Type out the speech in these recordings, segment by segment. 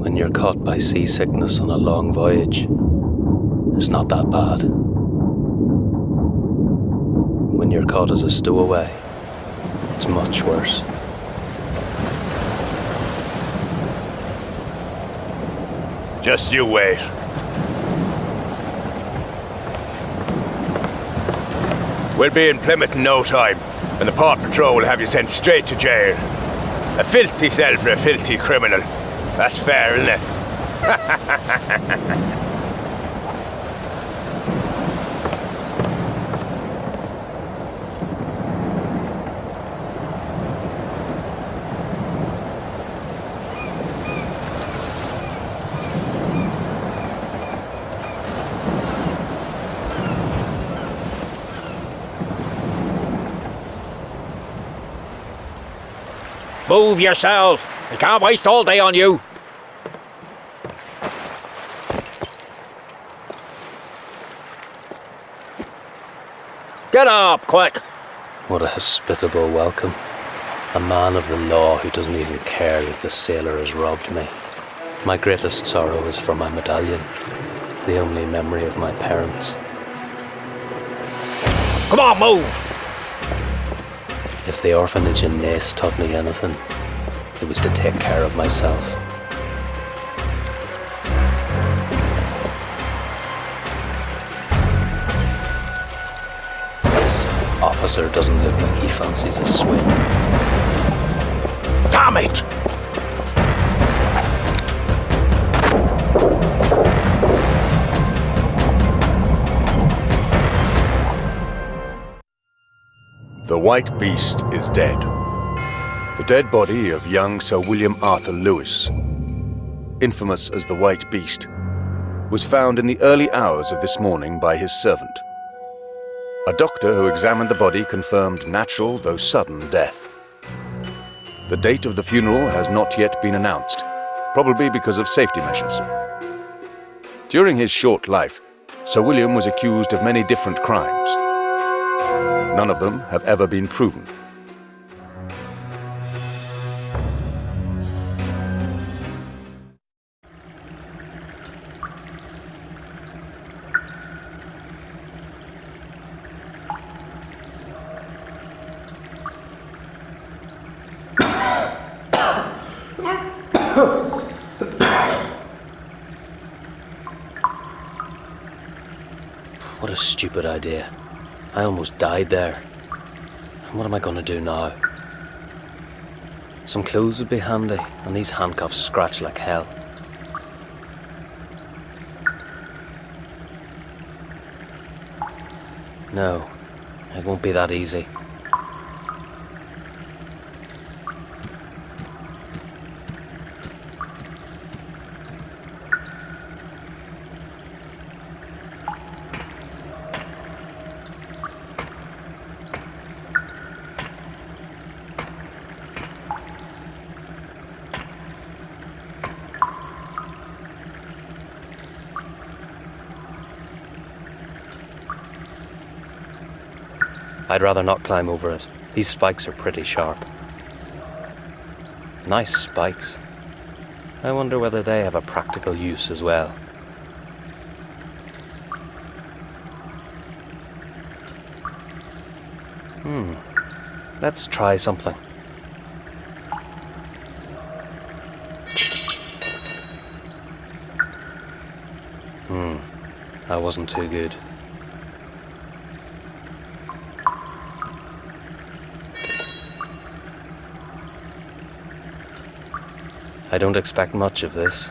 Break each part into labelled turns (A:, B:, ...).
A: When you're caught by seasickness on a long voyage, it's not that bad. When you're caught as a stowaway, it's much worse.
B: Just you wait. We'll be in Plymouth in no time, and the Port Patrol will have you sent straight to jail. A filthy cell for a filthy criminal. That's fair, isn't it?
C: Move yourself! We can't waste all day on you! Get up, quick!
A: What a hospitable welcome. A man of the law who doesn't even care that the sailor has robbed me. My greatest sorrow is for my medallion, the only memory of my parents.
C: Come on, move!
A: If the orphanage in Naas taught me anything, it was to take care of myself. This officer doesn't look like he fancies a swim.
C: Damn it!
B: The White Beast is dead. The dead body of young Sir William Arthur Lewis, infamous as the White Beast, was found in the early hours of this morning by his servant. A doctor who examined the body confirmed natural, though sudden, death. The date of the funeral has not yet been announced, probably because of safety measures. During his short life, Sir William was accused of many different crimes. None of them have ever been proven.
A: What a stupid idea. I almost died there. What am I going to do now? Some clothes would be handy, and these handcuffs scratch like hell. No, it won't be that easy. I'd rather not climb over it. These spikes are pretty sharp. Nice spikes. I wonder whether they have a practical use as well. Let's try something. That wasn't too good. I don't expect much of this.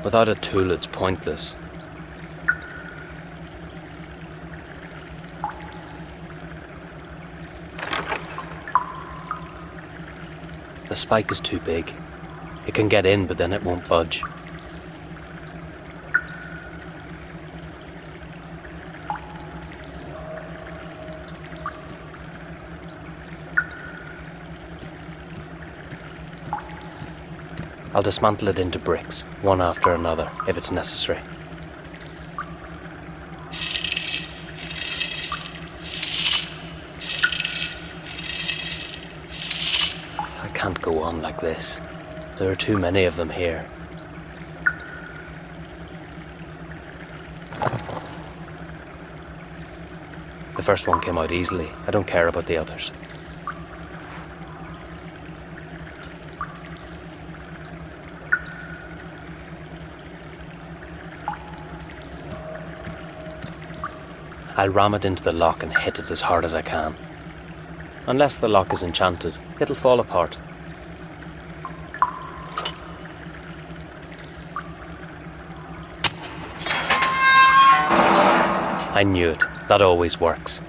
A: Without a tool, it's pointless. The spike is too big. It can get in, but then it won't budge. I'll dismantle it into bricks, one after another, if it's necessary. I can't go on like this. There are too many of them here. The first one came out easily. I don't care about the others. I'll ram it into the lock and hit it as hard as I can. Unless the lock is enchanted, it'll fall apart. I knew it. That always works.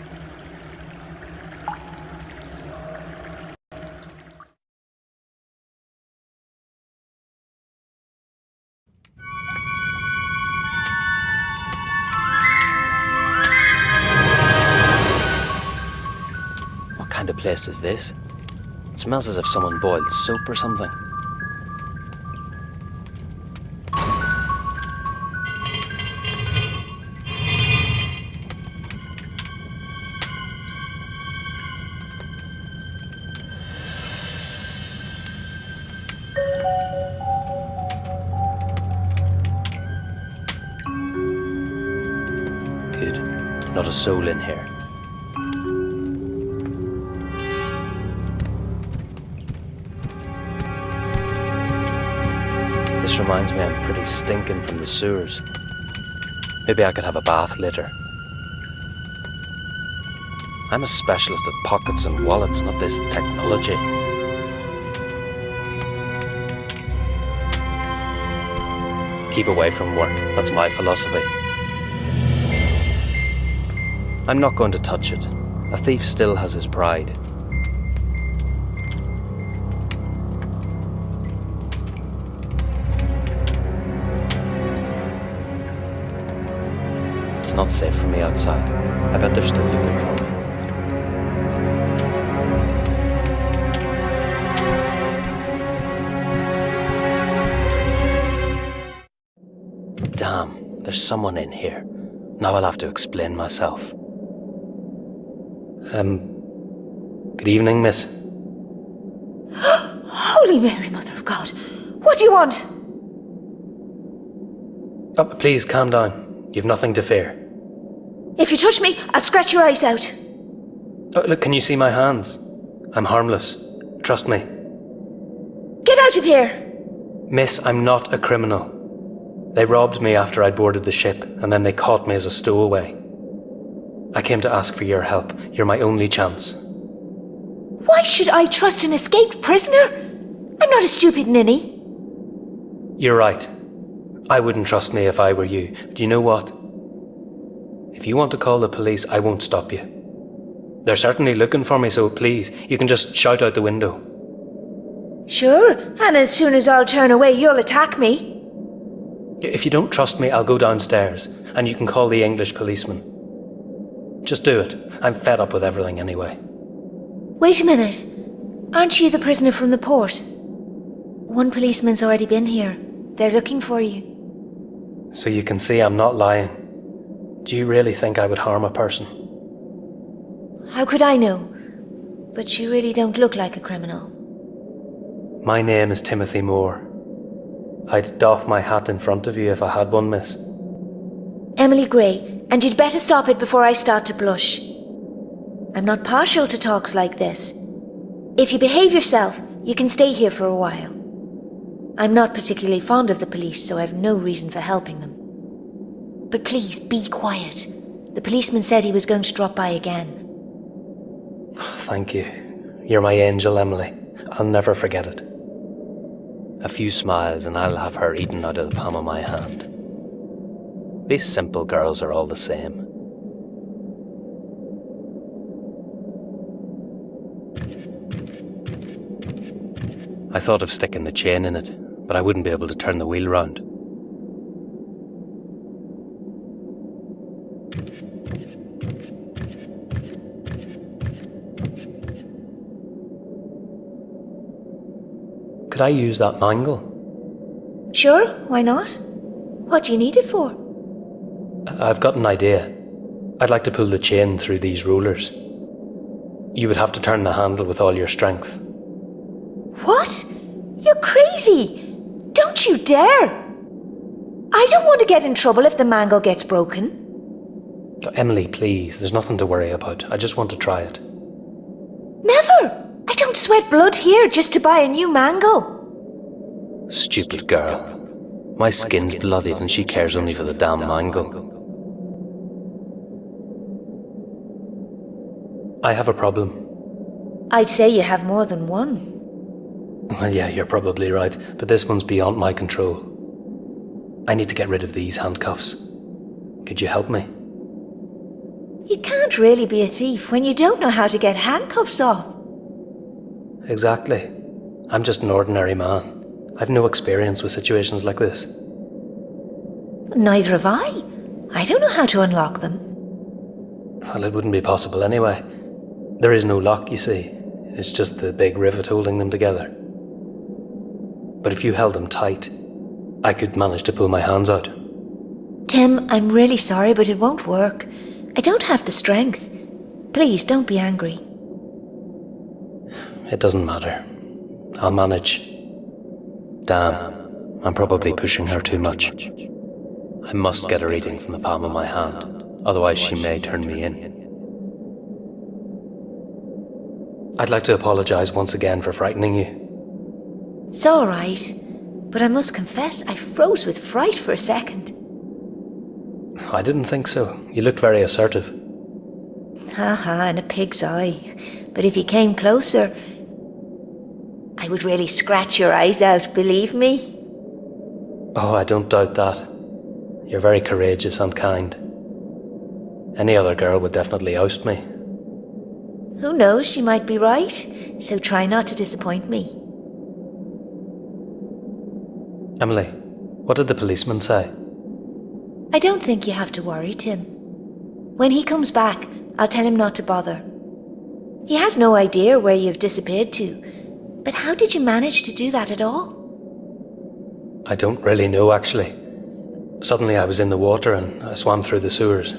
A: What kind of place is this? It smells as if someone boiled soap or something. Good. Not a soul in here. This reminds me I'm pretty stinking from the sewers. Maybe I could have a bath later. I'm a specialist at pockets and wallets, not this technology. Keep away from work, that's my philosophy. I'm not going to touch it. A thief still has his pride. It's not safe for me outside. I bet they're still looking for me. Damn, there's someone in here. Now I'll have to explain myself. Good evening, miss.
D: Holy Mary, Mother of God! What do you want?
A: Oh, please, calm down. You've nothing to fear.
D: If you touch me, I'll scratch your eyes out.
A: Oh, look, can you see my hands? I'm harmless. Trust me.
D: Get out of here!
A: Miss, I'm not a criminal. They robbed me after I'd boarded the ship, and then they caught me as a stowaway. I came to ask for your help. You're my only chance.
D: Why should I trust an escaped prisoner? I'm not a stupid ninny.
A: You're right. I wouldn't trust me if I were you. But you know what? If you want to call the police, I won't stop you. They're certainly looking for me, so please, you can just shout out the window.
D: Sure, and as soon as I'll turn away, you'll attack me.
A: If you don't trust me, I'll go downstairs, and you can call the English policeman. Just do it. I'm fed up with everything anyway.
D: Wait a minute. Aren't you the prisoner from the port? One policeman's already been here. They're looking for you.
A: So you can see I'm not lying. Do you really think I would harm a person?
D: How could I know? But you really don't look like a criminal.
A: My name is Timothy Moore. I'd doff my hat in front of you if I had one, miss.
D: Emily Gray, and you'd better stop it before I start to blush. I'm not partial to talks like this. If you behave yourself, you can stay here for a while. I'm not particularly fond of the police, so I've no reason for helping them. But please, be quiet. The policeman said he was going to drop by again.
A: Thank you. You're my angel, Emily. I'll never forget it. A few smiles and I'll have her eaten out of the palm of my hand. These simple girls are all the same. I thought of sticking the chain in it, but I wouldn't be able to turn the wheel round. Could I use that mangle?
D: Sure, why not? What do you need it for?
A: I've got an idea. I'd like to pull the chain through these rollers. You would have to turn the handle with all your strength.
D: What? You're crazy! Don't you dare! I don't want to get in trouble if the mangle gets broken.
A: Emily, please, there's nothing to worry about. I just want to try it.
D: Never! I don't sweat blood here just to buy a new mangle.
A: Stupid girl. My skin's bloodied and she cares only for the damn mangle. I have a problem.
D: I'd say you have more than one.
A: Well, yeah, you're probably right, but this one's beyond my control. I need to get rid of these handcuffs. Could you help me?
D: You can't really be a thief when you don't know how to get handcuffs off.
A: Exactly. I'm just an ordinary man. I've no experience with situations like this.
D: Neither have I. I don't know how to unlock them.
A: Well, it wouldn't be possible anyway. There is no lock, you see. It's just the big rivet holding them together. But if you held them tight, I could manage to pull my hands out.
D: Tim, I'm really sorry, but it won't work. I don't have the strength. Please, don't be angry.
A: It doesn't matter. I'll manage. Damn, I'm probably pushing her too much. I must get a reading from the palm of my hand, otherwise she may turn me in. I'd like to apologise once again for frightening you.
D: It's all right, but I must confess I froze with fright for a second.
A: I didn't think so. You looked very assertive.
D: Haha, in a pig's eye. But if you came closer, I would really scratch your eyes out, believe me.
A: Oh, I don't doubt that. You're very courageous and kind. Any other girl would definitely oust me.
D: Who knows, she might be right, so try not to disappoint me.
A: Emily, what did the policeman say?
D: I don't think you have to worry, Tim. When he comes back, I'll tell him not to bother. He has no idea where you've disappeared to, but how did you manage to do that at all?
A: I don't really know, actually. Suddenly I was in the water and I swam through the sewers.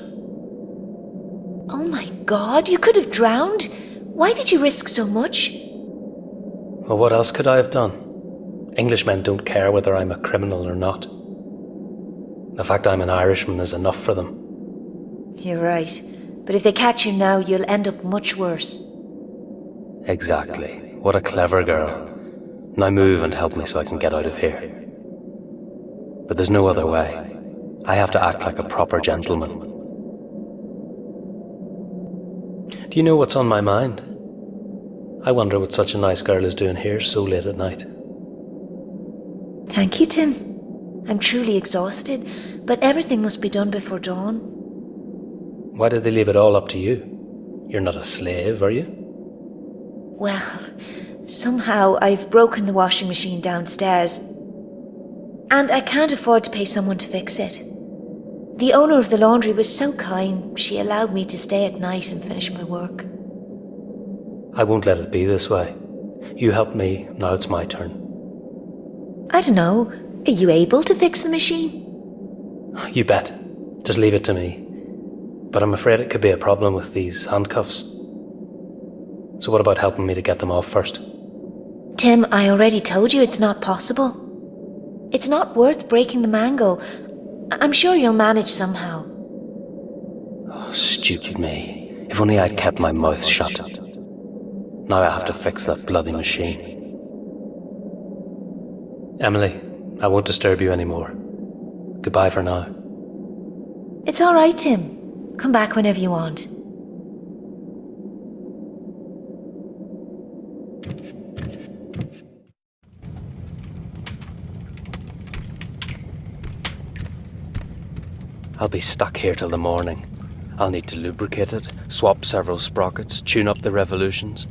D: Oh my God, you could have drowned. Why did you risk so much?
A: Well, what else could I have done? Englishmen don't care whether I'm a criminal or not. The fact I'm an Irishman is enough for them.
D: You're right, but if they catch you now, you'll end up much worse.
A: Exactly. What a clever girl. Now move and help me so I can get out of here. But there's no other way. I have to act like a proper gentleman. Do you know what's on my mind? I wonder what such a nice girl is doing here so late at night.
D: Thank you, Tim. I'm truly exhausted, but everything must be done before dawn.
A: Why did they leave it all up to you? You're not a slave, are you?
D: Well, somehow I've broken the washing machine downstairs, and I can't afford to pay someone to fix it. The owner of the laundry was so kind, she allowed me to stay at night and finish my work.
A: I won't let it be this way. You helped me, now it's my turn.
D: I don't know, are you able to fix the machine?
A: You bet. Just leave it to me. But I'm afraid it could be a problem with these handcuffs. So what about helping me to get them off first?
D: Tim, I already told you it's not possible. It's not worth breaking the mango. I'm sure you'll manage somehow.
A: Oh, stupid me. If only I'd kept my mouth shut. Now I have to fix that bloody machine. Emily, I won't disturb you anymore. Goodbye for now.
D: It's all right, Tim. Come back whenever you want.
A: I'll be stuck here till the morning. I'll need to lubricate it, swap several sprockets, tune up the revolutions.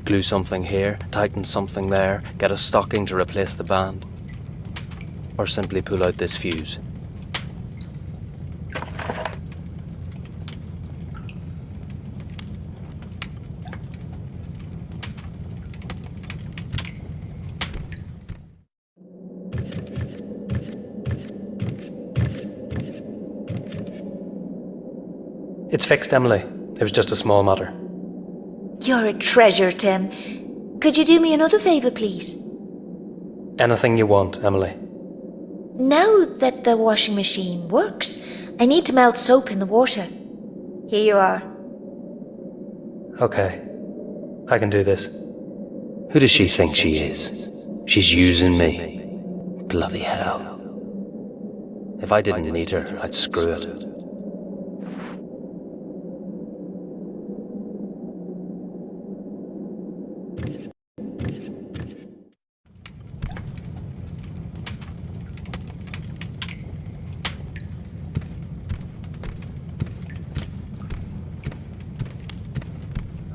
A: Glue something here, tighten something there, get a stocking to replace the band. Or simply pull out this fuse. It's fixed, Emily. It was just a small matter.
D: You're a treasure, Tim. Could you do me another favour, please?
A: Anything you want, Emily.
D: Now that the washing machine works, I need to melt soap in the water. Here you are.
A: Okay. I can do this. Who does she think she is? She's using me. Bloody hell. If I didn't need her, I'd screw it.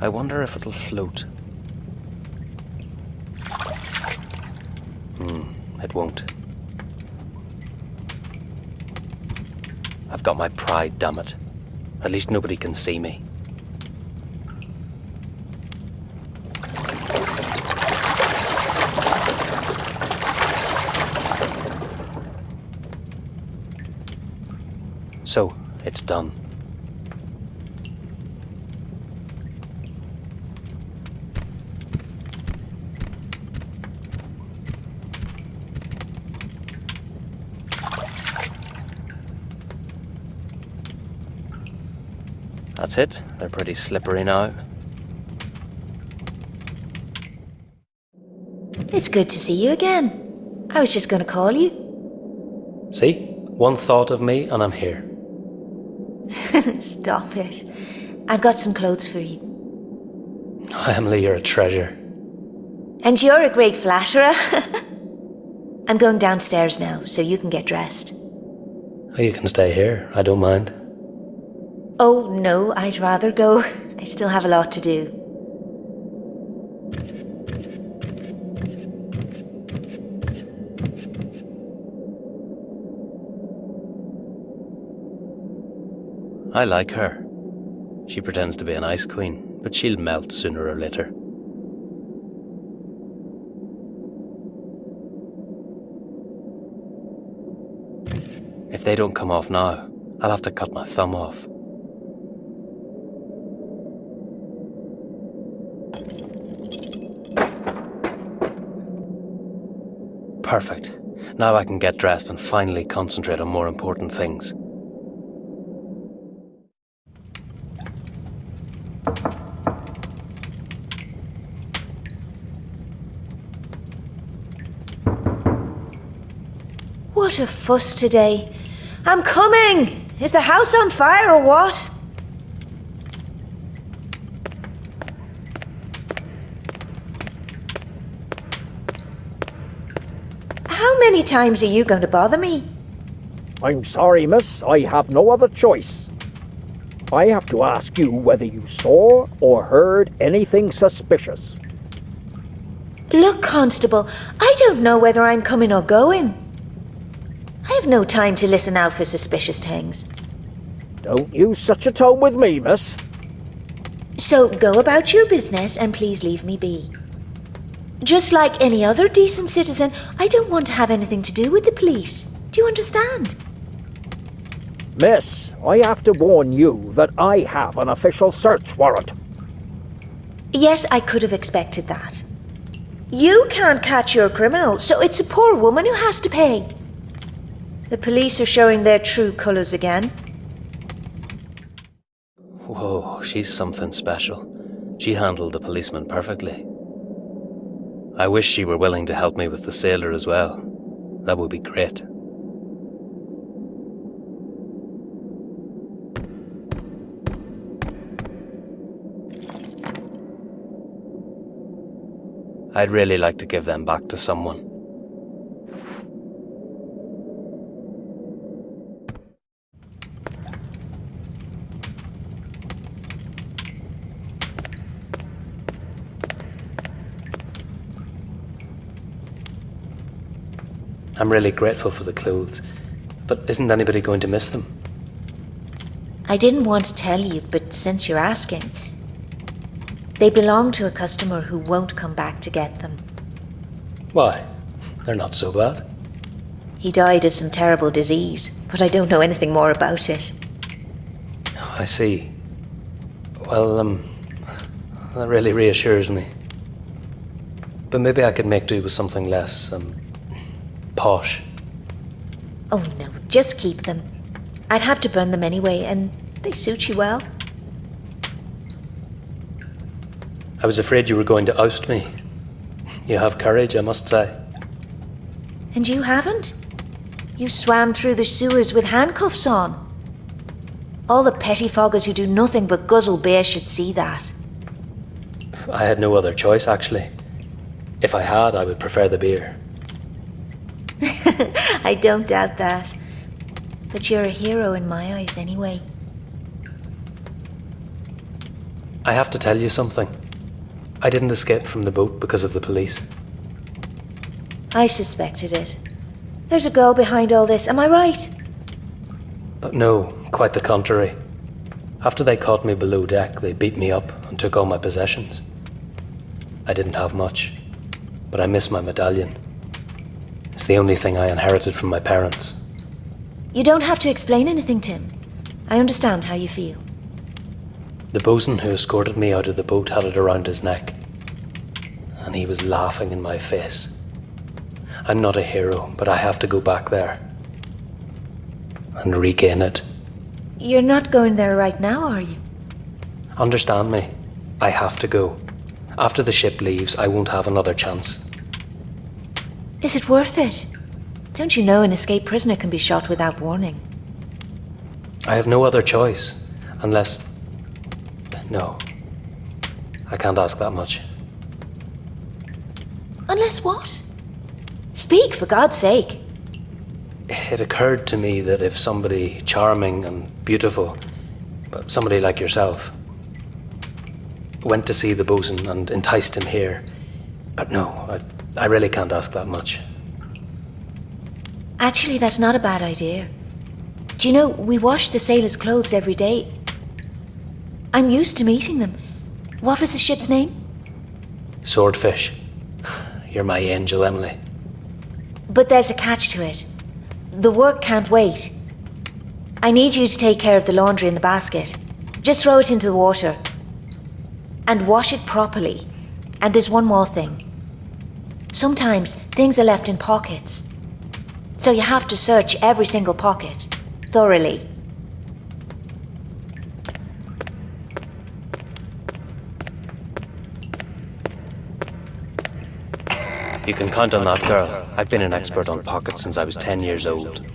A: I wonder if it'll float. It won't. I've got my pride, damn it. At least nobody can see me. So, it's done. That's it. They're pretty slippery now.
D: It's good to see you again. I was just going to call you.
A: See? One thought of me and I'm here.
D: Stop it. I've got some clothes for you.
A: Emily, you're a treasure.
D: And you're a great flatterer. I'm going downstairs now, so you can get dressed.
A: Oh, you can stay here. I don't mind.
D: Oh, no, I'd rather go. I still have a lot to do.
A: I like her. She pretends to be an ice queen, but she'll melt sooner or later. If they don't come off now, I'll have to cut my thumb off. Perfect. Now I can get dressed and finally concentrate on more important things.
D: What a fuss today. I'm coming! Is the house on fire or what? How many times are you going to bother me?
C: I'm sorry, miss. I have no other choice. I have to ask you whether you saw or heard anything suspicious.
D: Look, Constable, I don't know whether I'm coming or going. I have no time to listen out for suspicious things.
C: Don't use such a tone with me, miss.
D: So go about your business and please leave me be. Just like any other decent citizen, I don't want to have anything to do with the police. Do you understand?
C: Miss, I have to warn you that I have an official search warrant.
D: Yes, I could have expected that. You can't catch your criminal, so it's a poor woman who has to pay. The police are showing their true colours again.
A: Whoa, she's something special. She handled the policeman perfectly. I wish she were willing to help me with the sailor as well. That would be great. I'd really like to give them back to someone. I'm really grateful for the clothes, but isn't anybody going to miss them?
D: I didn't want to tell you, but since you're asking, they belong to a customer who won't come back to get them.
A: Why? They're not so bad.
D: He died of some terrible disease, but I don't know anything more about it.
A: I see. Well, that really reassures me. But maybe I could make do with something less, posh.
D: Oh no, just keep them. I'd have to burn them anyway, and they suit you well.
A: I was afraid you were going to oust me. You have courage, I must say.
D: And you haven't? You swam through the sewers with handcuffs on. All the pettifoggers who do nothing but guzzle beer should see that.
A: I had no other choice, actually. If I had, I would prefer the beer.
D: I don't doubt that. But you're a hero in my eyes anyway.
A: I have to tell you something. I didn't escape from the boat because of the police.
D: I suspected it. There's a girl behind all this, am I right?
A: No, quite the contrary. After they caught me below deck, they beat me up and took all my possessions. I didn't have much, but I miss my medallion. It's the only thing I inherited from my parents.
D: You don't have to explain anything, Tim. I understand how you feel.
A: The bosun who escorted me out of the boat had it around his neck, and he was laughing in my face. I'm not a hero, but I have to go back there and regain it.
D: You're not going there right now, are you?
A: Understand me. I have to go. After the ship leaves, I won't have another chance.
D: Is it worth it? Don't you know an escaped prisoner can be shot without warning?
A: I have no other choice, unless... No. I can't ask that much.
D: Unless what? Speak, for God's sake.
A: It occurred to me that if somebody charming and beautiful, but somebody like yourself, went to see the bosun and enticed him here... No, I really can't ask that much.
D: Actually, that's not a bad idea. Do you know, we wash the sailors' clothes every day. I'm used to meeting them. What was the ship's name?
A: Swordfish. You're my angel, Emily.
D: But there's a catch to it. The work can't wait. I need you to take care of the laundry in the basket. Just throw it into the water. And wash it properly. And there's one more thing. Sometimes things are left in pockets. So you have to search every single pocket, thoroughly.
A: You can count on that, girl. I've been an expert on pockets since I was 10 years old.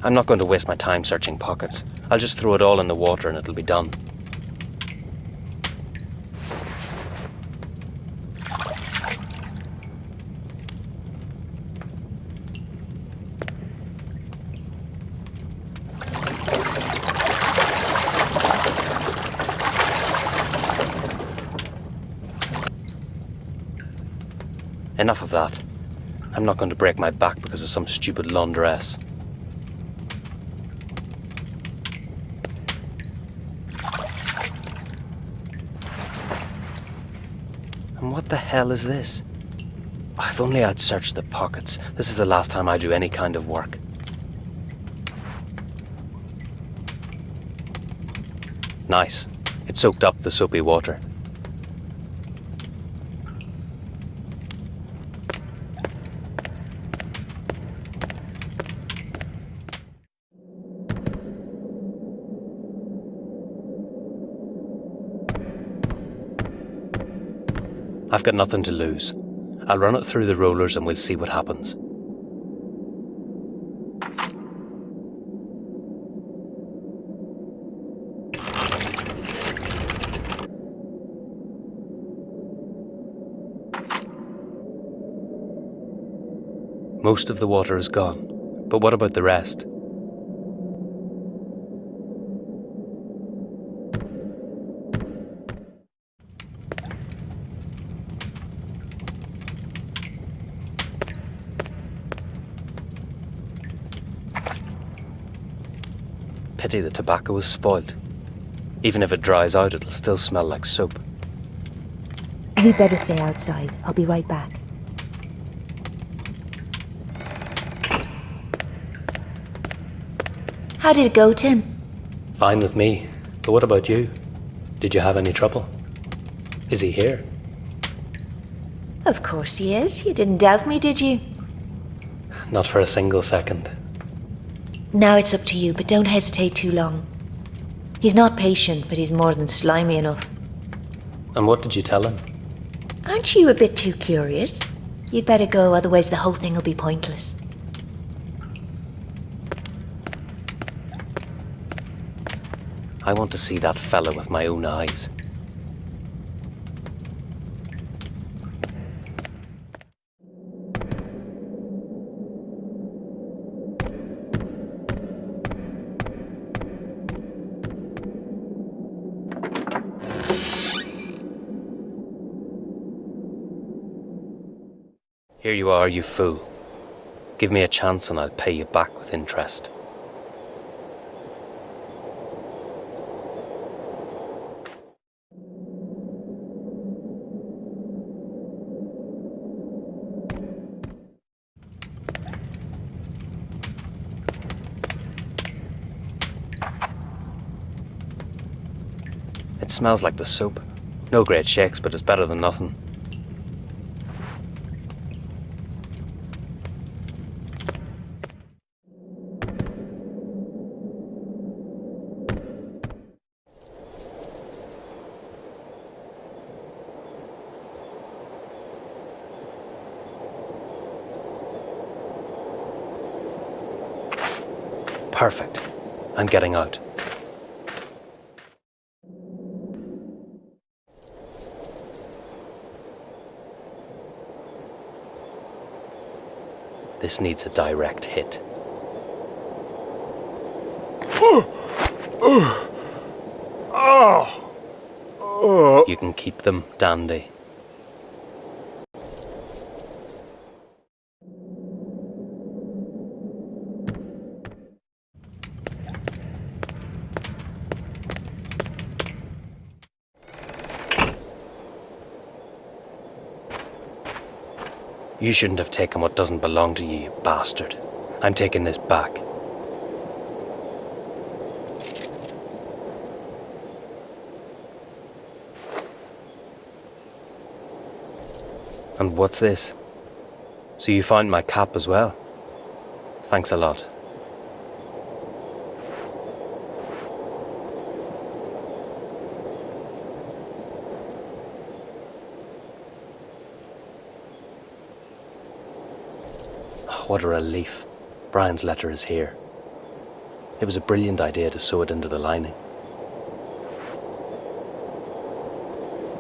A: I'm not going to waste my time searching pockets. I'll just throw it all in the water and it'll be done. Enough of that. I'm not going to break my back because of some stupid laundress. And what the hell is this? If only I'd searched the pockets. This is the last time I do any kind of work. Nice. It soaked up the soapy water. I've got nothing to lose. I'll run it through the rollers and we'll see what happens. Most of the water is gone, but what about the rest? Pity the tobacco is spoiled. Even if it dries out, it'll still smell like soap.
E: You'd better stay outside. I'll be right back.
D: How did it go, Tim?
A: Fine with me. But what about you? Did you have any trouble? Is he here?
D: Of course he is. You didn't doubt me, did you?
A: Not for a single second.
D: Now it's up to you, but don't hesitate too long. He's not patient, but he's more than slimy enough.
A: And what did you tell him?
D: Aren't you a bit too curious? You'd better go, otherwise the whole thing will be pointless.
A: I want to see that fella with my own eyes. Here you are, you fool. Give me a chance and I'll pay you back with interest. It smells like the soap. No great shakes, but it's better than nothing. Perfect. I'm getting out. This needs a direct hit. You can keep them, dandy. You shouldn't have taken what doesn't belong to you, you bastard. I'm taking this back. And what's this? So you found my cap as well? Thanks a lot. What a relief. Brian's letter is here. It was a brilliant idea to sew it into the lining.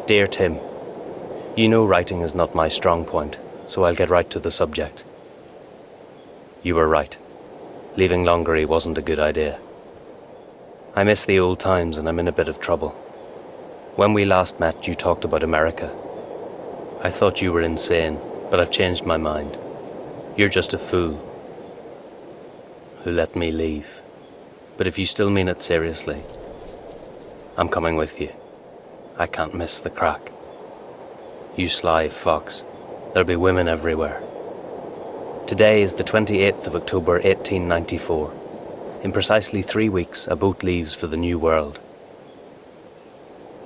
A: Dear Tim, you know writing is not my strong point, so I'll get right to the subject. You were right. Leaving Longery wasn't a good idea. I miss the old times and I'm in a bit of trouble. When we last met, you talked about America. I thought you were insane, but I've changed my mind. You're just a fool who let me leave. But if you still mean it seriously, I'm coming with you. I can't miss the crack. You sly fox, there'll be women everywhere. Today is the 28th of October 1894. In precisely 3 weeks, a boat leaves for the New World.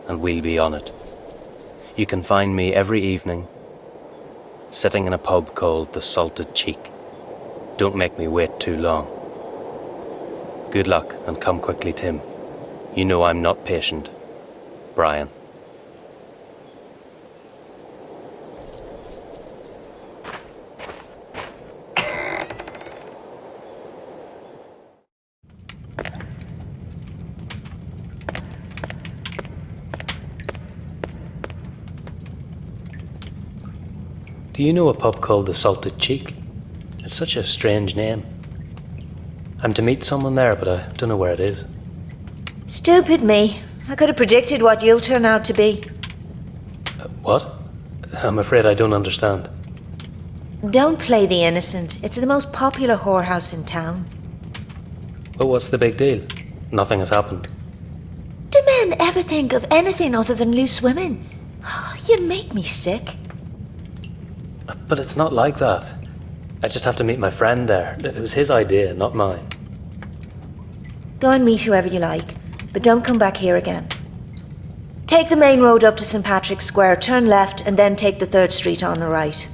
A: And we'll be on it. You can find me every evening, sitting in a pub called the Salted Cheek. Don't make me wait too long. Good luck, and come quickly, Tim. You know I'm not patient. Brian. Do you know a pub called the Salted Cheek? It's such a strange name. I'm to meet someone there, but I don't know where it is.
D: Stupid me. I could have predicted what you'll turn out to be.
A: What? I'm afraid I don't understand.
D: Don't play the innocent. It's the most popular whorehouse in town.
A: Well, what's the big deal? Nothing has happened.
D: Do men ever think of anything other than loose women? You make me sick.
A: But it's not like that. I just have to meet my friend there. It was his idea, not mine.
D: Go and meet whoever you like, but don't come back here again. Take the main road up to St. Patrick's Square, turn left, and then take the 3rd Street on the right.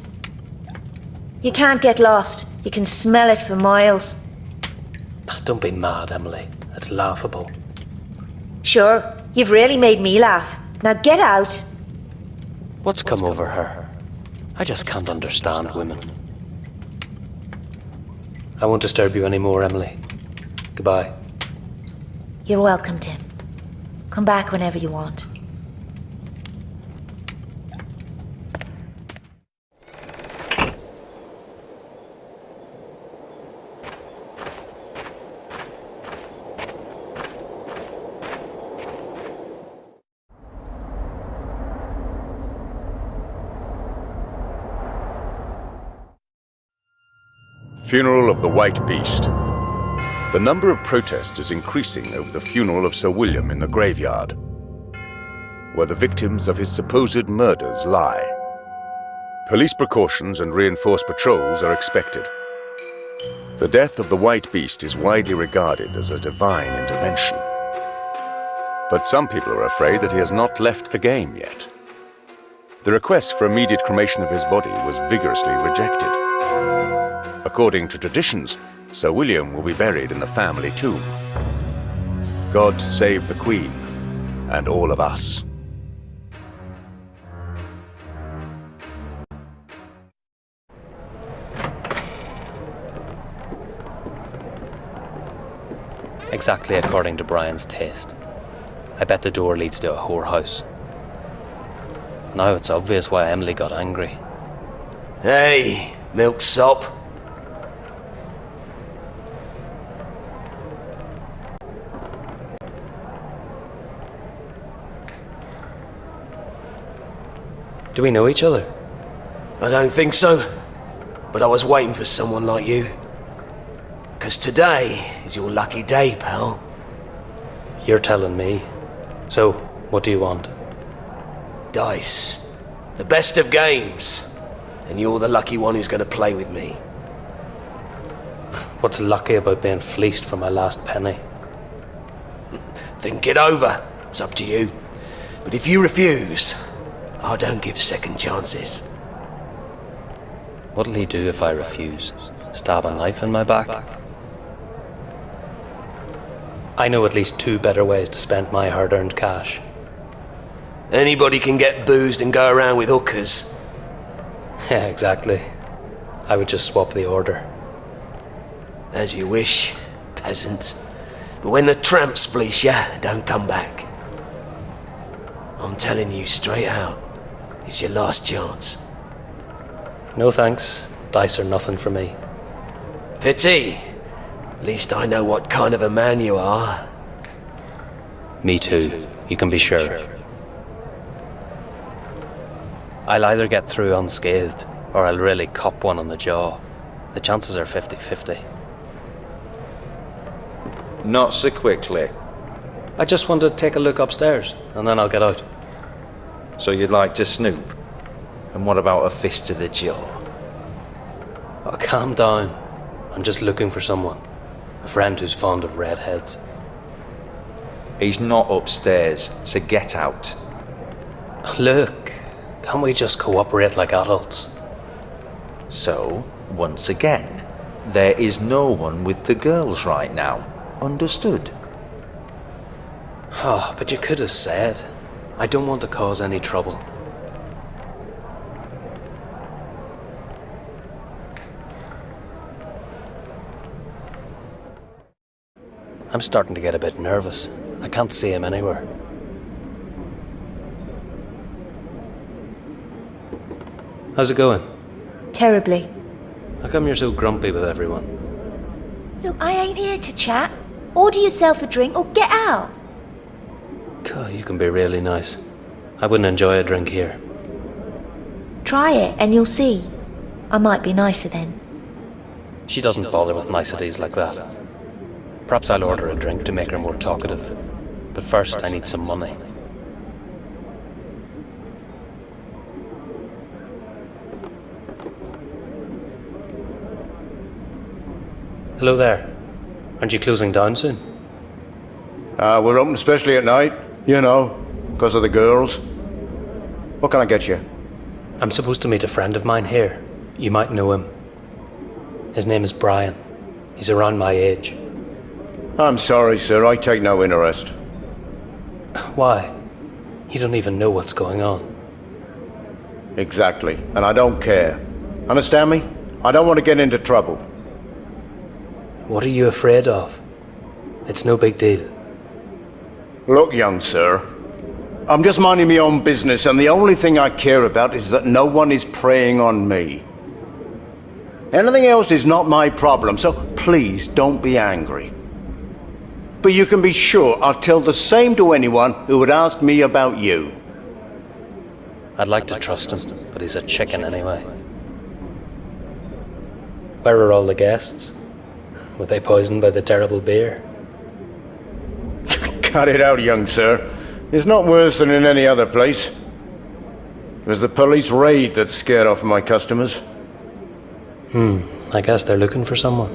D: You can't get lost. You can smell it for miles.
A: Don't be mad, Emily. It's laughable.
D: Sure, you've really made me laugh. Now get out.
A: What's come over her? I just can't understand women. I won't disturb you anymore, Emily. Goodbye.
D: You're welcome, Tim. Come back whenever you want.
B: Funeral of the White Beast. The number of protests is increasing over the funeral of Sir William in the graveyard, where the victims of his supposed murders lie. Police precautions and reinforced patrols are expected. The death of the White Beast is widely regarded as a divine intervention. But some people are afraid that he has not left the game yet. The request for immediate cremation of his body was vigorously rejected. According to traditions, Sir William will be buried in the family tomb. God save the Queen and all of us.
A: Exactly according to Brian's taste. I bet the door leads to a whorehouse. Now it's obvious why Emily got angry.
F: Hey, milksop.
A: Do we know each other?
F: I don't think so, but I was waiting for someone like you. 'Cause today is your lucky day, pal.
A: You're telling me. So, what do you want?
F: Dice. The best of games. And you're the lucky one who's going to play with me.
A: What's lucky about being fleeced for my last penny?
F: Think it over. It's up to you. But if you refuse, I don't give second chances.
A: What'll he do if I refuse? Stab a knife in my back? I know at least 2 better ways to spend my hard-earned cash.
F: Anybody can get boozed and go around with hookers.
A: Yeah, exactly. I would just swap the order.
F: As you wish, peasant. But when the tramps fleece ya, don't come back. I'm telling you straight out, it's your last chance.
A: No thanks. Dice are nothing for me.
F: Pity. At least I know what kind of a man you are.
A: Me too, you can be sure. I'll either get through unscathed, or I'll really cop one on the jaw. The chances are 50-50.
G: Not so quickly.
A: I just want to take a look upstairs, and then I'll get out.
G: So you'd like to snoop? And what about a fist to the jaw?
A: Oh, calm down. I'm just looking for someone. A friend who's fond of redheads.
G: He's not upstairs, so get out.
A: Look, can't we just cooperate like adults?
G: So, once again, there is no one with the girls right now. Understood?
A: Ah, but you could have said. I don't want to cause any trouble. I'm starting to get a bit nervous. I can't see him anywhere. How's it going?
D: Terribly.
A: How come you're so grumpy with everyone?
D: Look, I ain't here to chat. Order yourself a drink or get out.
A: God, you can be really nice. I wouldn't enjoy a drink here.
D: Try it and you'll see. I might be nicer then.
A: She doesn't bother with niceties like that. Perhaps I'll order a drink to make her more talkative. But first, I need some money. Hello there. Aren't you closing down soon?
B: We're open especially at night, you know, because of the girls. What can I get you?
A: I'm supposed to meet a friend of mine here. You might know him. His name is Brian. He's around my age.
B: I'm sorry, sir. I take no interest.
A: Why? You don't even know what's going on.
B: Exactly. And I don't care. Understand me? I don't want to get into trouble.
A: What are you afraid of? It's no big deal.
B: Look, young sir. I'm just minding my own business, and the only thing I care about is that no one is preying on me. Anything else is not my problem, so please don't be angry. But you can be sure I'll tell the same to anyone who would ask me about you.
A: I'd like to trust him, but he's a chicken anyway. Where are all the guests? Were they poisoned by the terrible beer?
B: Cut it out, young sir. It's not worse than in any other place. It was the police raid that scared off my customers.
A: I guess they're looking for someone.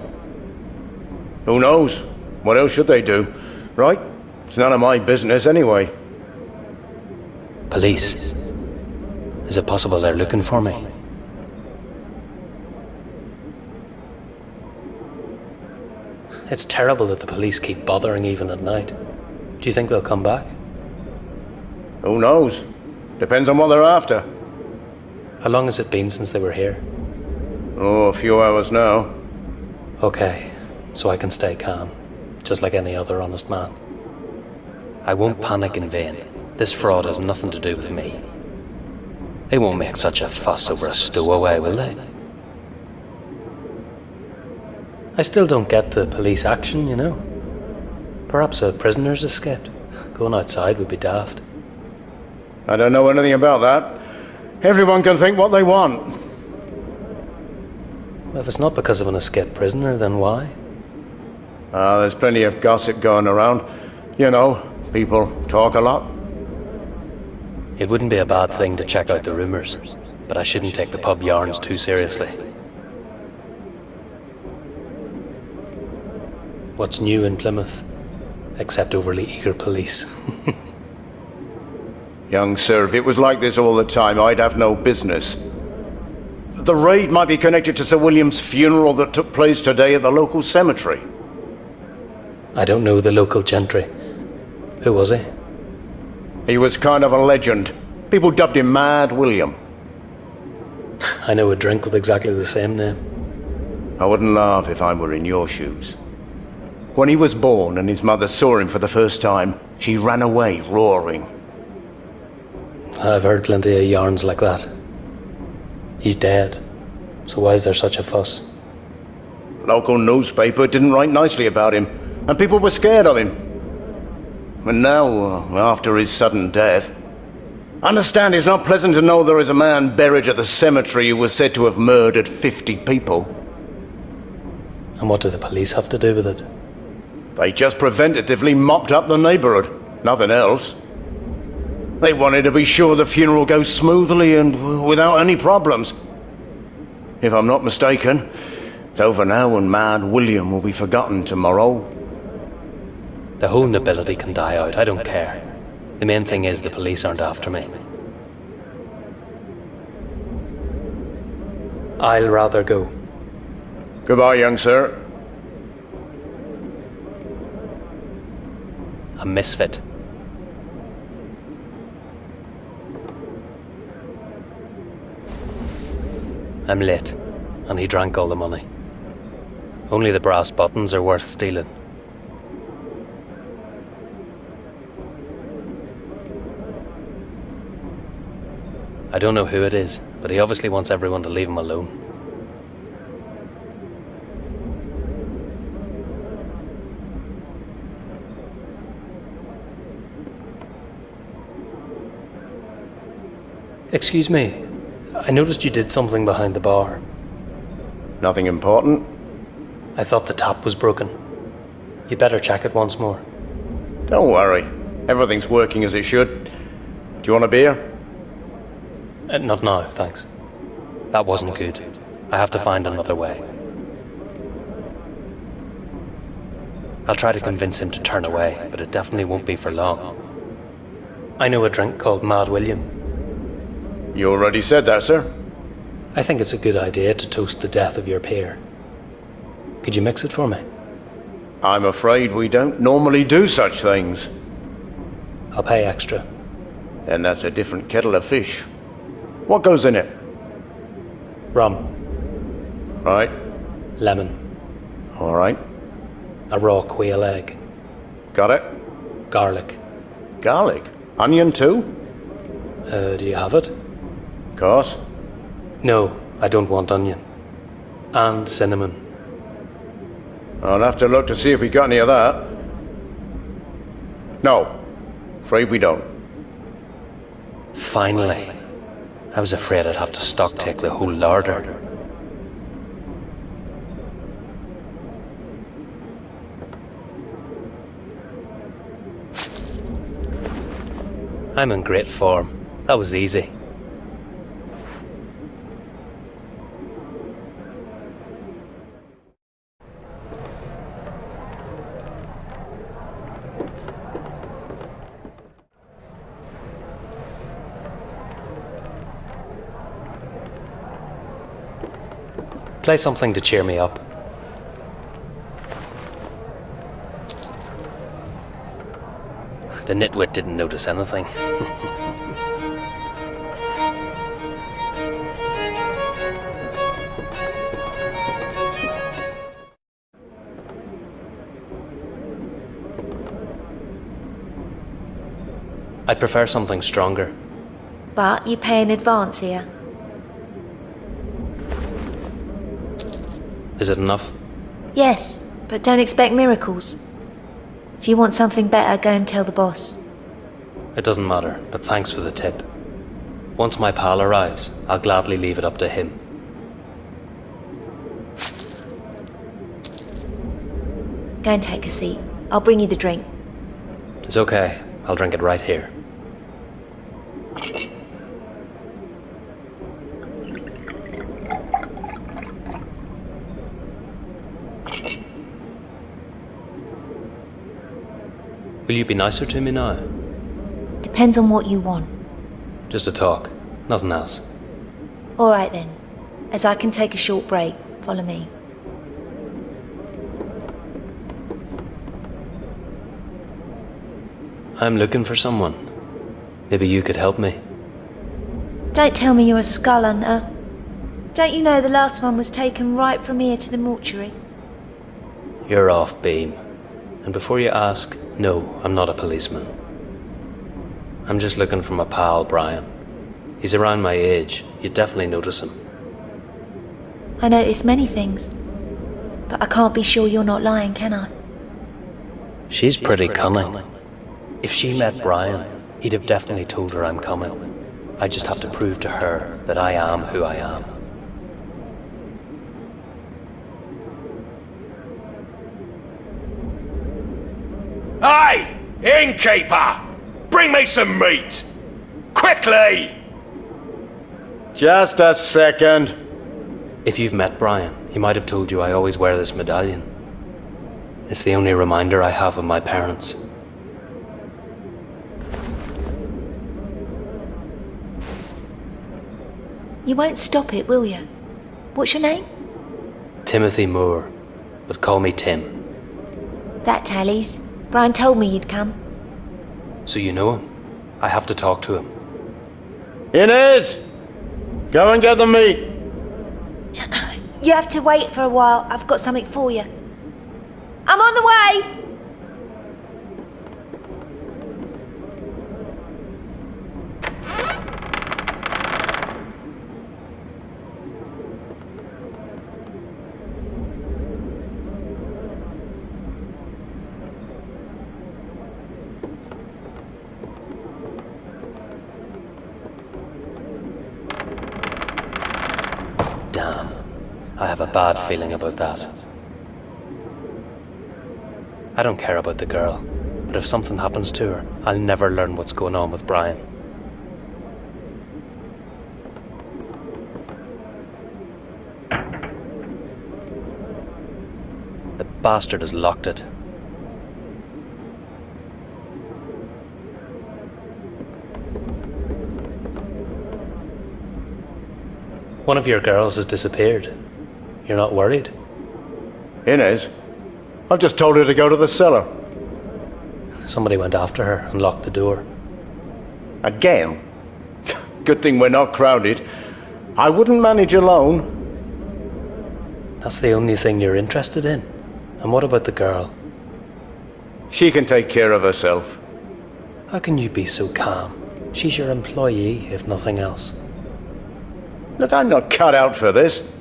B: Who knows? What else should they do? Right? It's none of my business anyway.
A: Police. Is it possible they're looking for me? It's terrible that the police keep bothering even at night. Do you think they'll come back?
B: Who knows? Depends on what they're after.
A: How long has it been since they were here?
B: Oh, a few hours now.
A: Okay, so I can stay calm, just like any other honest man. I won't panic in vain. This fraud has nothing to do with me. They won't make such a fuss over a stowaway, will they? I still don't get the police action, you know. Perhaps a prisoner's escaped. Going outside would be daft.
B: I don't know anything about that. Everyone can think what they want.
A: Well, if it's not because of an escaped prisoner, then why?
B: There's plenty of gossip going around. You know, people talk a lot.
A: It wouldn't be a bad thing to check out the rumours, but I shouldn't take the pub yarns too seriously. What's new in Plymouth? Except overly eager police.
B: Young sir, if it was like this all the time, I'd have no business. The raid might be connected to Sir William's funeral that took place today at the local cemetery.
A: I don't know the local gentry. Who was he?
B: He was kind of a legend. People dubbed him Mad William.
A: I know a drink with exactly the same name.
B: I wouldn't laugh if I were in your shoes. When he was born and his mother saw him for the first time, she ran away roaring.
A: I've heard plenty of yarns like that. He's dead, so why is there such a fuss?
B: Local newspaper didn't write nicely about him, and people were scared of him. And now, after his sudden death, understand it's not pleasant to know there is a man buried at the cemetery who was said to have murdered 50 people.
A: And what do the police have to do with it?
B: They just preventatively mopped up the neighborhood, nothing else. They wanted to be sure the funeral goes smoothly and without any problems. If I'm not mistaken, it's over now and Mad William will be forgotten tomorrow.
A: The whole nobility can die out, I don't care. The main thing is the police aren't after me. I'll rather go.
B: Goodbye, young sir.
A: A misfit. I'm late, and he drank all the money. Only the brass buttons are worth stealing. I don't know who it is, but he obviously wants everyone to leave him alone. Excuse me, I noticed you did something behind the bar.
B: Nothing important?
A: I thought the tap was broken. You'd better check it once more.
B: Don't worry. Everything's working as it should. Do you want a beer?
A: Not now, thanks. That wasn't good. I have to find another way. I'll try to convince him to turn away, but it definitely won't be for long. I know a drink called Mad William.
B: You already said that, sir.
A: I think it's a good idea to toast the death of your peer. Could you mix it for me?
B: I'm afraid we don't normally do such things.
A: I'll pay extra.
B: Then that's a different kettle of fish. What goes in it?
A: Rum,
B: Right.
A: lemon,
B: All right.
A: a raw quail egg,
B: Got it.
A: garlic.
B: Garlic. Onion too?
A: Do you have it?
B: Course.
A: No, I don't want onion. And cinnamon.
B: I'll have to look to see if we got any of that. No. Afraid we don't.
A: Finally. I was afraid I'd have to stock take the whole larder. I'm in great form. That was easy. Play something to cheer me up. The nitwit didn't notice anything. I'd prefer something stronger.
D: But you pay in advance here.
A: Is it enough?
D: Yes, but don't expect miracles. If you want something better, go and tell the boss.
A: It doesn't matter, but thanks for the tip. Once my pal arrives, I'll gladly leave it up to him.
D: Go and take a seat. I'll bring you the drink.
A: It's okay. I'll drink it right here. Will you be nicer to me now?
D: Depends on what you want.
A: Just a talk, nothing else.
D: All right then. As I can take a short break, follow me.
A: I'm looking for someone. Maybe you could help me.
D: Don't tell me you're a skull hunter. Don't you know the last one was taken right from here to the mortuary?
A: You're off beam. And before you ask, no, I'm not a policeman. I'm just looking for my pal, Brian. He's around my age. You'd definitely notice him.
D: I notice many things. But I can't be sure you're not lying, can I?
A: She's pretty cunning. If she met Brian, he'd have definitely told her I'm coming. I just have to prove to her that I am who I am.
F: Hey! Innkeeper! Bring me some meat! Quickly!
B: Just a second.
A: If you've met Brian, he might have told you I always wear this medallion. It's the only reminder I have of my parents.
D: You won't stop it, will you? What's your name?
A: Timothy Moore, but call me Tim.
D: That tallies. Brian told me you'd come.
A: So you know him? I have to talk to him.
B: Inez! Go and get the meat.
D: You have to wait for a while. I've got something for you. I'm on the way!
A: Damn. I have a bad feeling about that. I don't care about the girl, but if something happens to her, I'll never learn what's going on with Brian. The bastard has locked it. One of your girls has disappeared. You're not worried?
B: Inez? I've just told her to go to the cellar.
A: Somebody went after her and locked the door.
B: Again? Good thing we're not crowded. I wouldn't manage alone.
A: That's the only thing you're interested in. And what about the girl?
B: She can take care of herself.
A: How can you be so calm? She's your employee, if nothing else.
B: Look, I'm not cut out for this.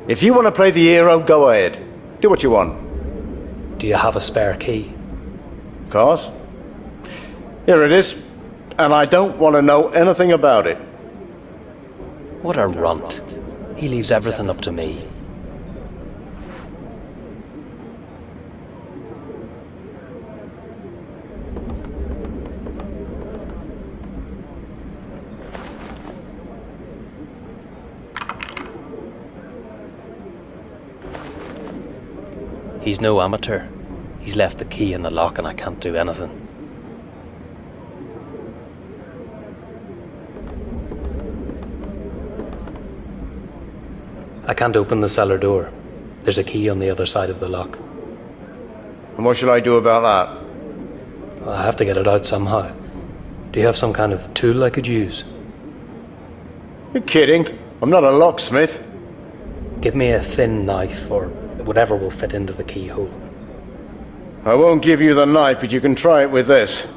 B: If you want to play the hero, go ahead. Do what you want.
A: Do you have a spare key?
B: Course. Here it is. And I don't want to know anything about it.
A: What a runt. He leaves everything up to me. He's no amateur. He's left the key in the lock and I can't do anything. I can't open the cellar door. There's a key on the other side of the lock.
B: And what shall I do about that?
A: I have to get it out somehow. Do you have some kind of tool I could use?
B: You're kidding. I'm not a locksmith.
A: Give me a thin knife or whatever will fit into the keyhole.
B: I won't give you the knife, but you can try it with this.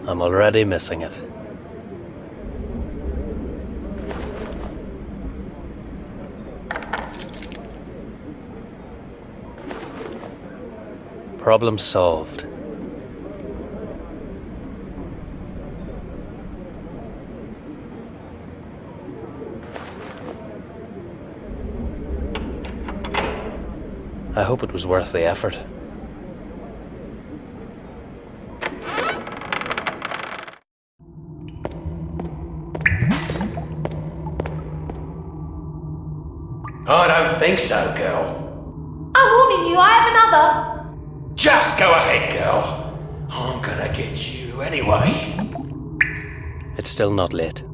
A: I'm already missing it. Problem solved. I hope it was worth the effort.
F: I don't think so, girl.
D: I'm warning you, I have another.
F: Just go ahead, girl. I'm gonna get you anyway.
A: It's still not lit.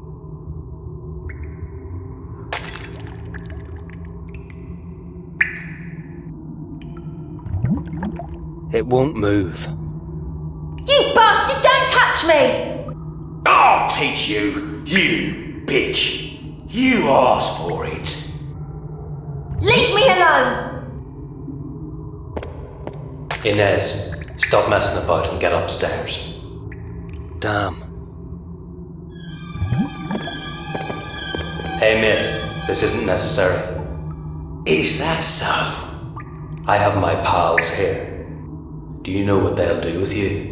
A: It won't move.
D: You bastard, don't touch me!
F: I'll teach you, you bitch. You asked for it.
D: Leave me alone!
A: Inez, stop messing about and get upstairs. Damn. Hey mate, this isn't necessary.
F: Is that so?
A: I have my pals here. Do you know what they'll do with you?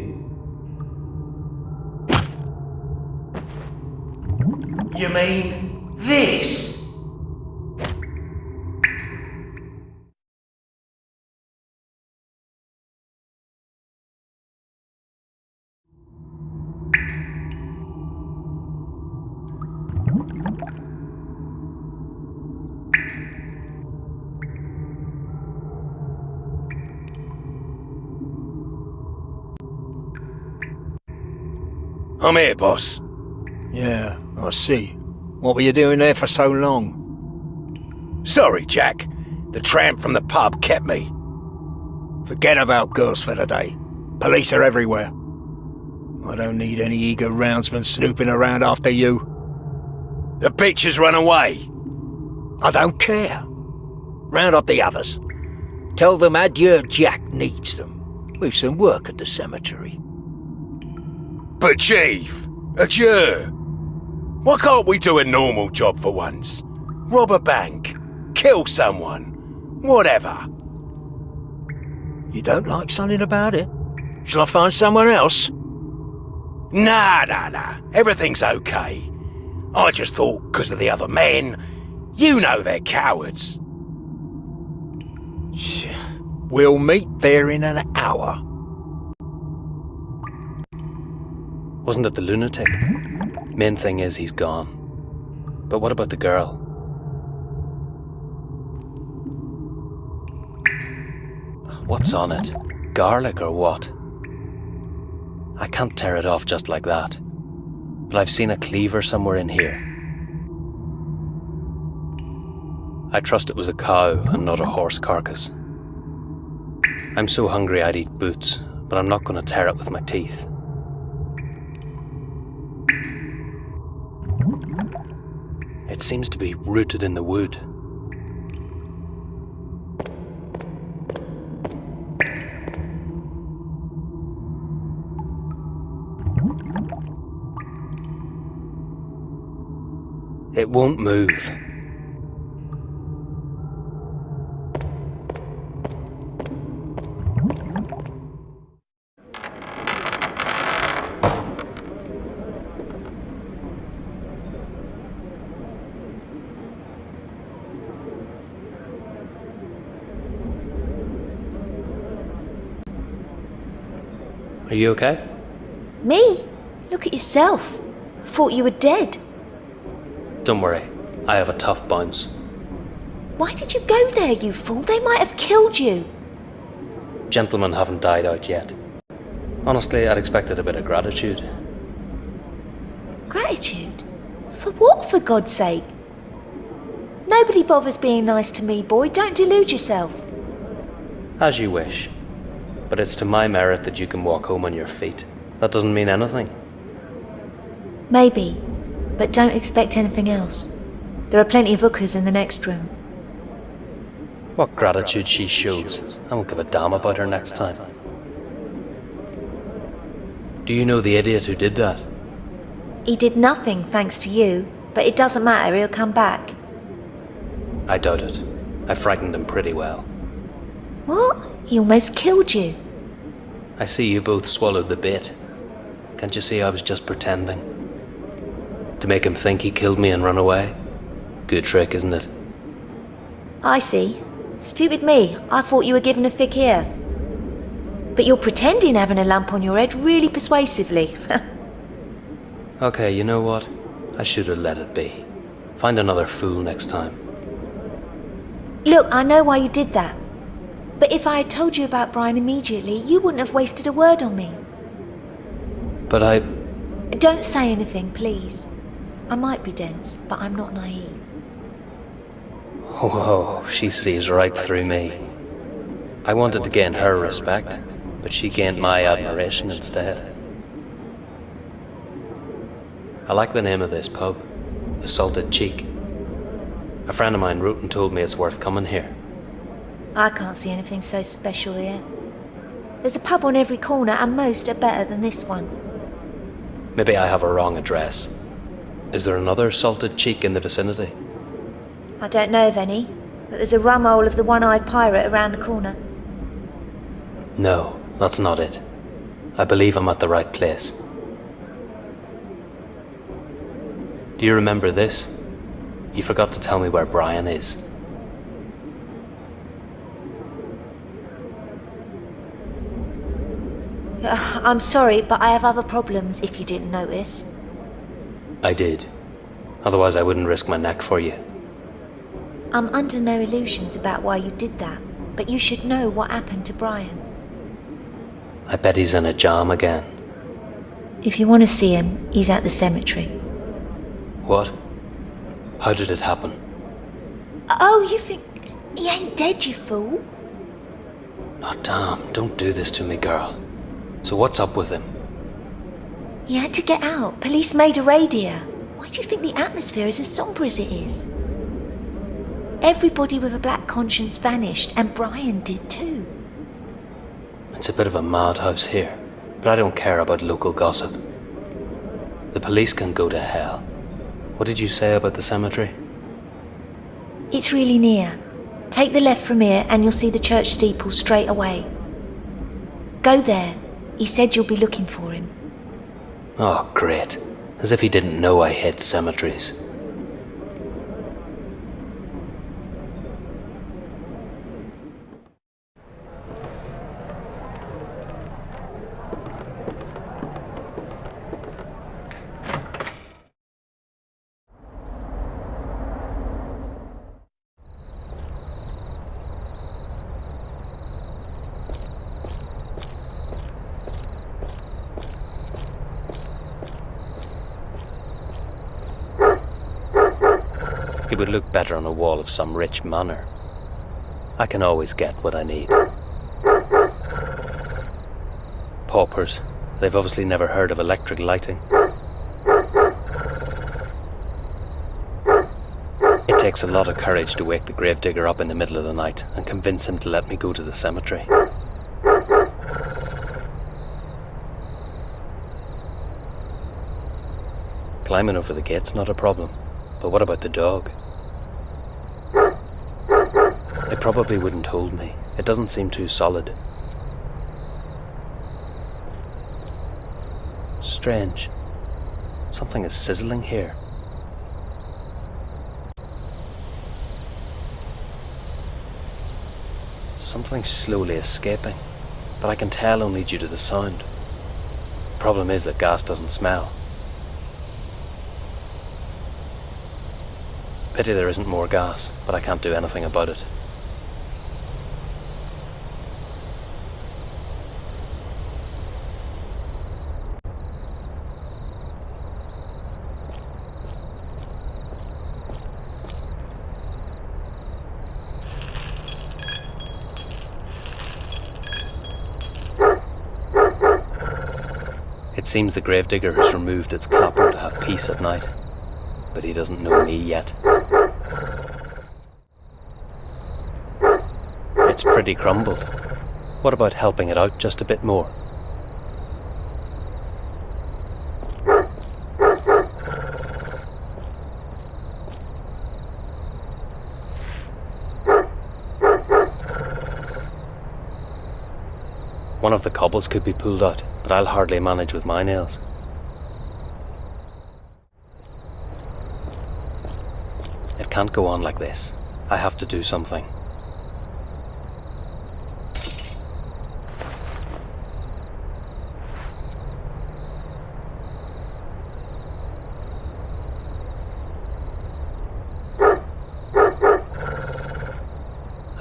F: You mean this? I'm here, boss.
C: Yeah, I see. What were you doing there for so long?
F: Sorry, Jack. The tramp from the pub kept me.
C: Forget about girls for the day. Police are everywhere. I don't need any eager roundsmen snooping around after you.
F: The bitch has run away.
C: I don't care. Round up the others. Tell them Adieu Jack needs them. We've some work at the cemetery.
F: But Chief, adieu. Why can't we do a normal job for once? Rob a bank, kill someone, whatever.
C: You don't like something about it? Shall I find someone else?
F: Nah. Everything's okay. I just thought, 'cause of the other men, you know they're cowards.
C: We'll meet there in an hour.
A: Wasn't it the lunatic? Main thing is he's gone. But what about the girl? What's on it? garlic or what? I can't tear it off just like that. But I've seen a cleaver somewhere in here. I trust it was a cow and not a horse carcass. I'm so hungry I'd eat boots, but I'm not going to tear it with my teeth. It seems to be rooted in the wood. It won't move. Are you okay?
D: Me? Look at yourself. I thought you were dead.
A: Don't worry, I have a tough bounce.
D: Why did you go there, you fool? They might have killed you.
A: Gentlemen haven't died out yet. Honestly, I'd expected a bit of gratitude.
D: Gratitude? For what, for God's sake? Nobody bothers being nice to me, boy. Don't delude yourself.
A: As you wish. But it's to my merit that you can walk home on your feet. That doesn't mean anything.
D: Maybe, but don't expect anything else. There are plenty of hookers in the next room.
A: What gratitude she shows. I won't give a damn about her next time. Do you know the idiot who did that?
D: He did nothing, thanks to you, but it doesn't matter, he'll come back.
A: I doubt it. I frightened him pretty well.
D: What? He almost killed you.
A: I see you both swallowed the bait. Can't you see I was just pretending? To make him think he killed me and run away? Good trick, isn't it?
D: I see. Stupid me, I thought you were giving a fic here. But you're pretending having a lump on your head really persuasively.
A: Okay, you know what? I should have let it be. Find another fool next time.
D: Look, I know why you did that. But if I had told you about Brian immediately, you wouldn't have wasted a word on me.
A: But I...
D: Don't say anything, please. I might be dense, but I'm not naive.
A: Whoa, she sees right through me. I wanted to gain her respect, but she gained my admiration instead. I like the name of this pub, the Salted Cheek. A friend of mine wrote and told me it's worth coming here.
D: I can't see anything so special here. There's a pub on every corner and most are better than this one.
A: Maybe I have a wrong address. Is there another Salted Cheek in the vicinity?
D: I don't know of any, but there's a rumhole of the one-eyed pirate around the corner.
A: No, that's not it. I believe I'm at the right place. Do you remember this? You forgot to tell me where Brian is.
D: I'm sorry, but I have other problems, if you didn't notice.
A: I did. Otherwise I wouldn't risk my neck for you.
D: I'm under no illusions about why you did that, but you should know what happened to Brian.
A: I bet he's in a jam again.
D: If you want to see him, he's at the cemetery.
A: What? How did it happen?
D: Oh, you think... He ain't dead, you fool.
A: Oh, damn, don't do this to me, girl. So what's up with him?
D: He had to get out. Police made a raid here. Why do you think the atmosphere is as sombre as it is? Everybody with a black conscience vanished, and Brian did too.
A: It's a bit of a madhouse here, but I don't care about local gossip. The police can go to hell. What did you say about the cemetery?
D: It's really near. Take the left from here and you'll see the church steeple straight away. Go there. He said you'll be looking for him.
A: Oh, great. As if he didn't know I hate cemeteries. would look better on a wall of some rich manor. I can always get what I need. Paupers. They've obviously never heard of electric lighting. It takes a lot of courage to wake the gravedigger up in the middle of the night and convince him to let me go to the cemetery. Climbing over the gate's not a problem, but what about the dog? It probably wouldn't hold me. It doesn't seem too solid. Strange. Something is sizzling here. Something's slowly escaping, but I can tell only due to the sound. Problem is that gas doesn't smell. Pity there isn't more gas, but I can't do anything about it. It seems the gravedigger has removed its clapper to have peace at night, but he doesn't know me yet. It's pretty crumbled. What about helping it out just a bit more? One of the cobbles could be pulled out, but I'll hardly manage with my nails. It can't go on like this. I have to do something.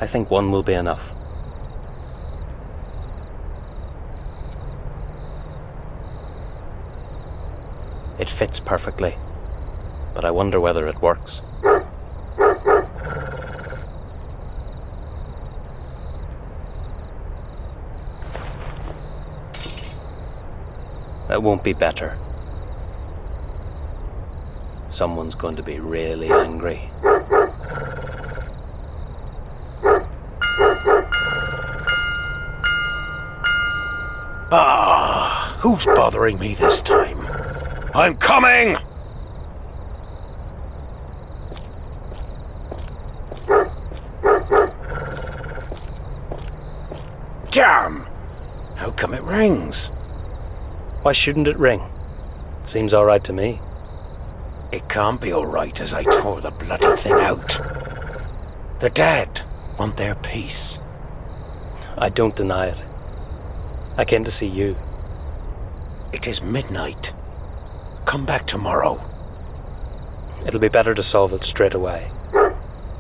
A: I think one will be enough. It fits perfectly, but I wonder whether it works. That won't be better. Someone's going to be really angry.
F: Ah, who's bothering me this time? I'm coming! Damn! How come it rings?
A: Why shouldn't it ring? It seems all right to me.
F: It can't be all right as I tore the bloody thing out. The dead want their peace.
A: I don't deny it. I came to see you.
F: It is midnight. Come back tomorrow.
A: It'll be better to solve it straight away.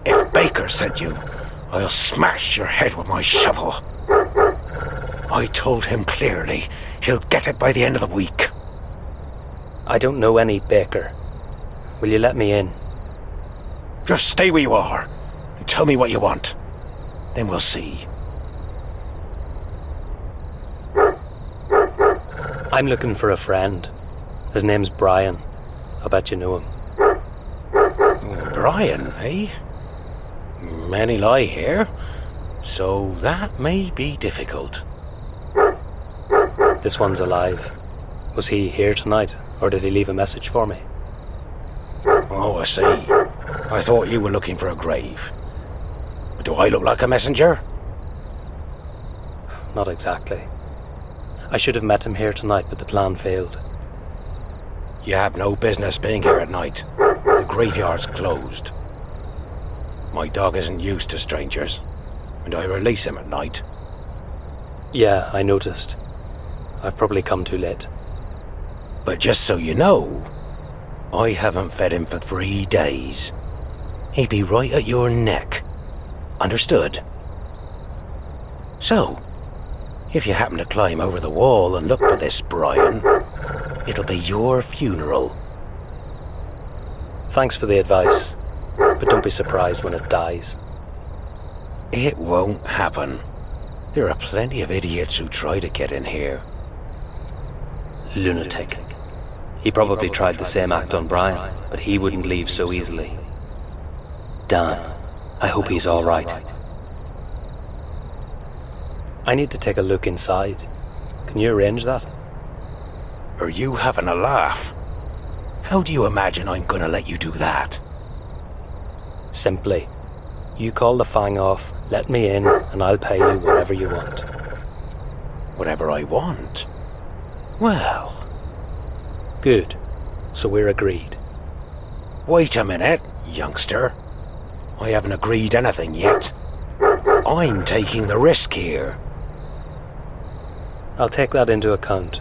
F: If Baker sent you, I'll smash your head with my shovel. I told him clearly he'll get it by the end of the week.
A: I don't know any Baker. Will you let me in?
F: Just stay where you are and tell me what you want. Then we'll see.
A: I'm looking for a friend. His name's Brian. I bet you know him.
F: Brian, eh? Many lie here, so that may be difficult.
A: This one's alive. Was he here tonight, or did he leave a message for me?
F: Oh, I see. I thought you were looking for a grave. But do I look like a messenger?
A: Not exactly. I should have met him here tonight, but the plan failed.
F: You have no business being here at night. The graveyard's closed. My dog isn't used to strangers, and I release him at night.
A: Yeah, I noticed. I've probably come too late.
F: But just so you know, I haven't fed him for 3 days. He'd be right at your neck. Understood? So, if you happen to climb over the wall and look for this Brian, it'll be your funeral.
A: Thanks for the advice. but don't be surprised when it dies.
H: It won't happen. There are plenty of idiots who try to get in here.
A: Lunatic. He probably tried the same act on Brian, but he wouldn't leave so easily. Dan, I hope he's all right. I need to take a look inside. Can you arrange that?
H: Are you having a laugh? How do you imagine I'm gonna let you do that?
A: Simply. You call the fang off, let me in, and I'll pay you whatever you want.
H: Whatever I want? Well...
A: Good. So we're agreed.
H: Wait a minute, youngster. I haven't agreed anything yet. I'm taking the risk here.
A: I'll take that into account.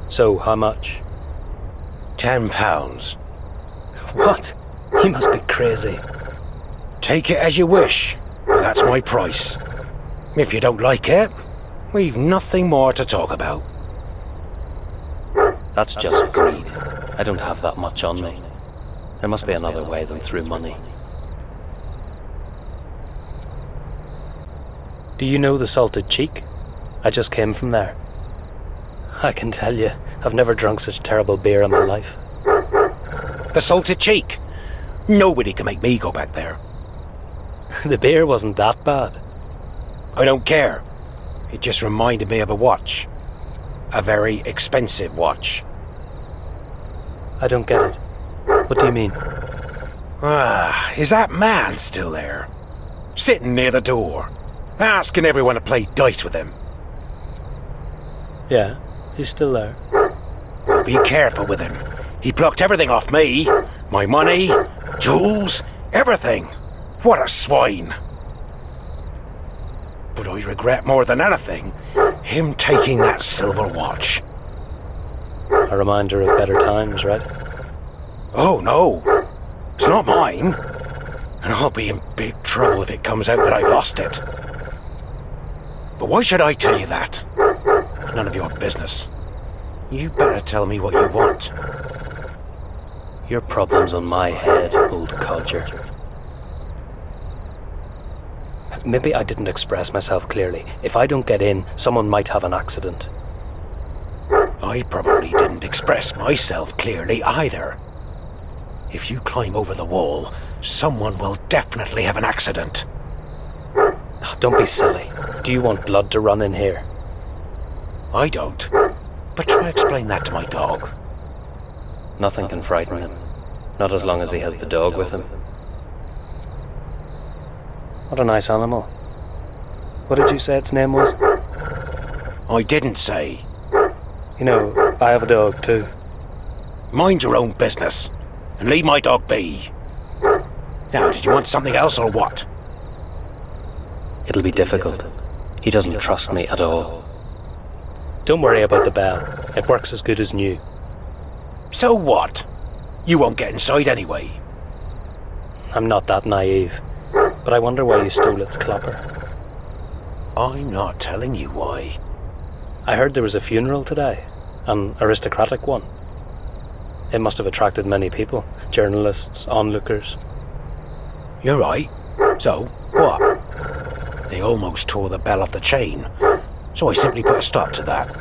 A: So, how much?
H: £10.
A: What? You must be crazy.
H: Take it as you wish, but that's my price. If you don't like it, we've nothing more to talk about.
A: That's just greed. I don't have that much on me. There must be another way than through money. Do you know the Salted Cheek? I just came from there. I can tell you, I've never drunk such terrible beer in my life.
H: The Salted Cheek? Nobody can make me go back there.
A: The beer wasn't that bad.
H: I don't care. It just reminded me of a watch. A very expensive watch.
A: I don't get it. What do you mean?
H: Is that man still there? Sitting near the door, asking everyone to play dice with him.
A: Yeah, he's still there.
H: Oh, be careful with him. He plucked everything off me. My money, jewels, everything. What a swine. But I regret more than anything him taking that silver watch.
A: A reminder of better times, right?
H: Oh, no. It's not mine. And I'll be in big trouble if it comes out that I lost it. But why should I tell you that? It's none of your business. You better tell me what you want.
A: Your problem's on my head, old codger. Maybe I didn't express myself clearly. If I don't get in, someone might have an accident.
H: I probably didn't express myself clearly either. If you climb over the wall, someone will definitely have an accident.
A: Don't be silly. Do you want blood to run in here?
H: I don't. But try explain that to my dog.
A: Nothing can frighten him. Not as long as he has the dog with him. What a nice animal. What did you say its name was?
H: I didn't say.
A: You know, I have a dog too.
H: Mind your own business, and leave my dog be. Now, did you want something else or what?
A: It'll be difficult. He doesn't trust me at all. Don't worry about the bell. It works as good as new.
H: So what? You won't get inside anyway.
A: I'm not that naive, but I wonder why you stole its clapper.
H: I'm not telling you why.
A: I heard there was a funeral today, an aristocratic one. It must have attracted many people, journalists, onlookers.
H: You're right. So, what? They almost tore the bell off the chain, so I simply put a stop to that.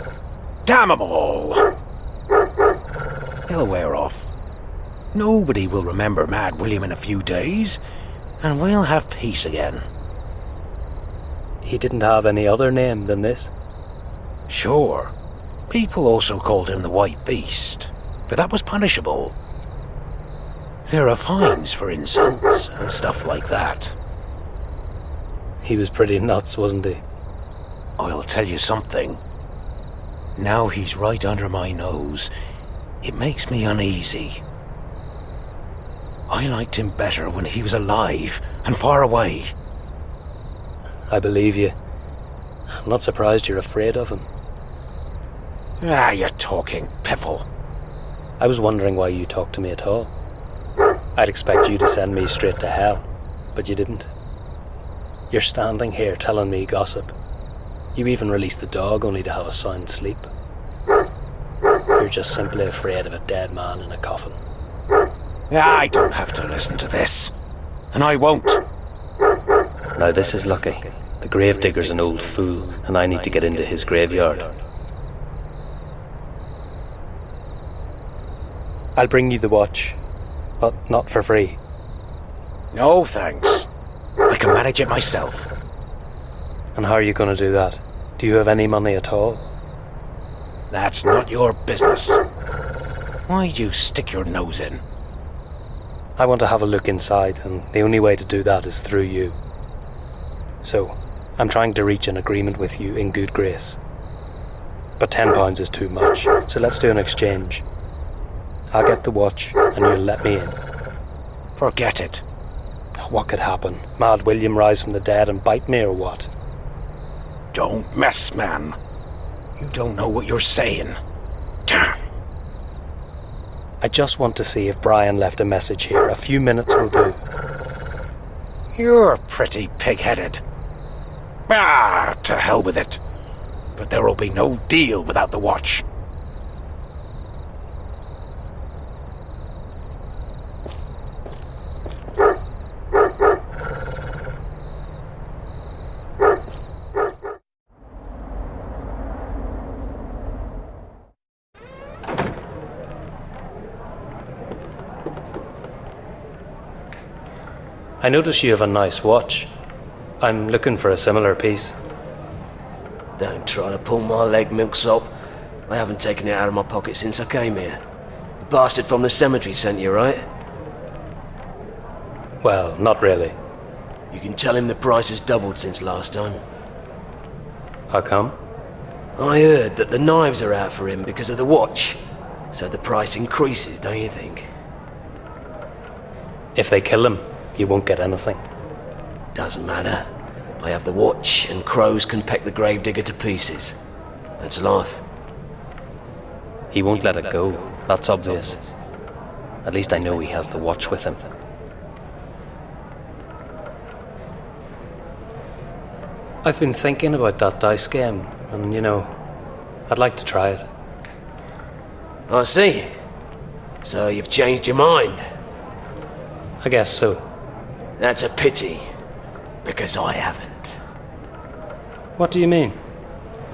H: Damn 'em all! It'll wear off. Nobody will remember Mad William in a few days, and we'll have peace again.
A: He didn't have any other name than this?
H: Sure. People also called him the White Beast, but that was punishable. There are fines for insults and stuff like that.
A: He was pretty nuts, wasn't he?
H: I'll tell you something. Now he's right under my nose, it makes me uneasy. I liked him better when he was alive and far away.
A: I believe you. I'm not surprised you're afraid of him.
H: You're talking piffle.
A: I was wondering why you talked to me at all. I'd expect you to send me straight to hell, but you didn't. You're standing here telling me gossip. You even released the dog only to have a sound sleep. You're just simply afraid of a dead man in a coffin.
H: I don't have to listen to this. and I won't.
A: Now this is lucky. The gravedigger's an old fool, and I need to get into his graveyard. I'll bring you the watch, but not for free.
H: No, thanks. I can manage it myself.
A: And how are you going to do that? Do you have any money at all?
H: That's not your business. Why'd you stick your nose in?
A: I want to have a look inside, and the only way to do that is through you. So, I'm trying to reach an agreement with you in good grace. But £10 is too much, so let's do an exchange. I'll get the watch, and you'll let me in.
H: Forget it.
A: What could happen? Mad William rise from the dead and bite me, or what?
H: Don't mess, man. You don't know what you're saying.
A: I just want to see if Brian left a message here. A few minutes will do.
H: You're pretty pig-headed. Ah, to hell with it. But there will be no deal without the watch.
A: I notice you have a nice watch. I'm looking for a similar piece.
F: Don't try to pull my leg, milksop. I haven't taken it out of my pocket since I came here. The bastard from the cemetery sent you, right?
A: Well, not really.
F: You can tell him the price has doubled since last time.
A: How come?
F: I heard that the knives are out for him because of the watch. So the price increases, don't you think?
A: If they kill him, you won't get anything.
F: Doesn't matter. I have the watch, and crows can peck the gravedigger to pieces. That's life.
A: He won't let it go. That's obvious. At least I know he has the watch with him. I've been thinking about that dice game, and I'd like to try it.
F: I see. So you've changed your mind?
A: I guess so.
F: That's a pity, because I haven't.
A: What do you mean?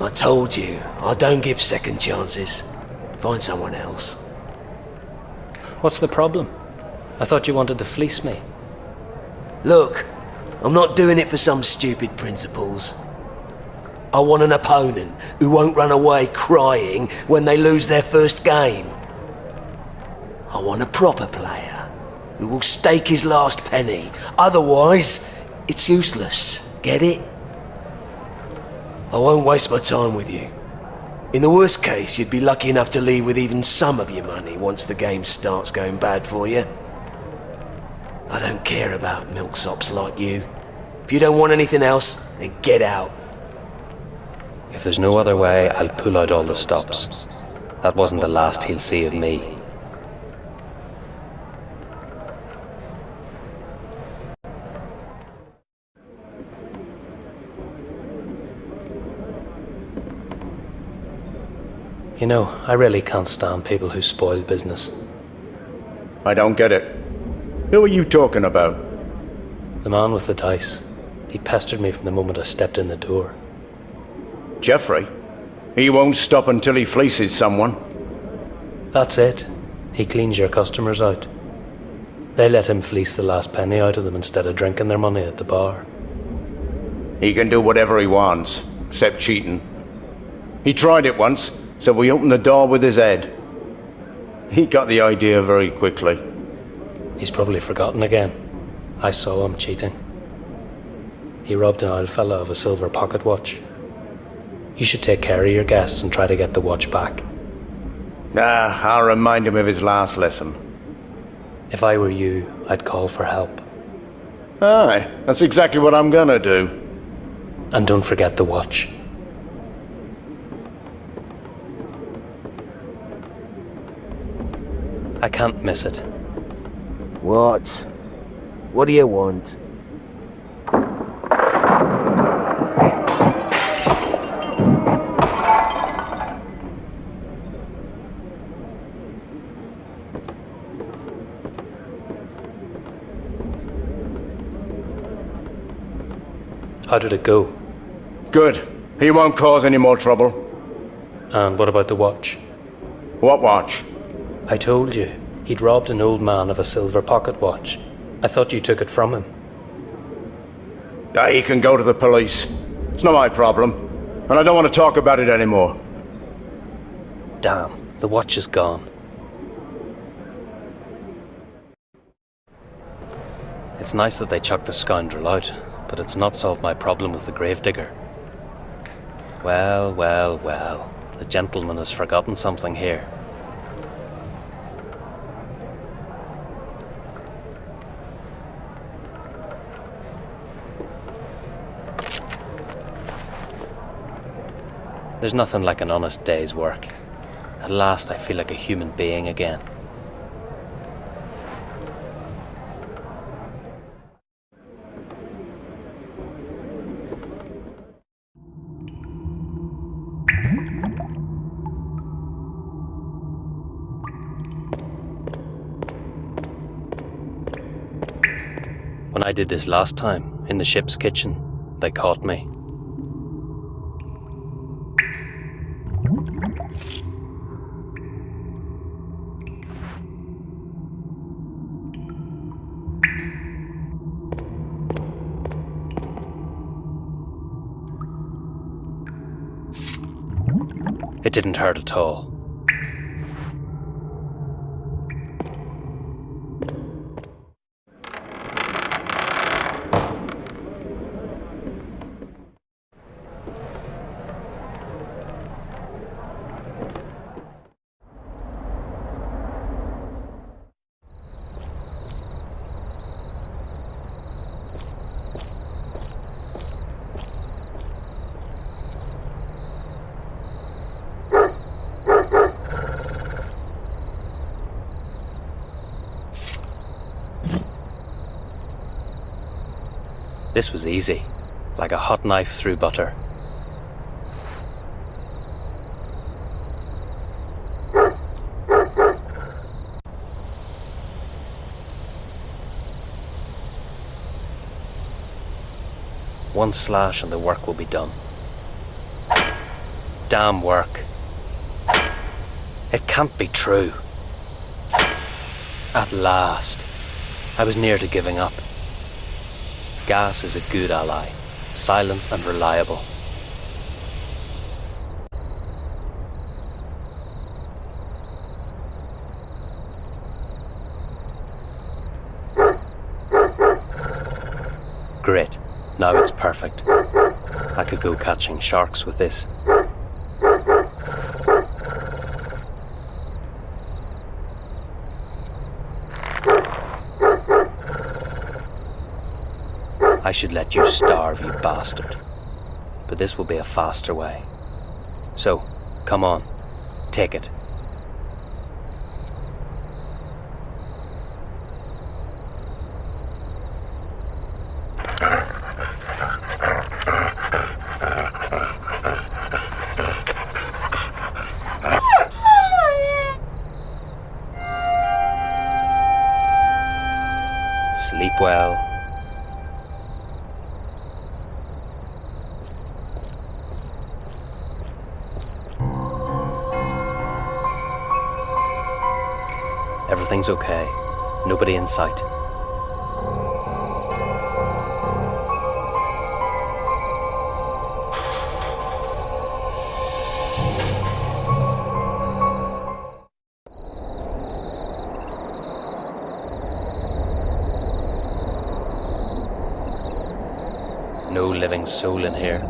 F: I told you, I don't give second chances. Find someone else.
A: What's the problem? I thought you wanted to fleece me.
F: Look, I'm not doing it for some stupid principles. I want an opponent who won't run away crying when they lose their first game. I want a proper player who will stake his last penny. Otherwise, it's useless. Get it? I won't waste my time with you. In the worst case, you'd be lucky enough to leave with even some of your money once the game starts going bad for you. I don't care about milksops like you. If you don't want anything else, then get out.
A: If there's no other way, I'll pull out all the stops. That wasn't the last he'll see of me. I really can't stand people who spoil business.
B: I don't get it. Who are you talking about?
A: The man with the dice. He pestered me from the moment I stepped in the door.
B: Jeffrey? He won't stop until he fleeces someone.
A: That's it. He cleans your customers out. They let him fleece the last penny out of them instead of drinking their money at the bar.
B: He can do whatever he wants, except cheating. He tried it once, so we opened the door with his head. He got the idea very quickly.
A: He's probably forgotten again. I saw him cheating. He robbed an old fella of a silver pocket watch. You should take care of your guests and try to get the watch back.
B: I'll remind him of his last lesson.
A: If I were you, I'd call for help.
B: Aye, that's exactly what I'm gonna do.
A: And don't forget the watch. I can't miss it.
F: What? What do you want?
A: How did it go?
B: Good. He won't cause any more trouble.
A: And what about the watch?
B: What watch?
A: I told you, he'd robbed an old man of a silver pocket watch. I thought you took it from him.
B: He can go to the police. It's not my problem. And I don't want to talk about it anymore.
A: Damn, the watch is gone. It's nice that they chucked the scoundrel out, but it's not solved my problem with the gravedigger. Well, well, well. The gentleman has forgotten something here. There's nothing like an honest day's work. At last I feel like a human being again. When I did this last time, in the ship's kitchen, they caught me. It didn't hurt at all. This was easy, like a hot knife through butter. One slash and the work will be done. Damn work. It can't be true. At last. I was near to giving up. Gas is a good ally, silent and reliable. Great, now it's perfect. I could go catching sharks with this. I should let you starve, you bastard. But this will be a faster way. So, come on, take it. Sleep well. Everything's okay. Nobody in sight. No living soul in here.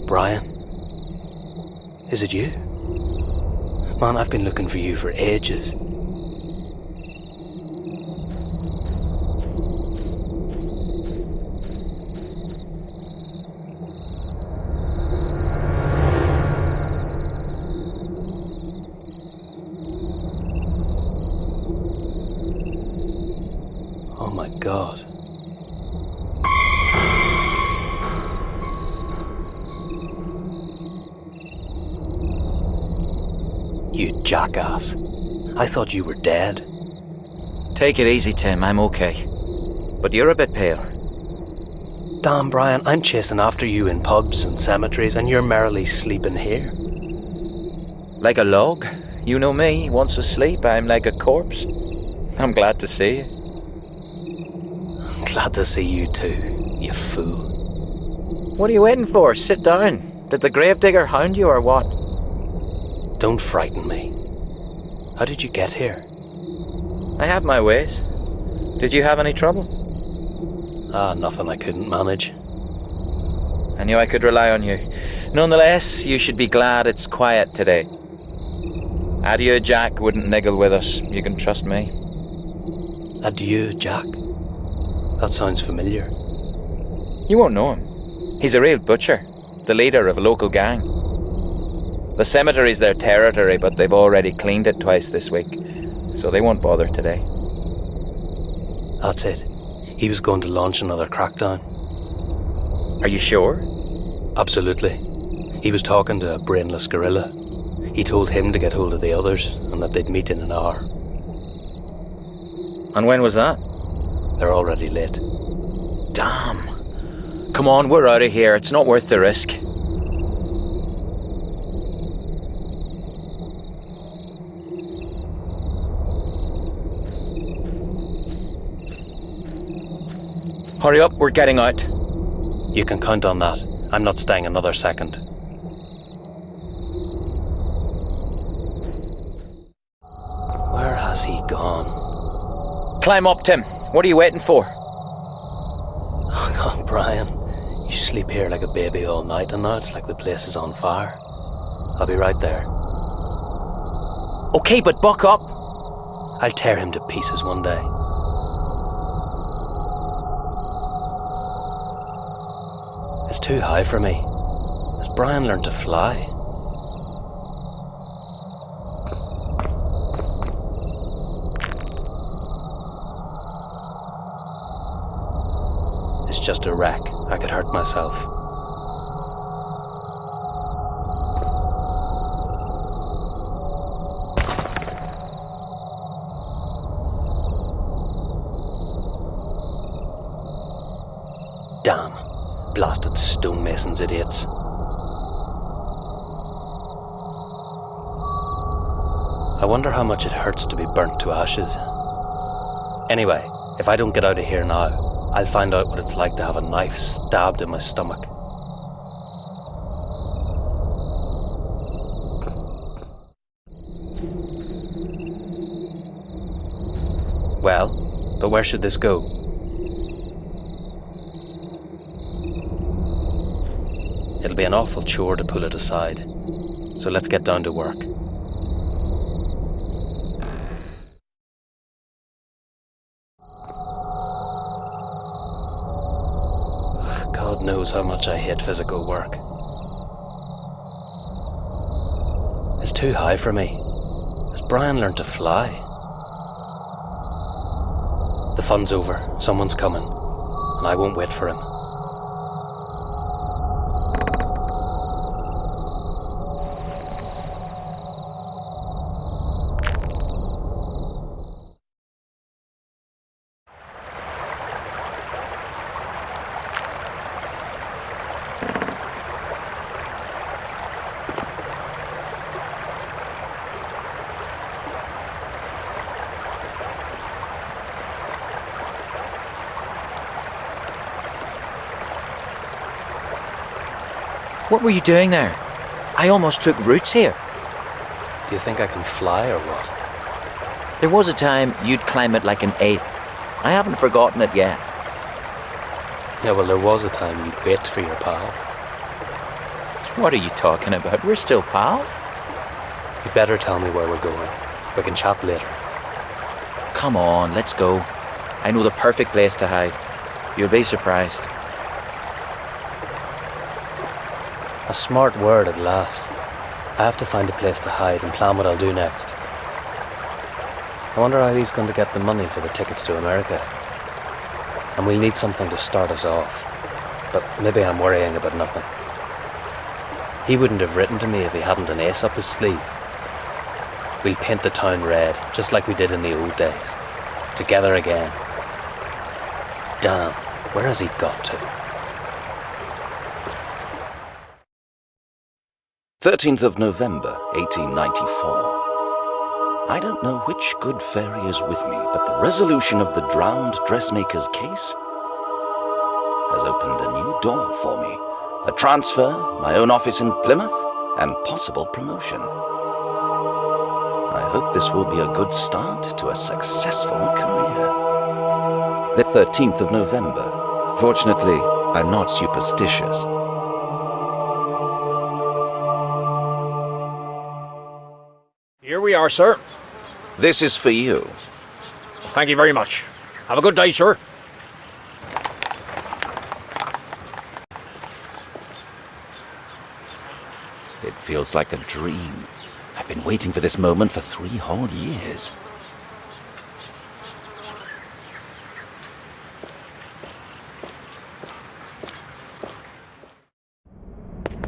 A: Brian? Is it you? Man, I've been looking for you for ages. Oh my God. You jackass. I thought you were dead.
I: Take it easy, Tim. I'm okay. But you're a bit pale.
A: Damn, Brian, I'm chasing after you in pubs and cemeteries, and you're merrily sleeping here.
I: Like a log. You know me. Once asleep, I'm like a corpse. I'm glad to see you.
A: Glad to see you too, you fool.
I: What are you waiting for? Sit down. Did the gravedigger hound you or what?
A: Don't frighten me. How did you get here?
I: I have my ways. Did you have any trouble?
A: Nothing I couldn't manage.
I: I knew I could rely on you. Nonetheless, you should be glad it's quiet today. Adieu, Jack wouldn't niggle with us. You can trust me.
A: Adieu, Jack? That sounds familiar.
I: You won't know him. He's a real butcher, the leader of a local gang. The cemetery's their territory, but they've already cleaned it twice this week, so they won't bother today.
A: That's it. He was going to launch another crackdown.
I: Are you sure?
A: Absolutely. He was talking to a brainless gorilla. He told him to get hold of the others and that they'd meet in an hour.
I: And when was that?
A: They're already late.
I: Damn. Come on, we're out of here. It's not worth the risk. Hurry up, we're getting out.
A: You can count on that. I'm not staying another second. Where has he gone?
I: Climb up, Tim. What are you waiting for?
A: Oh God, Brian. You sleep here like a baby all night, and now it's like the place is on fire. I'll be right there.
I: Okay, but buck up.
A: I'll tear him to pieces one day. It's too high for me. Has Brian learned to fly? It's just a wreck. I could hurt myself. Damn. Blasted stonemasons, idiots. I wonder how much it hurts to be burnt to ashes. Anyway, if I don't get out of here now, I'll find out what it's like to have a knife stabbed in my stomach. Well, but where should this go? It'll be an awful chore to pull it aside, so let's get down to work. God knows how much I hate physical work. It's too high for me. Has Brian learned to fly? The fun's over. Someone's coming, and I won't wait for him.
I: What were you doing there? I almost took roots here.
A: Do you think I can fly or what?
I: There was a time you'd climb it like an ape. I haven't forgotten it yet.
A: Yeah, well, there was a time you'd wait for your pal.
I: What are you talking about? We're still pals.
A: You better tell me where we're going. We can chat later.
I: Come on, let's go. I know the perfect place to hide. You'll be surprised.
A: A smart word at last. I have to find a place to hide and plan what I'll do next. I wonder how he's going to get the money for the tickets to America. And we'll need something to start us off. But maybe I'm worrying about nothing. He wouldn't have written to me if he hadn't an ace up his sleeve. We'll paint the town red, just like we did in the old days. Together again. Damn, where has he got to?
J: 13th of November, 1894. I don't know which good fairy is with me, but the resolution of the drowned dressmaker's case has opened a new door for me. A transfer, my own office in Plymouth, and possible promotion. I hope this will be a good start to a successful career. The 13th of November. Fortunately, I'm not superstitious.
C: Here we are, sir.
J: This is for you.
C: Thank you very much. Have a good day, sir.
J: It feels like a dream. I've been waiting for this moment for 3 whole years.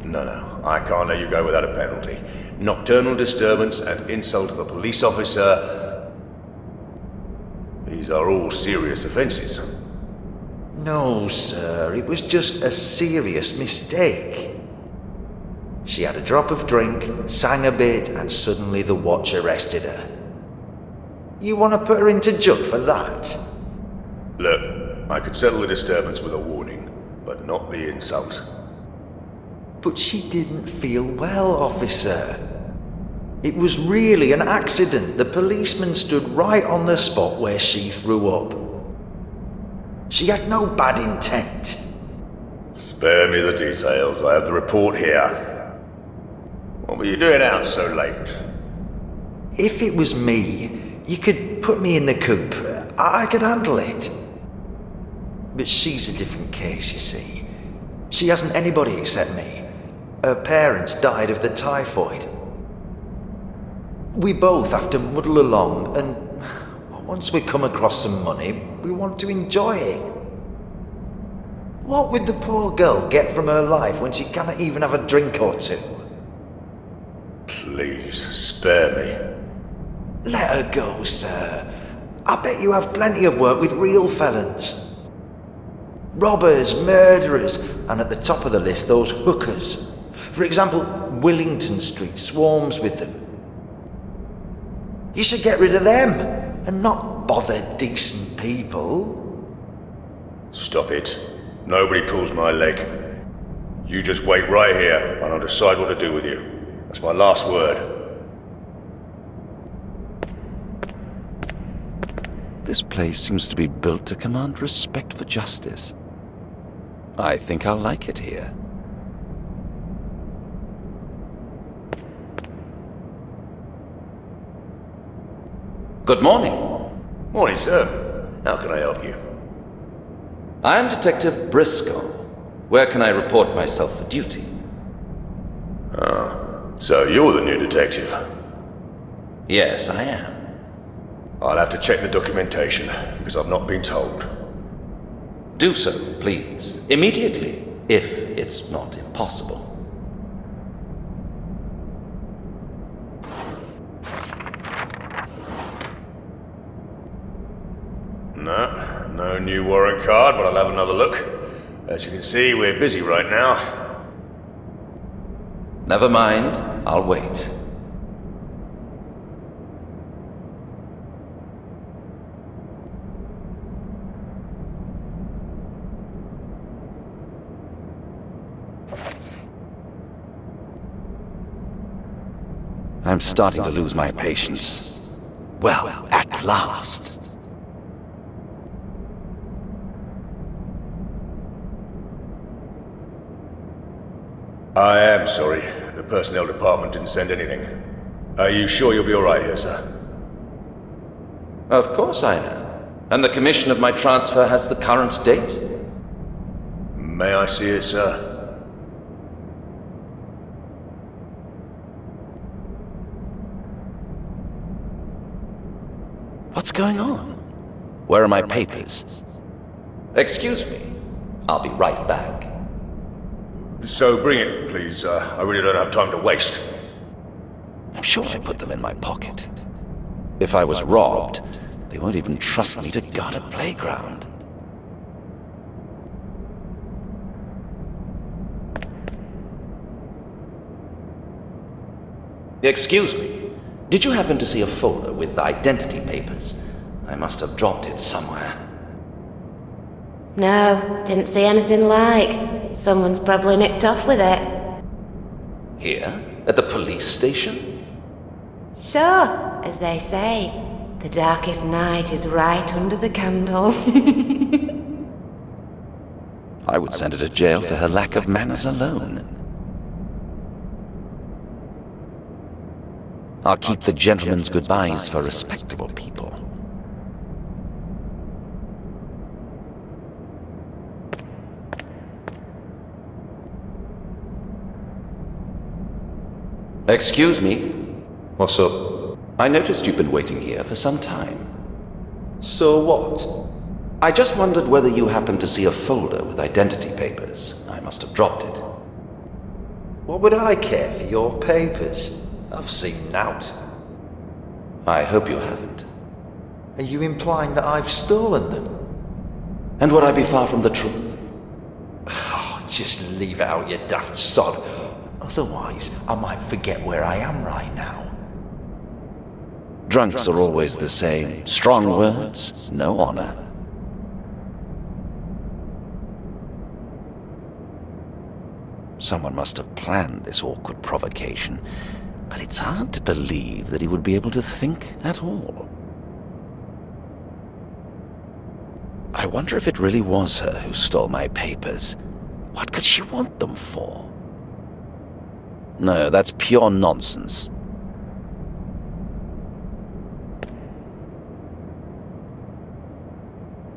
B: No, I can't let you go without a penalty. Nocturnal disturbance and insult of a police officer. These are all serious offences.
G: No, sir, it was just a serious mistake. She had a drop of drink, sang a bit, and suddenly the watch arrested her. You want to put her into jug for that?
B: Look, I could settle the disturbance with a warning, but not the insult.
G: But she didn't feel well, officer. It was really an accident. The policeman stood right on the spot where she threw up. She had no bad intent.
B: Spare me the details. I have the report here. What were you doing out so late?
G: If it was me, you could put me in the coop. I could handle it. But she's a different case, you see. She hasn't anybody except me. Her parents died of the typhoid. We both have to muddle along, and once we come across some money, we want to enjoy it. What would the poor girl get from her life when she cannot even have a drink or two?
B: Please, spare me.
G: Let her go, sir. I bet you have plenty of work with real felons. Robbers, murderers, and at the top of the list, those hookers. For example, Willington Street swarms with them. You should get rid of them, and not bother decent people.
B: Stop it. Nobody pulls my leg. You just wait right here, and I'll decide what to do with you. That's my last word.
J: This place seems to be built to command respect for justice. I think I'll like it here. Good morning.
B: Morning, sir. How can I help you?
J: I am Detective Briscoe. Where can I report myself for duty?
B: So you're the new detective?
J: Yes, I am.
B: I'll have to check the documentation, because I've not been told.
J: Do so, please. Immediately, if it's not impossible.
B: No new warrant card, but I'll have another look. As you can see, we're busy right now.
J: Never mind, I'll wait. I'm starting to lose my patience. Well, at last.
B: I am sorry. The personnel department didn't send anything. Are you sure you'll be alright here, sir?
J: Of course I am. And the commission of my transfer has the current date?
B: May I see it, sir?
J: What's going on? Where are my papers? Excuse me. I'll be right back.
B: So bring it, please. I really don't have time to waste.
J: sure I put them in my pocket. If I was robbed, they won't even trust me to guard a playground. Excuse me, did you happen to see a folder with identity papers? I must have dropped it somewhere.
K: No, didn't see anything like. Someone's probably nicked off with it.
J: Here? At the police station?
K: Sure, as they say, the darkest night is right under the candle.
J: I would send her to jail for her lack of manners alone. I'll keep the gentleman's goodbyes for respectable people. Excuse me.
G: What's up?
J: I noticed you've been waiting here for some time.
G: So what?
J: I just wondered whether you happened to see a folder with identity papers. I must have dropped it.
G: What would I care for your papers? I've seen nought.
J: I hope you haven't.
G: Are you implying that I've stolen them?
J: And would I be far from the truth?
G: Oh, just leave it out, you daft sod. Otherwise, I might forget where I am right now.
J: Drunks are always the same. Strong words, no honor. Someone must have planned this awkward provocation, but it's hard to believe that he would be able to think at all. I wonder if it really was her who stole my papers. What could she want them for? No, that's pure nonsense.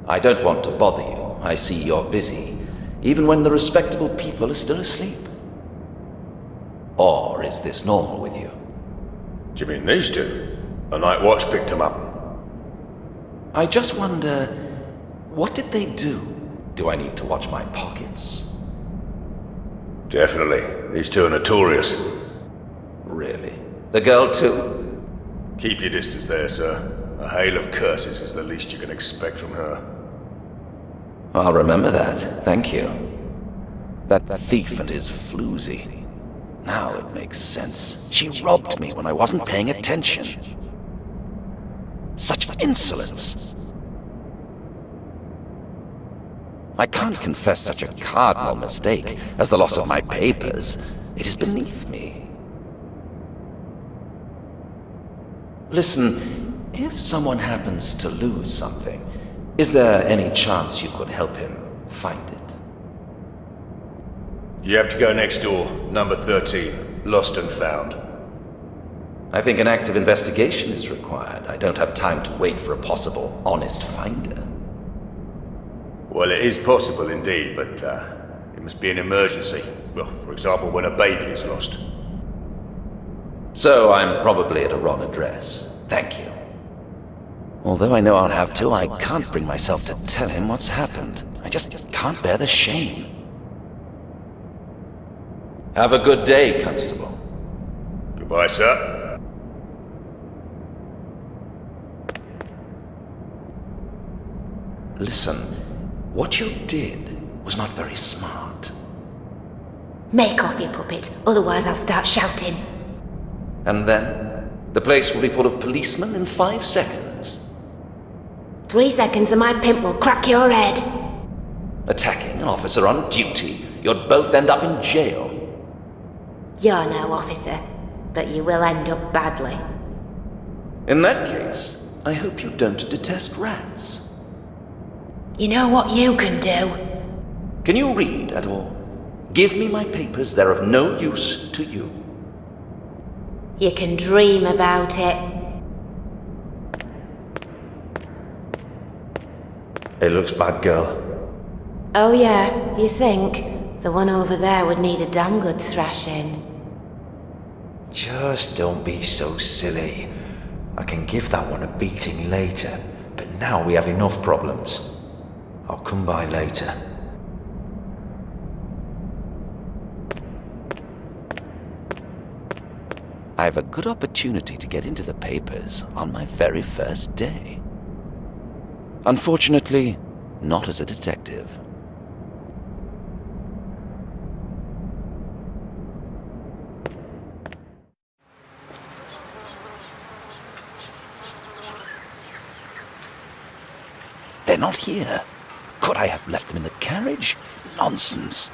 J: I don't want to bother you. I see you're busy, even when the respectable people are still asleep. Or is this normal with you?
B: Do you mean these two? The night watch picked them up.
J: I just wonder, what did they do? Do I need to watch my pockets?
B: Definitely. These two are notorious.
J: Really? The girl too?
B: Keep your distance there, sir. A hail of curses is the least you can expect from her.
J: I'll remember that, thank you. That thief and his floozy. Now it makes sense. She robbed me when I wasn't paying attention. Such insolence! I can't confess such a cardinal mistake as the loss of my papers. It is beneath me. Listen, if someone happens to lose something, is there any chance you could help him find it?
B: You have to go next door, number 13, lost and found.
J: I think an active investigation is required. I don't have time to wait for a possible honest finder.
B: Well, it is possible indeed, but it must be an emergency. Well, for example, when a baby is lost.
J: So I'm probably at a wrong address. Thank you. Although I know I'll have to, I can't bring myself to tell him what's happened. I just can't bear the shame. Have a good day, Constable.
B: Goodbye, sir.
J: Listen, what you did was not very smart.
K: Make off, you puppet, otherwise I'll start shouting.
J: And then, the place will be full of policemen in 5 seconds.
K: 3 seconds and my pimp will crack your head.
J: Attacking an officer on duty, you'd both end up in jail.
K: You're no officer, but you will end up badly.
J: In that case, I hope you don't detest rats.
K: You know what you can do?
J: Can you read at all? Give me my papers, they're of no use to you.
K: You can dream about it.
G: It looks bad, girl.
K: Oh yeah, you think? The one over there would need a damn good thrashing.
G: Just don't be so silly. I can give that one a beating later, but now we have enough problems. I'll come by later.
J: I have a good opportunity to get into the papers on my very first day. Unfortunately, not as a detective. They're not here. Could I have left them in the carriage? Nonsense.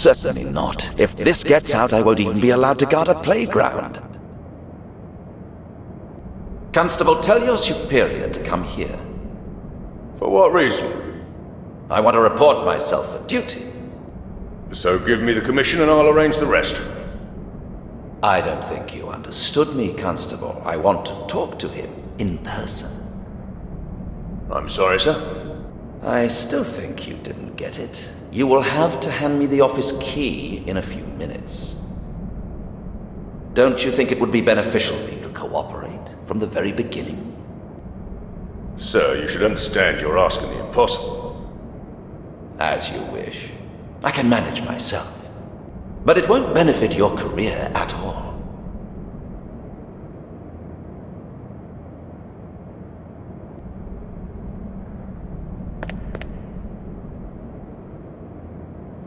J: Certainly not. If this gets out, I won't even be allowed to guard a playground. Constable, tell your superior to come here.
B: For what reason?
J: I want to report myself for duty.
B: So give me the commission and I'll arrange the rest.
J: I don't think you understood me, Constable. I want to talk to him in person.
B: I'm sorry, sir.
J: I still think you didn't get it. You will have to hand me the office key in a few minutes. Don't you think it would be beneficial for you to cooperate from the very beginning?
B: Sir, you should understand you're asking the impossible.
J: As you wish. I can manage myself. But it won't benefit your career at all.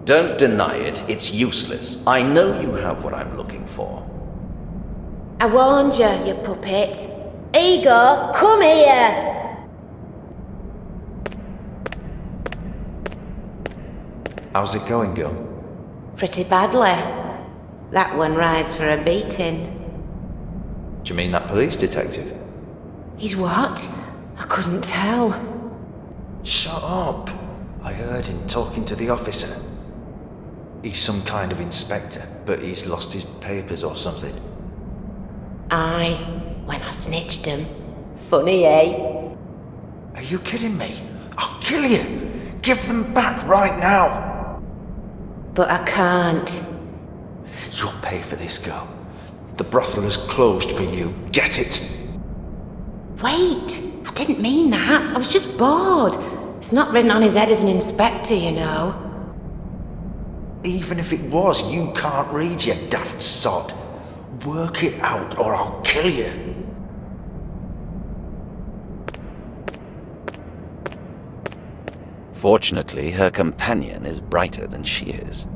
J: Don't deny it. It's useless. I know you have what I'm looking for.
K: I warned you, you puppet. Igor, come here!
G: How's it going, girl?
K: Pretty badly. That one rides for a beating.
G: Do you mean that police detective?
K: He's what? I couldn't tell.
G: Shut up. I heard him talking to the officer. He's some kind of inspector, but he's lost his papers or something.
K: Aye, when I snitched him. Funny, eh?
G: Are you kidding me? I'll kill you! Give them back right now!
K: But I can't.
G: You'll pay for this, girl. The brothel is closed for you. Get it?
K: Wait! I didn't mean that. I was just bored. It's not written on his head as an inspector, you know.
G: Even if it was, you can't read, you daft sod. Work it out or I'll kill you.
J: Fortunately, her companion is brighter than she is.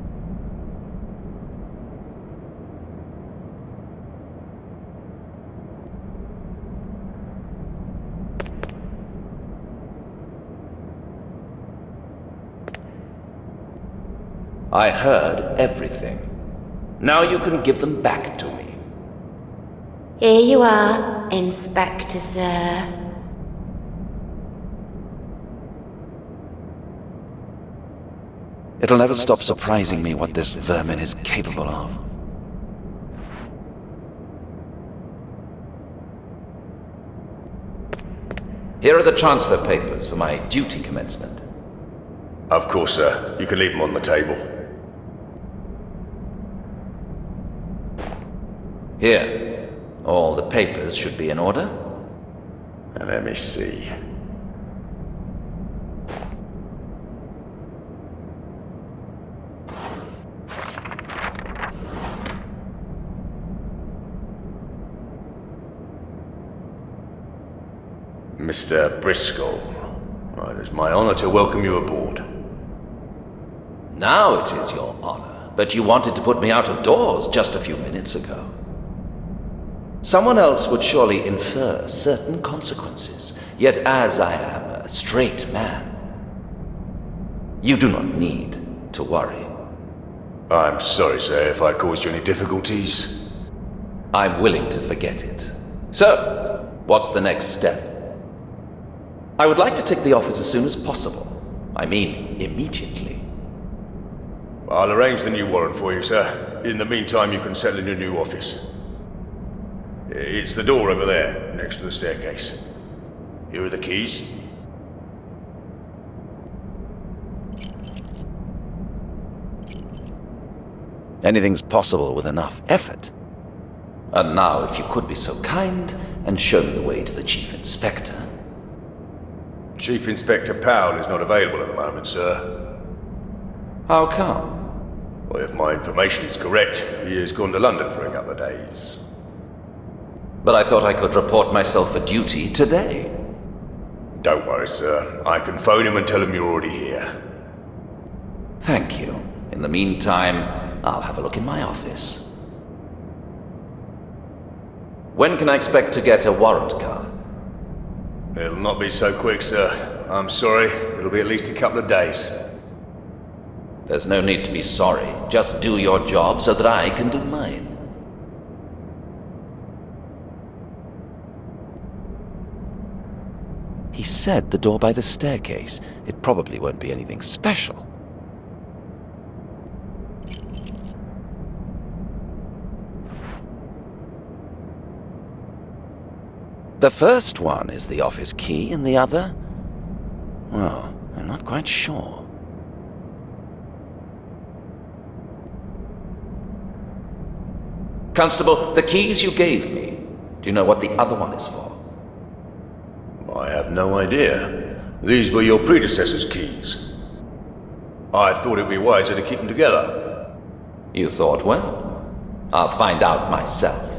J: I heard everything. Now you can give them back to me.
K: Here you are, Inspector, sir.
J: It'll never stop surprising me what this vermin is capable of. Here are the transfer papers for my duty commencement.
B: Of course, sir. You can leave them on the table.
J: Here. All the papers should be in order.
B: Let me see. Mr. Briscoe, it is my honor to welcome you aboard.
J: Now it is your honor, but you wanted to put me out of doors just a few minutes ago. Someone else would surely infer certain consequences, yet as I am a straight man, you do not need to worry.
B: I'm sorry, sir, if I caused you any difficulties.
J: I'm willing to forget it. So, what's the next step? I would like to take the office as soon as possible. I mean, immediately.
B: I'll arrange the new warrant for you, sir. In the meantime, you can settle in your new office. It's the door over there, next to the staircase. Here are the keys.
J: Anything's possible with enough effort. And now, if you could be so kind and show me the way to the Chief Inspector.
B: Chief Inspector Powell is not available at the moment, sir.
J: How come?
B: Well, if my information is correct, he has gone to London for a couple of days.
J: But I thought I could report myself for duty today.
B: Don't worry, sir. I can phone him and tell him you're already here.
J: Thank you. In the meantime, I'll have a look in my office. When can I expect to get a warrant card?
B: It'll not be so quick, sir. I'm sorry. It'll be at least a couple of days.
J: There's no need to be sorry. Just do your job so that I can do mine. He said the door by the staircase. It probably won't be anything special. The first one is the office key, and the other? Well, I'm not quite sure. Constable, the keys you gave me, do you know what the other one is for?
B: I have no idea. These were your predecessor's keys. I thought it'd be wiser to keep them together.
J: You thought well. I'll find out myself.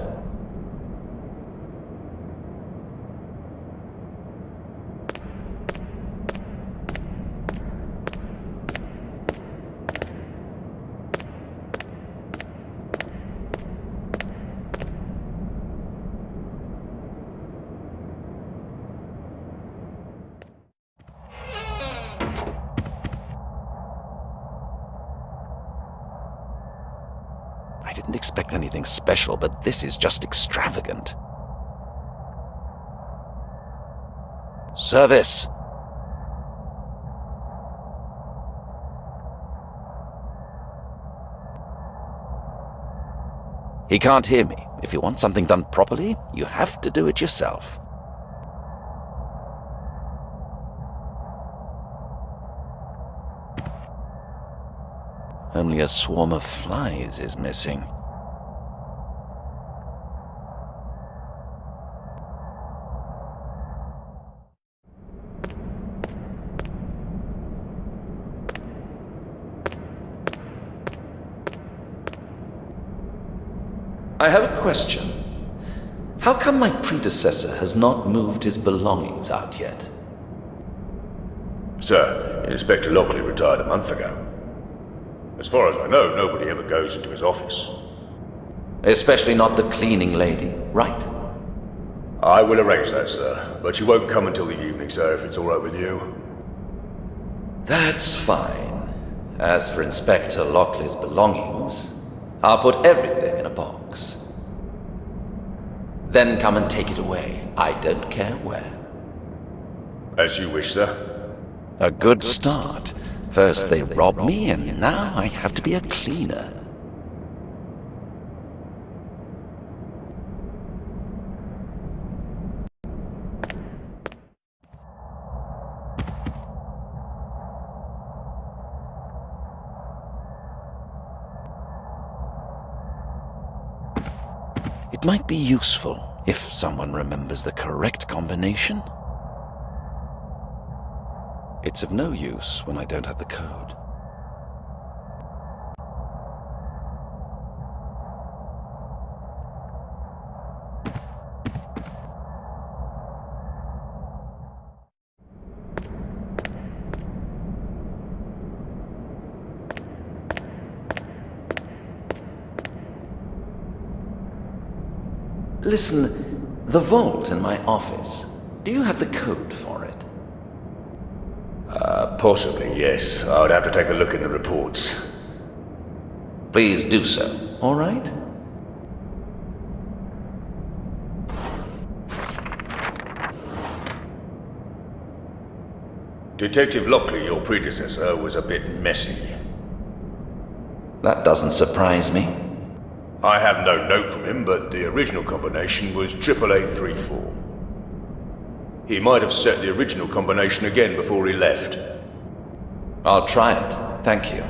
J: I didn't expect anything special, but this is just extravagant. Service! He can't hear me. If you want something done properly, you have to do it yourself. Only a swarm of flies is missing. I have a question. How come my predecessor has not moved his belongings out yet?
B: Sir, Inspector Lockley retired a month ago. As far as I know, nobody ever goes into his office.
J: Especially not the cleaning lady, right?
B: I will arrange that, sir, but you won't come until the evening, sir, if it's all right with you.
J: That's fine. As for Inspector Lockley's belongings, I'll put everything in a box. Then come and take it away. I don't care where.
B: As you wish, sir.
J: A good start. First they robbed me, and now I have to be a cleaner. It might be useful if someone remembers the correct combination. It's of no use when I don't have the code. Listen, the vault in my office, do you have the code for it?
B: Possibly, yes. I would have to take a look in the reports.
J: Please do so, all right?
B: Detective Lockley, your predecessor, was a bit messy.
J: That doesn't surprise me.
B: I have no note from him, but the original combination was 88834. He might have set the original combination again before he left.
J: I'll try it, thank you.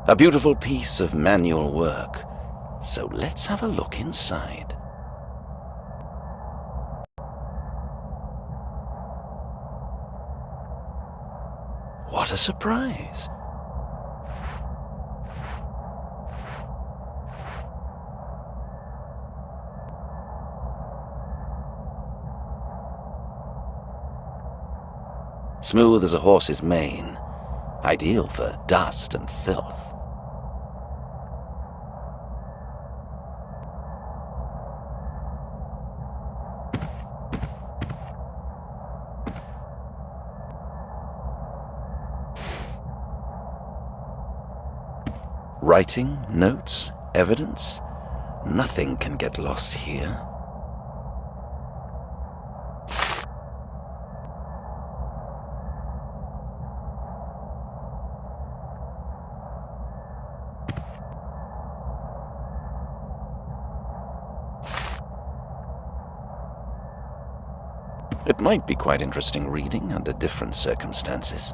J: A beautiful piece of manual work. So let's have a look inside. What a surprise! Smooth as a horse's mane, ideal for dust and filth. Writing, notes, evidence, nothing can get lost here. It might be quite interesting reading under different circumstances.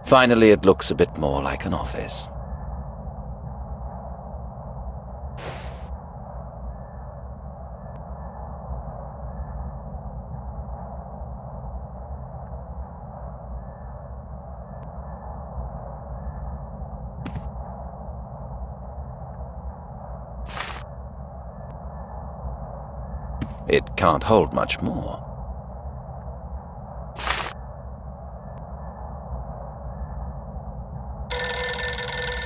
J: Finally, it looks a bit more like an office. It can't hold much more.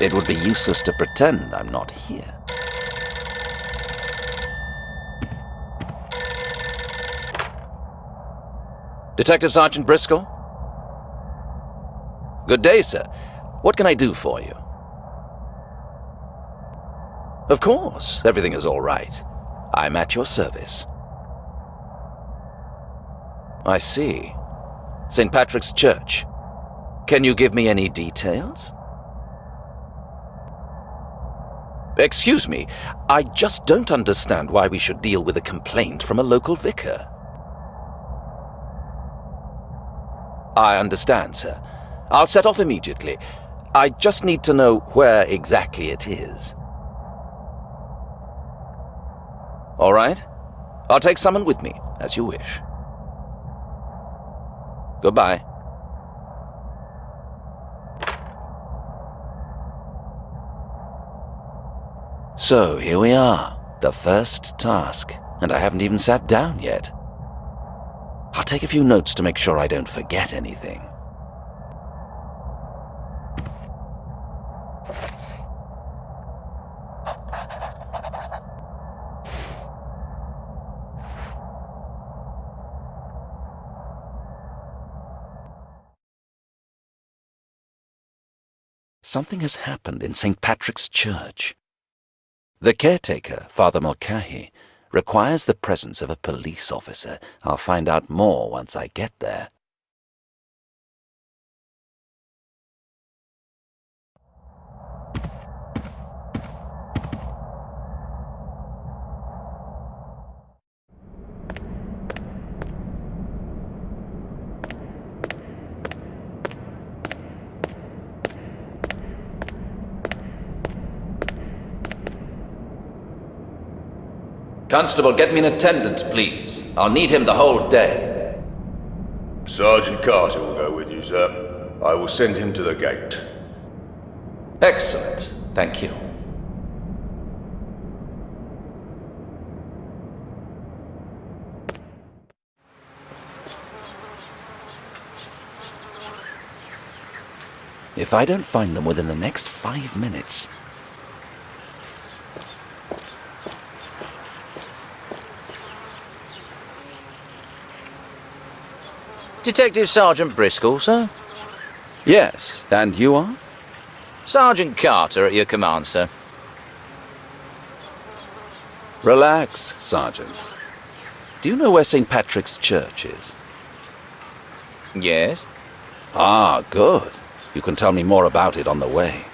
J: It would be useless to pretend I'm not here. Detective Sergeant Briscoe? Good day, sir. What can I do for you? Of course, everything is all right. I'm at your service. I see. St. Patrick's Church. Can you give me any details? Excuse me, I just don't understand why we should deal with a complaint from a local vicar. I understand, sir. I'll set off immediately. I just need to know where exactly it is. All right. I'll take someone with me, as you wish. Goodbye. So, here we are, the first task, and I haven't even sat down yet. I'll take a few notes to make sure I don't forget anything. Something has happened in St. Patrick's Church. The caretaker, Father Mulcahy, requires the presence of a police officer. I'll find out more once I get there. Constable, get me an attendant, please. I'll need him the whole day.
B: Sergeant Carter will go with you, sir. I will send him to the gate.
J: Excellent. Thank you. If I don't find them within the next 5 minutes...
I: Detective Sergeant Briscoe, sir?
J: Yes, and you are?
I: Sergeant Carter at your command, sir.
J: Relax, Sergeant. Do you know where St. Patrick's Church is?
I: Yes?
J: Ah, good. You can tell me more about it on the way.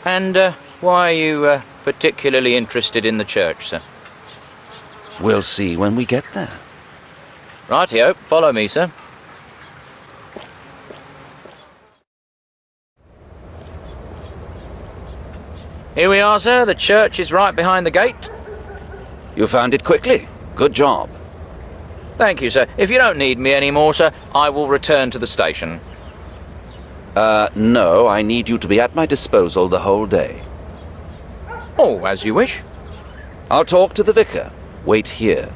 I: And why are you particularly interested in the church, sir?
J: We'll see when we get there.
I: Rightio, follow me, sir. Here we are, sir. The church is right behind the gate.
J: You found it quickly. Good job.
I: Thank you, sir. If you don't need me anymore, sir, I will return to the station.
J: No, I need you to be at my disposal the whole day.
I: Oh, as you wish.
J: I'll talk to the vicar. Wait here.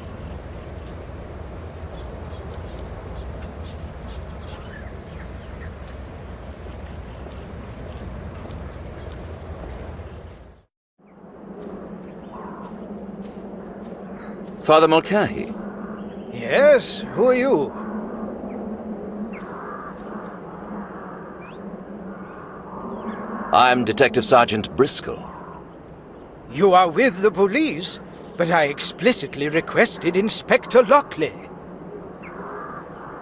J: Father Mulcahy.
L: Yes, who are you?
J: I'm Detective Sergeant Briscoe.
L: You are with the police, but I explicitly requested Inspector Lockley.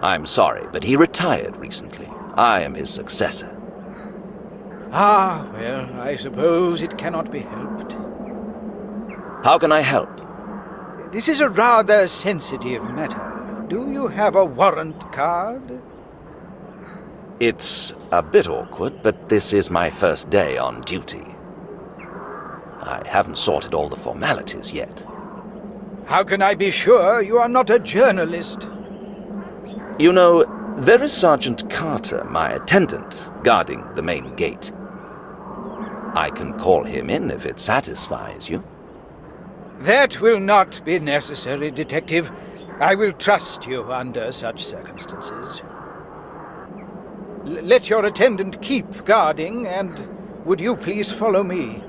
J: I'm sorry, but he retired recently. I am his successor.
L: Ah, well, I suppose it cannot be helped.
J: How can I help?
L: This is a rather sensitive matter. Do you have a warrant card?
J: It's a bit awkward, but this is my first day on duty. I haven't sorted all the formalities yet.
L: How can I be sure you are not a journalist?
J: You know, there is Sergeant Carter, my attendant, guarding the main gate. I can call him in if it satisfies you.
L: That will not be necessary, Detective. I will trust you under such circumstances. Let your attendant keep guarding, and would you please follow me?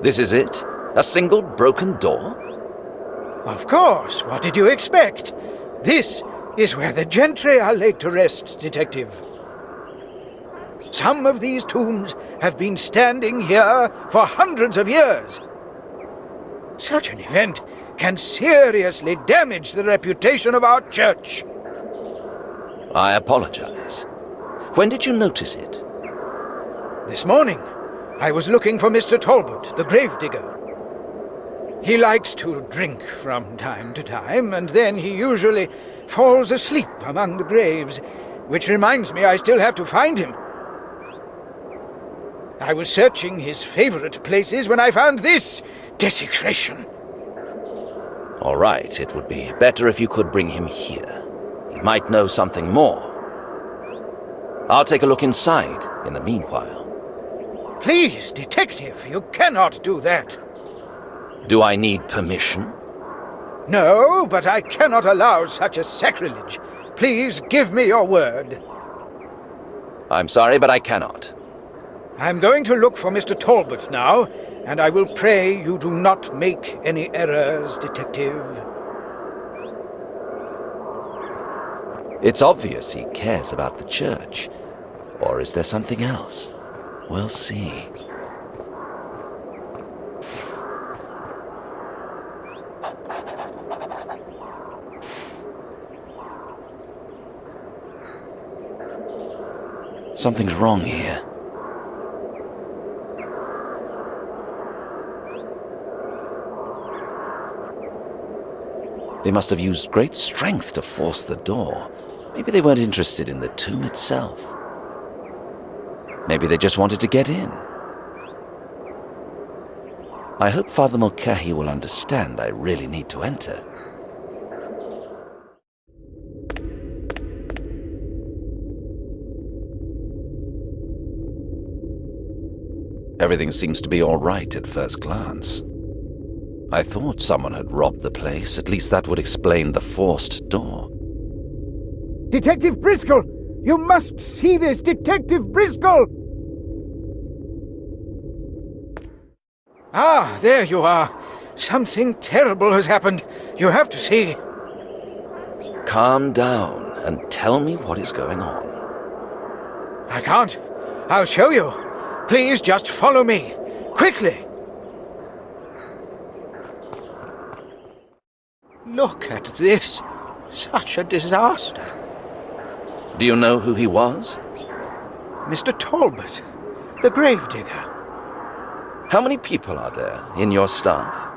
J: This is it? A single broken door?
L: Of course. What did you expect? This is where the gentry are laid to rest, Detective. Some of these tombs have been standing here for hundreds of years. Such an event can seriously damage the reputation of our church.
J: I apologize. When did you notice it?
L: This morning, I was looking for Mr. Talbot, the gravedigger. He likes to drink from time to time, and then he usually falls asleep among the graves, which reminds me I still have to find him. I was searching his favorite places when I found this desecration.
J: All right, it would be better if you could bring him here. He might know something more. I'll take a look inside in the meanwhile.
L: Please, Detective, you cannot do that.
J: Do I need permission?
L: No, but I cannot allow such a sacrilege. Please give me your word.
J: I'm sorry, but I cannot.
L: I'm going to look for Mr. Talbot now, and I will pray you do not make any errors, Detective.
J: It's obvious he cares about the church. Or is there something else? We'll see. Something's wrong here. They must have used great strength to force the door. Maybe they weren't interested in the tomb itself. Maybe they just wanted to get in. I hope Father Mulcahy will understand I really need to enter. Everything seems to be all right at first glance. I thought someone had robbed the place. At least that would explain the forced door.
L: Detective Briscoe! You must see this, Detective Briscoe! Ah, there you are. Something terrible has happened. You have to see.
J: Calm down and tell me what is going on.
L: I can't. I'll show you. Please just follow me. Quickly. Look at this. Such a disaster.
J: Do you know who he was?
L: Mr. Talbot, the gravedigger.
J: How many people are there in your staff?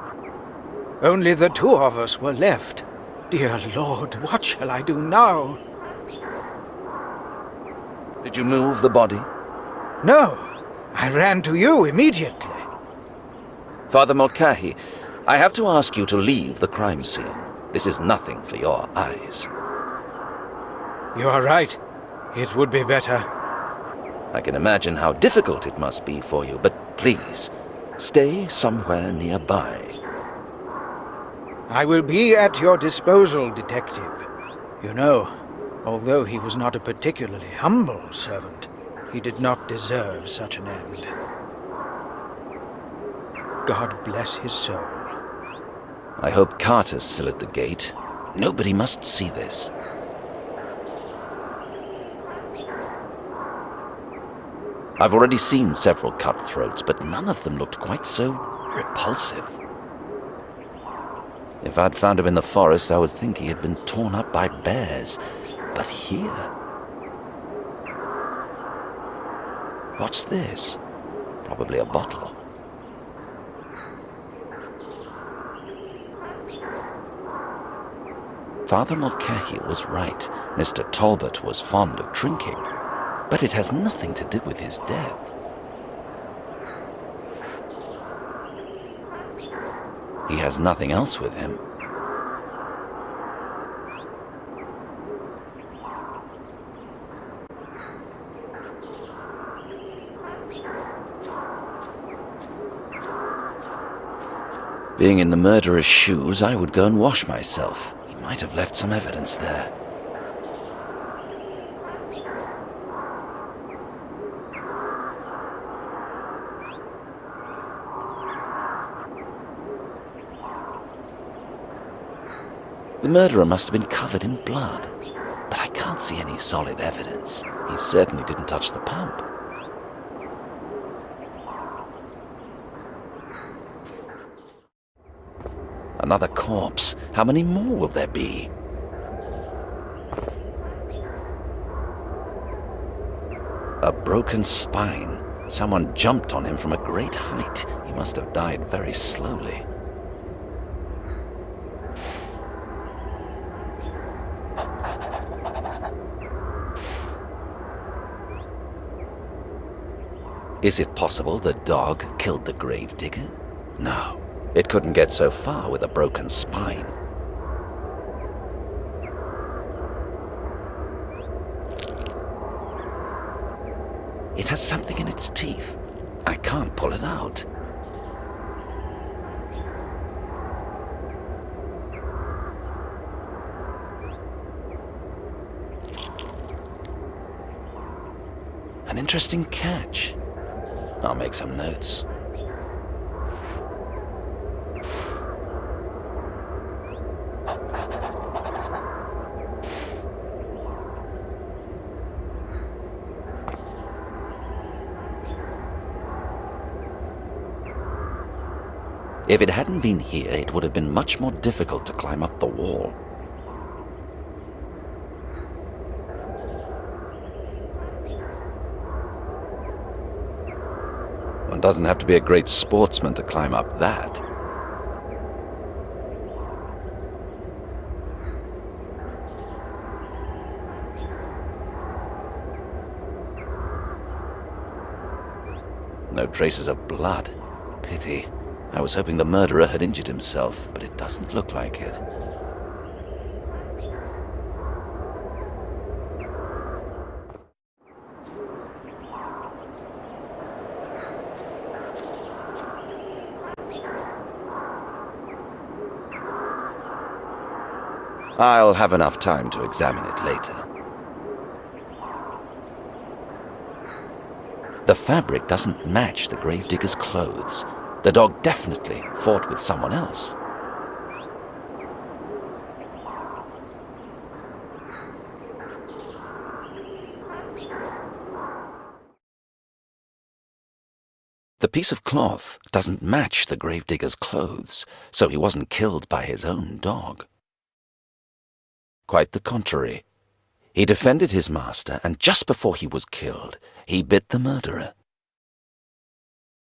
L: Only the two of us were left. Dear Lord, what shall I do now?
J: Did you move the body?
L: No. I ran to you immediately.
J: Father Mulcahy, I have to ask you to leave the crime scene. This is nothing for your eyes.
L: You are right. It would be better.
J: I can imagine how difficult it must be for you, but please, stay somewhere nearby.
L: I will be at your disposal, Detective. You know, although he was not a particularly humble servant, he did not deserve such an end. God bless his soul.
J: I hope Carter's still at the gate. Nobody must see this. I've already seen several cutthroats, but none of them looked quite so repulsive. If I'd found him in the forest, I would think he had been torn up by bears. But here... What's this? Probably a bottle. Father Mulcahy was right. Mr. Talbot was fond of drinking. But it has nothing to do with his death. He has nothing else with him. Being in the murderer's shoes, I would go and wash myself. He might have left some evidence there. The murderer must have been covered in blood, but I can't see any solid evidence. He certainly didn't touch the pump. Another corpse. How many more will there be? A broken spine. Someone jumped on him from a great height. He must have died very slowly. Is it possible the dog killed the gravedigger? No, it couldn't get so far with a broken spine. It has something in its teeth. I can't pull it out. An interesting catch. I'll make some notes. If it hadn't been here, it would have been much more difficult to climb up the wall. One doesn't have to be a great sportsman to climb up that. No traces of blood. Pity. I was hoping the murderer had injured himself, but it doesn't look like it. I'll have enough time to examine it later. The fabric doesn't match the gravedigger's clothes. The dog definitely fought with someone else. The piece of cloth doesn't match the gravedigger's clothes, so he wasn't killed by his own dog. Quite the contrary. He defended his master, and just before he was killed, he bit the murderer.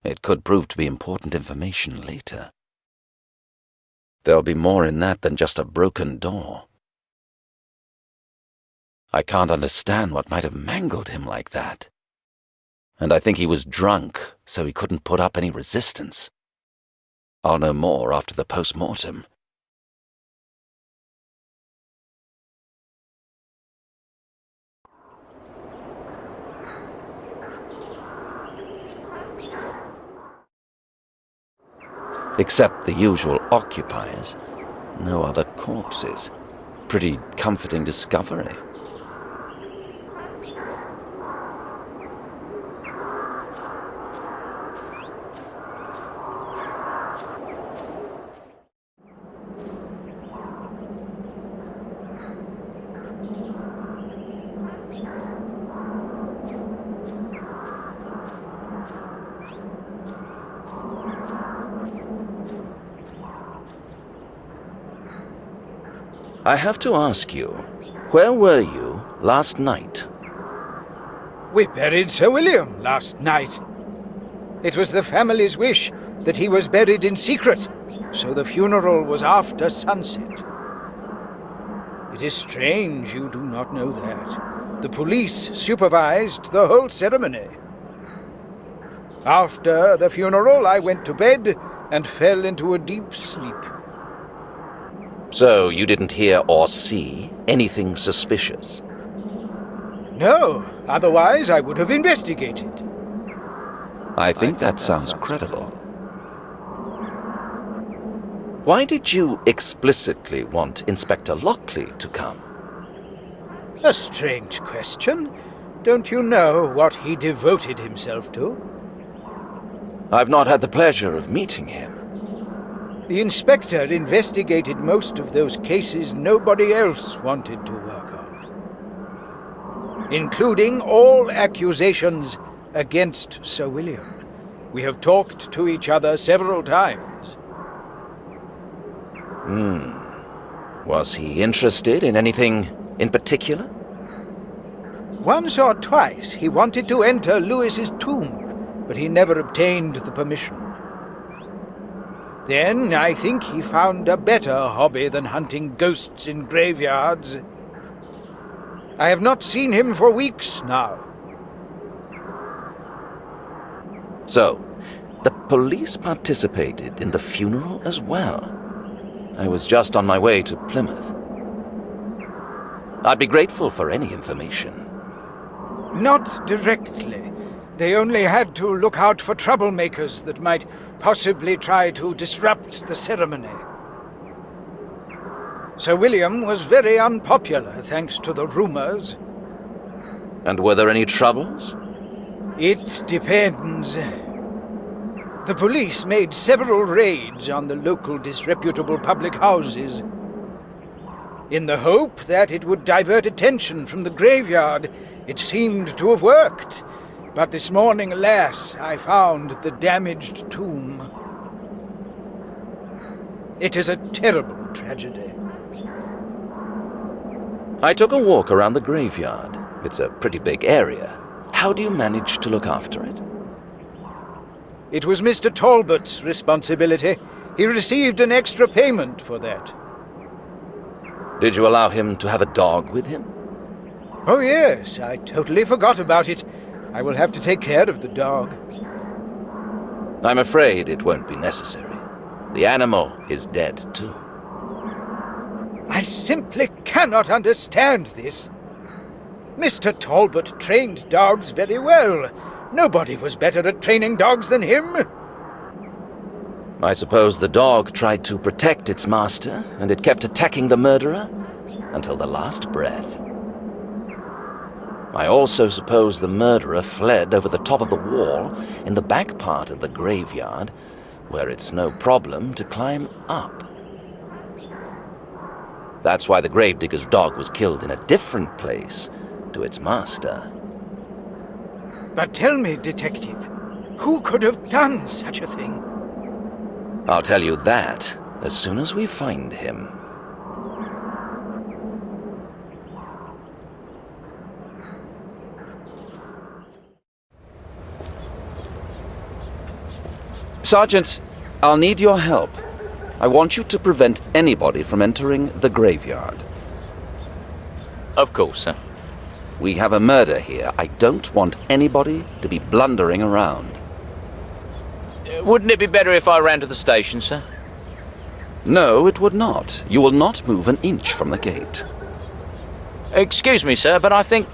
J: It could prove to be important information later. There'll be more in that than just a broken door. I can't understand what might have mangled him like that. And I think he was drunk, so he couldn't put up any resistance. I'll know more after the post-mortem. Except the usual occupiers, no other corpses. Pretty comforting discovery. I have to ask you, where were you last night?
L: We buried Sir William last night. It was the family's wish that he was buried in secret, so the funeral was after sunset. It is strange you do not know that. The police supervised the whole ceremony. After the funeral, I went to bed and fell into a deep sleep.
J: So you didn't hear or see anything suspicious?
L: No, otherwise I would have investigated.
J: I think that sounds credible. Why did you explicitly want Inspector Lockley to come?
L: A strange question. Don't you know what he devoted himself to?
J: I've not had the pleasure of meeting him.
L: The inspector investigated most of those cases nobody else wanted to work on, including all accusations against Sir William. We have talked to each other several times.
J: Was he interested in anything in particular?
L: Once or twice he wanted to enter Lewis's tomb, but he never obtained the permission. Then I think he found a better hobby than hunting ghosts in graveyards. I have not seen him for weeks now.
J: So, the police participated in the funeral as well. I was just on my way to Plymouth. I'd be grateful for any information.
L: Not directly. They only had to look out for troublemakers that might possibly try to disrupt the ceremony. Sir William was very unpopular thanks to the rumors.
J: And were there any troubles?
L: It depends. The police made several raids on the local disreputable public houses in the hope that it would divert attention from the graveyard. It seemed to have worked. But this morning, alas, I found the damaged tomb. It is a terrible tragedy.
J: I took a walk around the graveyard. It's a pretty big area. How do you manage to look after it?
L: It was Mr. Talbot's responsibility. He received an extra payment for that.
J: Did you allow him to have a dog with him?
L: Oh yes, I totally forgot about it. I will have to take care of the dog.
J: I'm afraid it won't be necessary. The animal is dead, too.
L: I simply cannot understand this. Mr. Talbot trained dogs very well. Nobody was better at training dogs than him.
J: I suppose the dog tried to protect its master, and it kept attacking the murderer, until the last breath. I also suppose the murderer fled over the top of the wall in the back part of the graveyard, where it's no problem to climb up. That's why the gravedigger's dog was killed in a different place to its master.
L: But tell me, Detective, who could have done such a thing?
J: I'll tell you that as soon as we find him. Sergeant, I'll need your help. I want you to prevent anybody from entering the graveyard.
I: Of course, sir.
J: We have a murder here. I don't want anybody to be blundering around.
I: Wouldn't it be better if I ran to the station, sir?
J: No, it would not. You will not move an inch from the gate.
I: Excuse me, sir, but I think...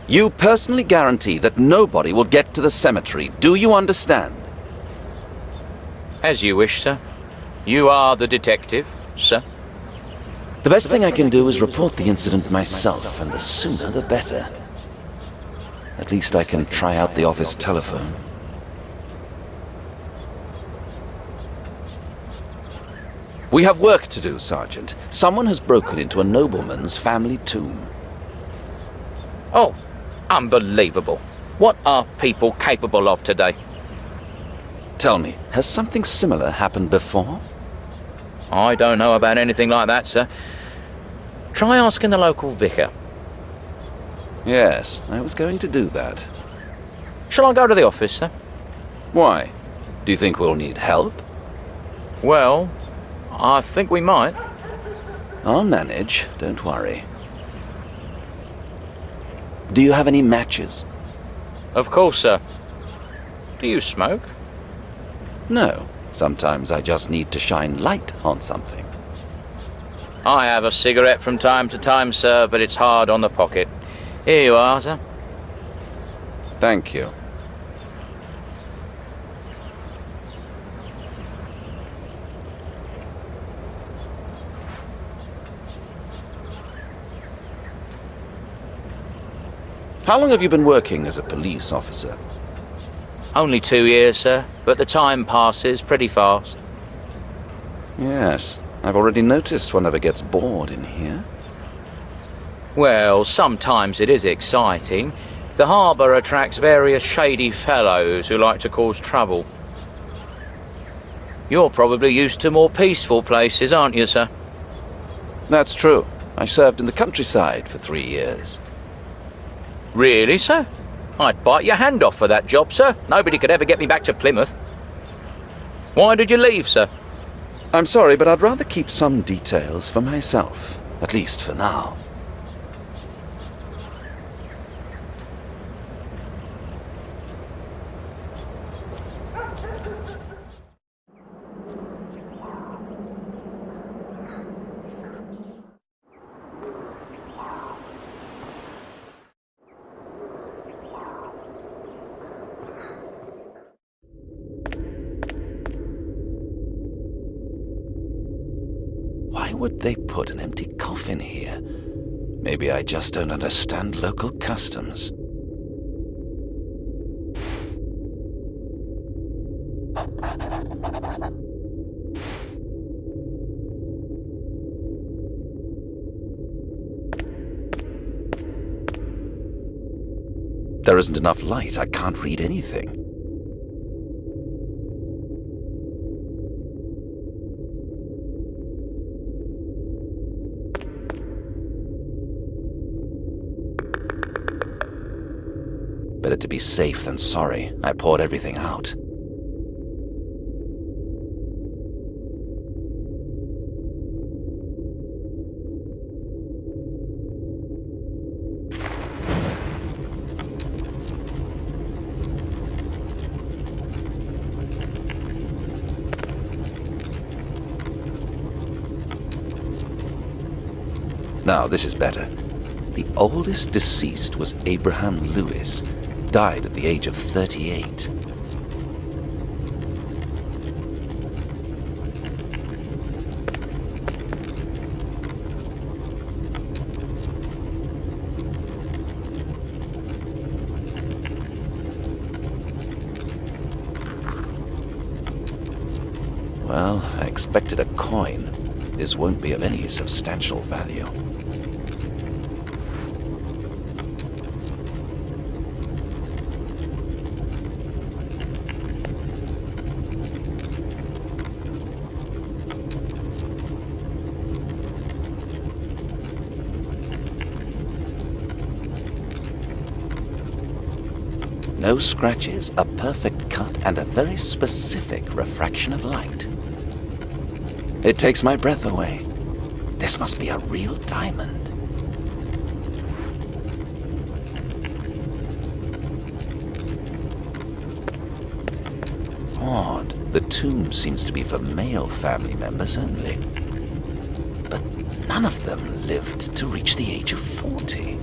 J: You personally guarantee that nobody will get to the cemetery. Do you understand?
I: As you wish, sir. You are the detective, sir.
J: The best thing I can do is report the incident myself, and the sooner the better. At least I can try out the office telephone. We have work to do, Sergeant. Someone has broken into a nobleman's family tomb.
I: Oh, unbelievable. What are people capable of today?
J: Tell me, has something similar happened before?
I: I don't know about anything like that, sir. Try asking the local vicar.
J: Yes, I was going to do that.
I: Shall I go to the office, sir?
J: Why? Do you think we'll need help?
I: Well, I think we might.
J: I'll manage, don't worry. Do you have any matches?
I: Of course, sir. Do you smoke?
J: No. Sometimes I just need to shine light on something.
I: I have a cigarette from time to time, sir, but it's hard on the pocket. Here you are, sir.
J: Thank you. How long have you been working as a police officer?
I: Only 2 years, sir, but the time passes pretty fast.
J: Yes, I've already noticed one never gets bored in here.
I: Well, sometimes it is exciting. The harbour attracts various shady fellows who like to cause trouble. You're probably used to more peaceful places, aren't you, sir?
J: That's true. I served in the countryside for 3 years.
I: Really, sir? I'd bite your hand off for that job, sir. Nobody could ever get me back to Plymouth. Why did you leave, sir?
J: I'm sorry, but I'd rather keep some details for myself, at least for now. Why would they put an empty coffin here? Maybe I just don't understand local customs. There isn't enough light. I can't read anything. Better to be safe than sorry. I poured everything out. Now, this is better. The oldest deceased was Abraham Lewis. Died at the age of 38. Well, I expected a coin. This won't be of any substantial value. No scratches, a perfect cut, and a very specific refraction of light. It takes my breath away. This must be a real diamond. Odd. The tomb seems to be for male family members only. But none of them lived to reach the age of 40.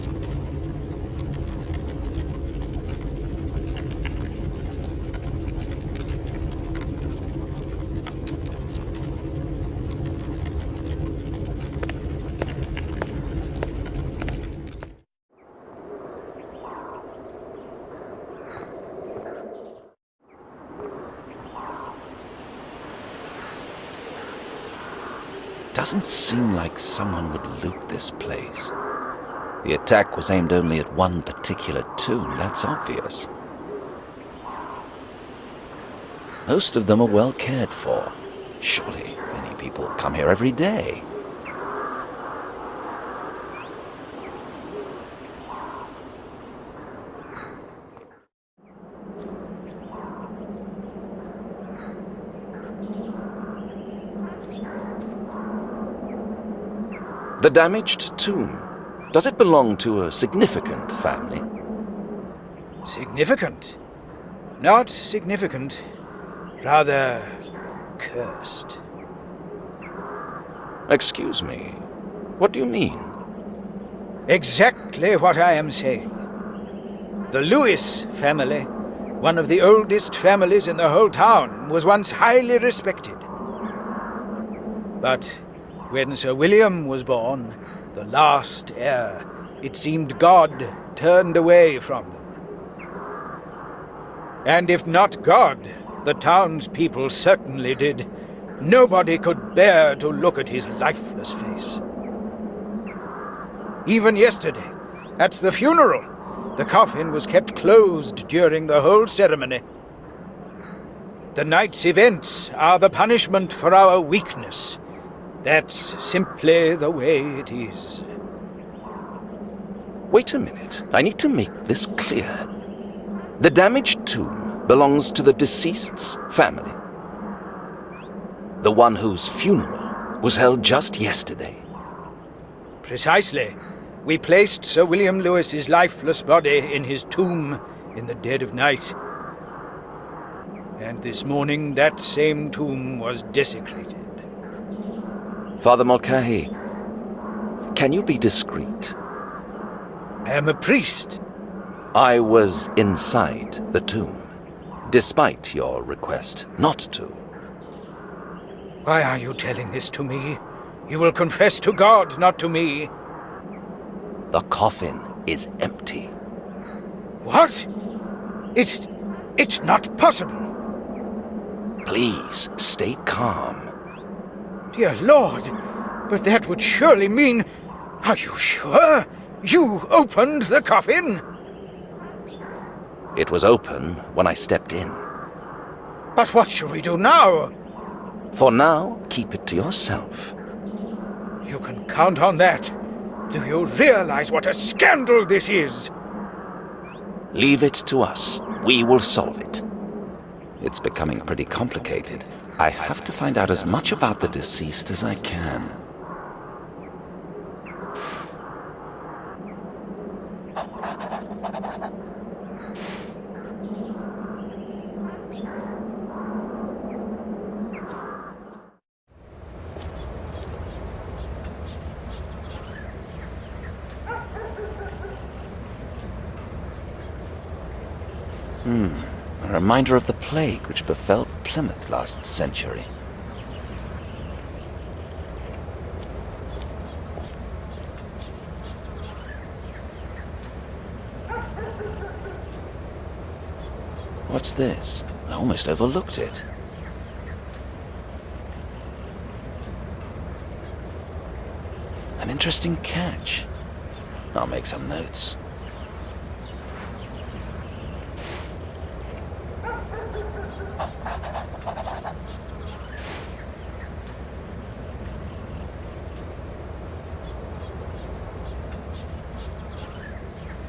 J: Doesn't seem like someone would loot this place. The attack was aimed only at one particular tomb, that's obvious. Most of them are well cared for. Surely many people come here every day. The damaged tomb, does it belong to a significant family?
L: Significant? Not significant. Rather cursed.
J: Excuse me, what do you mean?
L: Exactly what I am saying. The Lewis family, one of the oldest families in the whole town, was once highly respected. But when Sir William was born, the last heir, it seemed God turned away from them. And if not God, the townspeople certainly did. Nobody could bear to look at his lifeless face. Even yesterday, at the funeral, the coffin was kept closed during the whole ceremony. The night's events are the punishment for our weakness. That's simply the way it is.
J: Wait a minute. I need to make this clear. The damaged tomb belongs to the deceased's family. The one whose funeral was held just yesterday.
L: Precisely. We placed Sir William Lewis's lifeless body in his tomb in the dead of night. And this morning that same tomb was desecrated.
J: Father Mulcahy, can you be discreet?
L: I am a priest.
J: I was inside the tomb, despite your request not to.
L: Why are you telling this to me? You will confess to God, not to me.
J: The coffin is empty.
L: What? It's not possible.
J: Please, stay calm.
L: Dear Lord, but that would surely mean... Are you sure? You opened the coffin?
J: It was open when I stepped in.
L: But what shall we do now?
J: For now, keep it to yourself.
L: You can count on that. Do you realize what a scandal this is?
J: Leave it to us. We will solve it. It's becoming pretty complicated. I have to find out as much about the deceased as I can. A reminder of the plague which befell Plymouth last century. What's this? I almost overlooked it. An interesting catch. I'll make some notes.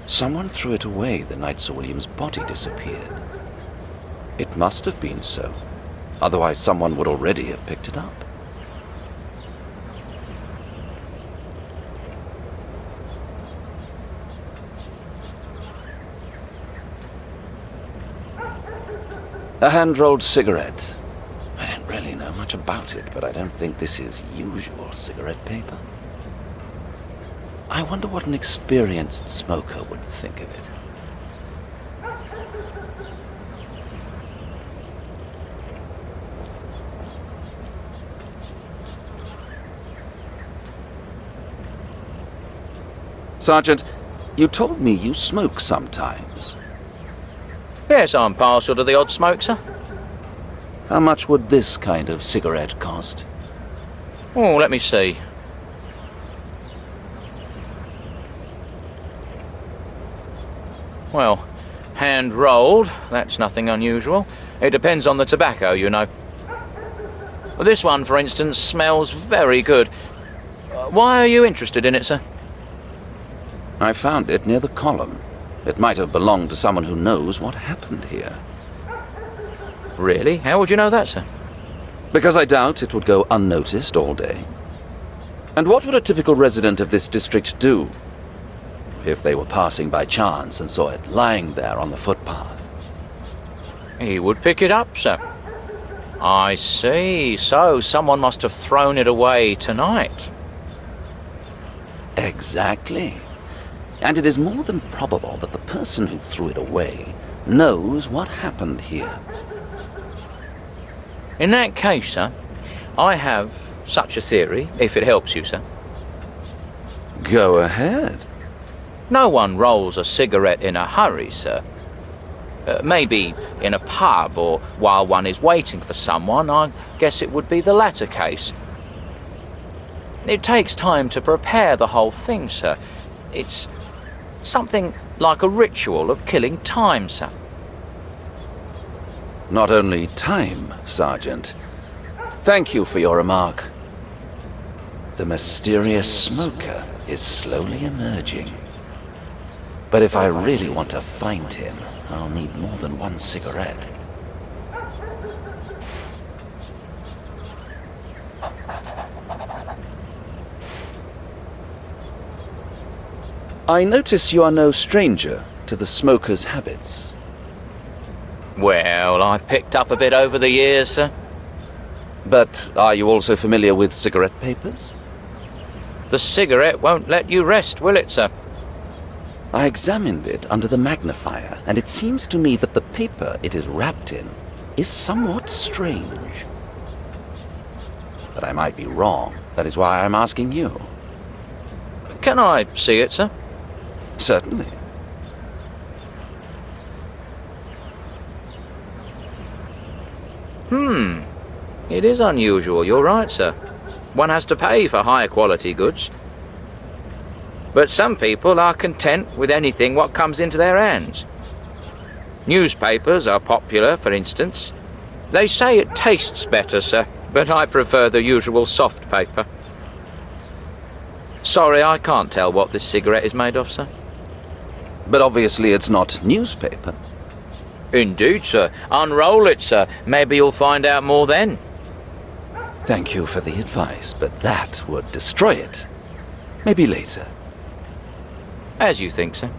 J: Someone threw it away the night Sir William's body disappeared. It must have been so. Otherwise, someone would already have picked it up. A hand-rolled cigarette. I don't really know much about it, but I don't think this is usual cigarette paper. I wonder what an experienced smoker would think of it. Sergeant, you told me you smoke sometimes.
M: Yes, I'm partial to the odd smoke, sir.
J: How much would this kind of cigarette cost?
M: Oh, let me see. Well, hand-rolled, that's nothing unusual. It depends on the tobacco, you know. This one, for instance, smells very good. Why are you interested in it, sir?
J: I found it near the column. It might have belonged to someone who knows what happened here.
M: Really? How would you know that, sir?
J: Because I doubt it would go unnoticed all day. And what would a typical resident of this district do if they were passing by chance and saw it lying there on the footpath?
M: He would pick it up, sir. I see. So someone must have thrown it away tonight.
J: Exactly. And it is more than probable that the person who threw it away knows what happened here.
M: In that case, sir, I have such a theory, if it helps you, sir.
J: Go ahead.
M: No one rolls a cigarette in a hurry, sir. Maybe in a pub or while one is waiting for someone. I guess it would be the latter case. It takes time to prepare the whole thing, sir. It's something like a ritual of killing time, sir.
J: Not only time, Sergeant. Thank you for your remark. The mysterious smoker is slowly emerging. But if I really want to find him, I'll need more than one cigarette. I notice you are no stranger to the smoker's habits.
M: Well, I picked up a bit over the years, sir.
J: But are you also familiar with cigarette papers?
M: The cigarette won't let you rest, will it, sir?
J: I examined it under the magnifier, and it seems to me that the paper it is wrapped in is somewhat strange. But I might be wrong. That is why I'm asking you.
M: Can I see it, sir?
J: Certainly.
M: It is unusual, you're right, sir. One has to pay for higher quality goods. But some people are content with anything what comes into their hands. Newspapers are popular, for instance. They say it tastes better, sir, but I prefer the usual soft paper. Sorry, I can't tell what this cigarette is made of, sir.
J: But obviously it's not newspaper.
M: Indeed, sir. Unroll it, sir. Maybe you'll find out more then.
J: Thank you for the advice, but that would destroy it. Maybe later.
M: As you think, sir.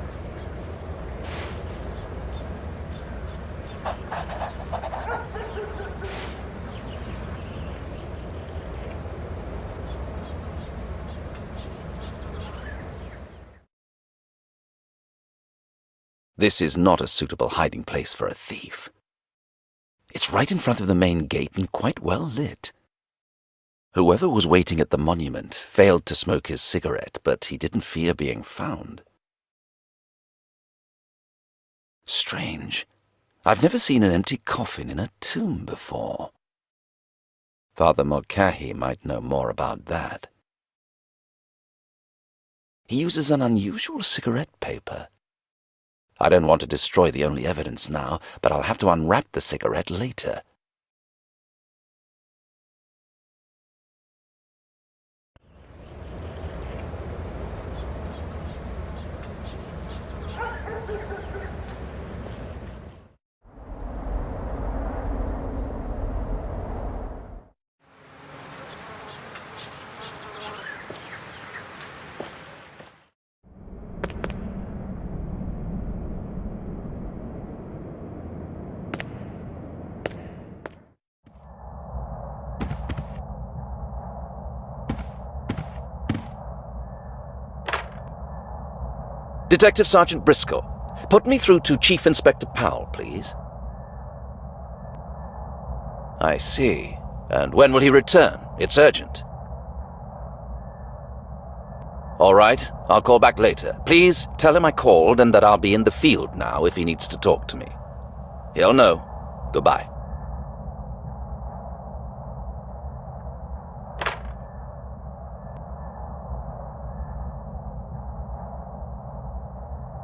J: This is not a suitable hiding place for a thief. It's right in front of the main gate and quite well lit. Whoever was waiting at the monument failed to smoke his cigarette, but he didn't fear being found. Strange. I've never seen an empty coffin in a tomb before. Father Mulcahy might know more about that. He uses an unusual cigarette paper. I don't want to destroy the only evidence now, but I'll have to unwrap the cigarette later. Detective Sergeant Briscoe, put me through to Chief Inspector Powell, please. I see. And when will he return? It's urgent. All right, I'll call back later. Please tell him I called and that I'll be in the field now if he needs to talk to me. He'll know. Goodbye.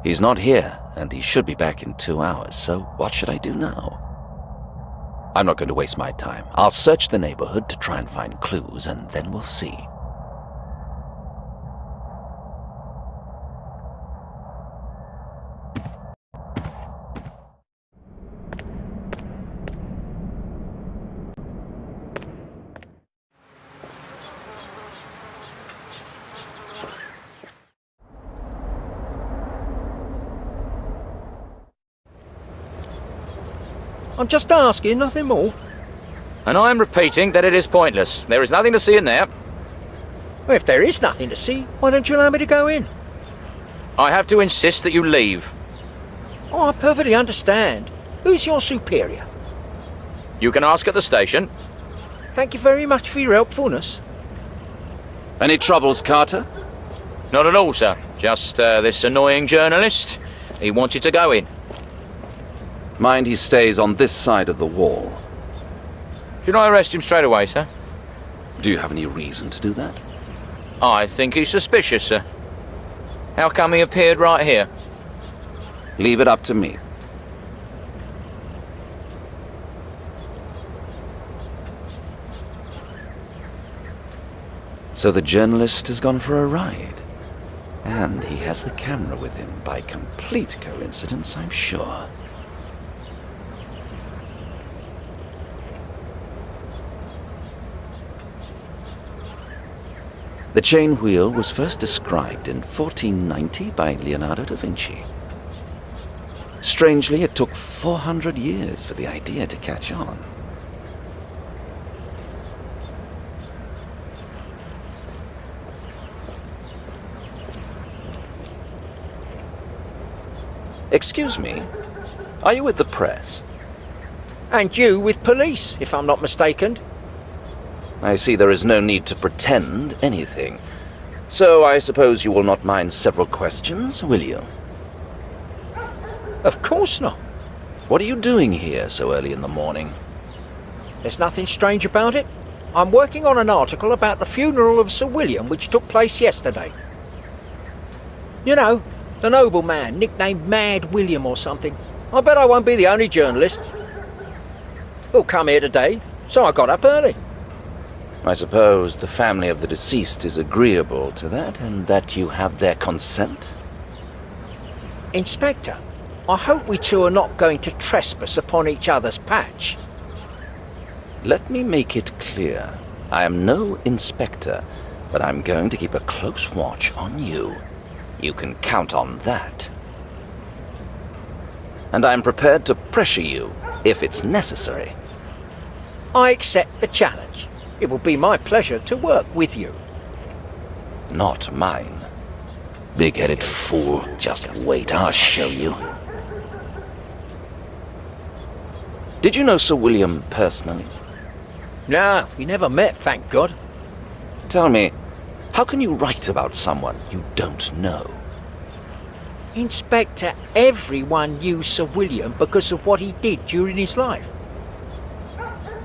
J: He's not here, and he should be back in 2 hours, so what should I do now? I'm not going to waste my time. I'll search the neighborhood to try and find clues, and then we'll see.
C: I'm just asking, nothing more.
M: And I am repeating that it is pointless. There is nothing to see in there.
C: Well, if there is nothing to see, why don't you allow me to go in?
M: I have to insist that you leave.
C: Oh, I perfectly understand. Who's your superior?
M: You can ask at the station.
C: Thank you very much for your helpfulness.
J: Any troubles, Carter?
M: Not at all, sir. Just this annoying journalist. He wants you to go in.
J: Mind he stays on this side of the wall.
M: Should I arrest him straight away, sir?
J: Do you have any reason to do that?
M: I think he's suspicious, sir. How come he appeared right here?
J: Leave it up to me. So the journalist has gone for a ride. And he has the camera with him by complete coincidence, I'm sure. The chain wheel was first described in 1490 by Leonardo da Vinci. Strangely, it took 400 years for the idea to catch on. Excuse me, are you with the press?
C: And you with police, if I'm not mistaken.
J: I see there is no need to pretend anything. So I suppose you will not mind several questions, will you?
C: Of course not.
J: What are you doing here so early in the morning?
C: There's nothing strange about it. I'm working on an article about the funeral of Sir William which took place yesterday. You know, the nobleman, nicknamed Mad William or something. I bet I won't be the only journalist who'll come here today, so I got up early.
J: I suppose the family of the deceased is agreeable to that, and that you have their consent?
C: Inspector, I hope we two are not going to trespass upon each other's patch.
J: Let me make it clear. I am no inspector, but I'm going to keep a close watch on you. You can count on that. And I'm prepared to pressure you if it's necessary.
C: I accept the challenge. It will be my pleasure to work with you.
J: Not mine. Big-headed fool. Just wait, I'll show you. Did you know Sir William personally?
C: No, we never met, thank God.
J: Tell me, how can you write about someone you don't know?
C: Inspector, everyone knew Sir William because of what he did during his life.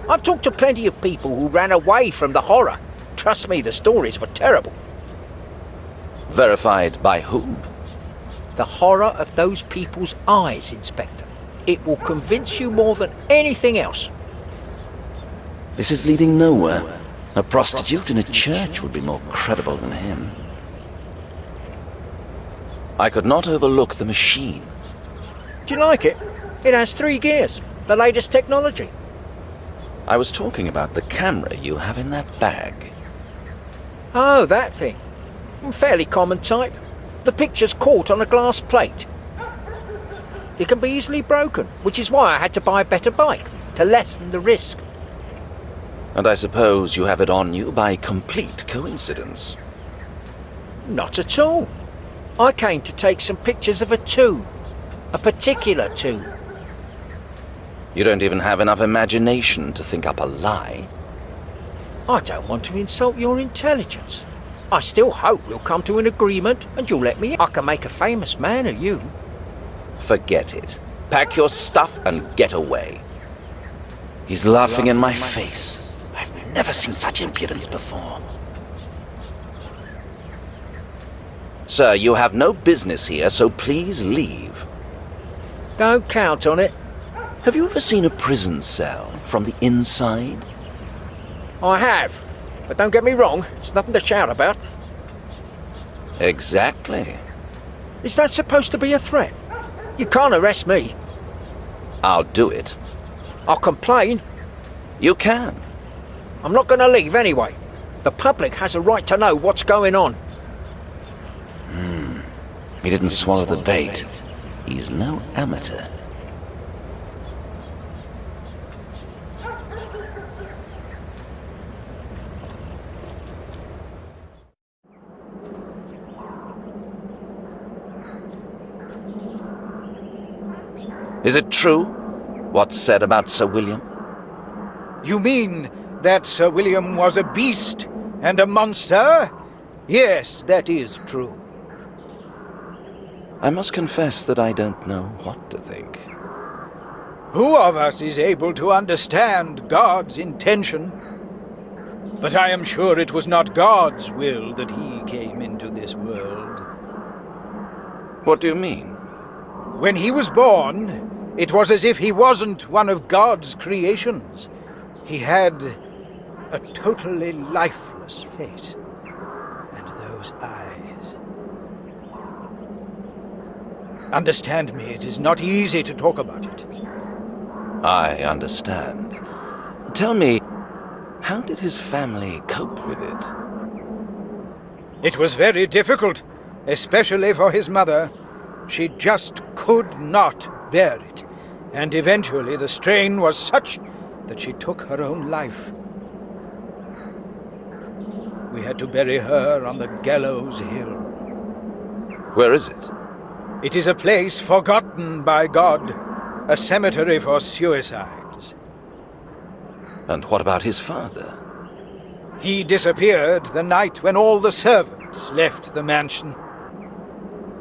C: I've talked to plenty of people who ran away from the horror. Trust me, the stories were terrible.
J: Verified by whom?
C: The horror of those people's eyes, Inspector. It will convince you more than anything else.
J: This is leading nowhere. A prostitute in a church would be more credible than him. I could not overlook the machine.
C: Do you like it? It has 3 gears, the latest technology.
J: I was talking about the camera you have in that bag.
C: Oh, that thing. Fairly common type. The picture's caught on a glass plate. It can be easily broken, which is why I had to buy a better bike, to lessen the risk.
J: And I suppose you have it on you by complete coincidence.
C: Not at all. I came to take some pictures of a tomb. A particular tomb.
J: You don't even have enough imagination to think up a lie.
C: I don't want to insult your intelligence. I still hope we'll come to an agreement and you'll let me in. I can make a famous man of you.
J: Forget it. Pack your stuff and get away. He's laughing in my face. I've never seen such impudence before. Sir, you have no business here, so please leave.
C: Don't count on it.
J: Have you ever seen a prison cell from the inside?
C: I have. But don't get me wrong, it's nothing to shout about.
J: Exactly.
C: Is that supposed to be a threat? You can't arrest me.
J: I'll do it.
C: I'll complain.
J: You can.
C: I'm not going to leave anyway. The public has a right to know what's going on.
J: He didn't swallow the bait. He's no amateur. Is it true, what's said about Sir William?
L: You mean that Sir William was a beast and a monster? Yes, that is true.
J: I must confess that I don't know what to think.
L: Who of us is able to understand God's intention? But I am sure it was not God's will that he came into this world.
J: What do you mean?
L: When he was born, it was as if he wasn't one of God's creations. He had a totally lifeless face. And those eyes. Understand me, it is not easy to talk about it.
J: I understand. Tell me, how did his family cope with it?
L: It was very difficult, especially for his mother. She just could not bear it, and eventually the strain was such that she took her own life. We had to bury her on the Gallows Hill.
J: Where is it?
L: It is a place forgotten by God, a cemetery for suicides.
J: And what about his father?
L: He disappeared the night when all the servants left the mansion.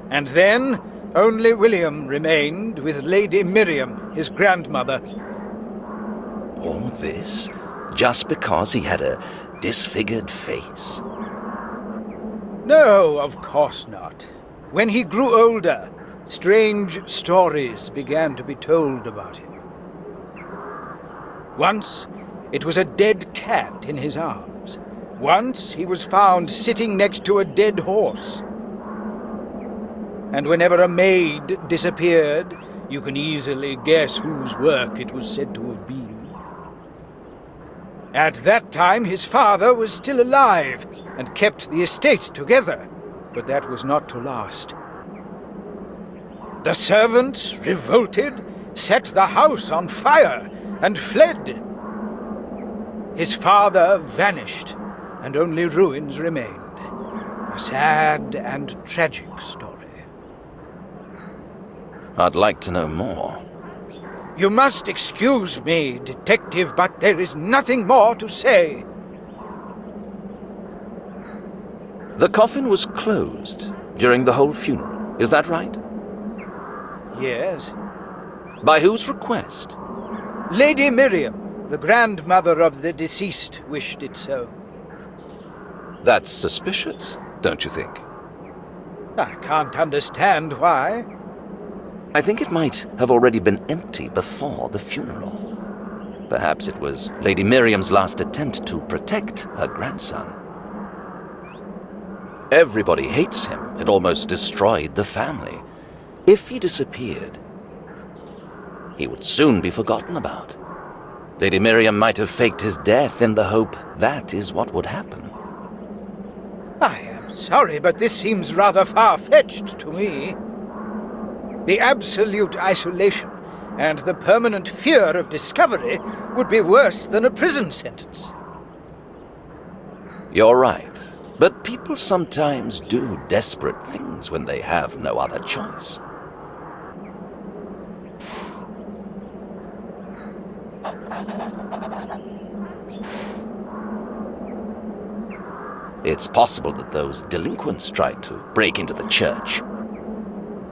L: And then only William remained with Lady Miriam, his grandmother.
J: All this just because he had a disfigured face?
L: No, of course not. When he grew older, strange stories began to be told about him. Once, it was a dead cat in his arms. Once, he was found sitting next to a dead horse. And whenever a maid disappeared, you can easily guess whose work it was said to have been. At that time, his father was still alive and kept the estate together, but that was not to last. The servants revolted, set the house on fire, and fled. His father vanished, and only ruins remained. A sad and tragic story.
J: I'd like to know more.
L: You must excuse me, Detective, but there is nothing more to say.
J: The coffin was closed during the whole funeral, is that right?
L: Yes.
J: By whose request?
L: Lady Miriam, the grandmother of the deceased, wished it so.
J: That's suspicious, don't you think?
L: I can't understand why.
J: I think it might have already been empty before the funeral. Perhaps it was Lady Miriam's last attempt to protect her grandson. Everybody hates him. It almost destroyed the family. If he disappeared, he would soon be forgotten about. Lady Miriam might have faked his death in the hope that is what would happen.
L: I am sorry, but this seems rather far-fetched to me. The absolute isolation and the permanent fear of discovery would be worse than a prison sentence.
J: You're right, but people sometimes do desperate things when they have no other choice. It's possible that those delinquents tried to break into the church.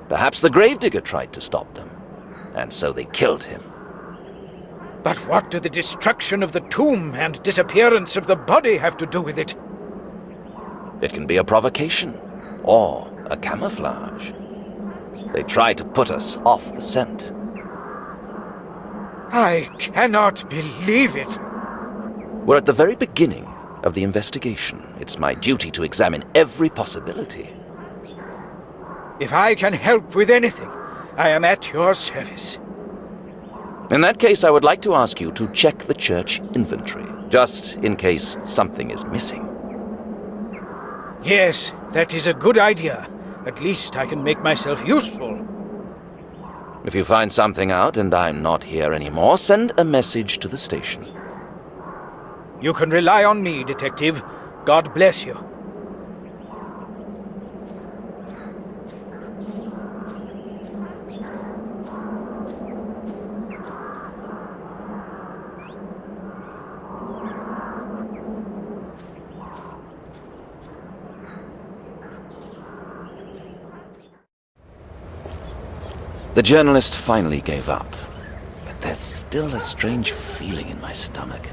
J: Perhaps the gravedigger tried to stop them, and so they killed him.
L: But what do the destruction of the tomb and disappearance of the body have to do with it?
J: It can be a provocation, or a camouflage. They try to put us off the scent.
L: I cannot believe it.
J: We're at the very beginning of the investigation. It's my duty to examine every possibility.
L: If I can help with anything, I am at your service.
J: In that case, I would like to ask you to check the church inventory, just in case something is missing.
L: Yes, that is a good idea. At least I can make myself useful.
J: If you find something out and I'm not here anymore, send a message to the station.
L: You can rely on me, Detective. God bless you.
J: The journalist finally gave up, but there's still a strange feeling in my stomach.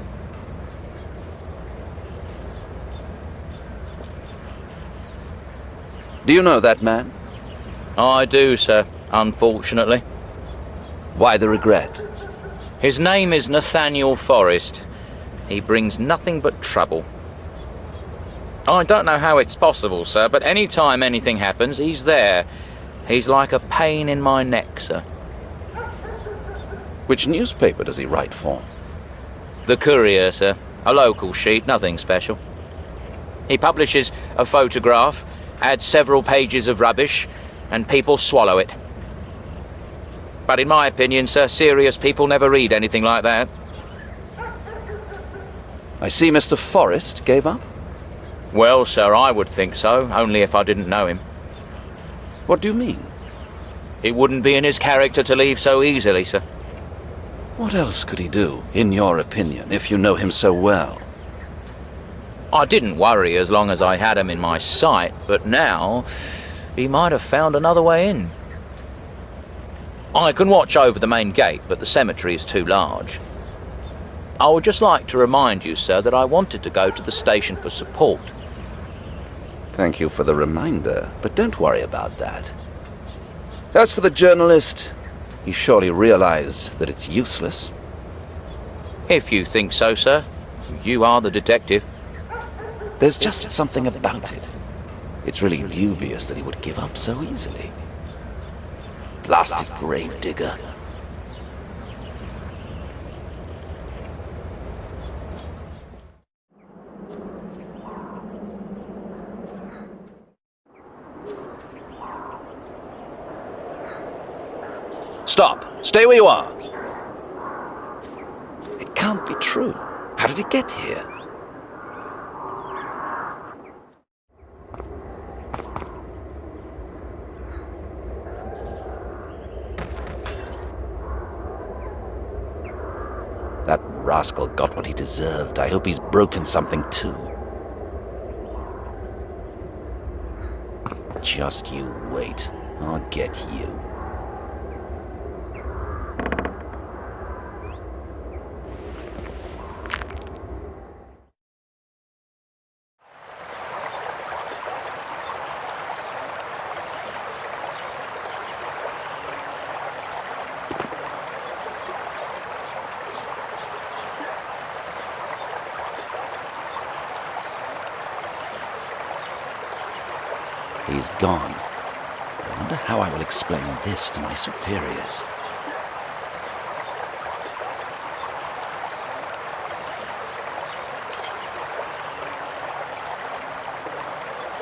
J: Do you know that man?
M: I do, sir, unfortunately.
J: Why the regret?
M: His name is Nathaniel Forrest. He brings nothing but trouble. I don't know how it's possible, sir, but any time anything happens, he's there. He's like a pain in my neck, sir.
J: Which newspaper does he write for?
M: The Courier, sir. A local sheet, nothing special. He publishes a photograph, adds several pages of rubbish, and people swallow it. But in my opinion, sir, serious people never read anything like that.
J: I see Mr. Forrest gave up?
M: Well, sir, I would think so, only if I didn't know him.
J: What do you mean?
M: It wouldn't be in his character to leave so easily, sir.
J: What else could he do, in your opinion, if you know him so well?
M: I didn't worry as long as I had him in my sight, but now he might have found another way in. I can watch over the main gate, but the cemetery is too large. I would just like to remind you, sir, that I wanted to go to the station for support.
J: Thank you for the reminder, but don't worry about that. As for the journalist, he surely realized that it's useless.
M: If you think so, sir. You are the detective.
J: There's just something about it. It's really dubious that he would give up so easily. Blasted gravedigger. Stop! Stay where you are! It can't be true. How did he get here? That rascal got what he deserved. I hope he's broken something too. Just you wait. I'll get you. He's gone. I wonder how I will explain this to my superiors.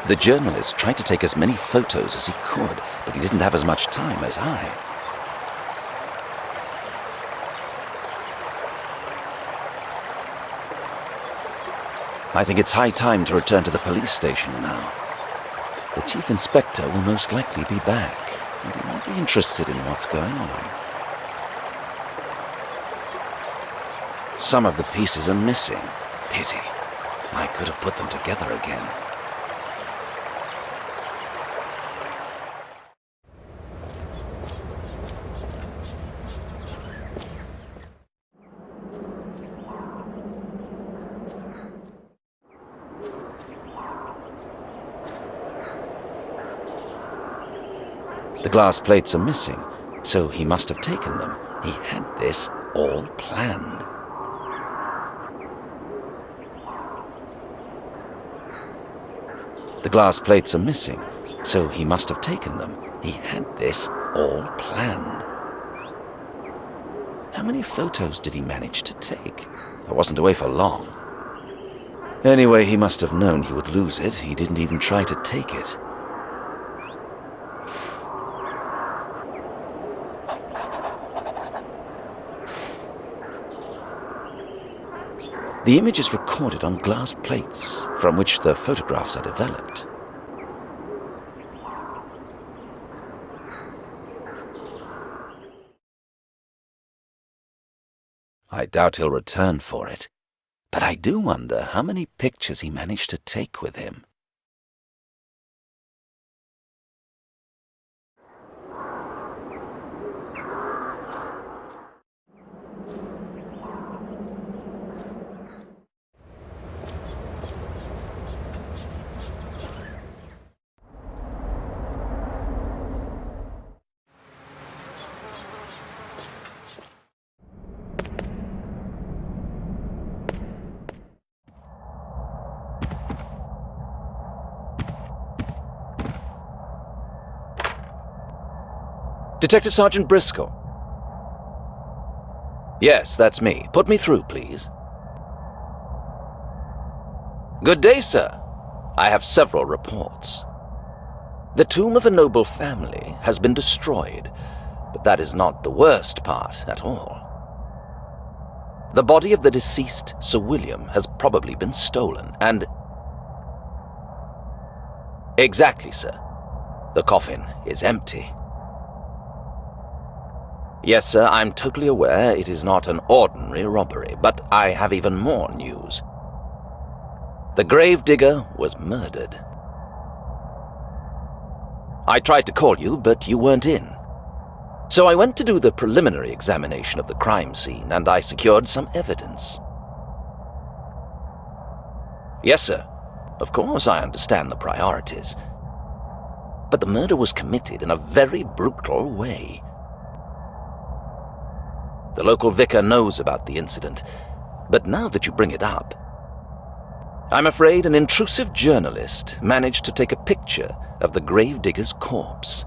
J: The journalist tried to take as many photos as he could, but he didn't have as much time as I. I think it's high time to return to the police station now. The chief inspector will most likely be back, and he might be interested in what's going on. Some of the pieces are missing. Pity. I could have put them together again. The glass plates are missing, so he must have taken them. He had this all planned. The glass plates are missing, so he must have taken them. He had this all planned. How many photos did he manage to take? I wasn't away for long. Anyway, he must have known he would lose it. He didn't even try to take it. The image is recorded on glass plates, from which the photographs are developed. I doubt he'll return for it, but I do wonder how many pictures he managed to take with him. Detective Sergeant Briscoe. Yes, that's me. Put me through, please. Good day, sir. I have several reports. The tomb of a noble family has been destroyed, but that is not the worst part at all. The body of the deceased Sir William has probably been stolen, and... Exactly, sir. The coffin is empty. Yes, sir, I'm totally aware it is not an ordinary robbery, but I have even more news. The gravedigger was murdered. I tried to call you, but you weren't in. So I went to do the preliminary examination of the crime scene, and I secured some evidence. Yes, sir. Of course, I understand the priorities. But the murder was committed in a very brutal way. The local vicar knows about the incident, but now that you bring it up, I'm afraid an intrusive journalist managed to take a picture of the gravedigger's corpse.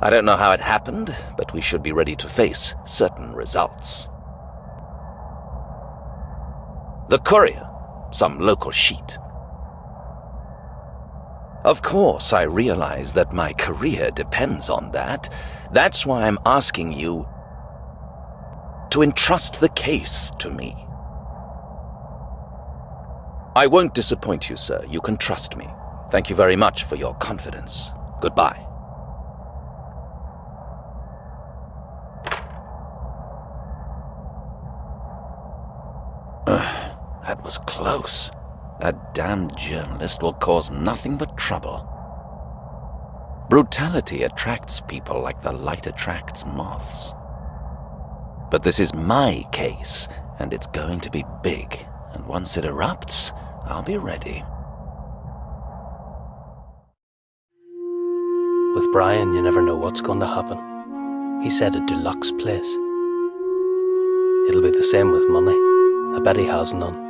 J: I don't know how it happened, but we should be ready to face certain results. The Courier, some local sheet. Of course, I realize that my career depends on that. That's why I'm asking you to entrust the case to me. I won't disappoint you, sir. You can trust me. Thank you very much for your confidence. Goodbye. That was close. That damned journalist will cause nothing but trouble. Brutality attracts people like the light attracts moths. But this is my case, and it's going to be big. And once it erupts, I'll be ready.
A: With Brian, you never know what's going to happen. He said a deluxe place. It'll be the same with money. I bet he has none.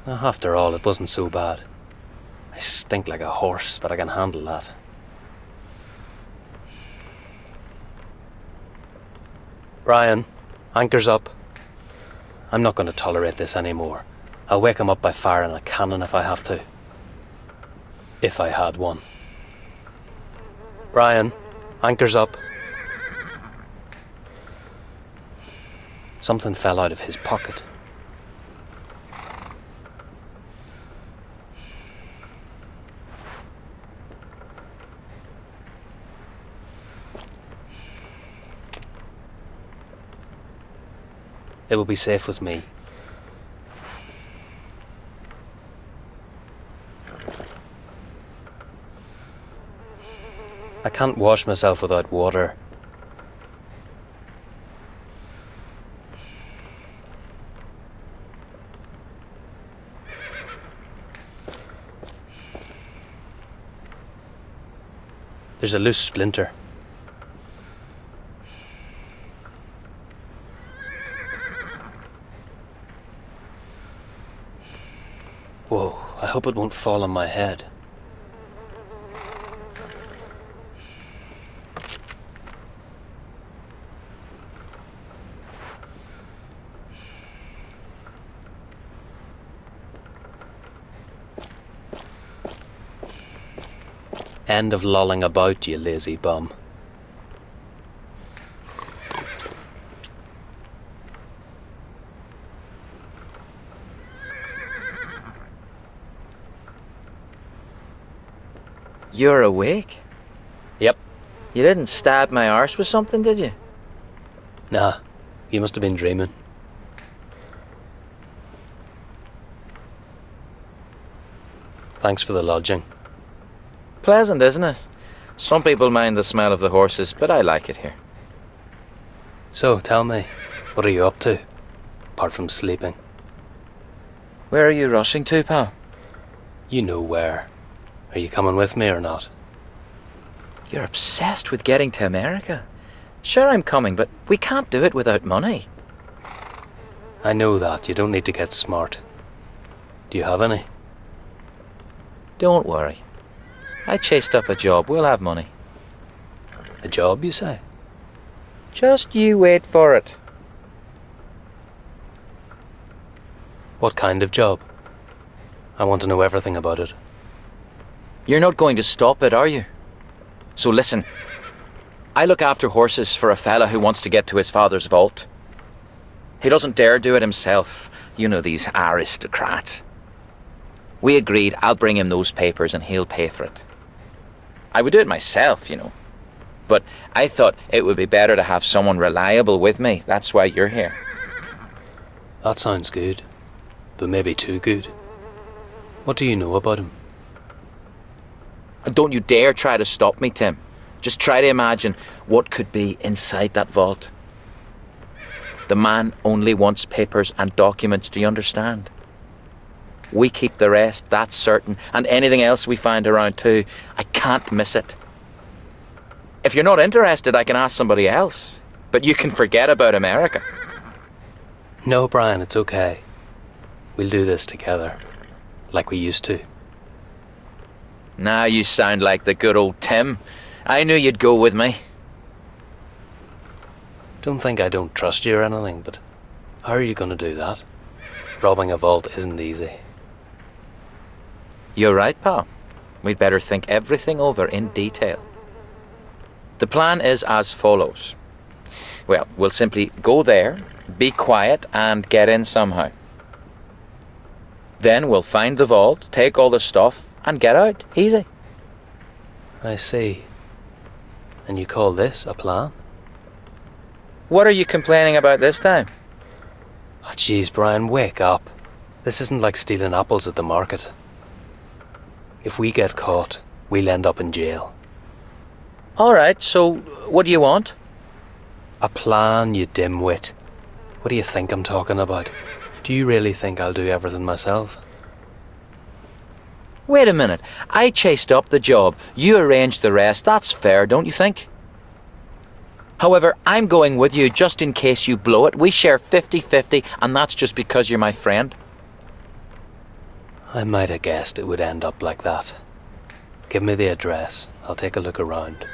A: After all, it wasn't so bad. I stink like a horse, but I can handle that. Brian, anchor's up. I'm not going to tolerate this anymore. I'll wake him up by firing a cannon if I have to. If I had one. Brian, anchor's up. Something fell out of his pocket. It will be safe with me. I can't wash myself without water. There's a loose splinter. Whoa, I hope it won't fall on my head. End of lolling about, you lazy bum.
M: You're awake?
A: Yep.
M: You didn't stab my arse with something, did you?
A: Nah, you must have been dreaming. Thanks for the lodging.
M: Pleasant, isn't it? Some people mind the smell of the horses, but I like it here.
A: So, tell me, what are you up to? Apart from sleeping.
M: Where are you rushing to, pal?
A: You know where. Are you coming with me or not?
M: You're obsessed with getting to America. Sure, I'm coming, but we can't do it without money.
A: I know that. You don't need to get smart. Do you have any?
M: Don't worry. I chased up a job. We'll have money.
A: A job, you say?
M: Just you wait for it.
A: What kind of job? I want to know everything about it.
M: You're not going to stop it, are you? So listen. I look after horses for a fella who wants to get to his father's vault. He doesn't dare do it himself. You know these aristocrats. We agreed I'll bring him those papers and he'll pay for it. I would do it myself, you know. But I thought it would be better to have someone reliable with me. That's why you're here.
A: That sounds good. But maybe too good. What do you know about him?
M: Don't you dare try to stop me, Tim. Just try to imagine what could be inside that vault. The man only wants papers and documents, do you understand? We keep the rest, that's certain, and anything else we find around too. I can't miss it. If you're not interested, I can ask somebody else. But you can forget about America.
A: No, Brian, it's okay. We'll do this together, like we used to.
M: Now you sound like the good old Tim. I knew you'd go with me.
A: Don't think I don't trust you or anything, but how are you going to do that? Robbing a vault isn't easy.
M: You're right, pal. We'd better think everything over in detail. The plan is as follows. Well, we'll simply go there, be quiet, and get in somehow. Then we'll find the vault, take all the stuff, and get out. Easy.
A: I see. And you call this a plan?
M: What are you complaining about this time?
A: Oh, jeez, Brian, wake up. This isn't like stealing apples at the market. If we get caught, we'll end up in jail.
M: All right, so what do you want?
A: A plan, you dimwit. What do you think I'm talking about? Do you really think I'll do everything myself?
M: Wait a minute. I chased up the job. You arranged the rest. That's fair, don't you think? However, I'm going with you just in case you blow it. We share 50-50, and that's just because you're my friend.
A: I might have guessed it would end up like that. Give me the address. I'll take a look around.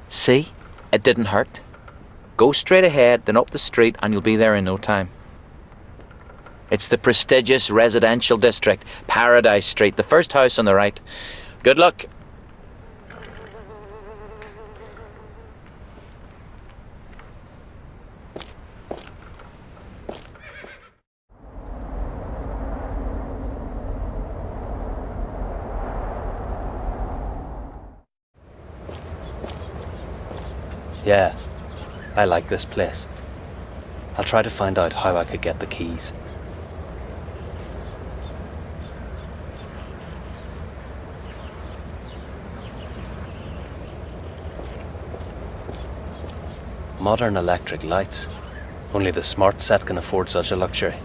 M: See? It didn't hurt. Go straight ahead, then up the street, and you'll be there in no time. It's the prestigious residential district, Paradise Street, the first house on the right. Good luck.
A: Yeah, I like this place. I'll try to find out how I could get the keys. Modern electric lights. Only the smart set can afford such a luxury.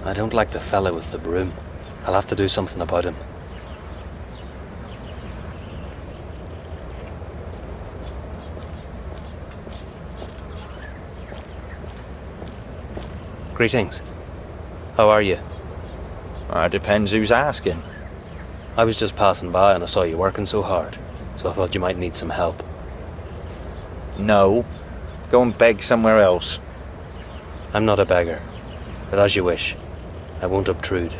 A: I don't like the fella with the broom. I'll have to do something about him. Greetings. How are you?
N: Depends who's asking.
A: I was just passing by and I saw you working so hard, so I thought you might need some help.
N: No. Go and beg somewhere else.
A: I'm not a beggar, but as you wish. I won't obtrude.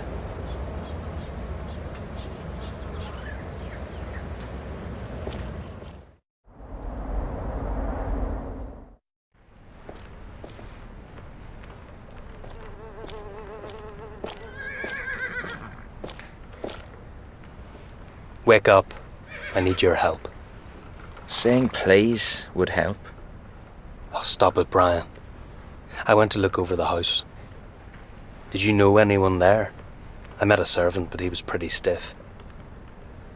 A: Wake up. I need your help.
M: Saying please would help.
A: Oh, stop it, Brian. I went to look over the house. Did you know anyone there? I met a servant, but he was pretty stiff.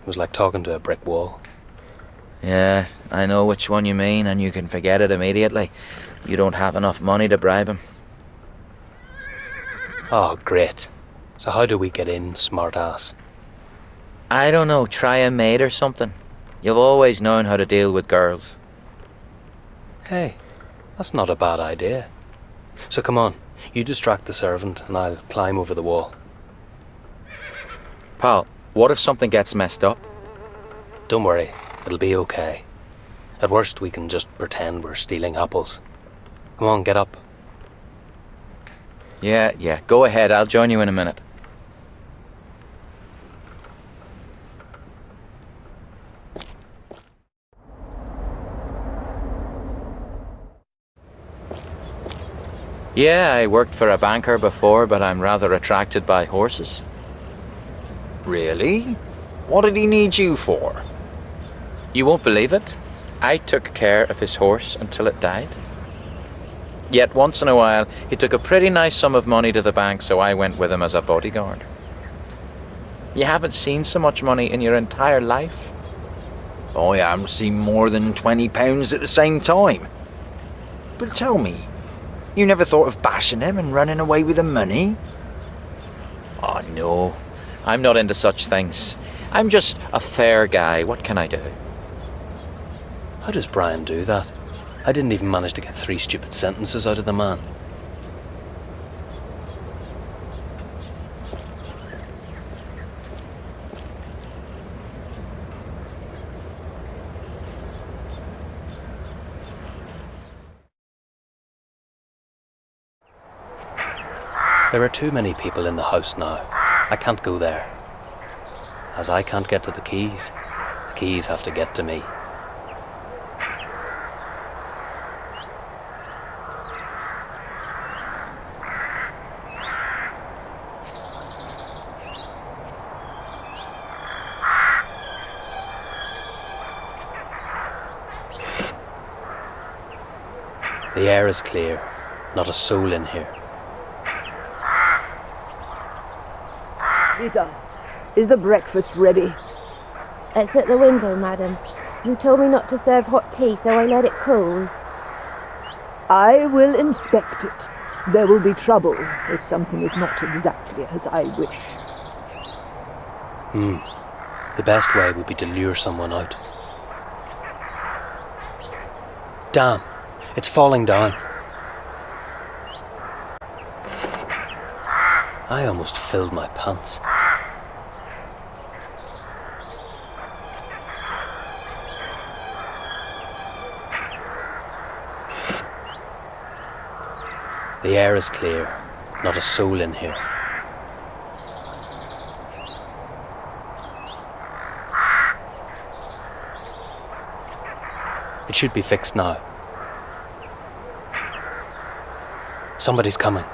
A: It was like talking to a brick wall.
M: Yeah, I know which one you mean, and you can forget it immediately. You don't have enough money to bribe him.
A: Oh, great. So how do we get in, smart ass?
M: I don't know, try a maid or something. You've always known how to deal with girls.
A: Hey, that's not a bad idea. So come on, you distract the servant and I'll climb over the wall.
M: Pal, what if something gets messed up?
A: Don't worry, it'll be okay. At worst, we can just pretend we're stealing apples. Come on, get up.
M: Yeah, go ahead, I'll join you in a minute. Yeah, I worked for a banker before, but I'm rather attracted by horses.
N: Really? What did he need you for?
M: You won't believe it. I took care of his horse until it died. Yet once in a while, he took a pretty nice sum of money to the bank, so I went with him as a bodyguard. You haven't seen so much money in your entire life?
N: I haven't seen more than £20 at the same time. But tell me, you never thought of bashing him and running away with the money?
M: Oh no, I'm not into such things. I'm just a fair guy, what can I do?
A: How does Brian do that? I didn't even manage to get 3 stupid sentences out of the man. There are too many people in the house now. I can't go there. As I can't get to the keys have to get to me. The air is clear, not a soul in here.
E: Lisa, is the breakfast ready?
O: It's at the window, madam. You told me not to serve hot tea, so I let it cool.
E: I will inspect it. There will be trouble if something is not exactly as I wish.
A: The best way would be to lure someone out. Damn, it's falling down. I almost filled my pants. The air is clear, not a soul in here. It should be fixed now. Somebody's coming.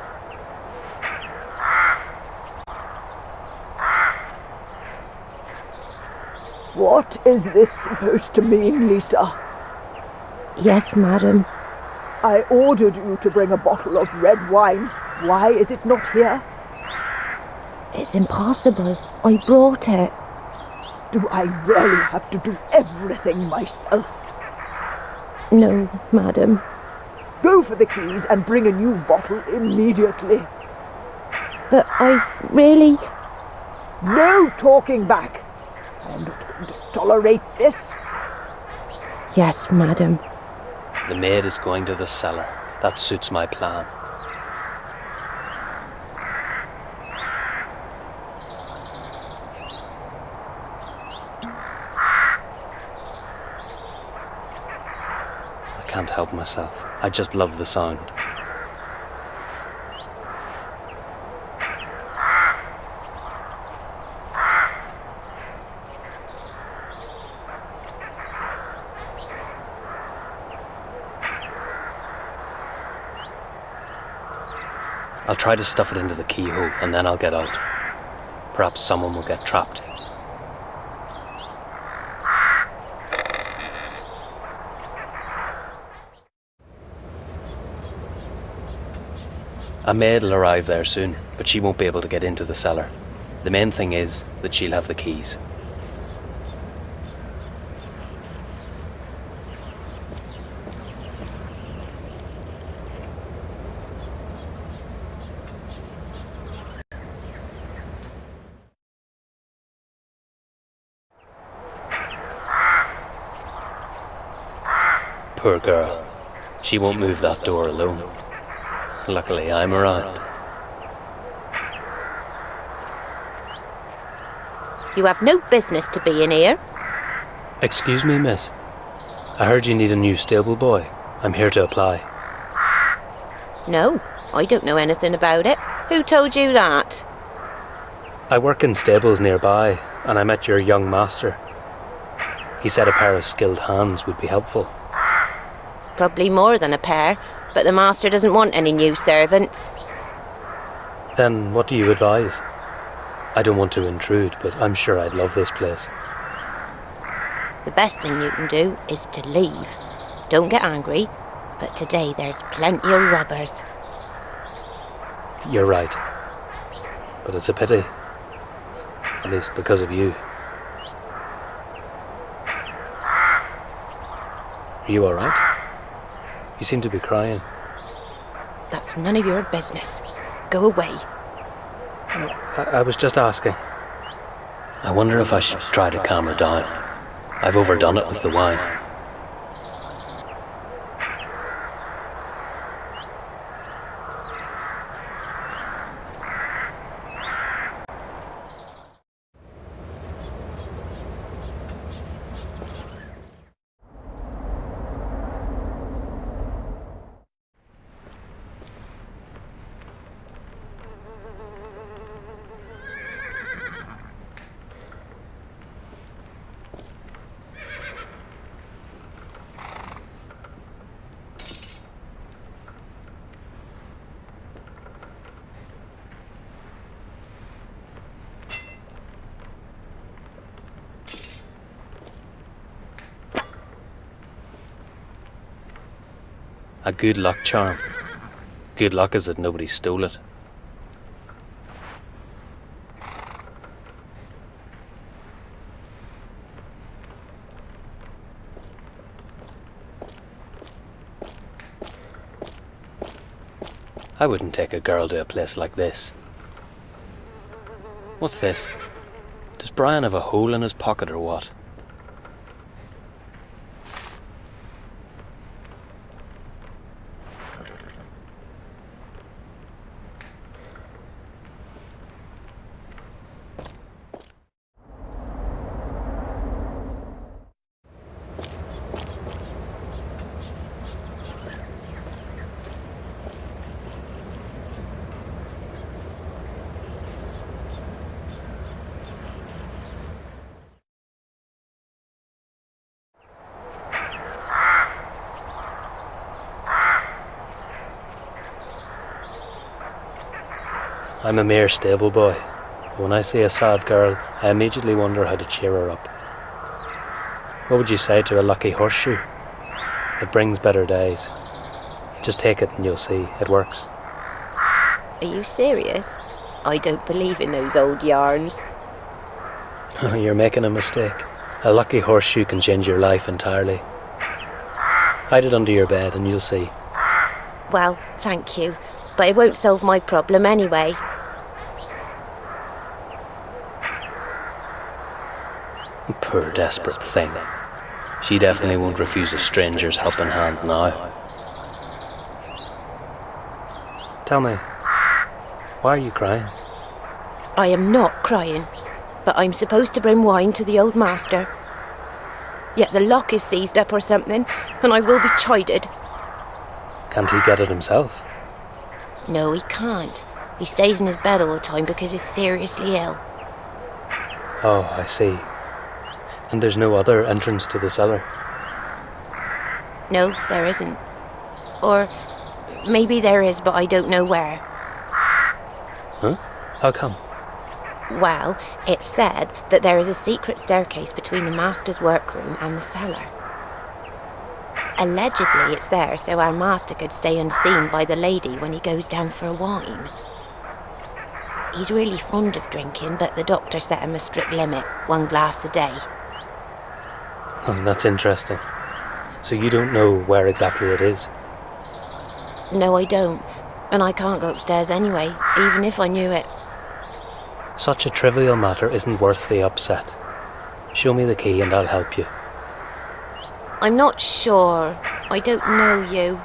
E: What is this supposed to mean, Lisa?
O: Yes, madam.
E: I ordered you to bring a bottle of red wine. Why is it not here?
O: It's impossible. I brought it.
E: Do I really have to do everything myself?
O: No, madam.
E: Go for the keys and bring a new bottle immediately.
O: But I really...
E: No talking back. I am not going to tolerate this.
O: Yes, madam.
A: The maid is going to the cellar. That suits my plan. I can't help myself. I just love the sound. I'll try to stuff it into the keyhole and then I'll get out. Perhaps someone will get trapped. A maid'll arrive there soon, but she won't be able to get into the cellar. The main thing is that she'll have the keys. Poor girl. She won't move that door alone. Luckily, I'm around.
K: You have no business to be in here.
A: Excuse me, miss. I heard you need a new stable boy. I'm here to apply.
K: No, I don't know anything about it. Who told you that?
A: I work in stables nearby, and I met your young master. He said a pair of skilled hands would be helpful.
K: Probably more than a pair, but the master doesn't want any new servants.
A: Then what do you advise? I don't want to intrude, but I'm sure I'd love this place.
K: The best thing you can do is to leave. Don't get angry, but today there's plenty of robbers.
A: You're right. But it's a pity. At least because of you. Are you alright? You seem to be crying.
K: That's none of your business. Go away.
A: I was just asking. I wonder if I should try to calm her down. I've overdone it with the wine. A good luck charm. Good luck is that nobody stole it. I wouldn't take a girl to a place like this. What's this? Does Brian have a hole in his pocket or what? I'm a mere stable boy. When I see a sad girl, I immediately wonder how to cheer her up. What would you say to a lucky horseshoe? It brings better days. Just take it and you'll see, it works.
O: Are you serious? I don't believe in those old yarns.
A: You're making a mistake. A lucky horseshoe can change your life entirely. Hide it under your bed and you'll see.
O: Well, thank you, but it won't solve my problem anyway.
A: Poor desperate thing. She definitely won't refuse a stranger's helping hand now. Tell me, why are you crying?
O: I am not crying, but I'm supposed to bring wine to the old master. Yet the lock is seized up or something, and I will be chided.
A: Can't he get it himself?
O: No, he can't. He stays in his bed all the time because he's seriously ill.
A: Oh, I see. And there's no other entrance to the cellar?
O: No, there isn't. Or maybe there is, but I don't know where.
A: Huh? How come?
O: Well, it's said that there is a secret staircase between the master's workroom and the cellar. Allegedly, it's there so our master could stay unseen by the lady when he goes down for a wine. He's really fond of drinking, but the doctor set him a strict limit, 1 glass a day.
A: Oh, that's interesting. So you don't know where exactly it is?
O: No, I don't. And I can't go upstairs anyway, even if I knew it.
A: Such a trivial matter isn't worth the upset. Show me the key and I'll help you.
O: I'm not sure. I don't know you.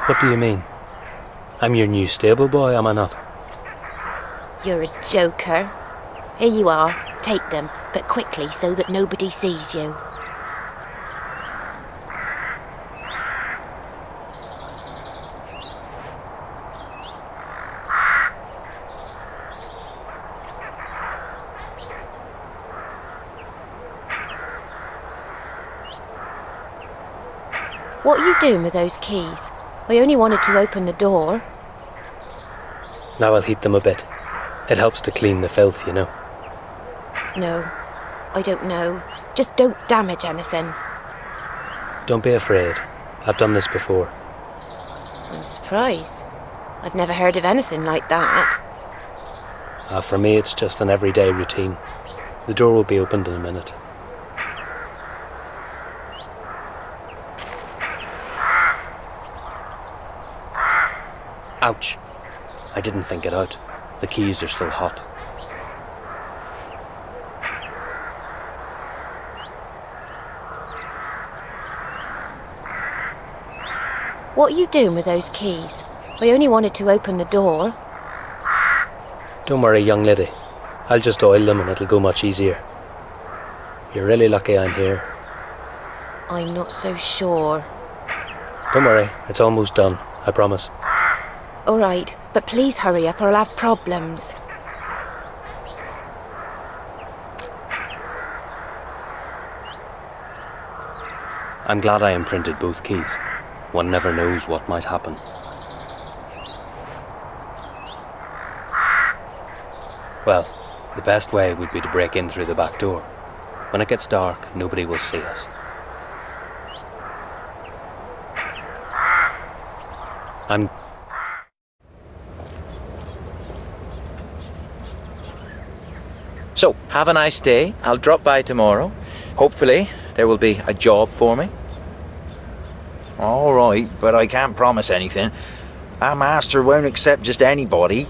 A: What do you mean? I'm your new stable boy, am I not?
O: You're a joker. Here you are. Take them, but quickly so that nobody sees you. What are you doing with those keys? I only wanted to open the door.
A: Now I'll heat them a bit. It helps to clean the filth, you know.
O: No, I don't know. Just don't damage anything.
A: Don't be afraid. I've done this before.
O: I'm surprised. I've never heard of anything like that.
A: For me, it's just an everyday routine. The door will be opened in a minute. Ouch! I didn't think it out. The keys are still hot.
O: What are you doing with those keys? I only wanted to open the door.
A: Don't worry, young lady. I'll just oil them and it'll go much easier. You're really lucky I'm here.
O: I'm not so sure.
A: Don't worry, it's almost done, I promise.
O: All right, but please hurry up or I'll have problems.
A: I'm glad I imprinted both keys. One never knows what might happen. Well, the best way would be to break in through the back door. When it gets dark, nobody will see us.
M: So, have a nice day. I'll drop by tomorrow. Hopefully, there will be a job for me.
N: All right, but I can't promise anything. Our master won't accept just anybody.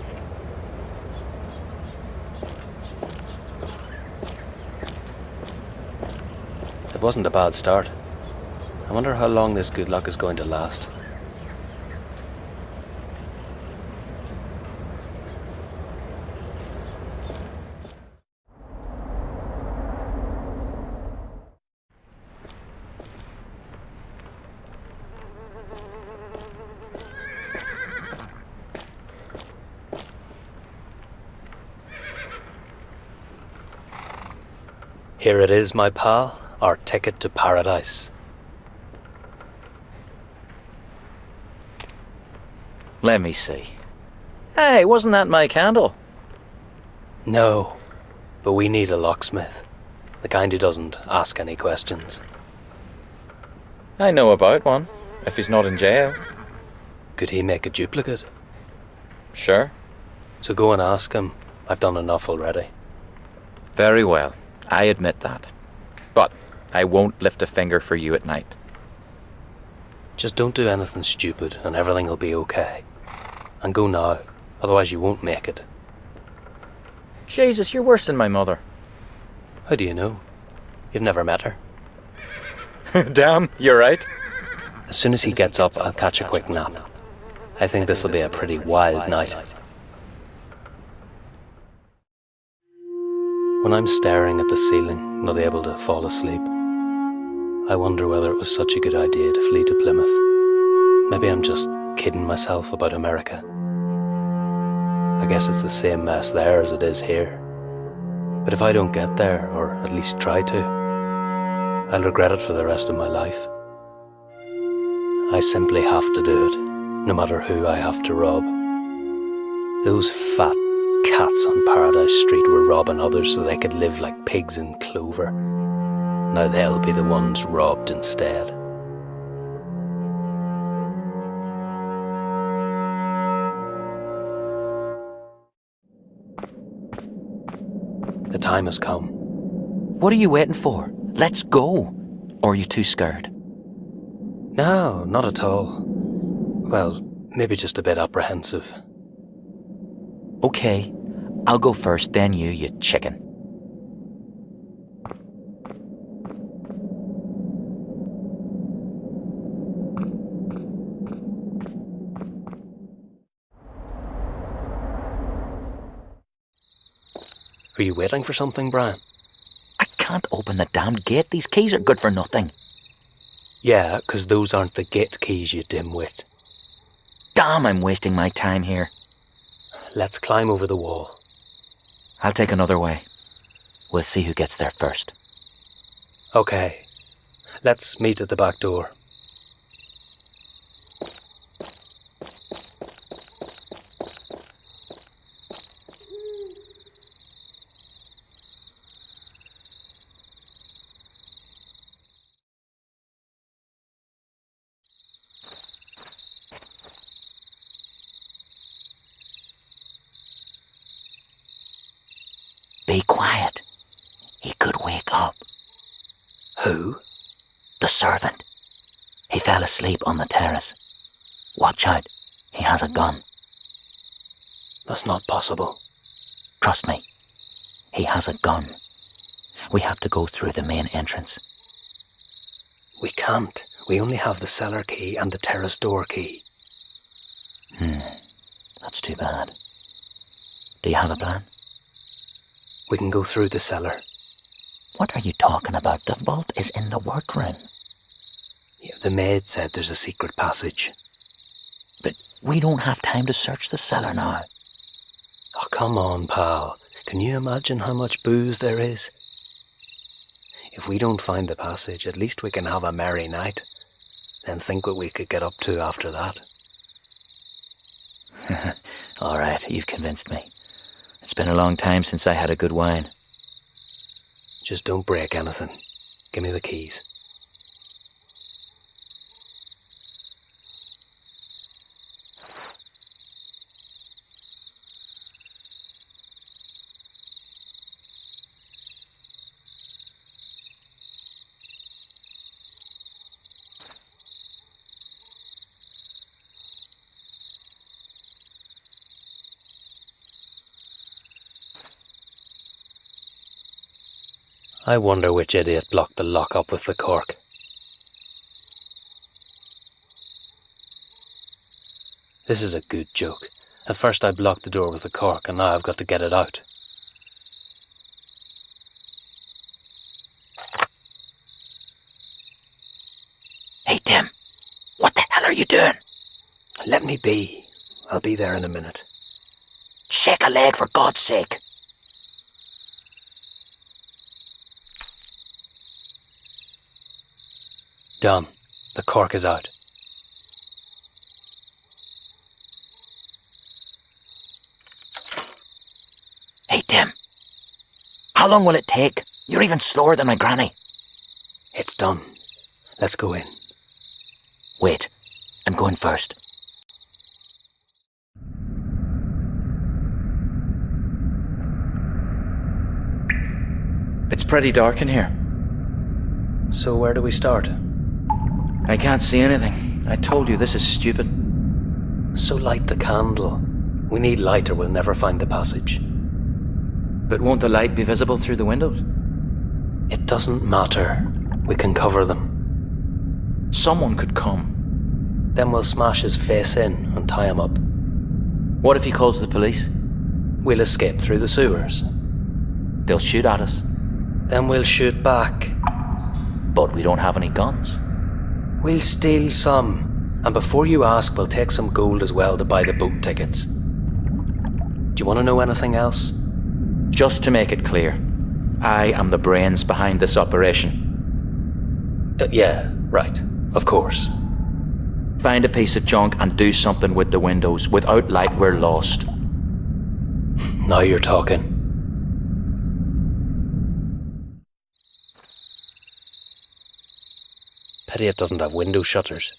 A: It wasn't a bad start. I wonder how long this good luck is going to last. Here it is, my pal, our ticket to paradise.
M: Let me see. Hey, wasn't that my candle?
A: No, but we need a locksmith. The kind who doesn't ask any questions.
I: I know about one, if he's not in jail.
A: Could he make a duplicate?
I: Sure.
A: So go and ask him. I've done enough already.
I: Very well, I admit that. But I won't lift a finger for you at night.
A: Just don't do anything stupid and everything will be okay. And go now, otherwise you won't make it.
I: Jesus, you're worse than my mother.
A: How do you know? You've never met her.
I: Damn, you're right.
A: As soon as he gets up, I'll catch a quick nap. I think this will be a pretty wild night. When I'm staring at the ceiling, not able to fall asleep, I wonder whether it was such a good idea to flee to Plymouth. Maybe I'm just kidding myself about America. I guess it's the same mess there as it is here. But if I don't get there, or at least try to, I'll regret it for the rest of my life. I simply have to do it, no matter who I have to rob. Those fat cats on Paradise Street were robbing others so they could live like pigs in clover. Now they'll be the ones robbed instead. The time has come.
M: What are you waiting for? Let's go. Or are you too scared?
A: No, not at all. Well, maybe just a bit apprehensive.
M: Okay, I'll go first, then you chicken.
A: Are you waiting for something, Brian?
M: I can't open the damned gate. These keys are good for nothing.
A: Yeah, 'cause those aren't the gate keys, you dimwit.
M: Damn, I'm wasting my time here.
A: Let's climb over the wall.
M: I'll take another way. We'll see who gets there first.
A: Okay. Let's meet at the back door.
M: Be quiet. He could wake up.
A: Who?
M: The servant. He fell asleep on the terrace. Watch out. He has a gun.
A: That's not possible.
M: Trust me. He has a gun. We have to go through the main entrance.
A: We can't. We only have the cellar key and the terrace door key.
M: That's too bad. Do you have a plan?
A: We can go through the cellar.
M: What are you talking about? The vault is in the workroom.
A: Yeah, the maid said there's a secret passage.
M: But we don't have time to search the cellar now.
A: Oh, come on, pal. Can you imagine how much booze there is? If we don't find the passage, at least we can have a merry night. Then think what we could get up to after that.
M: All right, you've convinced me. It's been a long time since I had a good wine.
A: Just don't break anything. Give me the keys. I wonder which idiot blocked the lock up with the cork. This is a good joke. At first I blocked the door with the cork and now I've got to get it out.
M: Hey, Tim. What the hell are you doing?
A: Let me be. I'll be there in a minute.
M: Shake a leg, for God's sake.
A: Done. The cork is out.
M: Tim. How long will it take? You're even slower than my granny.
A: It's done. Let's go in.
M: Wait, I'm going first. It's pretty dark in here.
A: So where do we start?
M: I can't see anything. I told you this is stupid.
A: So light the candle. We need light or we'll never find the passage.
M: But won't the light be visible through the windows?
A: It doesn't matter. We can cover them.
M: Someone could come.
A: Then we'll smash his face in and tie him up.
M: What if he calls the police?
A: We'll escape through the sewers.
M: They'll shoot at us.
A: Then we'll shoot back.
M: But we don't have any guns.
A: We'll steal some. And before you ask, we'll take some gold as well to buy the boat tickets. Do you want to know anything else?
M: Just to make it clear, I am the brains behind this operation.
A: Yeah, right. Of course.
M: Find a piece of junk and do something with the windows. Without light, we're lost.
A: Now you're talking. Pity it doesn't have window shutters.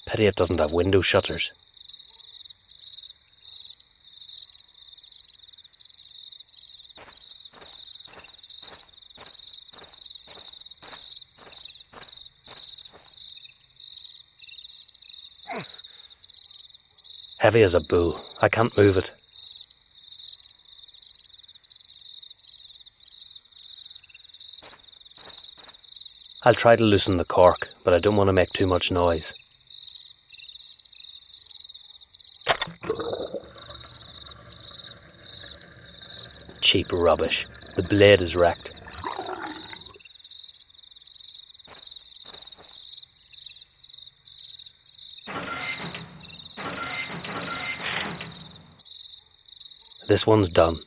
A: Pity it doesn't have window shutters. Heavy as a bull. I can't move it. I'll try to loosen the cork, but I don't want to make too much noise. Cheap rubbish. The blade is wrecked. This one's done.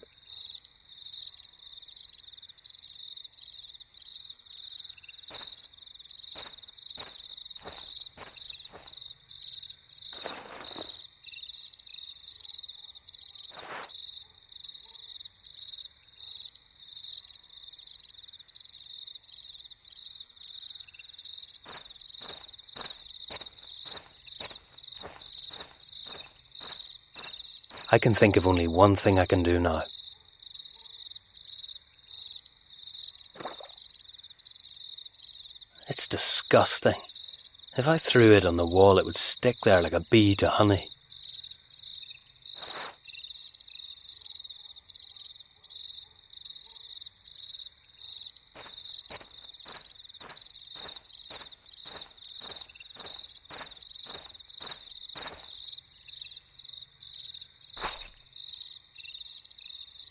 A: I can think of only one thing I can do now. It's disgusting. If I threw it on the wall, it would stick there like a bee to honey.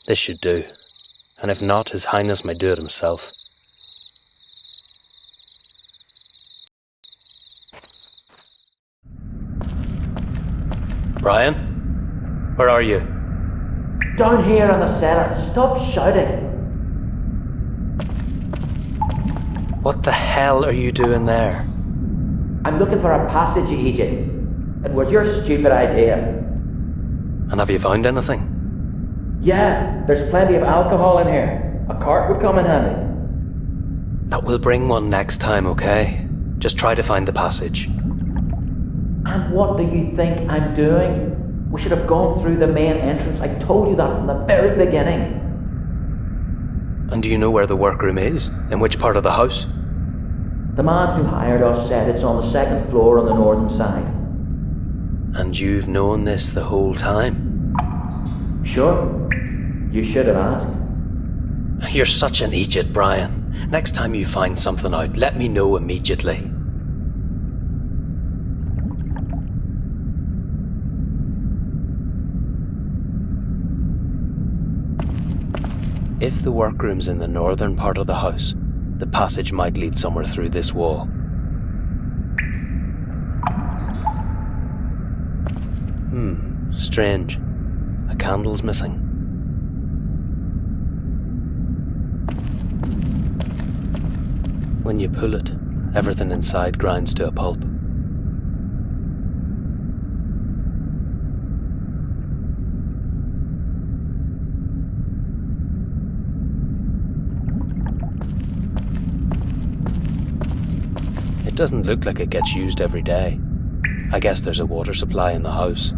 A: This should do, and if not, His Highness may do it himself. Brian? Where are you?
P: Down here in the cellar. Stop shouting.
A: What the hell are you doing there?
P: I'm looking for a passage, EJ. It was your stupid idea.
A: And have you found anything?
P: Yeah, there's plenty of alcohol in here. A cart would come in handy.
A: That will bring one next time, okay? Just try to find the passage.
P: And what do you think I'm doing? We should have gone through the main entrance. I told you that from the very beginning.
A: And do you know where the workroom is? In which part of the house?
P: The man who hired us said it's on the second floor on the northern side.
A: And you've known this the whole time?
P: Sure. You should have asked.
A: You're such an idiot, Brian. Next time you find something out, let me know immediately. If the workroom's in the northern part of the house, the passage might lead somewhere through this wall. Strange. A candle's missing. When you pull it, everything inside grinds to a pulp. It doesn't look like it gets used every day. I guess there's a water supply in the house.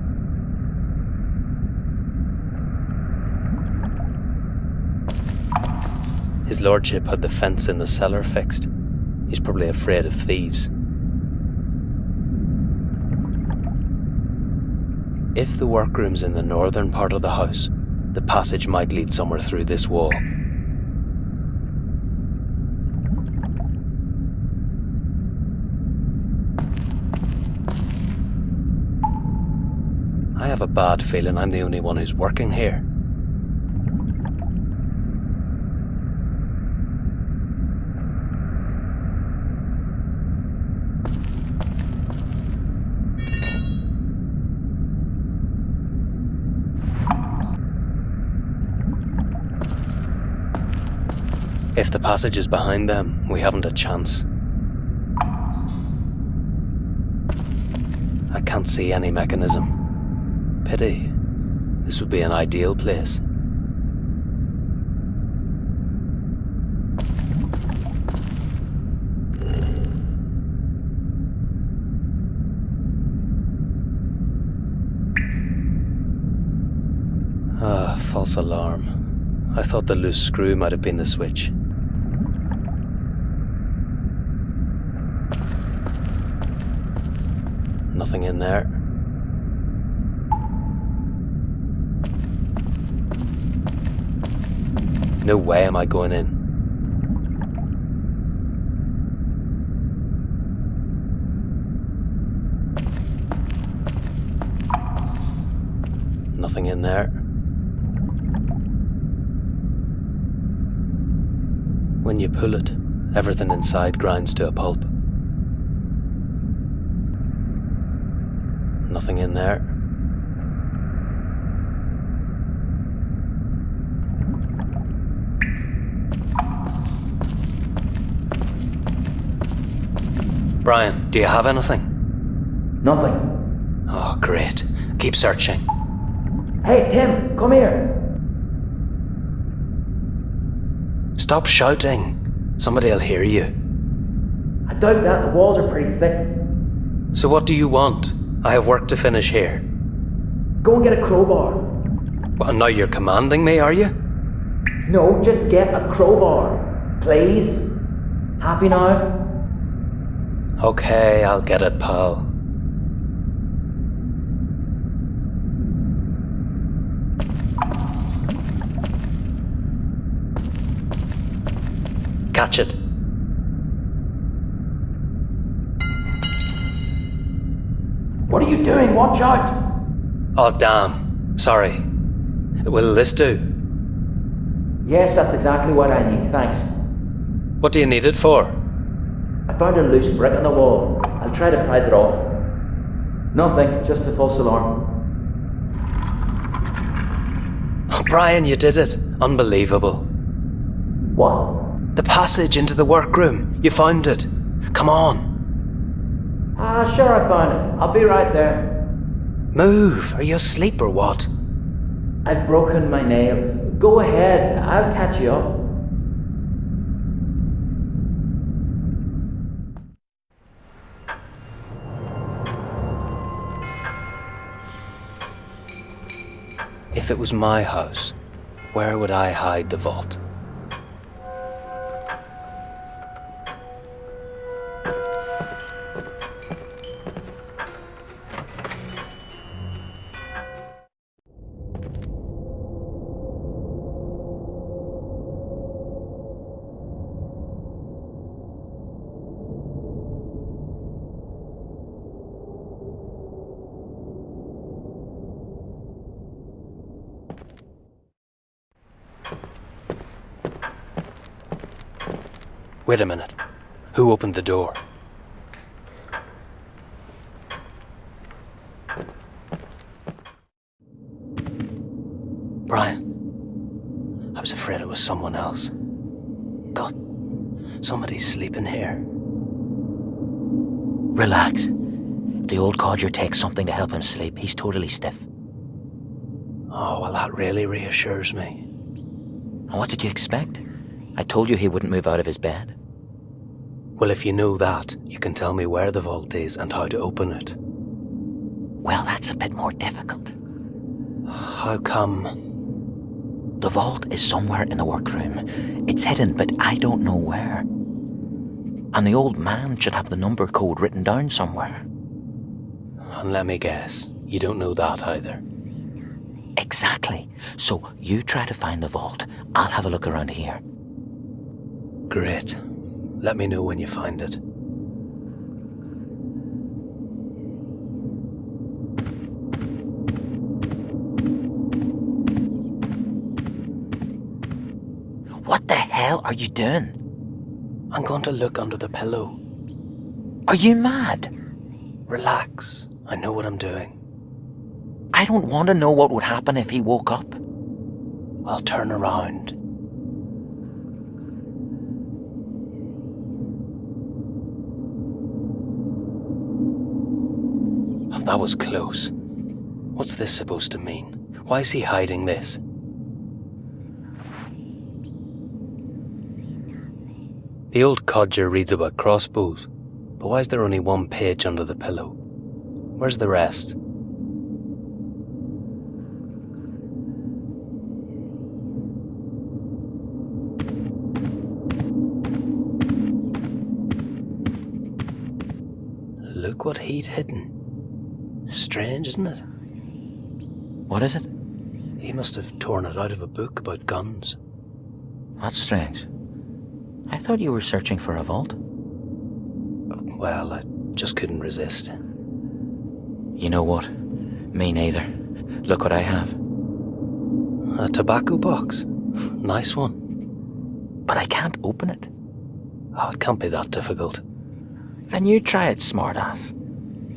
A: His lordship had the fence in the cellar fixed. He's probably afraid of thieves. If the workroom's in the northern part of the house, the passage might lead somewhere through this wall. I have a bad feeling I'm the only one who's working here. If the passage is behind them, we haven't a chance. I can't see any mechanism. Pity. This would be an ideal place. False alarm. I thought the loose screw might have been the switch. Nothing in there. No way am I going in. Nothing in there. When you pull it, everything inside grinds to a pulp. Nothing in there. Brian, do you have anything?
P: Nothing.
A: Oh, great. Keep searching.
P: Hey, Tim, come here.
A: Stop shouting. Somebody'll hear you.
P: I doubt that. The walls are pretty thick.
A: So what do you want? I have work to finish here.
P: Go and get a crowbar.
A: Well, now you're commanding me, are you?
P: No, just get a crowbar. Please. Happy now?
A: Okay, I'll get it, pal. Catch it.
P: What are you doing? Watch out!
A: Oh, damn. Sorry. Will this do?
P: Yes, that's exactly what I need, thanks.
A: What do you need it for?
P: I found a loose brick on the wall. I'll try to prise it off. Nothing, just a false alarm.
A: Oh, Brian, you did it. Unbelievable.
P: What?
A: The passage into the workroom. You found it. Come on.
P: Sure, I found it. I'll be right there.
A: Move. Are you asleep or what?
P: I've broken my nail. Go ahead. I'll catch you up.
A: If it was my house, where would I hide the vault? Wait a minute. Who opened the door? Brian, I was afraid it was someone else. God, somebody's sleeping here.
M: Relax. The old codger takes something to help him sleep. He's totally stiff.
A: Oh, well, that really reassures me.
M: What did you expect? I told you he wouldn't move out of his bed.
A: Well, if you know that, you can tell me where the vault is and how to open it.
P: Well, that's a bit more difficult.
A: How come?
P: The vault is somewhere in the workroom. It's hidden, but I don't know where. And the old man should have the number code written down somewhere.
A: And let me guess, you don't know that either.
P: Exactly. So you try to find the vault. I'll have a look around here.
A: Great. Let me know when you find it.
P: What the hell are you doing?
A: I'm going to look under the pillow.
P: Are you mad?
A: Relax. I know what I'm doing.
P: I don't want to know what would happen if he woke up.
A: I'll turn around. Oh, that was close. What's this supposed to mean? Why is he hiding this? The old codger reads about crossbows, but why is there only one page under the pillow? Where's the rest? Look what he'd hidden. Strange, isn't it?
P: What is it?
A: He must have torn it out of a book about guns.
P: That's strange. I thought you were searching for a vault.
A: Well, I just couldn't resist.
P: You know what? Me neither. Look what I have.
A: A tobacco box. Nice one.
P: But I can't open it.
A: Oh, it can't be that difficult.
P: Then you try it, smartass.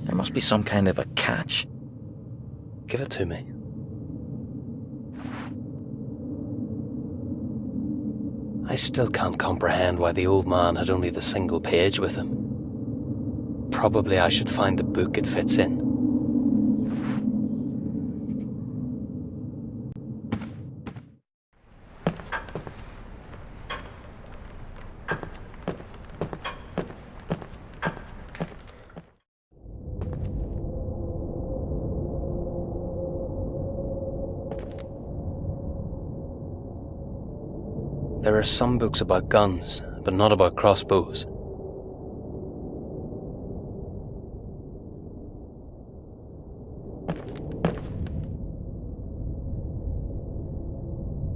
P: There must be some kind of a catch.
A: Give it to me. I still can't comprehend why the old man had only the single page with him. Probably I should find the book it fits in. There are some books about guns, but not about crossbows.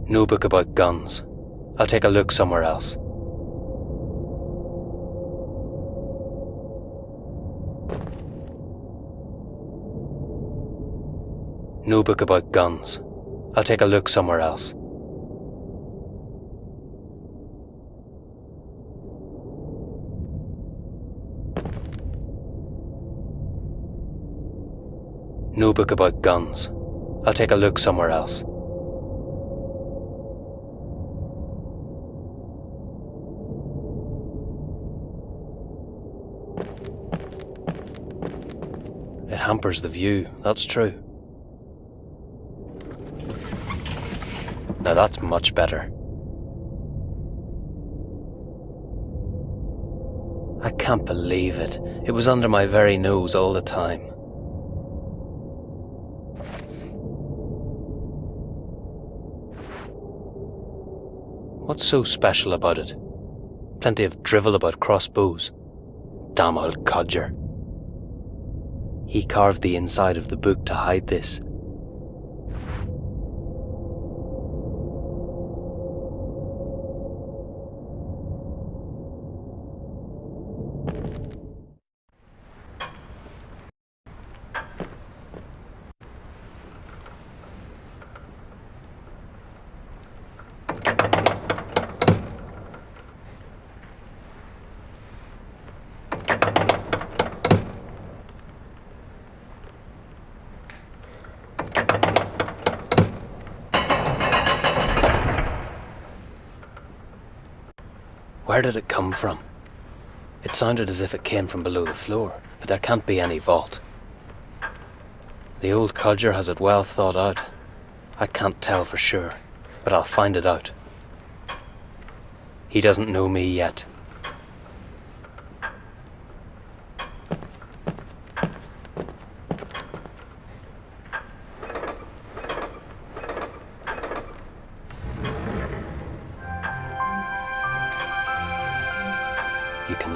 A: No book about guns. I'll take a look somewhere else. No book about guns. I'll take a look somewhere else. No book about guns. I'll take a look somewhere else. It hampers the view, that's true. Now that's much better. I can't believe it. It was under my very nose all the time. What's so special about it? Plenty of drivel about crossbows. Damn old codger. He carved the inside of the book to hide this. Where did it come from? It sounded as if it came from below the floor, but there can't be any vault. The old codger has it well thought out. I can't tell for sure, but I'll find it out. He doesn't know me yet.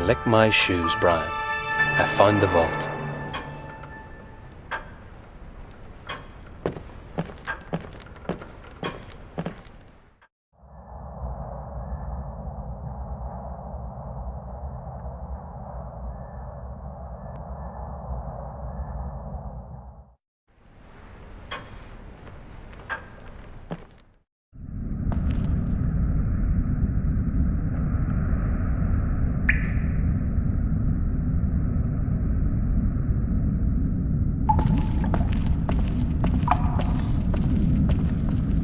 A: lick my shoes, Brian. I found the vault.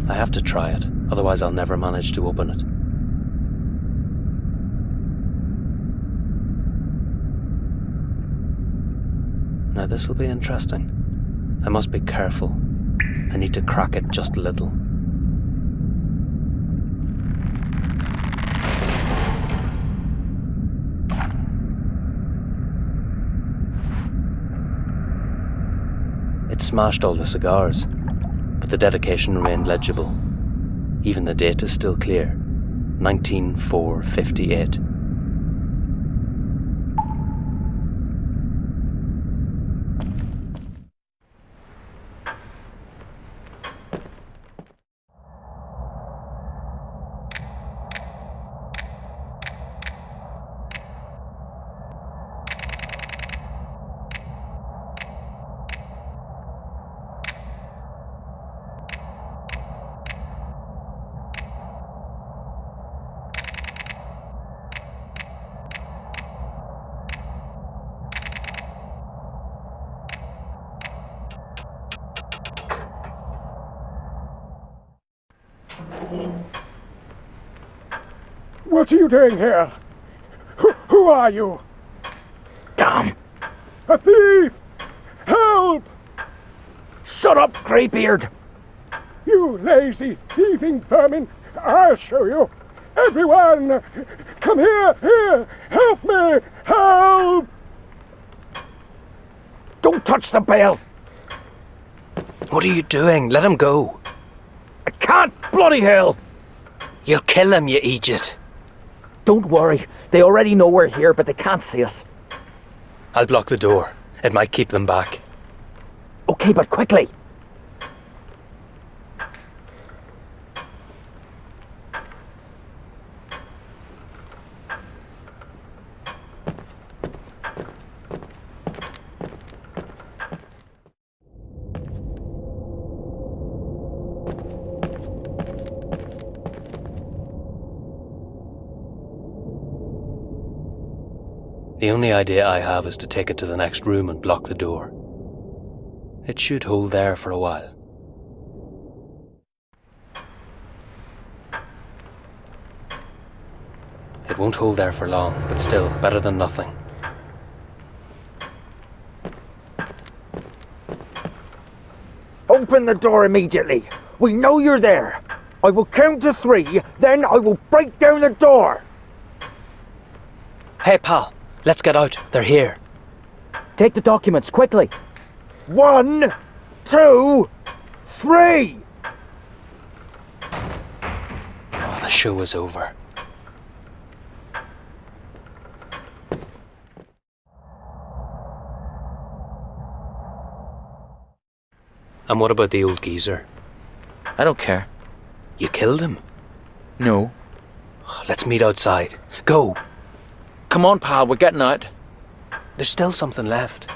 A: I have to try it, otherwise I'll never manage to open it. Now this'll be interesting. I must be careful. I need to crack it just a little. It smashed all the cigars, but the dedication remained legible. Even the date is still clear, 19/4/58.
Q: What are you doing here? Who are you?
R: Damn!
Q: A thief! Help!
R: Shut up, greybeard!
Q: You lazy, thieving vermin! I'll show you! Everyone! Come here! Help me! Help!
R: Don't touch the bell!
A: What are you doing? Let him go!
R: I can't, bloody hell!
A: You'll kill him, you idiot!
R: Don't worry, they already know we're here, but they can't see us.
A: I'll block the door. It might keep them back.
R: Okay, but quickly!
A: The only idea I have is to take it to the next room and block the door. It should hold there for a while. It won't hold there for long, but still, better than nothing.
R: Open the door immediately! We know you're there! I will count to 3, then I will break down the door!
A: Hey, pal! Let's get out. They're here.
R: Take the documents, quickly! 1, 2, 3!
A: Oh, the show is over. And what about the old geezer?
I: I don't care.
A: You killed him?
I: No.
A: Let's meet outside. Go!
I: Come on, pal, we're getting out.
A: There's still something left.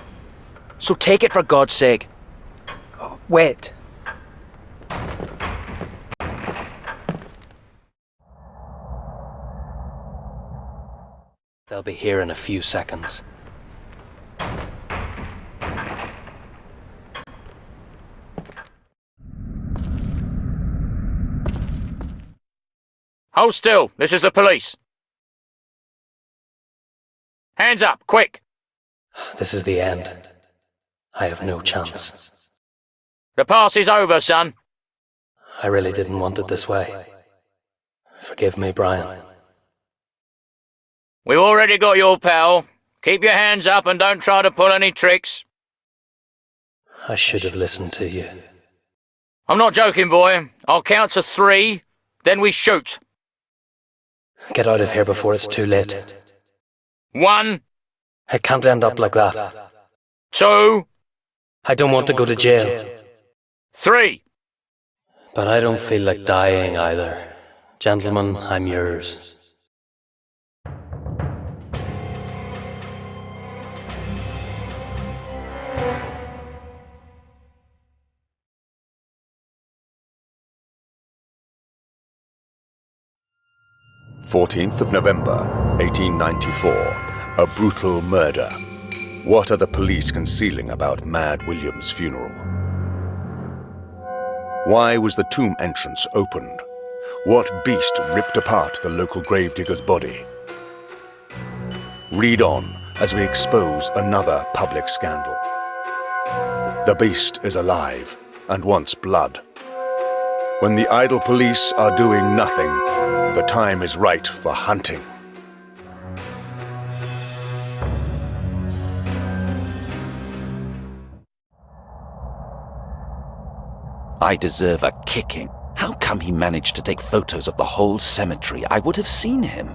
I: So take it for God's sake.
A: Oh, wait. They'll be here in a few seconds.
M: Hold still, this is the police. Hands up, quick!
A: This is the end. I have no chance.
M: The pass is over, son.
A: I really didn't want it this way. Forgive me, Brian.
M: We've already got your pal. Keep your hands up and don't try to pull any tricks.
A: I should have listened to you.
M: I'm not joking, boy. I'll count to 3, then we shoot.
A: Get out of here before it's too late.
M: 1.
A: It can't end up like that.
M: 2.
A: I don't want to go to jail.
M: 3.
A: But I don't feel like dying either. Gentlemen, I'm yours.
B: November 1894. A brutal murder. What are the police concealing about Mad William's funeral? Why was the tomb entrance opened? What beast ripped apart the local gravedigger's body? Read on as we expose another public scandal. The beast is alive and wants blood. When the idle police are doing nothing, the time is right for hunting.
J: I deserve a kicking. How come he managed to take photos of the whole cemetery? I would have seen him.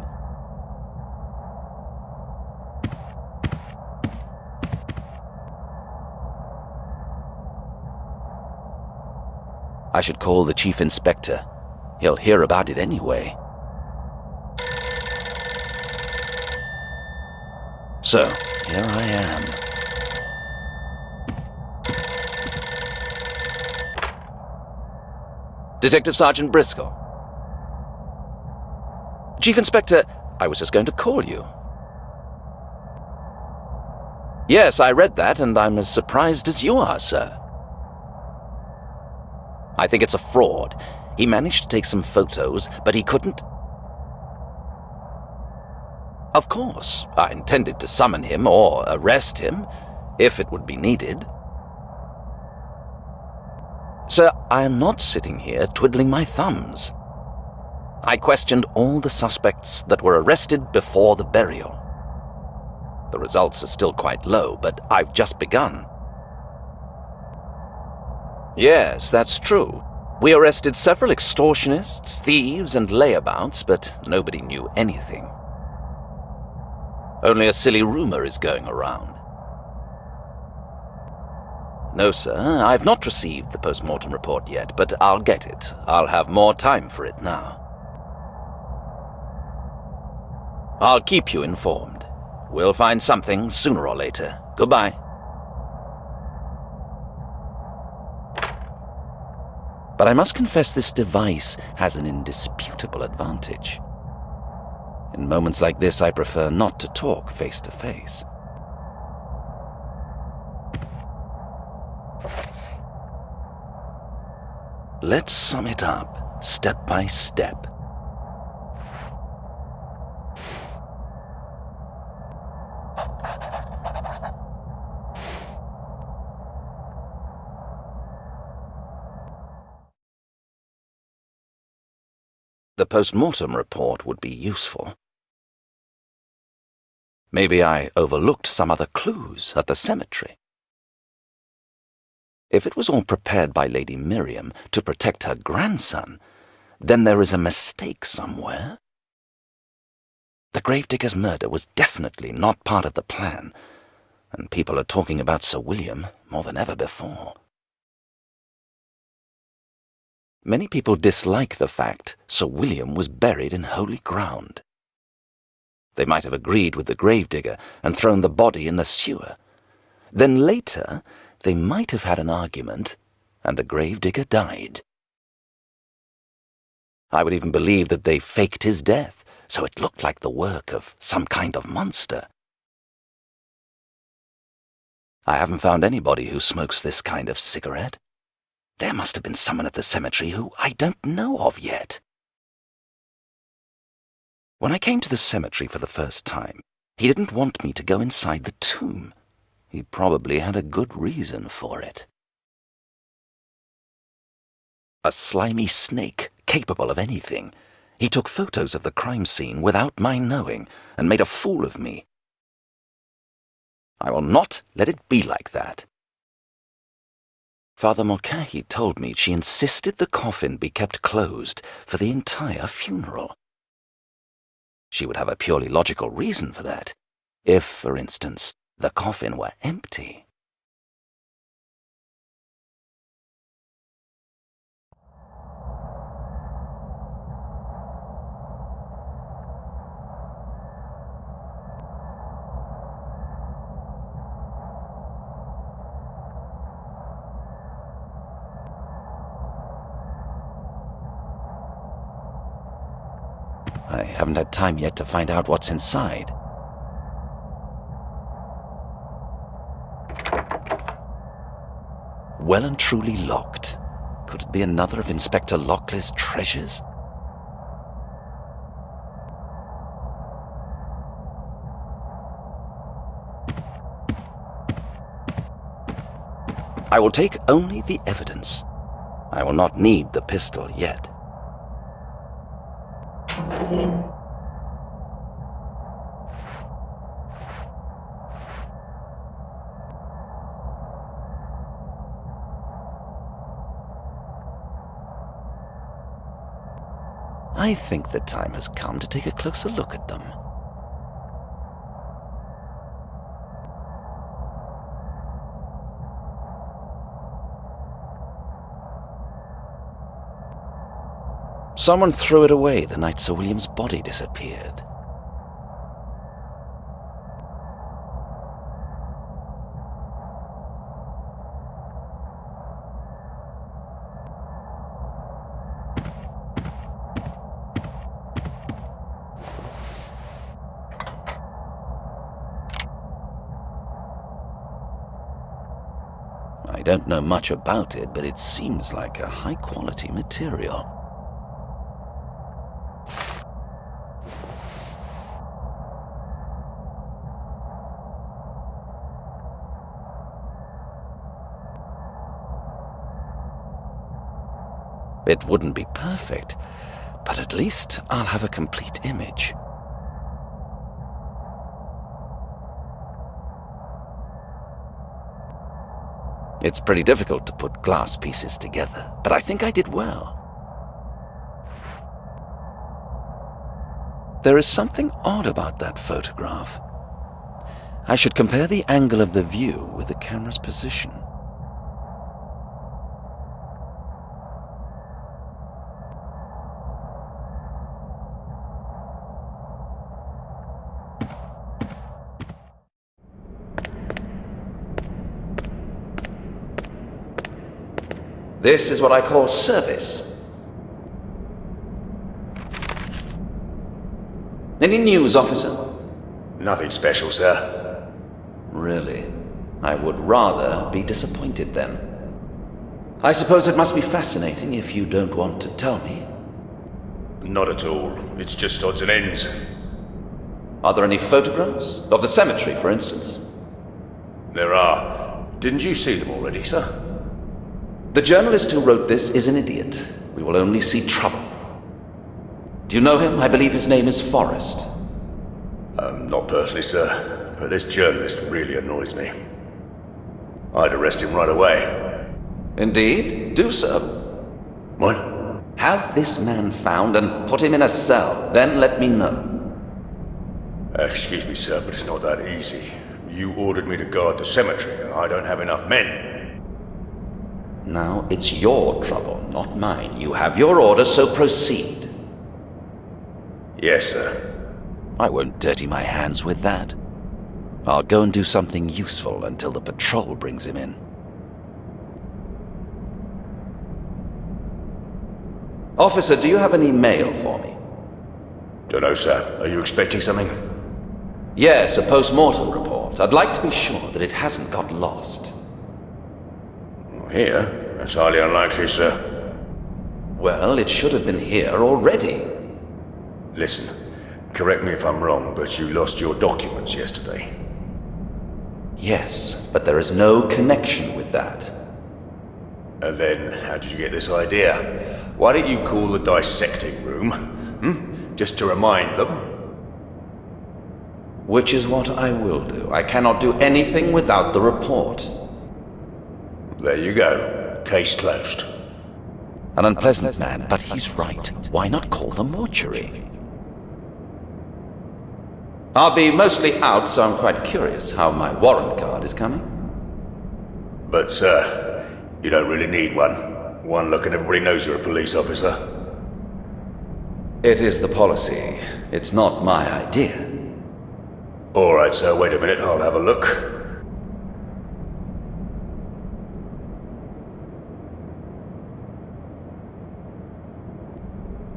J: I should call the chief inspector. He'll hear about it anyway. So, here I am. Detective Sergeant Briscoe. Chief Inspector, I was just going to call you. Yes, I read that, and I'm as surprised as you are, sir. I think it's a fraud. He managed to take some photos, but he couldn't... Of course, I intended to summon him or arrest him, if it would be needed. Sir, I am not sitting here twiddling my thumbs. I questioned all the suspects that were arrested before the burial. The results are still quite low, but I've just begun. Yes, that's true. We arrested several extortionists, thieves, and layabouts, but nobody knew anything. Only a silly rumor is going around. No, sir, I've not received the post-mortem report yet, but I'll get it. I'll have more time for it now. I'll keep you informed. We'll find something sooner or later. Goodbye. But I must confess this device has an indisputable advantage. In moments like this, I prefer not to talk face to face. Let's sum it up, step by step. The post-mortem report would be useful. Maybe I overlooked some other clues at the cemetery. If it was all prepared by Lady Miriam to protect her grandson, then there is a mistake somewhere. The gravedigger's murder was definitely not part of the plan, and people are talking about Sir William more than ever before. Many people dislike the fact Sir William was buried in holy ground. They might have agreed with the gravedigger and thrown the body in the sewer. Then later, they might have had an argument, and the gravedigger died. I would even believe that they faked his death, so it looked like the work of some kind of monster. I haven't found anybody who smokes this kind of cigarette. There must have been someone at the cemetery who I don't know of yet. When I came to the cemetery for the first time, he didn't want me to go inside the tomb. He probably had a good reason for it. A slimy snake capable of anything. He took photos of the crime scene without my knowing and made a fool of me. I will not let it be like that. Father Mulcahy told me she insisted the coffin be kept closed for the entire funeral. She would have a purely logical reason for that. If, for instance, the coffin were empty. I haven't had time yet to find out what's inside. Well and truly locked. Could it be another of Inspector Lockley's treasures? I will take only the evidence. I will not need the pistol yet. I think the time has come to take a closer look at them. Someone threw it away the night Sir William's body disappeared. I don't know much about it, but it seems like a high-quality material. It wouldn't be perfect, but at least I'll have a complete image. It's pretty difficult to put glass pieces together, but I think I did well. There is something odd about that photograph. I should compare the angle of the view with the camera's position. This is what I call service. Any news, officer?
B: Nothing special, sir.
J: Really? I would rather be disappointed then. I suppose it must be fascinating if you don't want to tell me.
B: Not at all. It's just odds and ends.
J: Are there any photographs? Of the cemetery, for instance?
B: There are. Didn't you see them already, sir?
J: The journalist who wrote this is an idiot. We will only see trouble. Do you know him? I believe his name is Forrest.
B: Not personally, sir, but this journalist really annoys me. I'd arrest him right away.
J: Indeed? Do so.
B: What?
J: Have this man found and put him in a cell, then let me know.
B: Excuse me, sir, but it's not that easy. You ordered me to guard the cemetery, and I don't have enough men.
J: Now, it's your trouble, not mine. You have your order, so proceed.
B: Yes, sir.
J: I won't dirty my hands with that. I'll go and do something useful until the patrol brings him in. Officer, do you have any mail for me?
B: Dunno, sir. Are you expecting something?
J: Yes, a post-mortem report. I'd like to be sure that it hasn't got lost.
B: Here? That's highly unlikely, sir.
J: Well, it should have been here already.
B: Listen, correct me if I'm wrong, but you lost your documents yesterday.
J: Yes, but there is no connection with that.
B: And then, how did you get this idea? Why don't you call the dissecting room? Just to remind them?
J: Which is what I will do. I cannot do anything without the report.
B: There you go. Case closed.
J: An unpleasant man, but he's right. Why not call the mortuary? I'll be mostly out, so I'm quite curious how my warrant card is coming.
B: But, sir, you don't really need one. One look and everybody knows you're a police officer.
J: It is the policy. It's not my idea.
B: All right, sir, wait a minute, I'll have a look.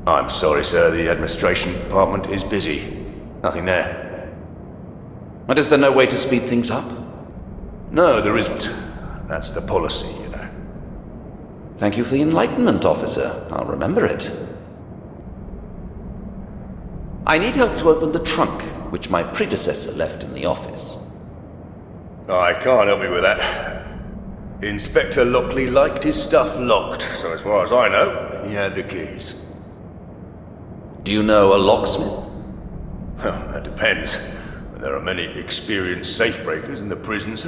B: I'm sorry, sir, the administration department is busy. Nothing there.
J: But is there no way to speed things up?
B: No, there isn't. That's the policy, you know.
J: Thank you for the enlightenment, officer. I'll remember it. I need help to open the trunk, which my predecessor left in the office.
B: I can't help you with that. Inspector Lockley liked his stuff locked, so as far as I know, he had the keys.
J: Do you know a locksmith?
B: Well, that depends. There are many experienced safe-breakers in the prisons.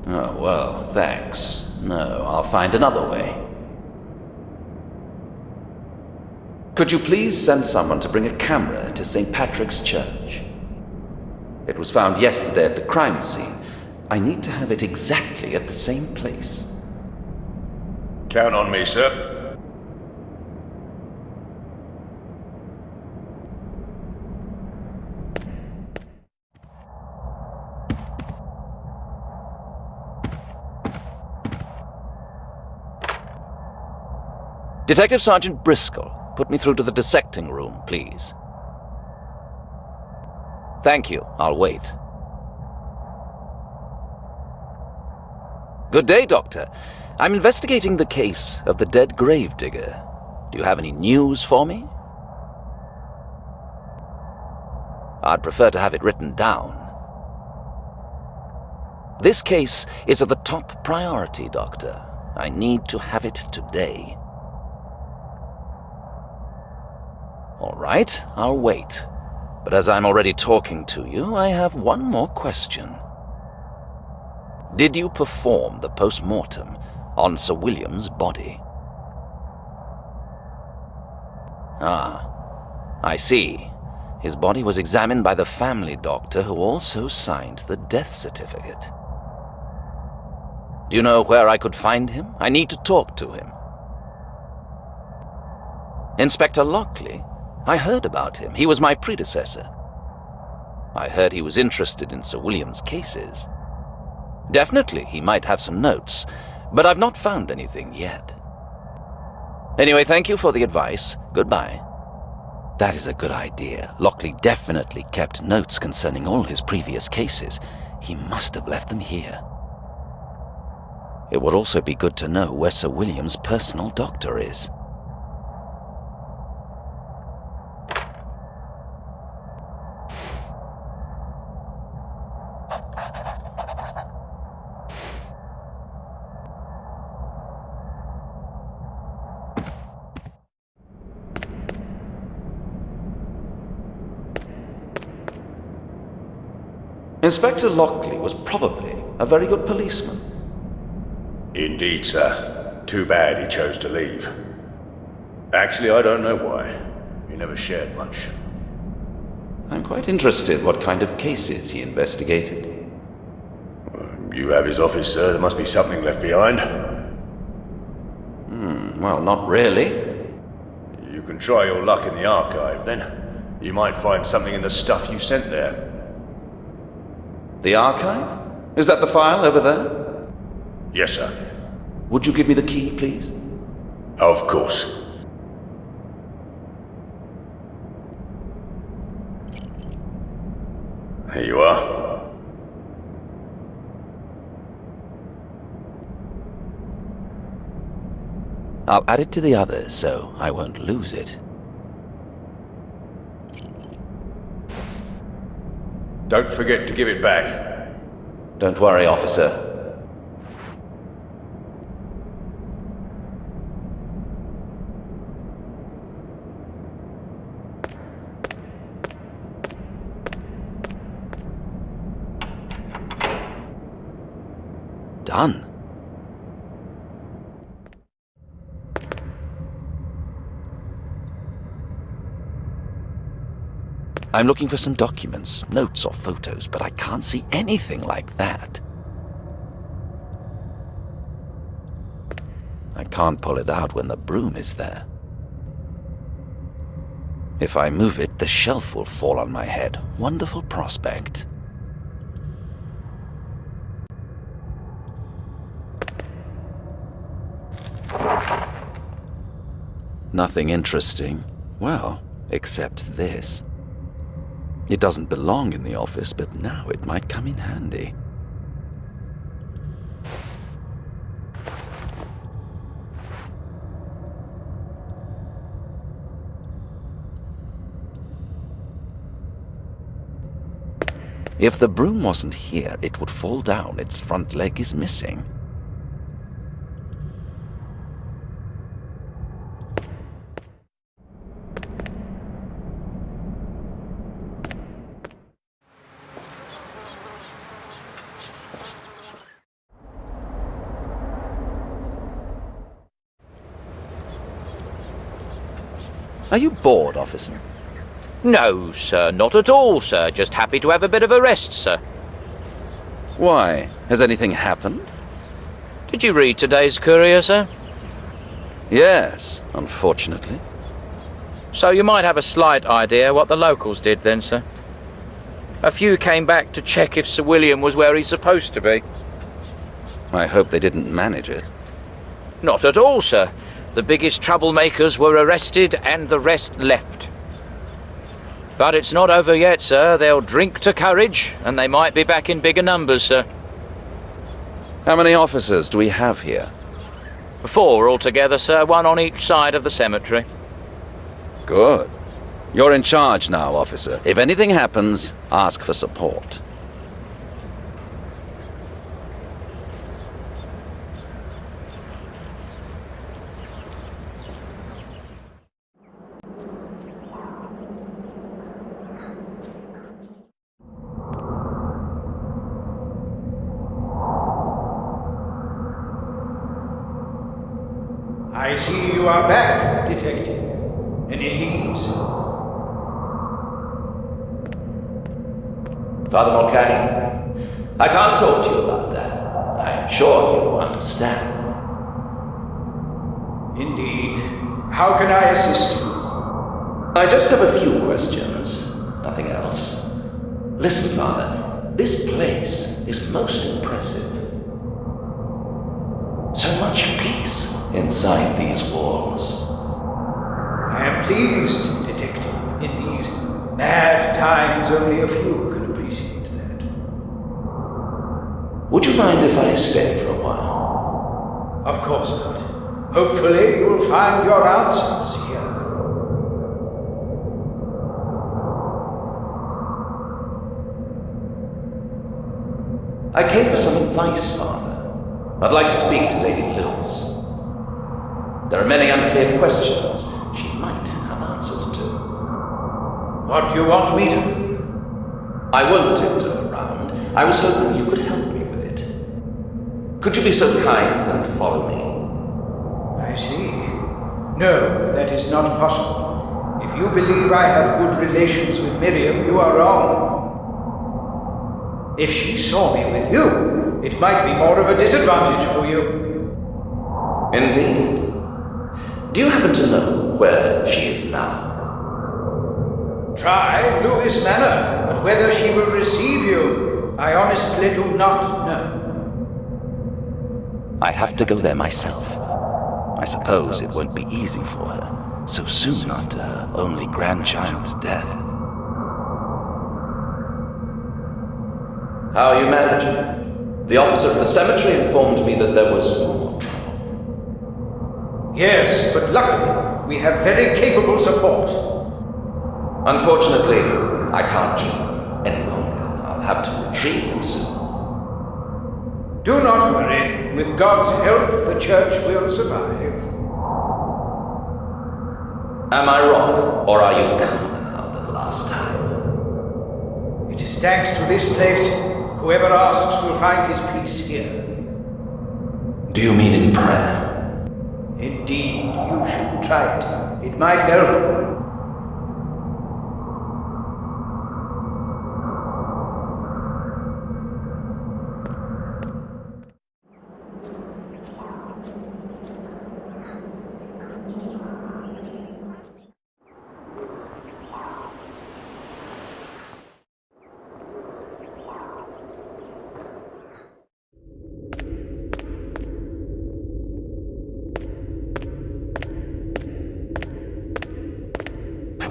J: Oh, well, thanks. No, I'll find another way. Could you please send someone to bring a camera to St. Patrick's Church? It was found yesterday at the crime scene. I need to have it exactly at the same place.
B: Count on me, sir.
J: Detective Sergeant Briscoe, put me through to the dissecting room, please. Thank you. I'll wait. Good day, Doctor. I'm investigating the case of the dead gravedigger. Do you have any news for me? I'd prefer to have it written down. This case is of the top priority, Doctor. I need to have it today. All right, I'll wait. But as I'm already talking to you, I have one more question. Did you perform the post-mortem on Sir William's body? Ah, I see. His body was examined by the family doctor who also signed the death certificate. Do you know where I could find him? I need to talk to him. Inspector Lockley? I heard about him. He was my predecessor. I heard he was interested in Sir William's cases. Definitely, he might have some notes, but I've not found anything yet. Anyway, thank you for the advice. Goodbye. That is a good idea. Lockley definitely kept notes concerning all his previous cases. He must have left them here. It would also be good to know where Sir William's personal doctor is. Inspector Lockley was probably a very good policeman.
B: Indeed, sir. Too bad he chose to leave. Actually, I don't know why. He never shared much.
J: I'm quite interested what kind of cases he investigated.
B: You have his office, sir. There must be something left behind.
J: Well, not really.
B: You can try your luck in the archive, then. You might find something in the stuff you sent there.
J: The archive? Is that the file over there?
B: Yes, sir.
J: Would you give me the key, please?
B: Of course. Here you are.
J: I'll add it to the others, so I won't lose it.
B: Don't forget to give it back.
J: Don't worry, officer. Done. I'm looking for some documents, notes or photos, but I can't see anything like that. I can't pull it out when the broom is there. If I move it, the shelf will fall on my head. Wonderful prospect. Nothing interesting. Well, except this. It doesn't belong in the office, but now it might come in handy. If the broom wasn't here, it would fall down. Its front leg is missing. Are you bored, officer?
M: No, sir, not at all, sir. Just happy to have a bit of a rest, sir.
J: Why? Has anything happened?
M: Did you read today's courier, sir?
J: Yes, unfortunately.
M: So you might have a slight idea what the locals did then, sir. A few came back to check if Sir William was where he's supposed to be.
J: I hope they didn't manage it.
M: Not at all, sir. The biggest troublemakers were arrested and the rest left. But it's not over yet, sir. They'll drink to courage, and they might be back in bigger numbers, sir.
J: How many officers do we have here?
M: 4 altogether, sir. 1 on each side of the cemetery.
J: Good. You're in charge now, officer. If anything happens, ask for support.
L: I see you are back, Detective. Any leads?
F: Father Mulcahy, I can't talk to you about that. I'm sure you understand.
L: Indeed. How can I assist you?
F: I just have a few questions, nothing else. Listen, Father, this place is most impressive. So much peace inside these walls.
L: I am pleased, Detective. In these mad times, only a few can appreciate that.
F: Would you mind if I stay for a while?
L: Of course not. Hopefully you'll find your answers here.
F: I came for some advice, Father. I'd like to speak to Lady Lewis. There are many unclear questions she might have answers to.
L: What do you want me to do?
F: I won't enter around. I was hoping you could help me with it. Could you be so kind and follow me?
L: I see. No, that is not possible. If you believe I have good relations with Miriam, you are wrong. If she saw me with you, it might be more of a disadvantage for you.
F: Indeed. Do you happen to know where she is now?
L: Try Lewis Manor, but whether she will receive you, I honestly do not know.
J: I have to go there myself. I suppose it won't be easy for her, so soon after her only grandchild's death.
F: How are you managing? The officer of the cemetery informed me that there was more trouble.
L: Yes, but luckily, we have very capable support.
F: Unfortunately, I can't keep them any longer. I'll have to retrieve them soon.
L: Do not worry. With God's help, the church will survive.
F: Am I wrong, or are you calmer now than last time?
L: It is thanks to this place. Whoever asks will find his peace here.
F: Do you mean in prayer?
L: Indeed, you should try it. It might help.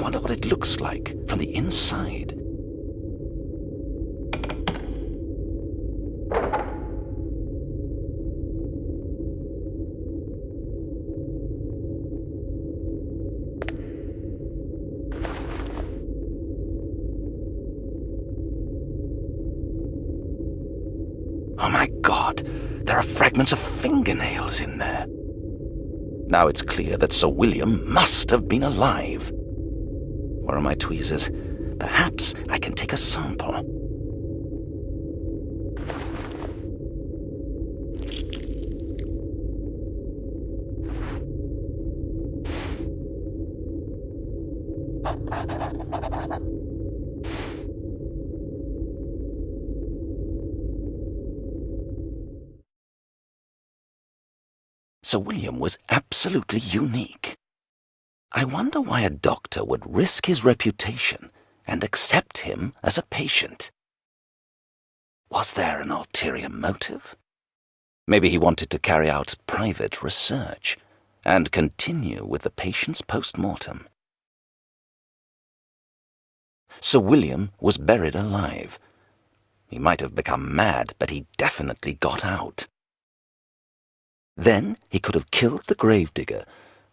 J: wonder what it looks like from the inside. Oh my God, there are fragments of fingernails in there. Now it's clear that Sir William must have been alive. Where are my tweezers? Perhaps I can take a sample. Sir William was absolutely unique. I wonder why a doctor would risk his reputation and accept him as a patient. Was there an ulterior motive? Maybe he wanted to carry out private research and continue with the patient's post-mortem. Sir William was buried alive. He might have become mad, but he definitely got out. Then he could have killed the gravedigger,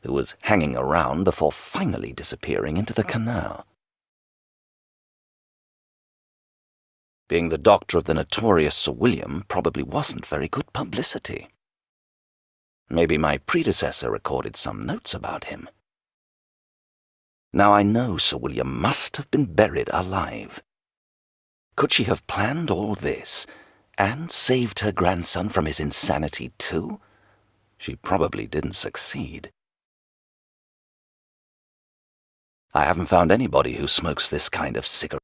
J: who was hanging around before finally disappearing into the canal. Being the doctor of the notorious Sir William probably wasn't very good publicity. Maybe my predecessor recorded some notes about him. Now I know Sir William must have been buried alive. Could she have planned all this and saved her grandson from his insanity too? She probably didn't succeed. I haven't found anybody who smokes this kind of cigarette.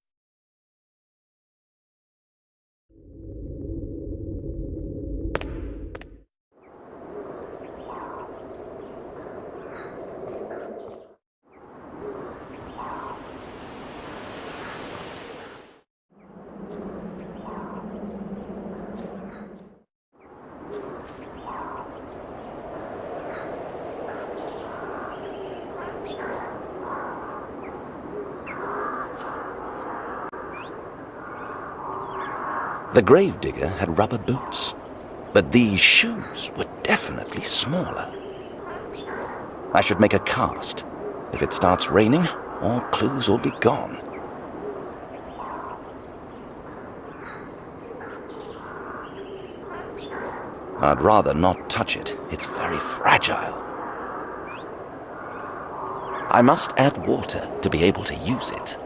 J: The gravedigger had rubber boots, but these shoes were definitely smaller. I should make a cast. If it starts raining, all clues will be gone. I'd rather not touch it. It's very fragile. I must add water to be able to use it.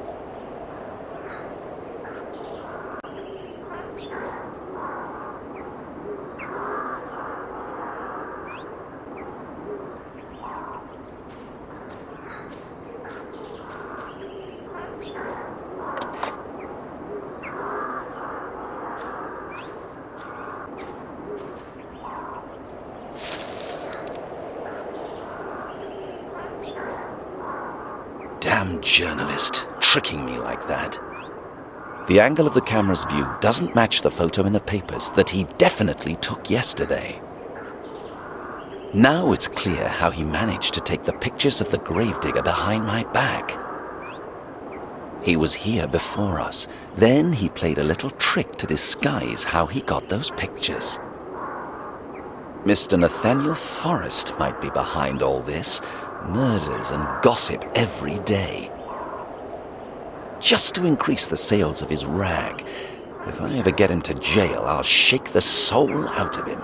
J: Damn journalist, tricking me like that. The angle of the camera's view doesn't match the photo in the papers that he definitely took yesterday. Now it's clear how he managed to take the pictures of the gravedigger behind my back. He was here before us. Then he played a little trick to disguise how he got those pictures. Mr. Nathaniel Forrest might be behind all this. Murders and gossip every day. Just to increase the sales of his rag. If I ever get into jail, I'll shake the soul out of him.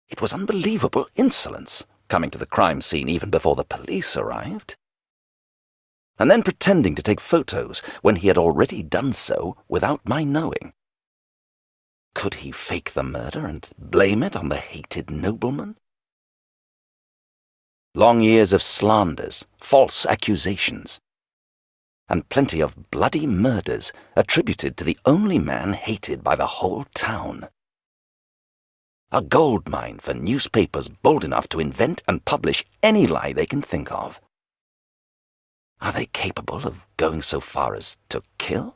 J: It was unbelievable insolence, coming to the crime scene even before the police arrived. And then pretending to take photos when he had already done so without my knowing. Could he fake the murder and blame it on the hated nobleman? Long years of slanders, false accusations, and plenty of bloody murders attributed to the only man hated by the whole town. A gold mine for newspapers bold enough to invent and publish any lie they can think of. Are they capable of going so far as to kill?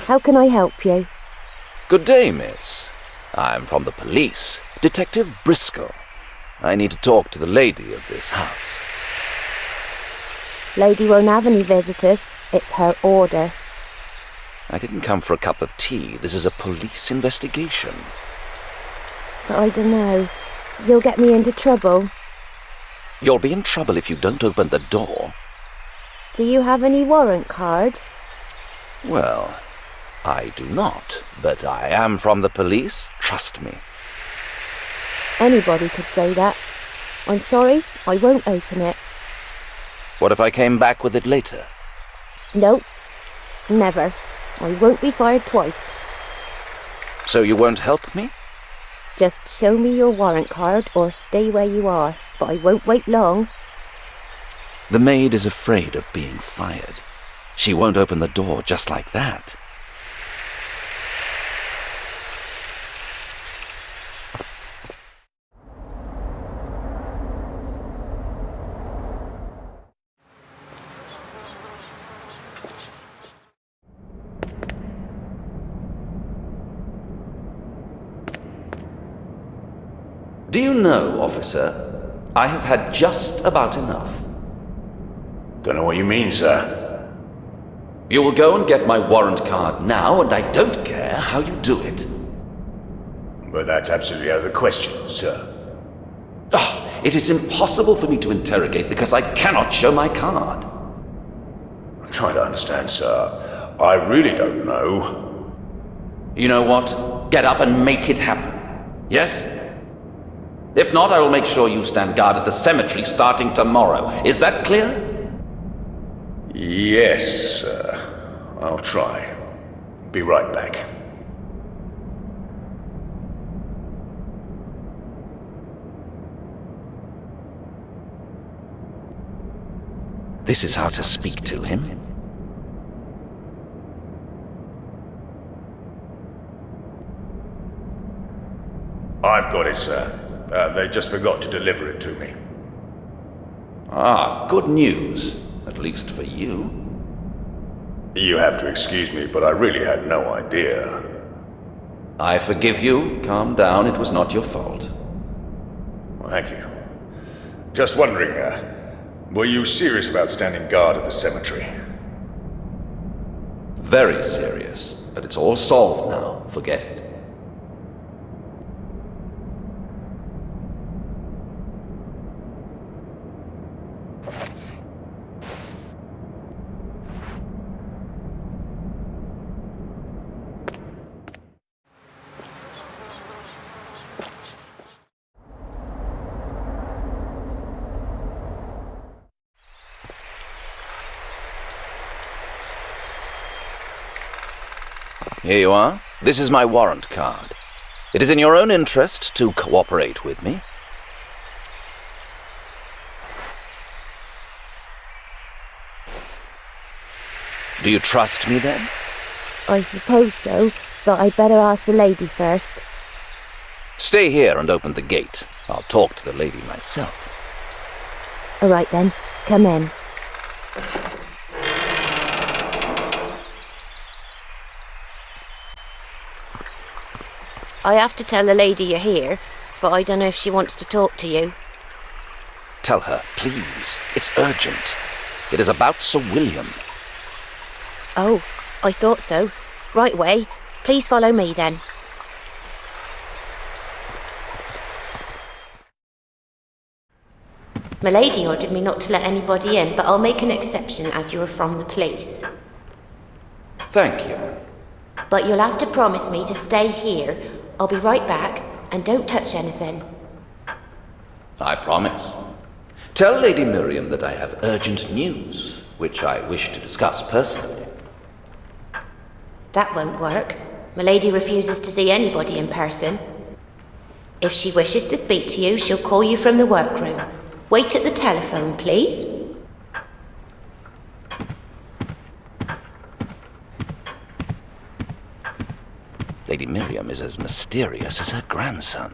O: How can I help you?
J: Good day, miss. I'm from the police. Detective Briscoe. I need to talk to the lady of this house.
O: Lady won't have any visitors. It's her order.
J: I didn't come for a cup of tea. This is a police investigation.
O: But I don't know. You'll get me into trouble.
J: You'll be in trouble if you don't open the door.
O: Do you have any warrant card?
J: Well, I do not, but I am from the police. Trust me.
O: Anybody could say that. I'm sorry, I won't open it.
J: What if I came back with it later?
O: Nope. Never. I won't be fired twice.
J: So you won't help me?
O: Just show me your warrant card or stay where you are, but I won't wait long.
J: The maid is afraid of being fired. She won't open the door just like that. Do you know, officer, I have had just about enough.
B: Don't know what you mean, sir.
J: You will go and get my warrant card now, and I don't care how you do it.
B: But that's absolutely out of the question, sir.
J: Oh, it is impossible for me to interrogate because I cannot show my card.
B: I'm trying to understand, sir. I really don't know.
J: You know what? Get up and make it happen. Yes? If not, I will make sure you stand guard at the cemetery starting tomorrow. Is that clear?
B: Yes, sir. I'll try. Be right back.
J: This is how to speak to him.
B: I've got it, sir. They just forgot to deliver it to me.
J: Ah, good news. At least for you.
B: You have to excuse me, but I really had no idea.
J: I forgive you. Calm down. It was not your fault.
B: Well, thank you. Just wondering, were you serious about standing guard at the cemetery?
J: Very serious. But it's all solved now. Forget it. Here you are. This is my warrant card. It is in your own interest to cooperate with me. Do you trust me then?
O: I suppose so, but I'd better ask the lady first.
J: Stay here and open the gate. I'll talk to the lady myself.
O: All right then, come in. I have to tell the lady you're here, but I don't know if she wants to talk to you.
J: Tell her, please. It's urgent. It is about Sir William.
O: Oh, I thought so. Right away. Please follow me then. My lady ordered me not to let anybody in, but I'll make an exception as you are from the police.
J: Thank you.
O: But you'll have to promise me to stay here. I'll be right back, and don't touch anything.
J: I promise. Tell Lady Miriam that I have urgent news, which I wish to discuss personally.
O: That won't work. Milady refuses to see anybody in person. If she wishes to speak to you, she'll call you from the workroom. Wait at the telephone, please.
J: Lady Miriam is as mysterious as her grandson.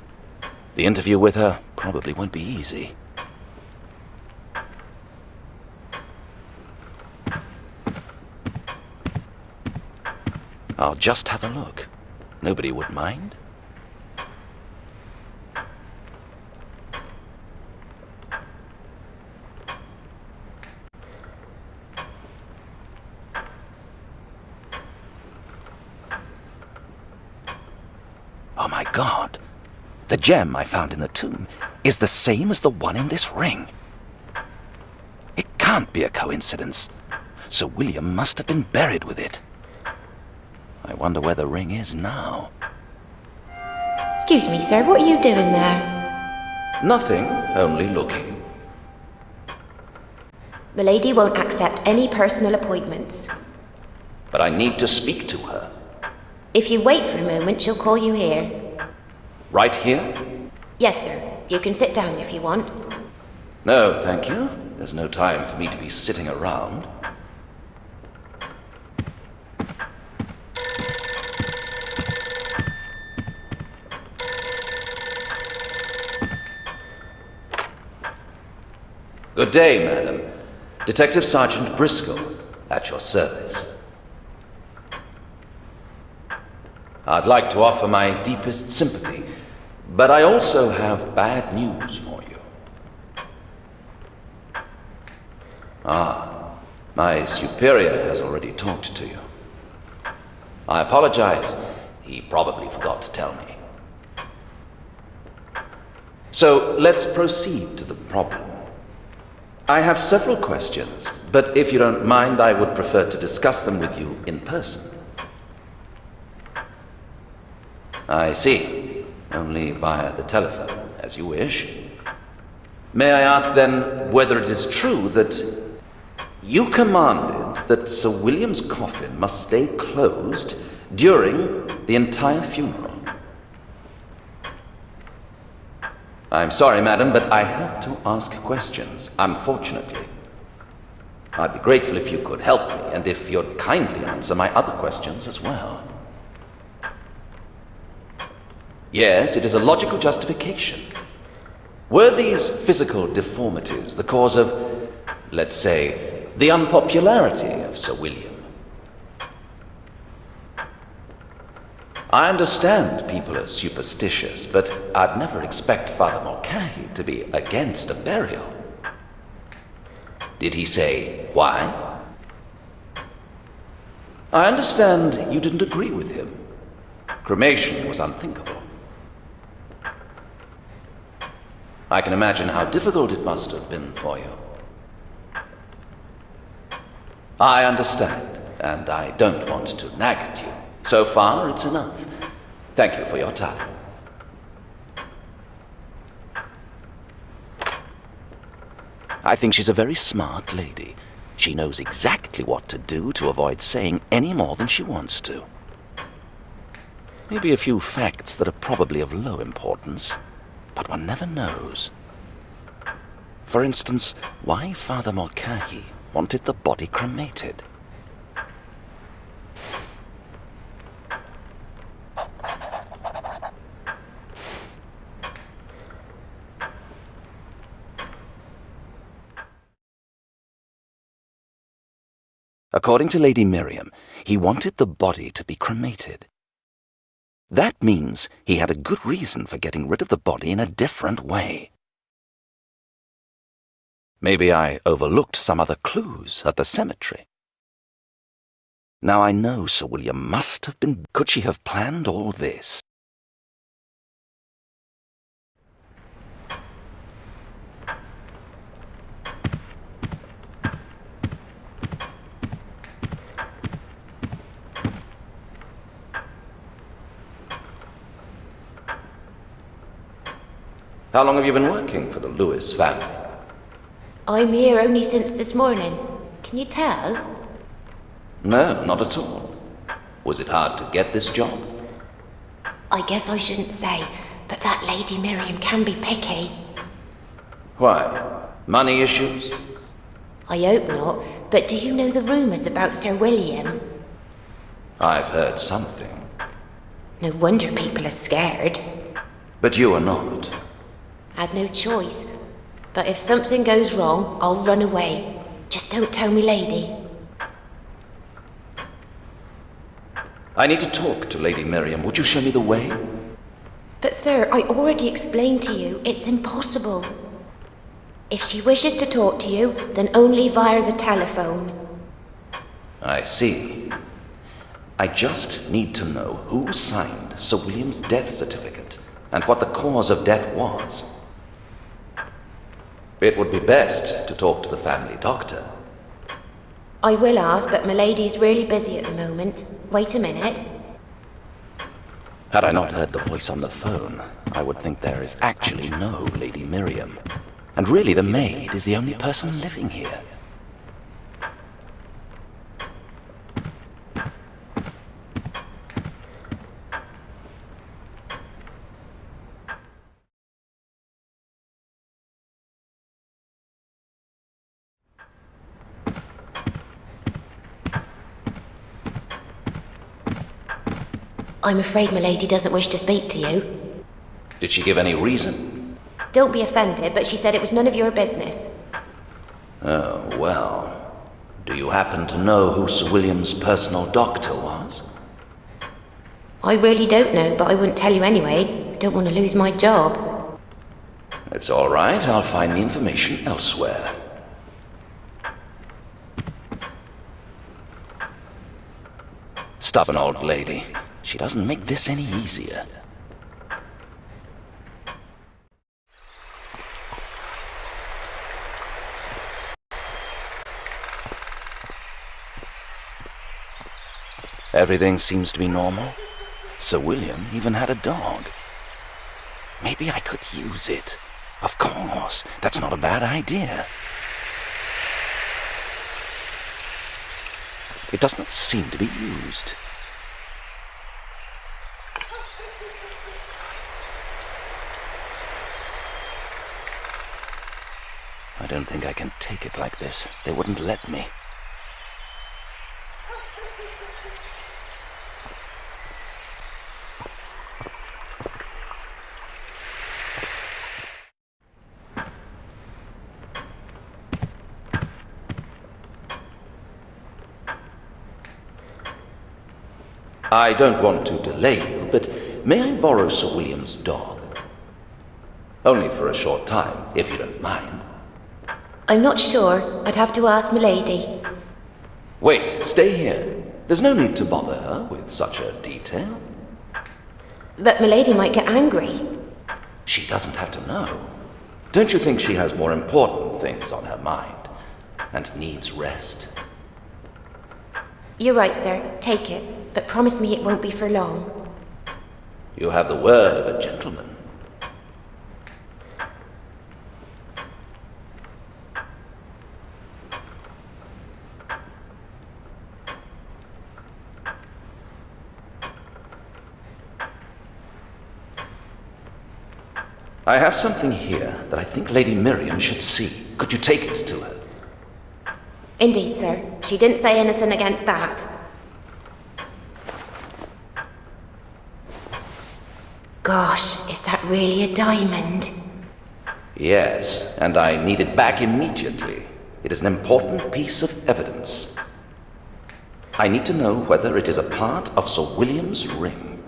J: The interview with her probably won't be easy. I'll just have a look. Nobody would mind. Oh my God! The gem I found in the tomb is the same as the one in this ring. It can't be a coincidence. Sir William must have been buried with it. I wonder where the ring is now.
O: Excuse me, sir, what are you doing there?
J: Nothing, only looking.
O: Milady won't accept any personal appointments.
J: But I need to speak to her.
O: If you wait for a moment, she'll call you here.
J: Right here?
O: Yes, sir. You can sit down if you want.
J: No, thank you. There's no time for me to be sitting around. Good day, madam. Detective Sergeant Briscoe, at your service. I'd like to offer my deepest sympathy, but I also have bad news for you. Ah, my superior has already talked to you. I apologize. He probably forgot to tell me. So let's proceed to the problem. I have several questions, but if you don't mind, I would prefer to discuss them with you in person. I see. Only via the telephone, as you wish. May I ask then whether it is true that you commanded that Sir William's coffin must stay closed during the entire funeral? I'm sorry, madam, but I have to ask questions, unfortunately. I'd be grateful if you could help me, and if you'd kindly answer my other questions as well. Yes, it is a logical justification. Were these physical deformities the cause of, let's say, the unpopularity of Sir William? I understand people are superstitious, but I'd never expect Father Mulcahy to be against a burial. Did he say why? I understand you didn't agree with him. Cremation was unthinkable. I can imagine how difficult it must have been for you. I understand, and I don't want to nag at you. So far, it's enough. Thank you for your time. I think she's a very smart lady. She knows exactly what to do to avoid saying any more than she wants to. Maybe a few facts that are probably of low importance, but one never knows. For instance, why Father Mulcahy wanted the body cremated. According to Lady Miriam, he wanted the body to be cremated. That means he had a good reason for getting rid of the body in a different way. Maybe I overlooked some other clues at the cemetery. Now I know Sir William must have been... Could she have planned all this? How long have you been working for the Lewis family?
O: I'm here only since this morning. Can you tell?
J: No, not at all. Was it hard to get this job?
O: I guess I shouldn't say, but that Lady Miriam can be picky.
J: Why? Money issues?
O: I hope not, but do you know the rumours about Sir William?
J: I've heard something.
O: No wonder people are scared.
J: But you are not.
O: Had no choice. But if something goes wrong, I'll run away. Just don't tell me, lady.
J: I need to talk to Lady Miriam. Would you show me the way?
O: But sir, I already explained to you, it's impossible. If she wishes to talk to you, then only via the telephone.
J: I see. I just need to know who signed Sir William's death certificate and what the cause of death was. It would be best to talk to the family doctor.
O: I will ask, but Milady's really busy at the moment. Wait a minute.
J: Had I not heard the voice on the phone, I would think there is actually no Lady Miriam. And really, the maid is the only person living here.
O: I'm afraid Milady doesn't wish to speak to you.
J: Did she give any reason?
O: Don't be offended, but she said it was none of your business.
J: Oh, well. Do you happen to know who Sir William's personal doctor was?
O: I really don't know, but I wouldn't tell you anyway. I don't want to lose my job.
J: It's all right. I'll find the information elsewhere. Stubborn old lady. She doesn't make this any easier. Everything seems to be normal. Sir William even had a dog. Maybe I could use it. Of course, that's not a bad idea. It does not seem to be used. I don't think I can take it like this. They wouldn't let me. I don't want to delay you, but may I borrow Sir William's dog? Only for a short time, if you don't mind.
O: I'm not sure. I'd have to ask Milady.
J: Wait, stay here. There's no need to bother her with such a detail.
O: But Milady might get angry.
J: She doesn't have to know. Don't you think she has more important things on her mind and needs rest?
O: You're right, sir. Take it. But promise me it won't be for long.
J: You have the word of a gentleman. I have something here that I think Lady Miriam should see. Could you take it to her?
O: Indeed, sir. She didn't say anything against that. Gosh, is that really a diamond?
J: Yes, and I need it back immediately. It is an important piece of evidence. I need to know whether it is a part of Sir William's ring.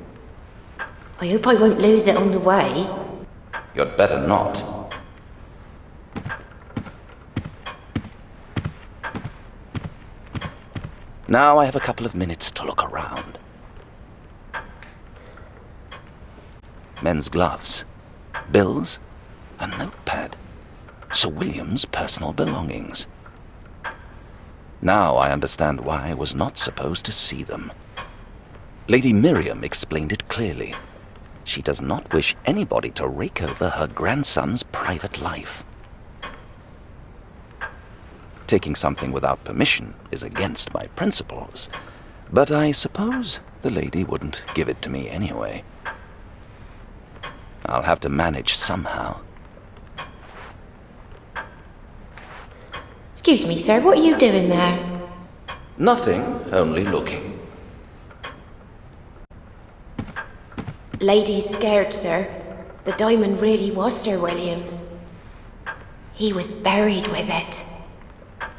O: I hope I won't lose it on the way.
J: You'd better not. Now I have a couple of minutes to look around. Men's gloves, bills, a notepad, Sir William's personal belongings. Now I understand why I was not supposed to see them. Lady Miriam explained it clearly. She does not wish anybody to rake over her grandson's private life. Taking something without permission is against my principles, but I suppose the lady wouldn't give it to me anyway. I'll have to manage somehow.
O: Excuse me, sir, what are you doing there?
J: Nothing, only looking.
O: Lady's scared, sir. The diamond really was Sir William's. He was buried with it.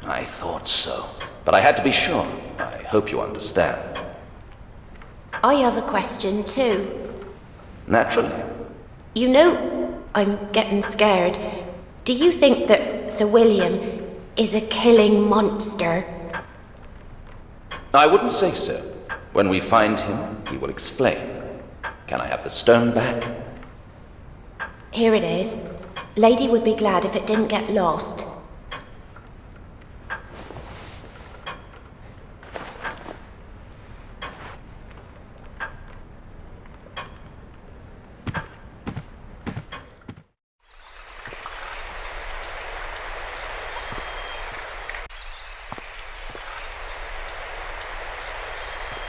J: I thought so, but I had to be sure. I hope you understand.
O: I have a question too.
J: Naturally.
O: You know, I'm getting scared. Do you think that Sir William is a killing monster?
J: I wouldn't say so. When we find him, he will explain. Can I have the stone back?
O: Here it is. Lady would be glad if it didn't get lost.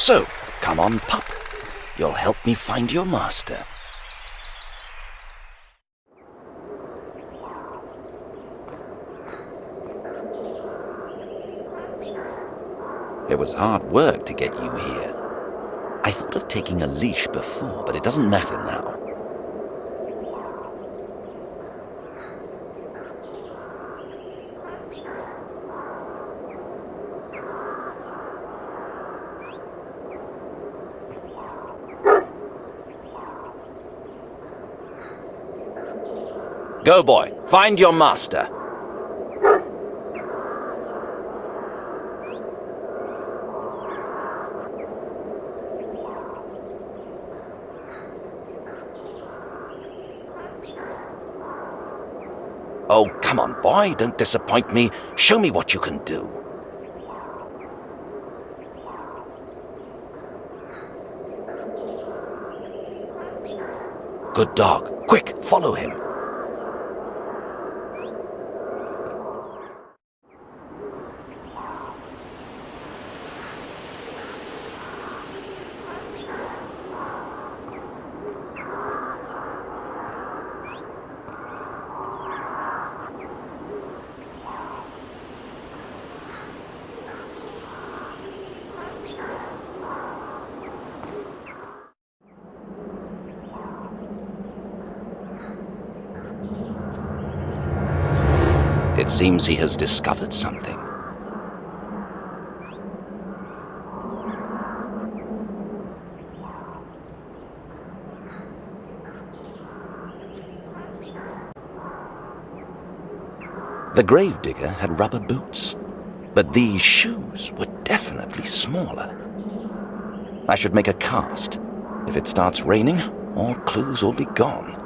J: So, come on, pup. You'll help me find your master. It was hard work to get you here. I thought of taking a leash before, but it doesn't matter now. Go, boy. Find your master. Oh, come on, boy. Don't disappoint me. Show me what you can do. Good dog. Quick, follow him. It seems he has discovered something. The gravedigger had rubber boots, but these shoes were definitely smaller. I should make a cast. If it starts raining, all clues will be gone.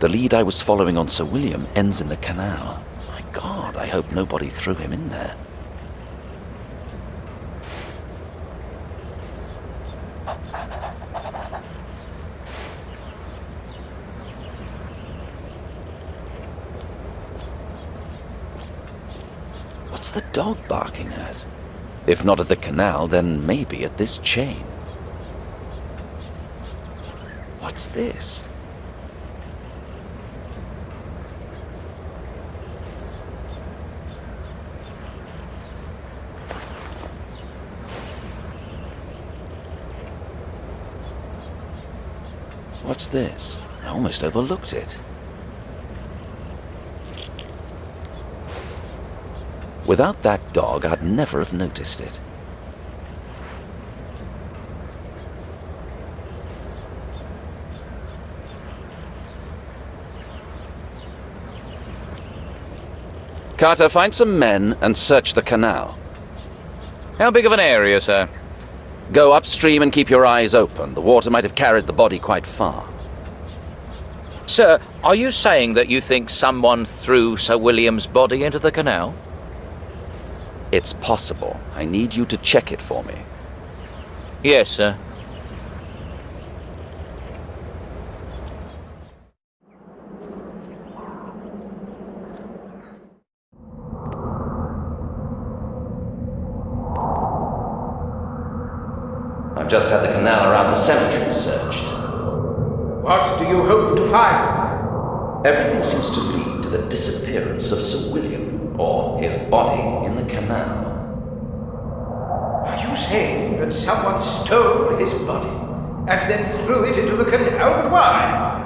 J: The lead I was following on Sir William ends in the canal. My God, I hope nobody threw him in there. What's the dog barking at? If not at the canal, then maybe at this chain. What's this? What's this? I almost overlooked it. Without that dog, I'd never have noticed it. Carter, find some men and search the canal.
M: How big of an area, sir?
J: Go upstream and keep your eyes open. The water might have carried the body quite far.
M: Sir, are you saying that you think someone threw Sir William's body into the canal?
J: It's possible. I need you to check it for me.
M: Yes, sir.
J: I've just had the canal around the cemetery searched.
L: What do you hope to find?
J: Everything seems to lead to the disappearance of Sir William, or his body in the canal.
L: Are you saying that someone stole his body and then threw it into the canal? But why?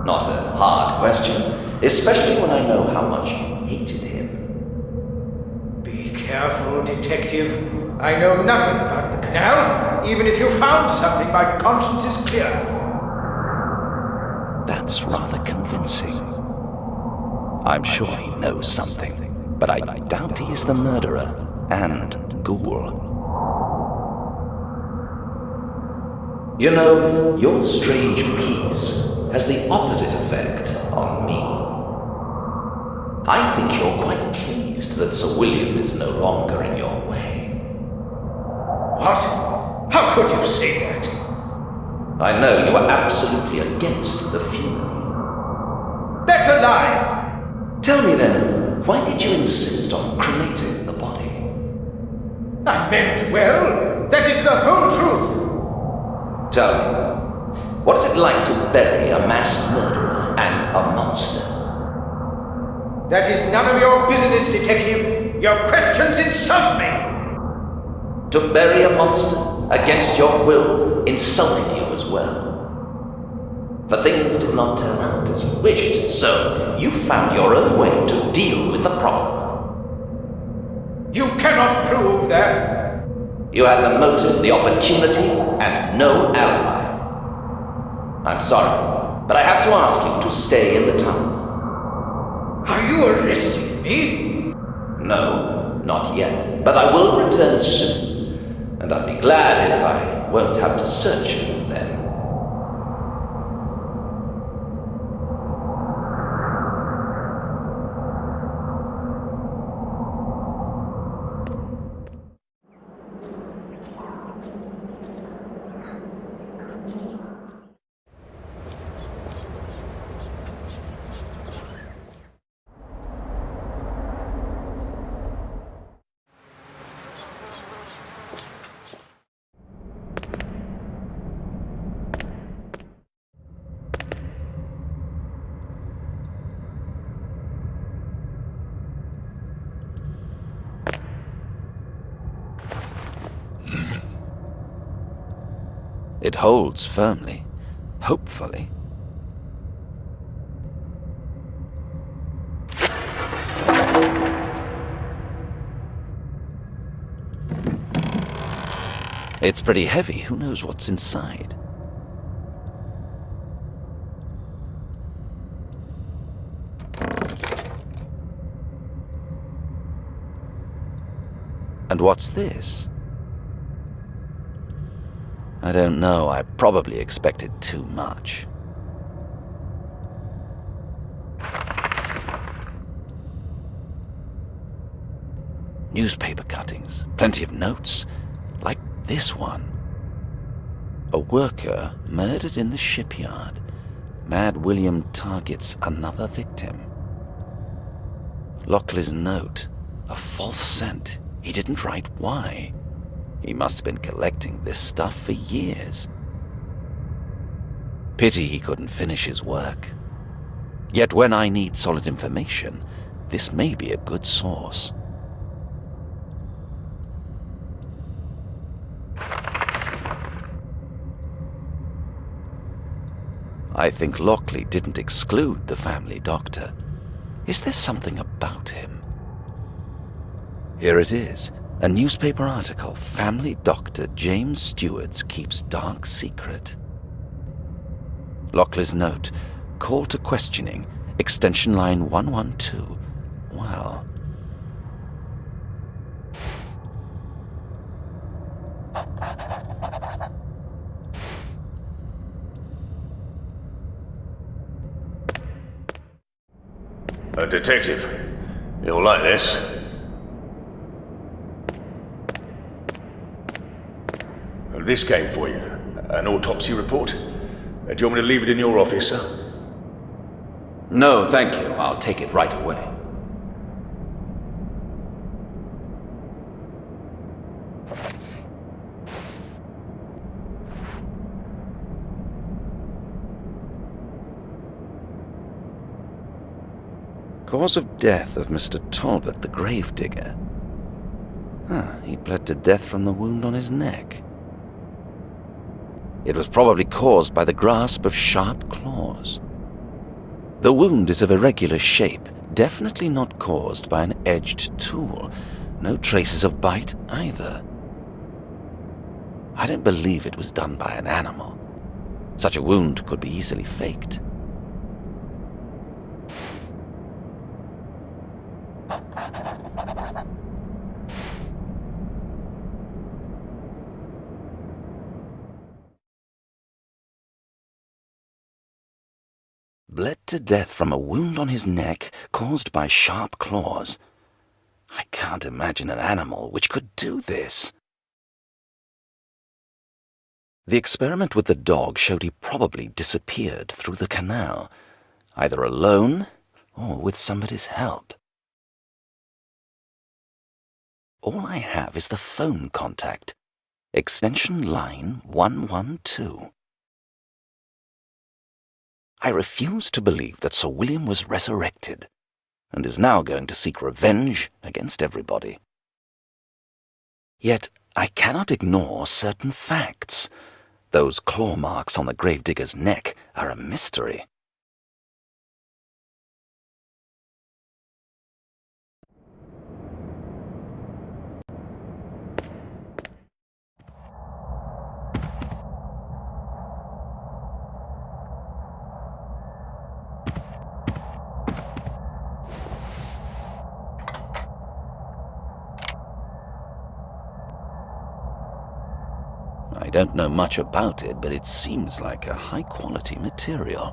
J: Not a hard question, especially when I know how much you hated him.
L: Be careful, detective. I know nothing about the canal. Even if you found something, my conscience is clear.
J: That's rather convincing. I'm sure he knows something, but I doubt he is the murderer and ghoul. You know, your strange peace has the opposite effect on me. I think you're quite pleased that Sir William is no longer in your way.
L: What? How could you say that?
J: I know you are absolutely against the funeral.
L: That's a lie!
J: Tell me then, why did you insist on cremating the body?
L: I meant well. That is the whole truth.
J: Tell me, what is it like to bury a mass murderer and a monster?
L: That is none of your business, detective. Your questions insult me.
J: To bury a monster against your will insulted you as well. For things did not turn out as you wished, so you found your own way to deal with the problem.
L: You cannot prove that.
J: You had the motive, the opportunity, and no alibi. I'm sorry, but I have to ask you to stay in the tunnel.
L: Are you arresting me?
J: No, not yet, but I will return soon. And I'd be glad if I won't have to search for you then. It holds firmly, hopefully. It's pretty heavy. Who knows what's inside? And what's this? I don't know. I probably expected too much. Newspaper cuttings, plenty of notes, like this one. A worker murdered in the shipyard. Mad William targets another victim. Lockley's note, a false scent. He didn't write why. He must have been collecting this stuff for years. Pity he couldn't finish his work. Yet when I need solid information, this may be a good source. I think Lockley didn't exclude the family doctor. Is there something about him? Here it is. A newspaper article, Family Doctor James Stewards keeps dark secret. Lockley's note, call to questioning, extension line 112. well.
B: A detective. You'll like this. This came for you. An autopsy report. Do you want me to leave it in your office, sir?
J: No, thank you. I'll take it right away. Cause of death of Mr. Talbot, the gravedigger. He bled to death from the wound on his neck. It was probably caused by the grasp of sharp claws. The wound is of irregular shape, definitely not caused by an edged tool. No traces of bite either. I don't believe it was done by an animal. Such a wound could be easily faked. Bled to death from a wound on his neck caused by sharp claws. I can't imagine an animal which could do this. The experiment with the dog showed he probably disappeared through the canal, either alone or with somebody's help. All I have is the phone contact, extension line 112. I refuse to believe that Sir William was resurrected and is now going to seek revenge against everybody. Yet I cannot ignore certain facts. Those claw marks on the gravedigger's neck are a mystery. I don't know much about it, but it seems like a high-quality material.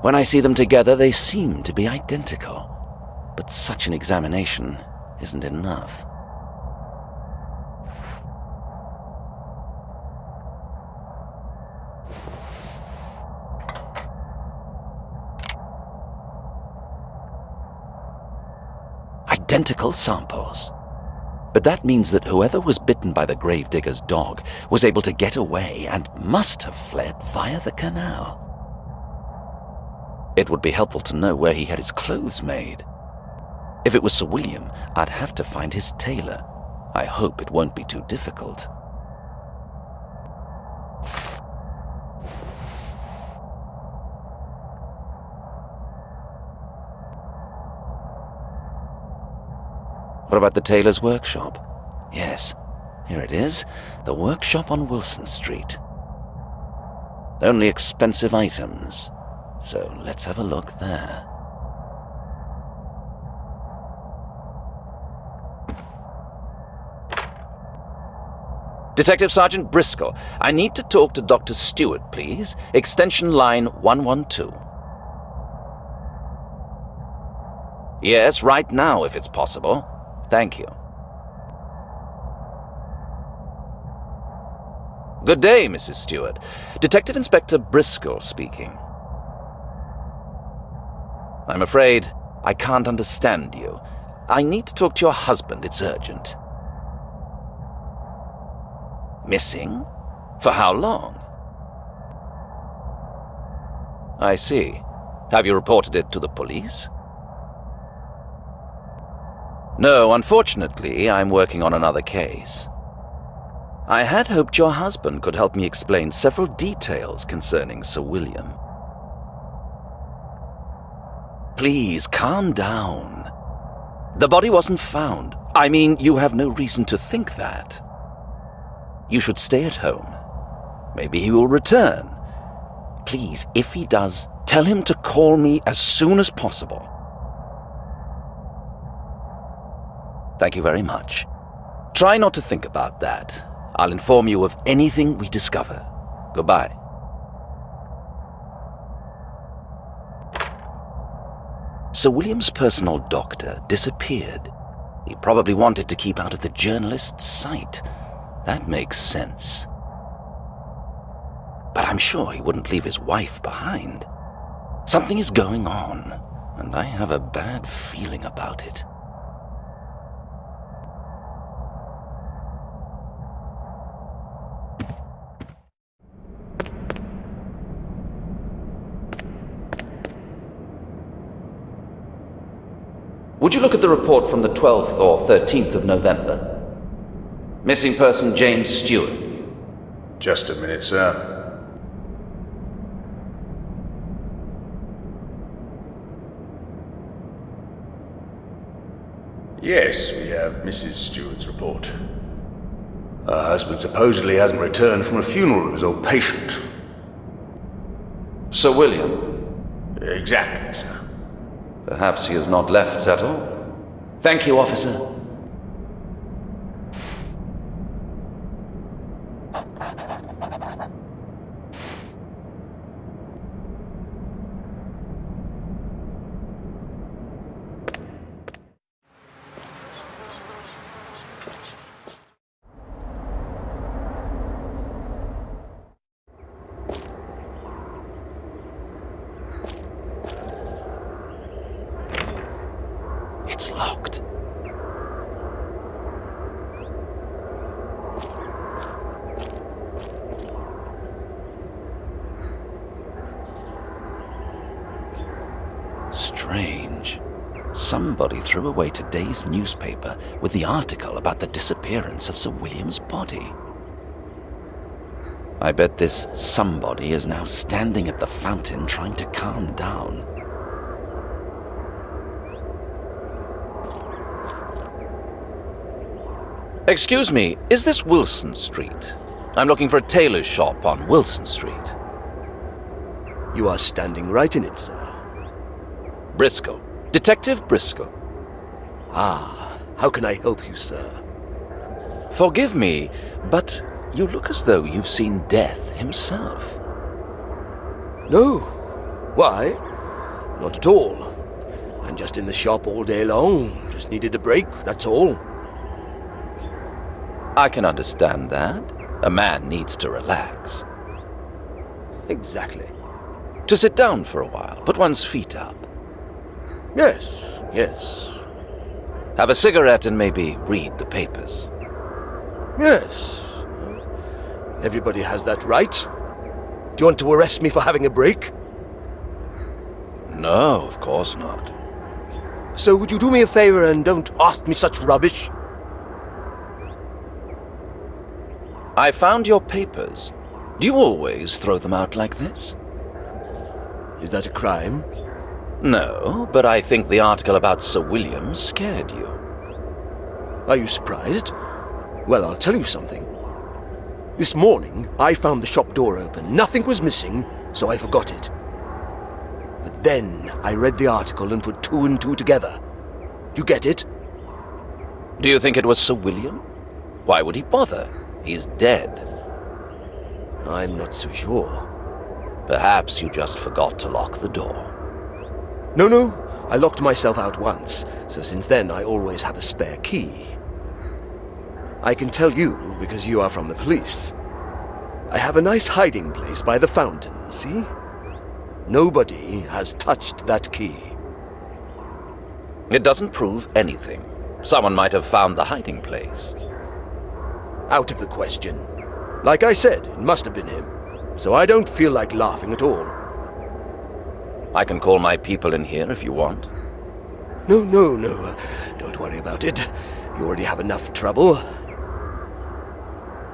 J: When I see them together, they seem to be identical. But such an examination isn't enough. Identical samples. But that means that whoever was bitten by the gravedigger's dog was able to get away and must have fled via the canal. It would be helpful to know where he had his clothes made. If it was Sir William, I'd have to find his tailor. I hope it won't be too difficult. What about the tailor's workshop? Yes, here it is, the workshop on Wilson Street. Only expensive items, so let's have a look there. Detective Sergeant Briscoe, I need to talk to Dr. Stewart, please. Extension line 112. Yes, right now, if it's possible. Thank you. Good day, Mrs. Stewart. Detective Inspector Briscoe speaking. I'm afraid I can't understand you. I need to talk to your husband. It's urgent. Missing? For how long? I see. Have you reported it to the police? No, unfortunately, I'm working on another case. I had hoped your husband could help me explain several details concerning Sir William. Please, calm down. The body wasn't found. I mean, you have no reason to think that. You should stay at home. Maybe he will return. Please, if he does, tell him to call me as soon as possible. Thank you very much. Try not to think about that. I'll inform you of anything we discover. Goodbye. Sir William's personal doctor disappeared. He probably wanted to keep out of the journalist's sight. That makes sense. But I'm sure he wouldn't leave his wife behind. Something is going on, and I have a bad feeling about it. Would you look at the report from the 12th or 13th of November? Missing person James Stewart.
B: Just a minute, sir. Yes, we have Mrs. Stewart's report. Her husband supposedly hasn't returned from a funeral of his old patient.
J: Sir William?
B: Exactly, sir.
J: Perhaps he has not left at all. Thank you, officer. It's locked. Strange. Somebody threw away today's newspaper with the article about the disappearance of Sir William's body. I bet this somebody is now standing at the fountain trying to calm down. Excuse me, is this Wilson Street? I'm looking for a tailor's shop on Wilson Street.
F: You are standing right in it, sir.
J: Briscoe. Detective Briscoe.
F: Ah, how can I help you, sir?
J: Forgive me, but you look as though you've seen Death himself.
F: No. Why? Not at all. I'm just in the shop all day long. Just needed a break, that's all.
J: I can understand that. A man needs to relax.
F: Exactly.
J: To sit down for a while, put one's feet up.
F: Yes, yes.
J: Have a cigarette and maybe read the papers.
F: Yes. Everybody has that right. Do you want to arrest me for having a break?
J: No, of course not.
F: So would you do me a favor and don't ask me such rubbish?
J: I found your papers. Do you always throw them out like this?
F: Is that a crime?
J: No, but I think the article about Sir William scared you.
F: Are you surprised? Well, I'll tell you something. This morning, I found the shop door open. Nothing was missing, so I forgot it. But then I read the article and put two and two together. You get it?
J: Do you think it was Sir William? Why would he bother? He's dead.
F: I'm not so sure.
J: Perhaps you just forgot to lock the door.
F: No, I locked myself out once, so since then I always have a spare key. I can tell you because you are from the police. I have a nice hiding place by the fountain, see? Nobody has touched that key.
J: It doesn't prove anything. Someone might have found the hiding place.
F: Out of the question. Like I said, it must have been him. So I don't feel like laughing at all.
J: I can call my people in here if you want.
F: No. Don't worry about it. You already have enough trouble.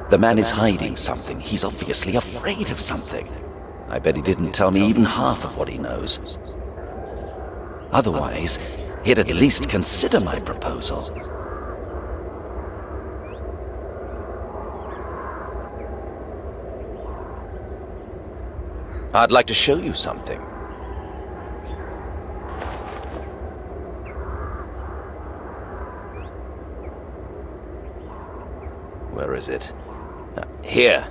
J: The man is hiding something. He's obviously afraid of something. I bet he didn't tell me even half of what he knows. Otherwise, he'd at least consider my proposal. I'd like to show you something. Where is it? Here.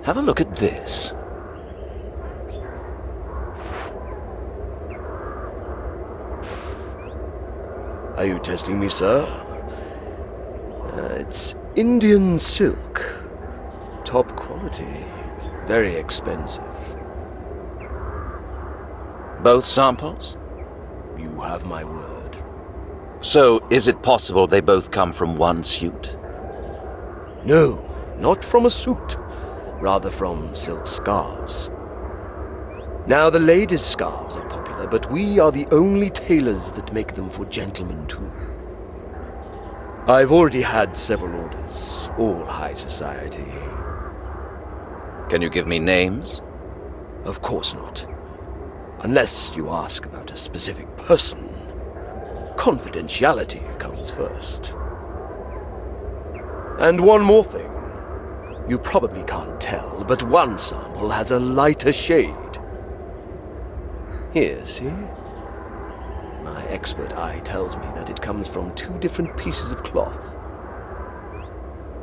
J: Have a look at this.
F: Are you testing me, sir? It's Indian silk. Top quality. Very expensive.
J: Both samples?
F: You have my word.
J: So, is it possible they both come from one suit?
F: No, not from a suit. Rather from silk scarves. Now, the ladies' scarves are popular, but we are the only tailors that make them for gentlemen too. I've already had several orders, all high society.
J: Can you give me names?
F: Of course not. Unless you ask about a specific person. Confidentiality comes first. And one more thing. You probably can't tell, but one sample has a lighter shade. Here, see? My expert eye tells me that it comes from 2 different pieces of cloth.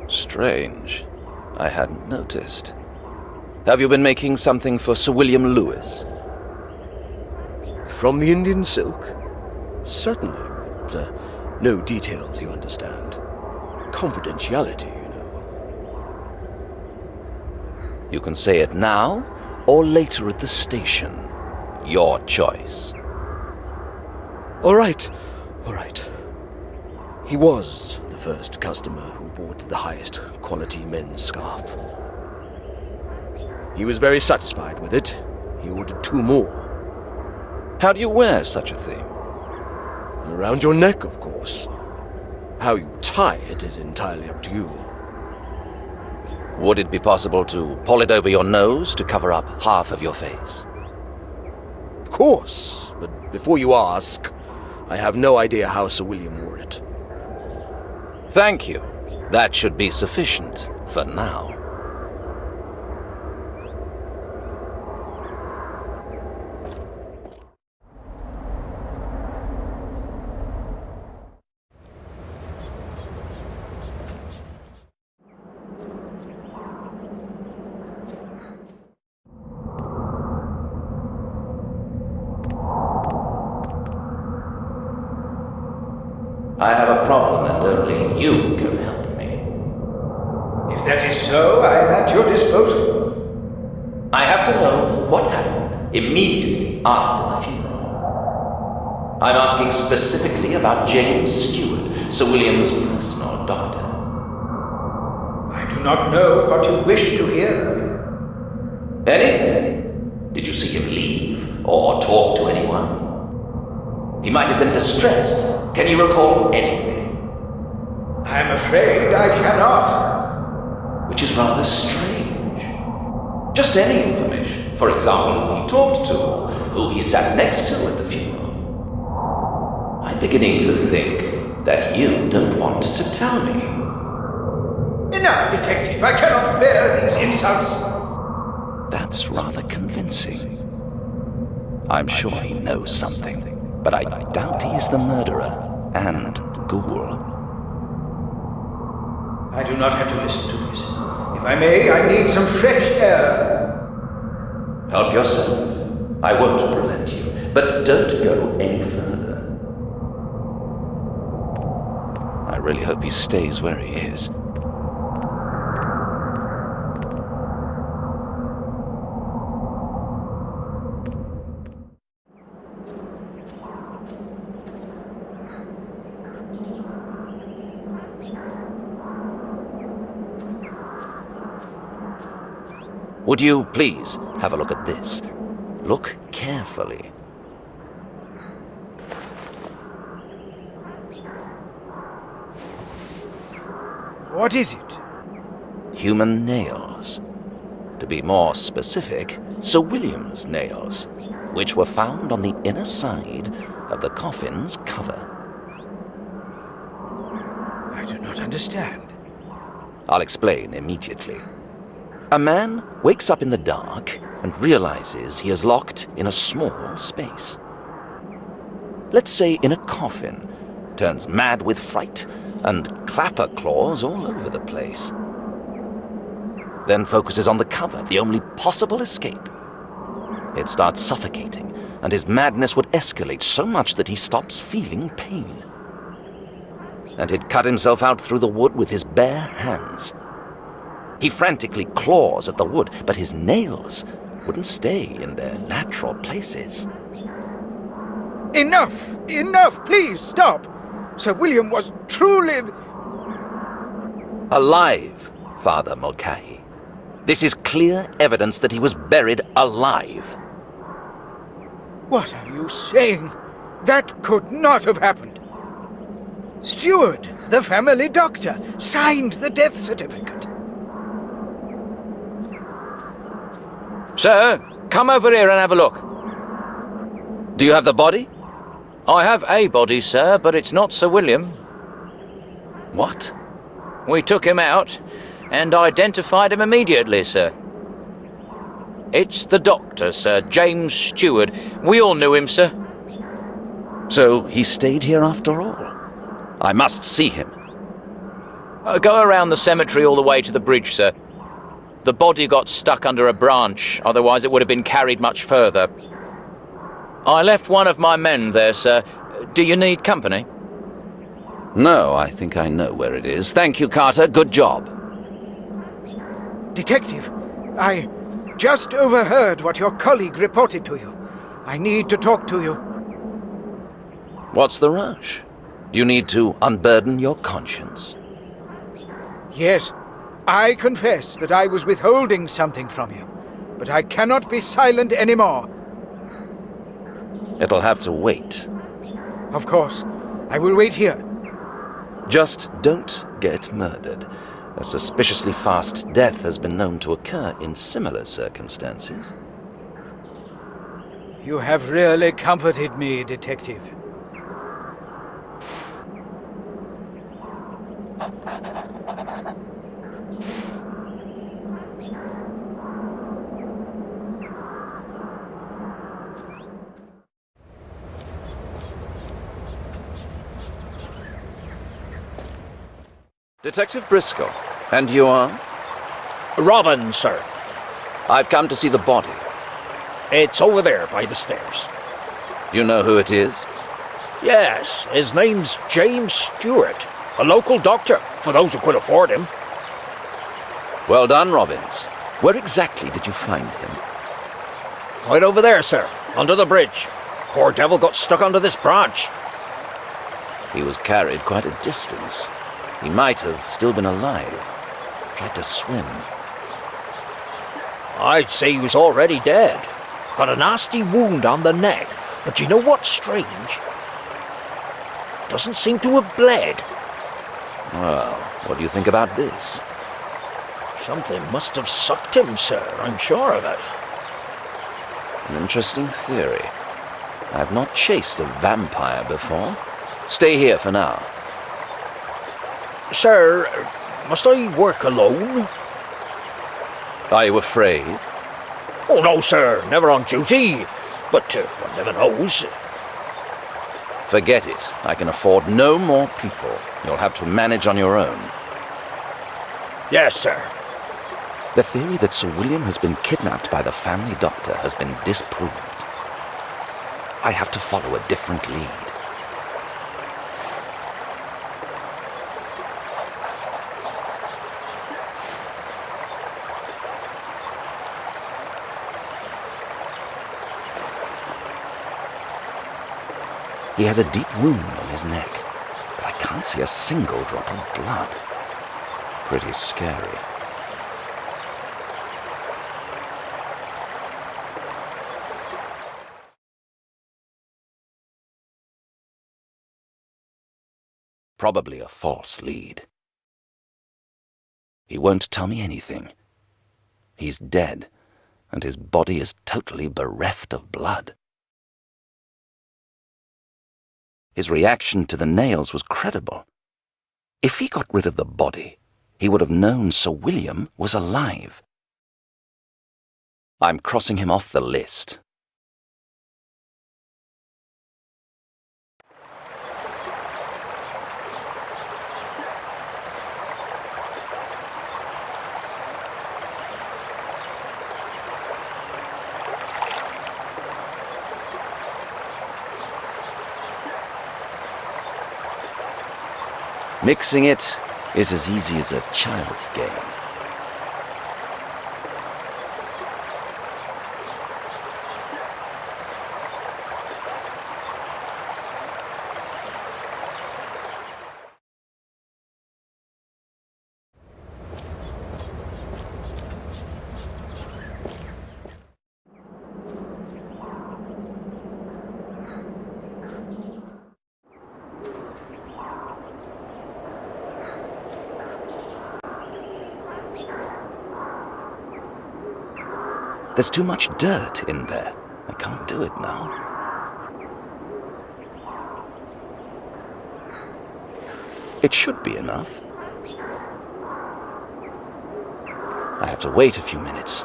J: Strange. I hadn't noticed. Have you been making something for Sir William Lewis?
F: From the Indian silk? Certainly, but no details, you understand. Confidentiality, you know.
J: You can say it now, or later at the station. Your choice.
F: All right. He was the first customer who bought the highest quality men's scarf. He was very satisfied with it. He ordered 2 more.
J: How do you wear such a thing?
F: Around your neck, of course. How you tie it is entirely up to you.
J: Would it be possible to pull it over your nose to cover up half of your face?
F: Of course, but before you ask, I have no idea how Sir William wore it.
J: Thank you. That should be sufficient for now. I have a problem and only you can help me.
L: If that is so, I am at your disposal.
J: I have to know what happened immediately after the funeral. I'm asking specifically about James Stewart, Sir William's personal doctor.
L: I do not know what you wish to hear.
J: Anything? Did you see him leave or talk to anyone? He might have been distressed. Can you recall anything?
L: I'm afraid I cannot.
J: Which is rather strange. Just any information. For example, who he talked to, or who he sat next to at the funeral. I'm beginning to think that you don't want to tell me.
L: Enough, detective. I cannot bear these insults.
J: That's rather convincing. I'm sure he knows something. But I doubt he is the murderer and ghoul.
L: I do not have to listen to this. If I may, I need some fresh air.
J: Help yourself. I won't prevent you, but don't go any further. I really hope he stays where he is. Would you please have a look at this? Look carefully.
L: What is it?
J: Human nails. To be more specific, Sir William's nails, which were found on the inner side of the coffin's cover.
L: I do not understand.
J: I'll explain immediately. A man wakes up in the dark and realizes he is locked in a small space. Let's say in a coffin, turns mad with fright, and clapper claws all over the place. Then focuses on the cover, the only possible escape. It starts suffocating, and his madness would escalate so much that he stops feeling pain. And he'd cut himself out through the wood with his bare hands. He frantically claws at the wood, but his nails wouldn't stay in their natural places.
L: Enough! Enough! Please, stop! Sir William was truly...
J: Alive, Father Mulcahy. This is clear evidence that he was buried alive.
L: What are you saying? That could not have happened. Steward, the family doctor, signed the death certificate.
M: Sir, come over here and have a look.
J: Do you have the body?
M: I have a body, sir, but it's not Sir William.
J: What?
M: We took him out and identified him immediately, sir. It's the doctor, Sir James Stewart. We all knew him, sir.
J: So he stayed here after all? I must see him.
M: Go around the cemetery all the way to the bridge, sir. The body got stuck under a branch, otherwise it would have been carried much further. I left one of my men there, sir. Do you need company?
J: No, I think I know where it is. Thank you, Carter. Good job.
L: Detective, I just overheard what your colleague reported to you. I need to talk to you.
J: What's the rush? Do you need to unburden your conscience?
L: Yes, I confess that I was withholding something from you, but I cannot be silent anymore.
J: It'll have to wait.
L: Of course, I will wait here.
J: Just don't get murdered. A suspiciously fast death has been known to occur in similar circumstances.
L: You have really comforted me, Detective.
J: Detective Briscoe, and you are?
C: Robin, sir.
J: I've come to see the body.
C: It's over there by the stairs.
J: You know who it is?
C: Yes, his name's James Stewart, a local doctor, for those who could afford him.
J: Well done, Robbins. Where exactly did you find him?
C: Right over there, sir, under the bridge. Poor devil got stuck under this branch.
J: He was carried quite a distance. He might have still been alive. Tried to swim.
C: I'd say he was already dead. Got a nasty wound on the neck, but you know what's strange? Doesn't seem to have bled.
J: Well, what do you think about this?
C: Something must have sucked him, sir, I'm sure of it.
J: An interesting theory. I've not chased a vampire before. Stay here for now.
C: Sir, must I work alone?
J: Are you afraid?
C: Oh, no, sir, never on duty. But one never knows.
J: Forget it. I can afford no more people. You'll have to manage on your own.
C: Yes, sir.
J: The theory that Sir William has been kidnapped by the family doctor has been disproved. I have to follow a different lead. He has a deep wound on his neck, but I can't see a single drop of blood. Pretty scary. Probably a false lead. He won't tell me anything. He's dead, and his body is totally bereft of blood. His reaction to the nails was credible. If he got rid of the body, he would have known Sir William was alive. I'm crossing him off the list. Mixing it is as easy as a child's game. There's too much dirt in there. I can't do it now. It should be enough. I have to wait a few minutes.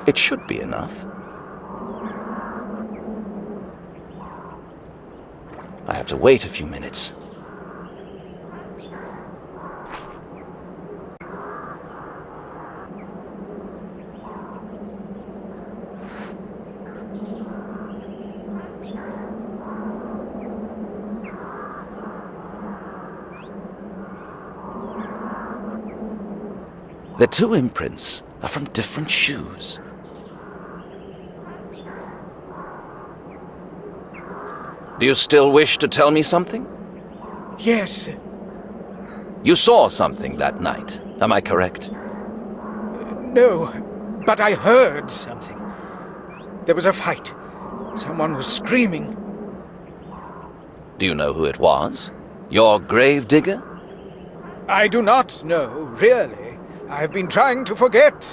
J: It should be enough. I have to wait a few minutes. The two imprints are from different shoes. Do you still wish to tell me something?
L: Yes.
J: You saw something that night, am I correct?
L: No, but I heard something. There was a fight. Someone was screaming.
J: Do you know who it was? Your grave digger?
L: I do not know, really. I've been trying to forget.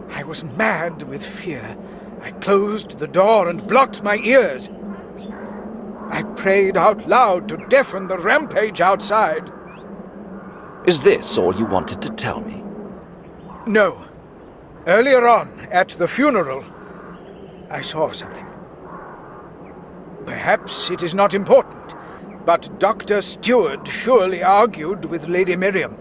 L: I was mad with fear. I closed the door and blocked my ears. I prayed out loud to deafen the rampage outside.
J: Is this all you wanted to tell me?
L: No. Earlier on, at the funeral, I saw something. Perhaps it is not important, but Dr. Stewart surely argued with Lady Miriam.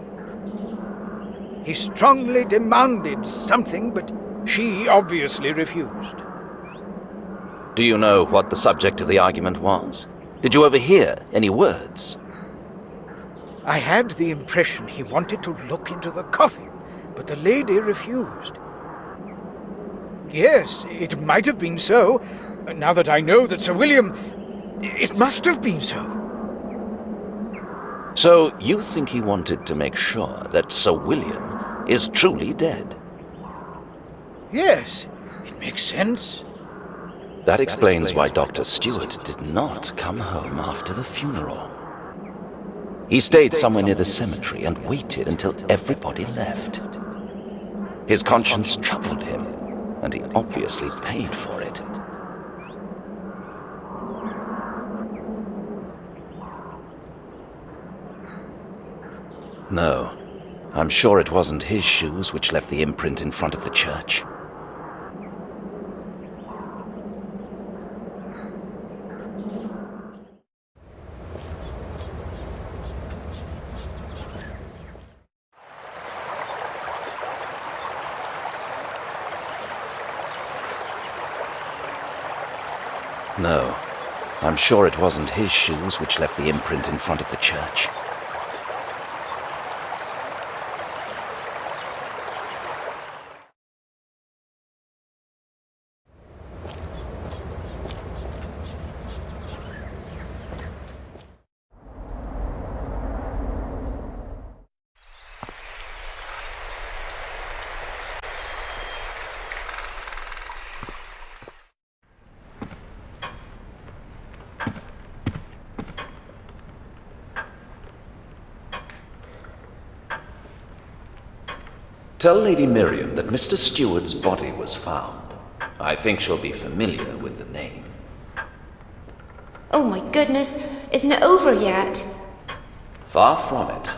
L: He strongly demanded something, but she obviously refused.
J: Do you know what the subject of the argument was? Did you overhear any words?
L: I had the impression he wanted to look into the coffin, but the lady refused. Yes, it might have been so. Now that I know that Sir William... it must have been so.
J: So you think he wanted to make sure that Sir William is truly dead?
L: Yes, it makes sense.
J: That explains why Dr. Stewart did not come home after the funeral. He stayed somewhere near the cemetery and waited until everybody left. His conscience troubled him, and he obviously paid for it. No, I'm sure it wasn't his shoes which left the imprint in front of the church. No, I'm sure it wasn't his shoes which left the imprint in front of the church. Tell Lady Miriam that Mr. Steward's body was found. I think she'll be familiar with the name.
O: Oh my goodness, isn't it over yet?
J: Far from it.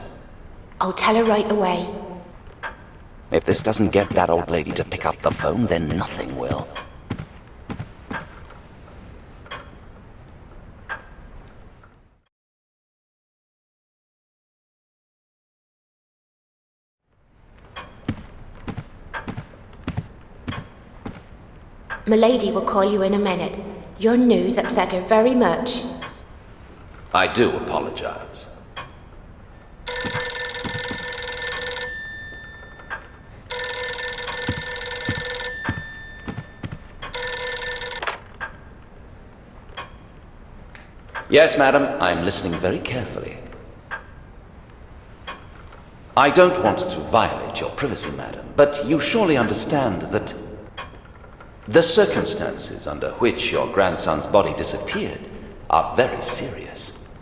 O: I'll tell her right away.
P: If this doesn't get that old lady to pick up the phone, then nothing will.
O: Milady will call you in a minute. Your news upset her very much.
J: I do apologize. Yes, madam, I'm listening very carefully. I don't want to violate your privacy, madam, but you surely understand that the circumstances under which your grandson's body disappeared are very serious.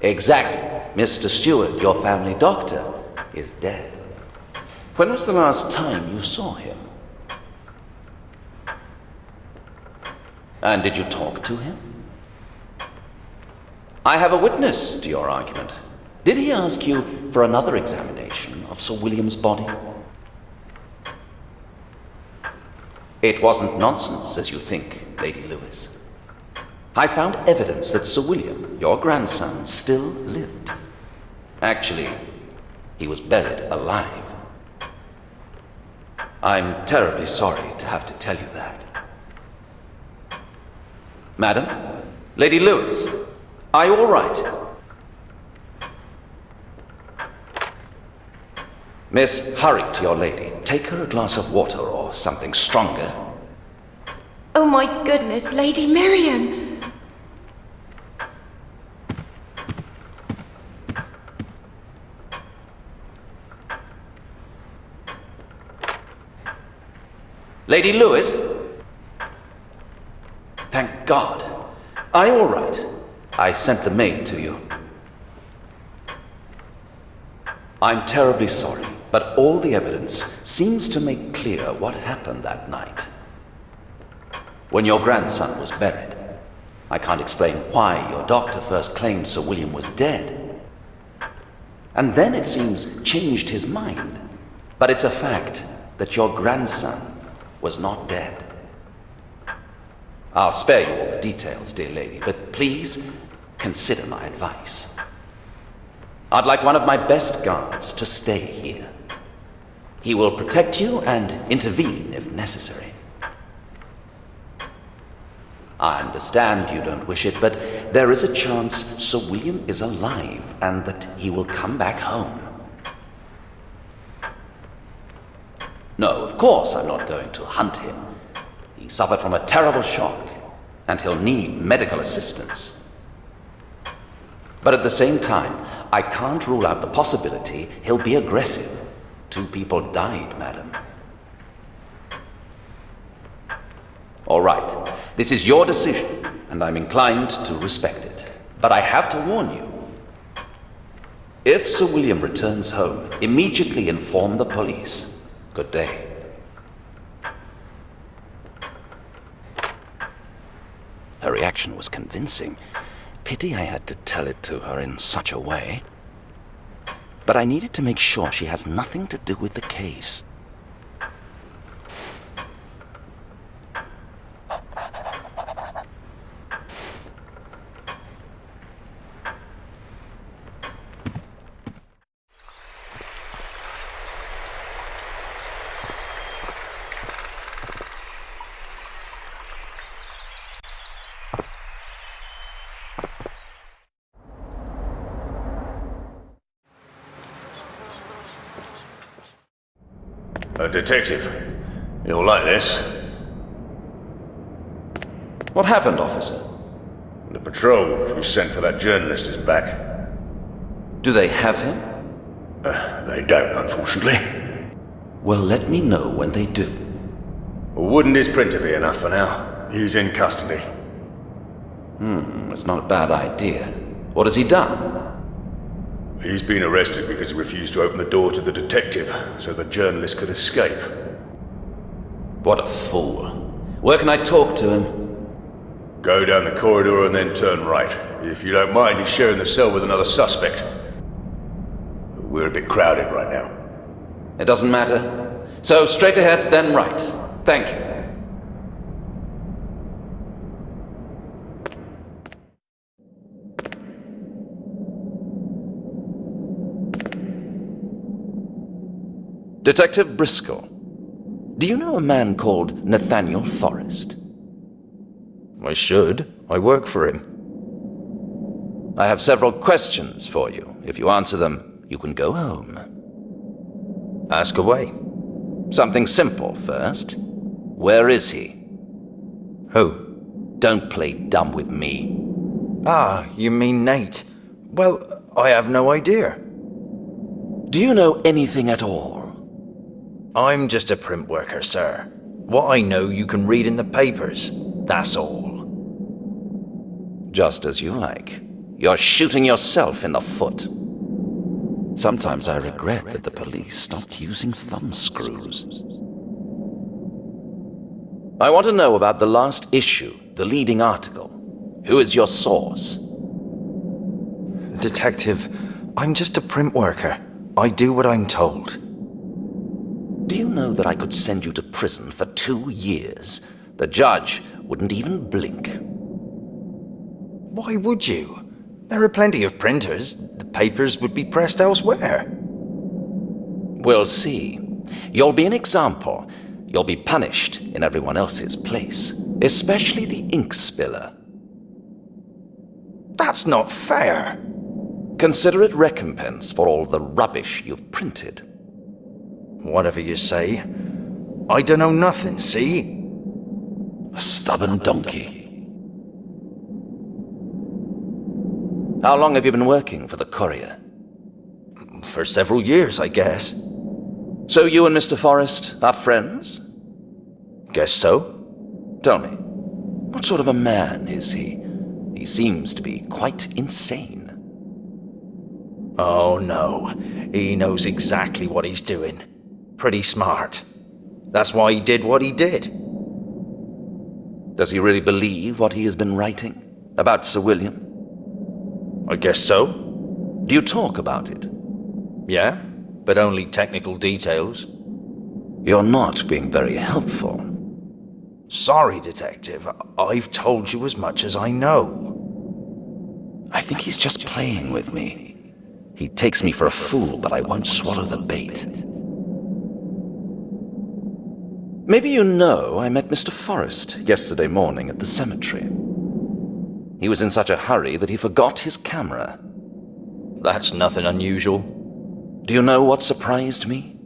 J: Exactly. Mr. Stewart, your family doctor, is dead. When was the last time you saw him? And did you talk to him? I have a witness to your argument. Did he ask you for another examination of Sir William's body? It wasn't nonsense, as you think, Lady Lewis. I found evidence that Sir William, your grandson, still lived. Actually, he was buried alive. I'm terribly sorry to have to tell you that. Madam, Lady Lewis, are you all right? Miss, hurry to your lady. Take her a glass of water or something stronger.
O: Oh my goodness, Lady Miriam!
J: Lady Lewis? Thank God. Are you all right? I sent the maid to you. I'm terribly sorry, but all the evidence seems to make clear what happened that night. When your grandson was buried, I can't explain why your doctor first claimed Sir William was dead. And then it seems changed his mind. But it's a fact that your grandson was not dead. I'll spare you all the details, dear lady, but please consider my advice. I'd like one of my best guards to stay here. He will protect you and intervene if necessary. I understand you don't wish it, but there is a chance Sir William is alive and that he will come back home. No, of course I'm not going to hunt him. He suffered from a terrible shock, and he'll need medical assistance. But at the same time, I can't rule out the possibility he'll be aggressive. 2 people died, madam. All right, this is your decision, and I'm inclined to respect it. But I have to warn you. If Sir William returns home, immediately inform the police. Good day.
P: Her reaction was convincing. Pity I had to tell it to her in such a way. But I needed to make sure she has nothing to do with the case.
B: A detective. You'll like this.
J: What happened, officer?
B: The patrol you sent for that journalist is back.
J: Do they have him?
B: They don't, unfortunately.
J: Well, let me know when they do.
B: Wouldn't his printer be enough for now? He's in custody.
J: It's not a bad idea. What has he done?
B: He's been arrested because he refused to open the door to the detective so the journalist could escape.
P: What a fool. Where can I talk to him?
B: Go down the corridor and then turn right. If you don't mind, he's sharing the cell with another suspect. We're a bit crowded right now.
P: It doesn't matter. So straight ahead, then right. Thank you. Detective Briscoe, do you know a man called Nathaniel Forrest?
N: I should. I work for him.
P: I have several questions for you. If you answer them, you can go home.
N: Ask away.
P: Something simple first. Where is he?
N: Who?
P: Don't play dumb with me.
N: Ah, you mean Nate. Well, I have no idea.
P: Do you know anything at all?
N: I'm just a print worker, sir. What I know you can read in the papers. That's all.
P: Just as you like. You're shooting yourself in the foot. Sometimes I regret that the police stopped using thumbscrews. I want to know about the last issue, the leading article. Who is your source?
N: Detective, I'm just a print worker. I do what I'm told.
P: Do you know that I could send you to prison for 2 years? The judge wouldn't even blink.
N: Why would you? There are plenty of printers. The papers would be pressed elsewhere.
P: We'll see. You'll be an example. You'll be punished in everyone else's place, especially the ink spiller.
N: That's not fair.
P: Consider it recompense for all the rubbish you've printed.
N: Whatever you say. I don't know nothing, see?
P: A stubborn donkey. How long have you been working for the Courier?
N: For several years, I guess.
P: So you and Mr. Forrest are friends?
N: Guess so.
P: Tell me, what sort of a man is he? He seems to be quite insane.
N: Oh no, he knows exactly what he's doing. Pretty smart. That's why he did what he did.
P: Does he really believe what he has been writing about Sir William?
N: I guess so.
P: Do you talk about it?
N: Yeah, but only technical details.
P: You're not being very helpful.
N: Sorry, Detective. I've told you as much as I know.
P: I think he's just playing with me. He takes me for a fool, but I won't swallow the bait. Maybe you know I met Mr. Forrest yesterday morning at the cemetery. He was in such a hurry that he forgot his camera.
N: That's nothing unusual.
P: Do you know what surprised me?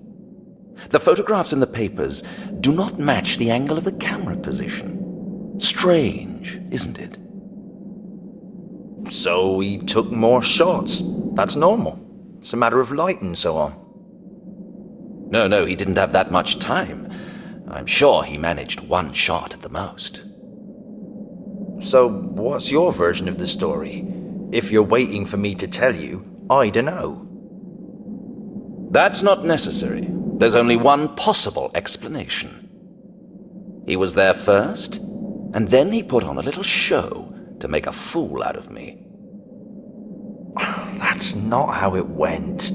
P: The photographs in the papers do not match the angle of the camera position. Strange, isn't it?
N: So he took more shots. That's normal. It's a matter of light and so on.
P: No, he didn't have that much time. I'm sure he managed 1 shot at the most.
N: So what's your version of the story? If you're waiting for me to tell you, I don't know.
P: That's not necessary. There's only one possible explanation. He was there first, and then he put on a little show to make a fool out of me.
N: That's not how it went.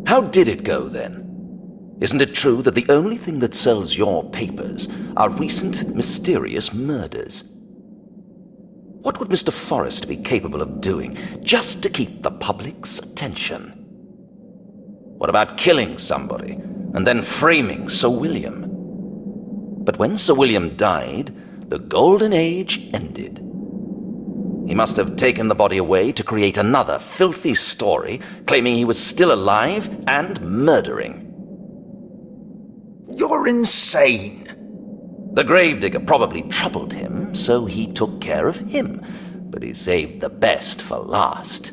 P: How did it go then? Isn't it true that the only thing that sells your papers are recent mysterious murders? What would Mr. Forrest be capable of doing just to keep the public's attention? What about killing somebody and then framing Sir William? But when Sir William died, the Golden Age ended. He must have taken the body away to create another filthy story, claiming he was still alive and murdering.
N: You're insane.
P: The gravedigger probably troubled him, so he took care of him, but he saved the best for last.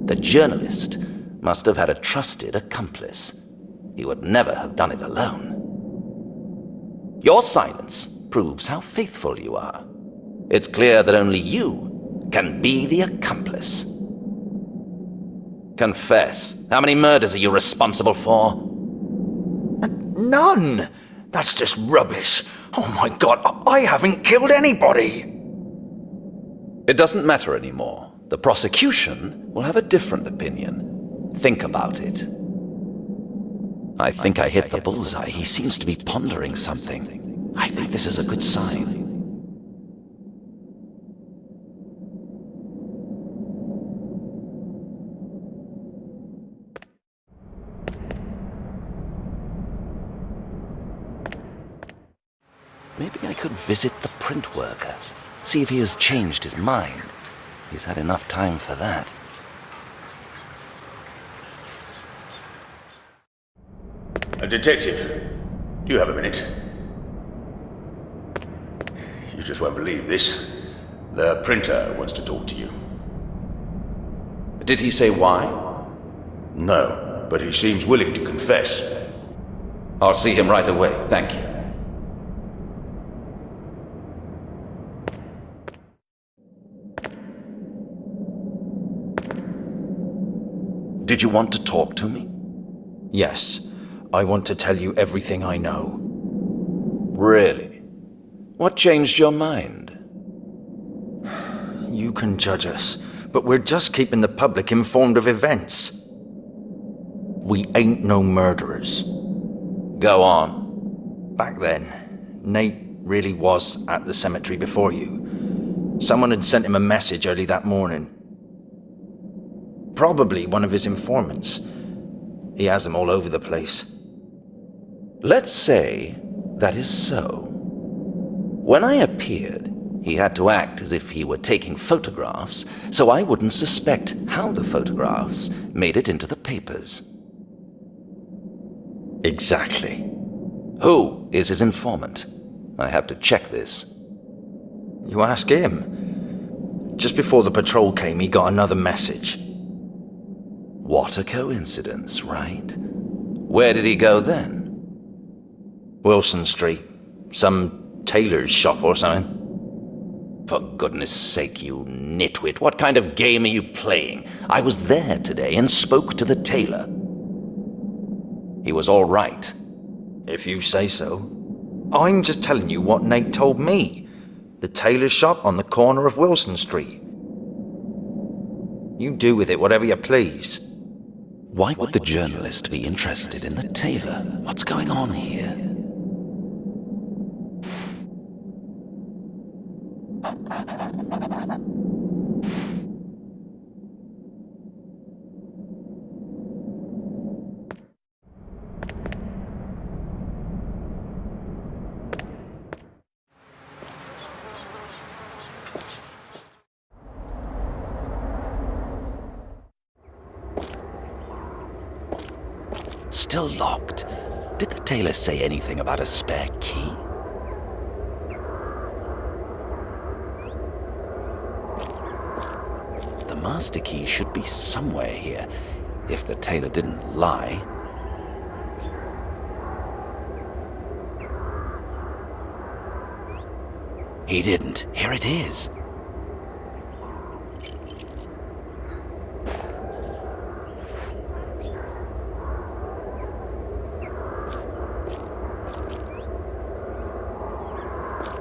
P: The journalist must have had a trusted accomplice. He would never have done it alone. Your silence proves how faithful you are. It's clear that only you can be the accomplice. Confess. How many murders are you responsible for?
N: None! That's just rubbish. Oh my god, I haven't killed anybody!
P: It doesn't matter anymore. The prosecution will have a different opinion. Think about it. I think I hit the bullseye. He seems to be pondering something. I think this is a good sign. Maybe I could visit the print worker, see if he has changed his mind. He's had enough time for that.
B: A detective, do you have a minute? You just won't believe this. The printer wants to talk to you.
P: Did he say why?
B: No, but he seems willing to confess.
P: I'll see him right away, thank you. Did you want to talk to me?
N: Yes. I want to tell you everything I know.
P: Really? What changed your mind?
N: You can judge us, but we're just keeping the public informed of events. We ain't no murderers.
P: Go on.
N: Back then, Nate really was at the cemetery before you. Someone had sent him a message early that morning. Probably one of his informants. He has them all over the place.
P: Let's say that is so. When I appeared, he had to act as if he were taking photographs, so I wouldn't suspect how the photographs made it into the papers.
N: Exactly.
P: Who is his informant? I have to check this.
N: You ask him. Just before the patrol came, he got another message.
P: What a coincidence, right? Where did he go then?
N: Wilson Street. Some tailor's shop or something.
P: For goodness sake, you nitwit, what kind of game are you playing? I was there today and spoke to the tailor. He was all right.
N: If you say so. I'm just telling you what Nate told me. The tailor's shop on the corner of Wilson Street. You do with it whatever you please.
P: Why would the journalist be interested in the tailor? What's going on here? Still locked. Did the tailor say anything about a spare key? The master key should be somewhere here, if the tailor didn't lie. He didn't. Here it is.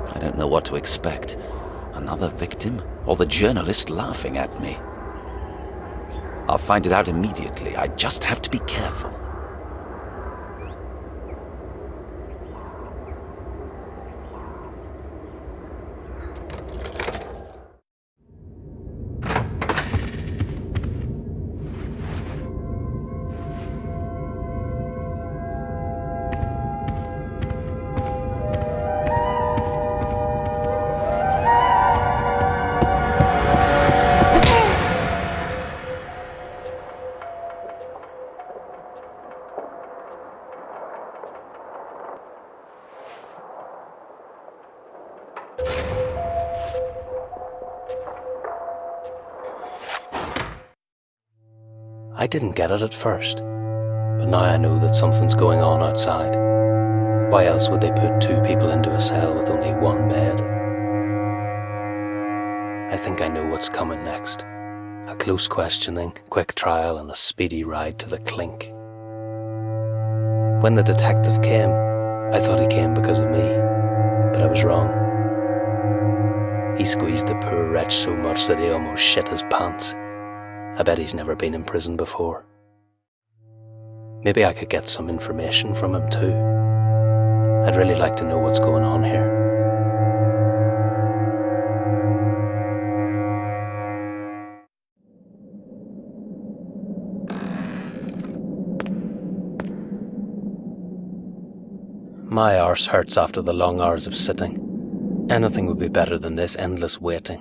P: I don't know what to expect. Another victim, or the journalist laughing at me. I'll find it out immediately. I just have to be careful.
A: I didn't get it at first, but now I know that something's going on outside. Why else would they put two people into a cell with only one bed? I think I know what's coming next. A close questioning, quick trial, and a speedy ride to the clink. When the detective came, I thought he came because of me, but I was wrong. He squeezed the poor wretch so much that he almost shit his pants. I bet he's never been in prison before. Maybe I could get some information from him too. I'd really like to know what's going on here. My arse hurts after the long hours of sitting. Anything would be better than this endless waiting.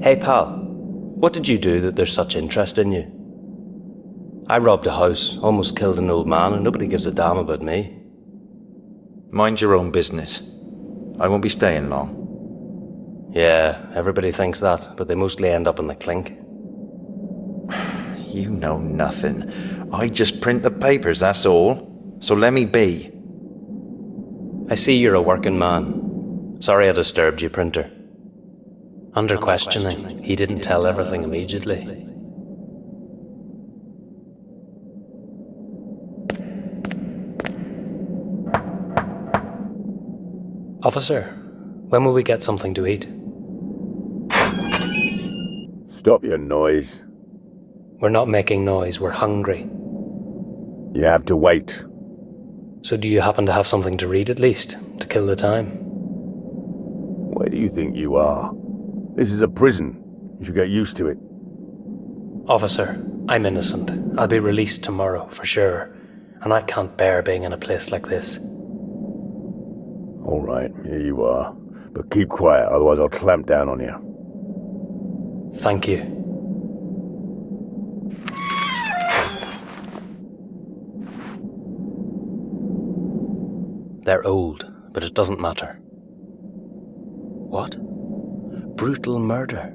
A: Hey pal, what did you do that there's such interest in you? I robbed a house, almost killed an old man, and nobody gives a damn about me.
N: Mind your own business. I won't be staying long.
A: Yeah, everybody thinks that, but they mostly end up in the clink.
N: You know nothing. I just print the papers, that's all. So let me be.
A: I see you're a working man. Sorry I disturbed you, printer. Under questioning, he didn't tell everything immediately. Officer, when will we get something to eat?
Q: Stop your noise.
A: We're not making noise, we're hungry.
Q: You have to wait.
A: So do you happen to have something to read at least, to kill the time?
Q: Where do you think you are? This is a prison. You should get used to it.
A: Officer, I'm innocent. I'll be released tomorrow, for sure. And I can't bear being in a place like this.
Q: All right, here you are. But keep quiet, otherwise I'll clamp down on you.
A: Thank you. They're old, but it doesn't matter. What? Brutal murder?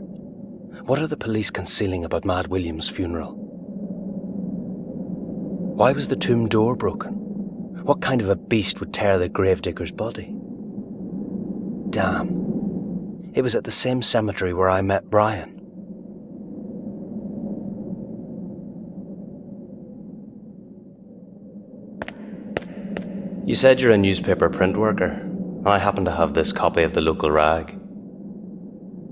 A: What are the police concealing about Mad William's funeral? Why was the tomb door broken? What kind of a beast would tear the gravedigger's body? Damn. It was at the same cemetery where I met Brian. You said you're a newspaper print worker. I happen to have this copy of the local rag.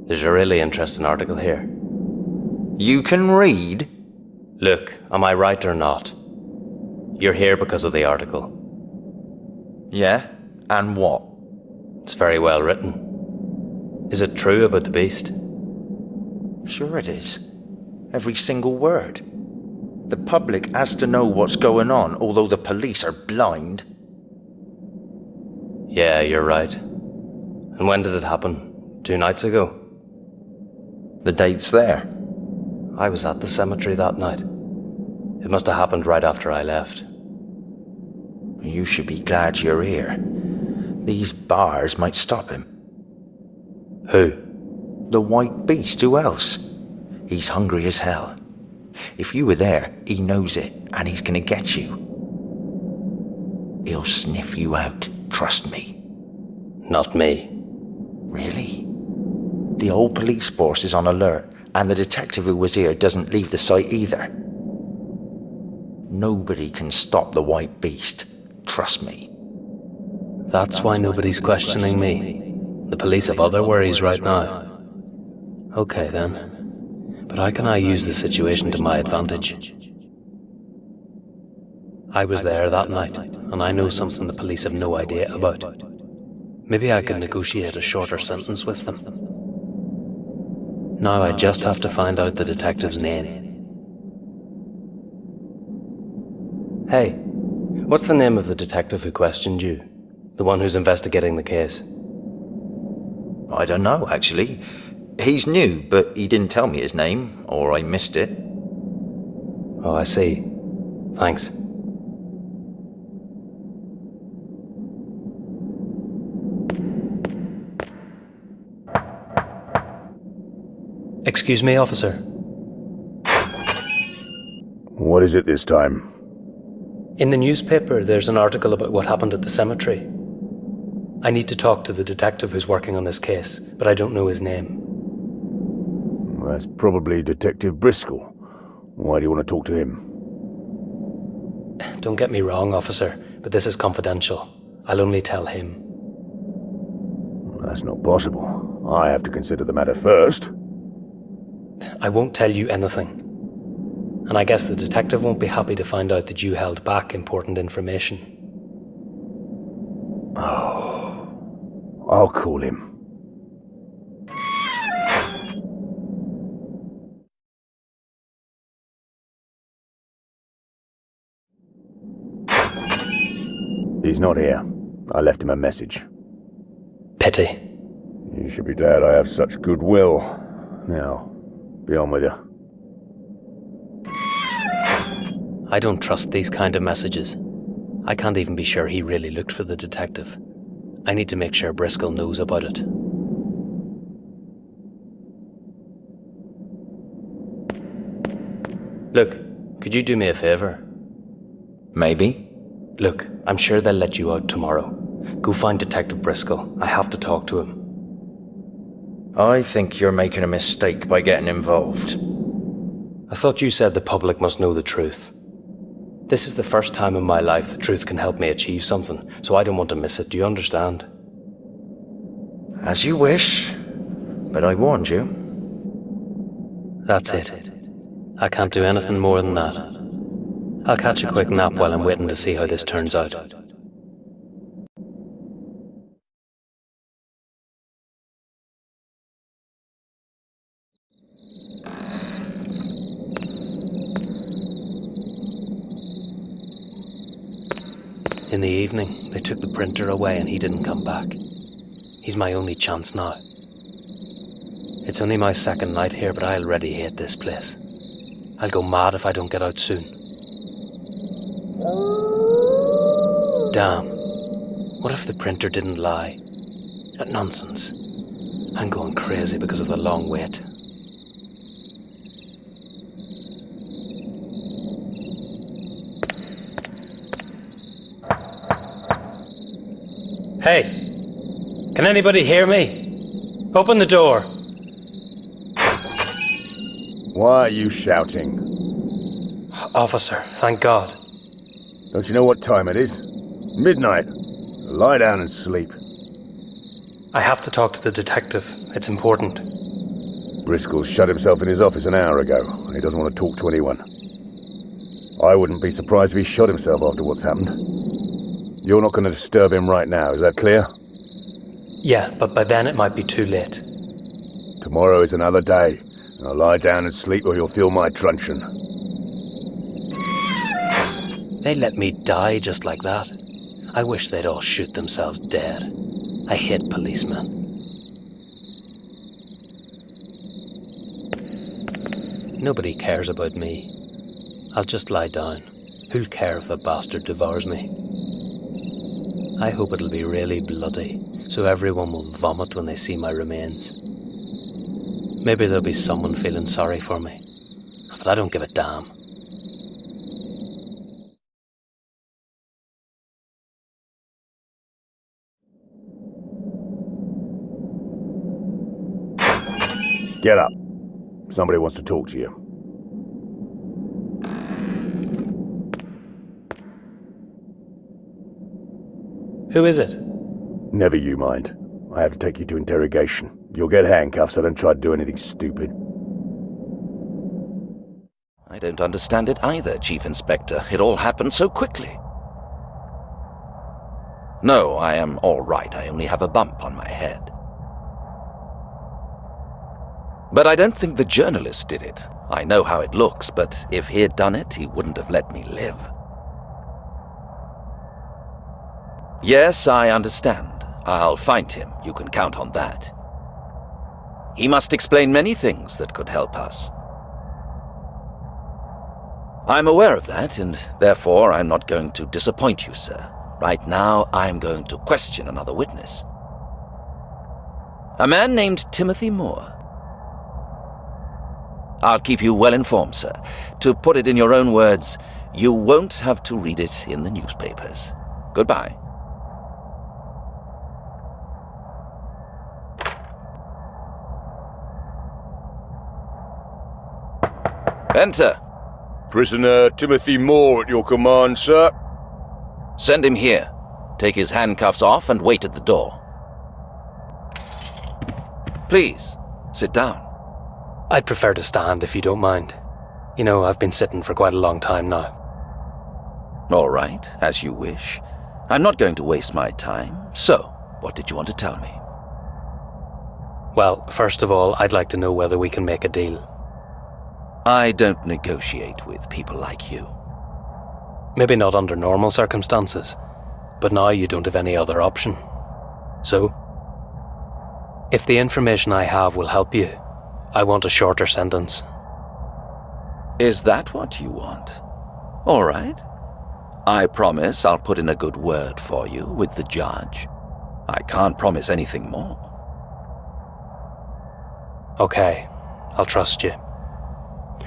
A: There's a really interesting article here.
N: You can read?
A: Look, am I right or not? You're here because of the article.
N: Yeah? And what?
A: It's very well written. Is it true about the beast?
N: Sure it is. Every single word. The public has to know what's going on, although the police are blind.
A: Yeah, you're right. And when did it happen? 2 nights ago?
N: The date's there.
A: I was at the cemetery that night. It must have happened right after I left.
N: You should be glad you're here. These bars might stop him.
A: Who?
N: The White Beast, who else? He's hungry as hell. If you were there, he knows it, and he's gonna get you. He'll sniff you out, trust me.
A: Not me.
N: Really? The whole police force is on alert, and the detective who was here doesn't leave the site either. Nobody can stop the White Beast, trust me.
A: That's why nobody's questioning me. The police have other worries right now. Okay then. But how can I use the situation to my advantage? I was there that night, and I know something the police have no idea about. Maybe I could negotiate a shorter sentence with them. Now I just have to find out the detective's name. Hey, what's the name of the detective who questioned you? The one who's investigating the case?
N: I don't know, actually. He's new, but he didn't tell me his name, or I missed it.
A: Oh, I see. Thanks. Excuse me, officer.
Q: What is it this time?
A: In the newspaper, there's an article about what happened at the cemetery. I need to talk to the detective who's working on this case, but I don't know his name.
Q: That's probably Detective Briscoe. Why do you want to talk to him?
A: Don't get me wrong, officer, but this is confidential. I'll only tell him.
Q: That's not possible. I have to consider the matter first.
A: I won't tell you anything. And I guess the detective won't be happy to find out that you held back important information.
Q: Oh, I'll call him. He's not here. I left him a message.
A: Pity.
Q: You should be glad I have such goodwill. Now, be on with you.
A: I don't trust these kind of messages. I can't even be sure he really looked for the detective. I need to make sure Briscoe knows about it. Look, could you do me a favour?
N: Maybe.
A: Look, I'm sure they'll let you out tomorrow. Go find Detective Briscoe. I have to talk to him.
N: I think you're making a mistake by getting involved.
A: I thought you said the public must know the truth. This is the first time in my life the truth can help me achieve something, so I don't want to miss it. Do you understand?
N: As you wish, but I warned you.
A: That's it. I can't do anything more than that. I'll catch a quick nap while I'm waiting to see how this turns out. In the evening, they took the printer away and he didn't come back. He's my only chance now. It's only my second night here, but I already hate this place. I'll go mad if I don't get out soon. Damn. What if the printer didn't lie? That nonsense. I'm going crazy because of the long wait. Hey! Can anybody hear me? Open the door!
Q: Why are you shouting?
A: Officer, thank God.
Q: Don't you know what time it is? Midnight. Lie down and sleep.
A: I have to talk to the detective. It's important.
Q: Briscoe shut himself in his office an hour ago, and he doesn't want to talk to anyone. I wouldn't be surprised if he shot himself after what's happened. You're not going to disturb him right now, is that clear?
A: Yeah, but by then it might be too late.
Q: Tomorrow is another day. Now lie down and sleep or you'll feel my truncheon.
A: They let me die just like that. I wish they'd all shoot themselves dead. I hate policemen. Nobody cares about me. I'll just lie down. Who'll care if the bastard devours me? I hope it'll be really bloody, so everyone will vomit when they see my remains. Maybe there'll be someone feeling sorry for me, but I don't give a damn.
Q: Get up. Somebody wants to talk to you.
A: Who is it?
Q: Never you mind. I have to take you to interrogation. You'll get handcuffs, so don't try to do anything stupid.
P: I don't understand it either, Chief Inspector. It all happened so quickly. No, I am all right. I only have a bump on my head. But I don't think the journalist did it. I know how it looks, but if he had done it, he wouldn't have let me live. Yes, I understand. I'll find him. You can count on that. He must explain many things that could help us. I'm aware of that, and therefore I'm not going to disappoint you, sir. Right now, I'm going to question another witness. A man named Timothy Moore. I'll keep you well informed, sir. To put it in your own words, you won't have to read it in the newspapers. Goodbye. Enter.
B: Prisoner Timothy Moore at your command, sir.
P: Send him here. Take his handcuffs off and wait at the door. Please, sit down.
A: I'd prefer to stand if you don't mind. You know, I've been sitting for quite a long time now.
P: All right, as you wish. I'm not going to waste my time. So, what did you want to tell me?
A: Well, first of all, I'd like to know whether we can make a deal.
P: I don't negotiate with people like you.
A: Maybe not under normal circumstances, but now you don't have any other option. So, if the information I have will help you, I want a shorter sentence.
P: Is that what you want? All right. I promise I'll put in a good word for you with the judge. I can't promise anything more.
A: Okay, I'll trust you.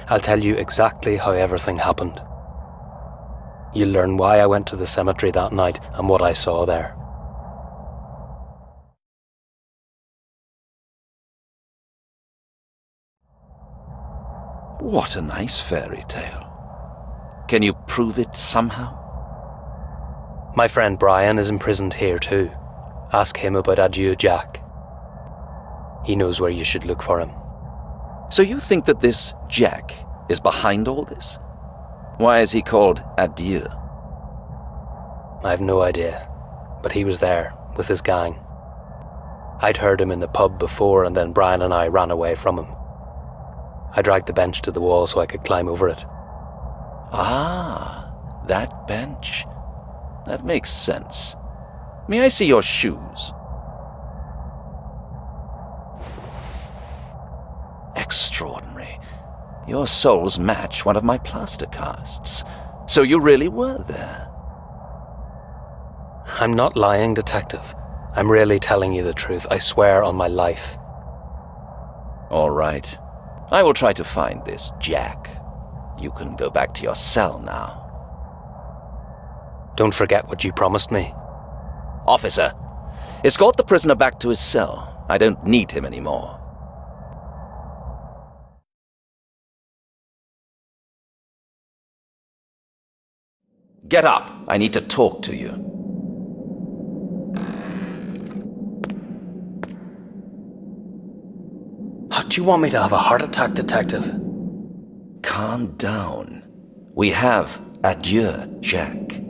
A: I'll tell you exactly how everything happened. You'll learn why I went to the cemetery that night and what I saw there.
P: What a nice fairy tale. Can you prove it somehow?
A: My friend Brian is imprisoned here too. Ask him about Adieu Jack. He knows where you should look for him.
P: So you think that this Jack is behind all this? Why is he called Adieu?
A: I have no idea, but he was there with his gang. I'd heard him in the pub before, and then Brian and I ran away from him. I dragged the bench to the wall so I could climb over it.
P: Ah, that bench. That makes sense. May I see your shoes? Extraordinary. Your soles match one of my plaster casts. So you really were there?
A: I'm not lying, Detective. I'm really telling you the truth. I swear on my life.
P: All right. I will try to find this Jack. You can go back to your cell now.
A: Don't forget what you promised me.
P: Officer, escort the prisoner back to his cell. I don't need him anymore. Get up. I need to talk to you.
A: Do you want me to have a heart attack, Detective?
P: Calm down. We have Adieu, Jack.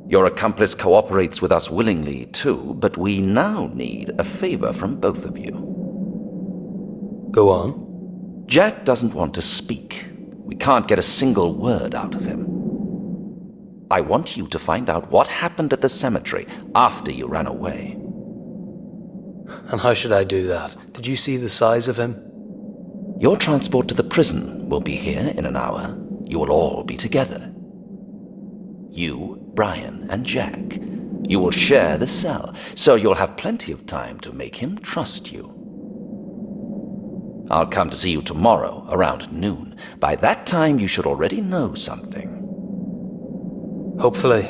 P: Your accomplice cooperates with us willingly, too, but we now need a favor from both of you.
A: Go on.
P: Jack doesn't want to speak. We can't get a single word out of him. I want you to find out what happened at the cemetery after you ran away.
A: And how should I do that? Did you see the size of him?
P: Your transport to the prison will be here in an hour. You will all be together. You, Brian, and Jack. You will share the cell, so you'll have plenty of time to make him trust you. I'll come to see you tomorrow around noon. By that time, you should already know something.
A: Hopefully.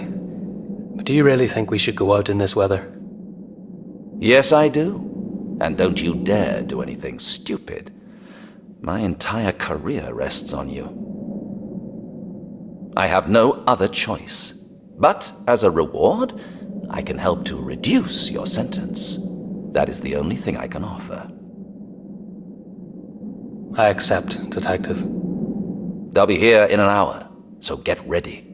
A: But do you really think we should go out in this weather?
P: Yes, I do. And don't you dare do anything stupid. My entire career rests on you. I have no other choice. But as a reward, I can help to reduce your sentence. That is the only thing I can offer.
A: I accept, Detective.
P: They'll be here in an hour, so get ready.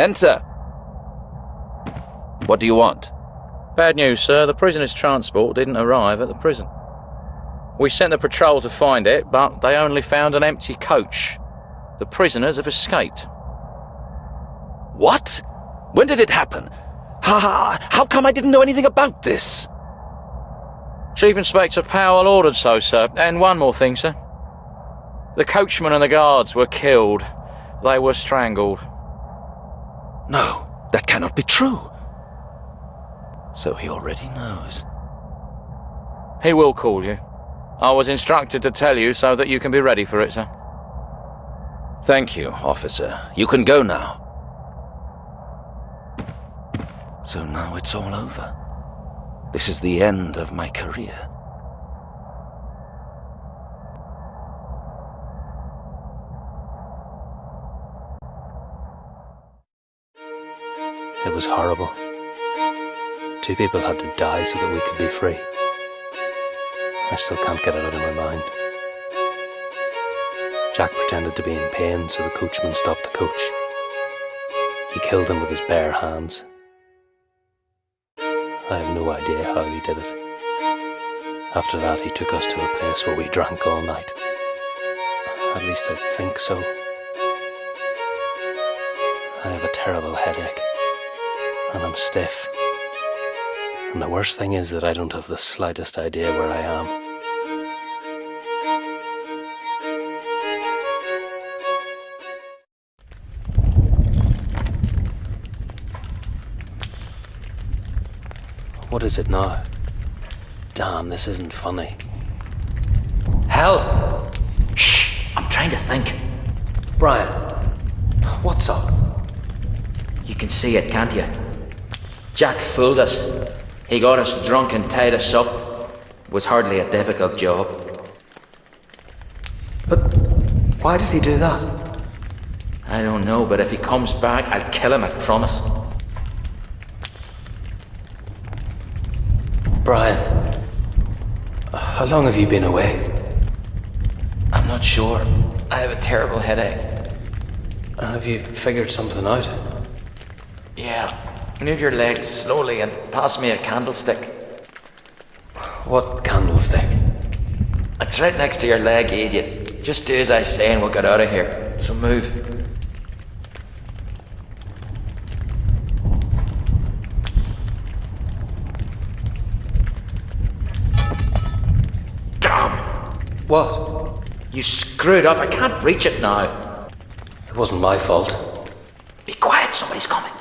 P: Enter. What do you want?
M: Bad news, sir. The prisoner's transport didn't arrive at the prison. We sent the patrol to find it, but they only found an empty coach. The prisoners have escaped.
P: What? When did it happen? How come I didn't know anything about this?
M: Chief Inspector Powell ordered so, sir. And one more thing, sir. The coachman and the guards were killed. They were strangled.
P: No, that cannot be true. So he already knows.
M: He will call you. I was instructed to tell you so that you can be ready for it, sir.
P: Thank you, officer. You can go now. So now it's all over. This is the end of my career.
A: It was horrible. 2 people had to die so that we could be free. I still can't get it out of my mind. Jack pretended to be in pain so the coachman stopped the coach. He killed him with his bare hands. I have no idea how he did it. After that, he took us to a place where we drank all night. At least I think so. I have a terrible headache, and I'm stiff. And the worst thing is that I don't have the slightest idea where I am. What is it now? Damn, this isn't funny.
C: Hell! Shh! I'm trying to think.
A: Brian, what's up?
C: You can see it, can't you? Jack fooled us. He got us drunk and tied us up. It was hardly a difficult job.
A: But why did he do that?
C: I don't know, but if he comes back, I'll kill him, I promise.
A: Brian, how long have you been away?
C: I'm not sure. I have a terrible headache.
A: Have you figured something out?
C: Yeah. Move your legs slowly and pass me a candlestick.
A: What candlestick?
C: It's right next to your leg, idiot. Just do as I say and we'll get out of here. So move.
A: What?
C: You screwed up. I can't reach it now.
A: It wasn't my fault.
C: Be quiet, somebody's coming.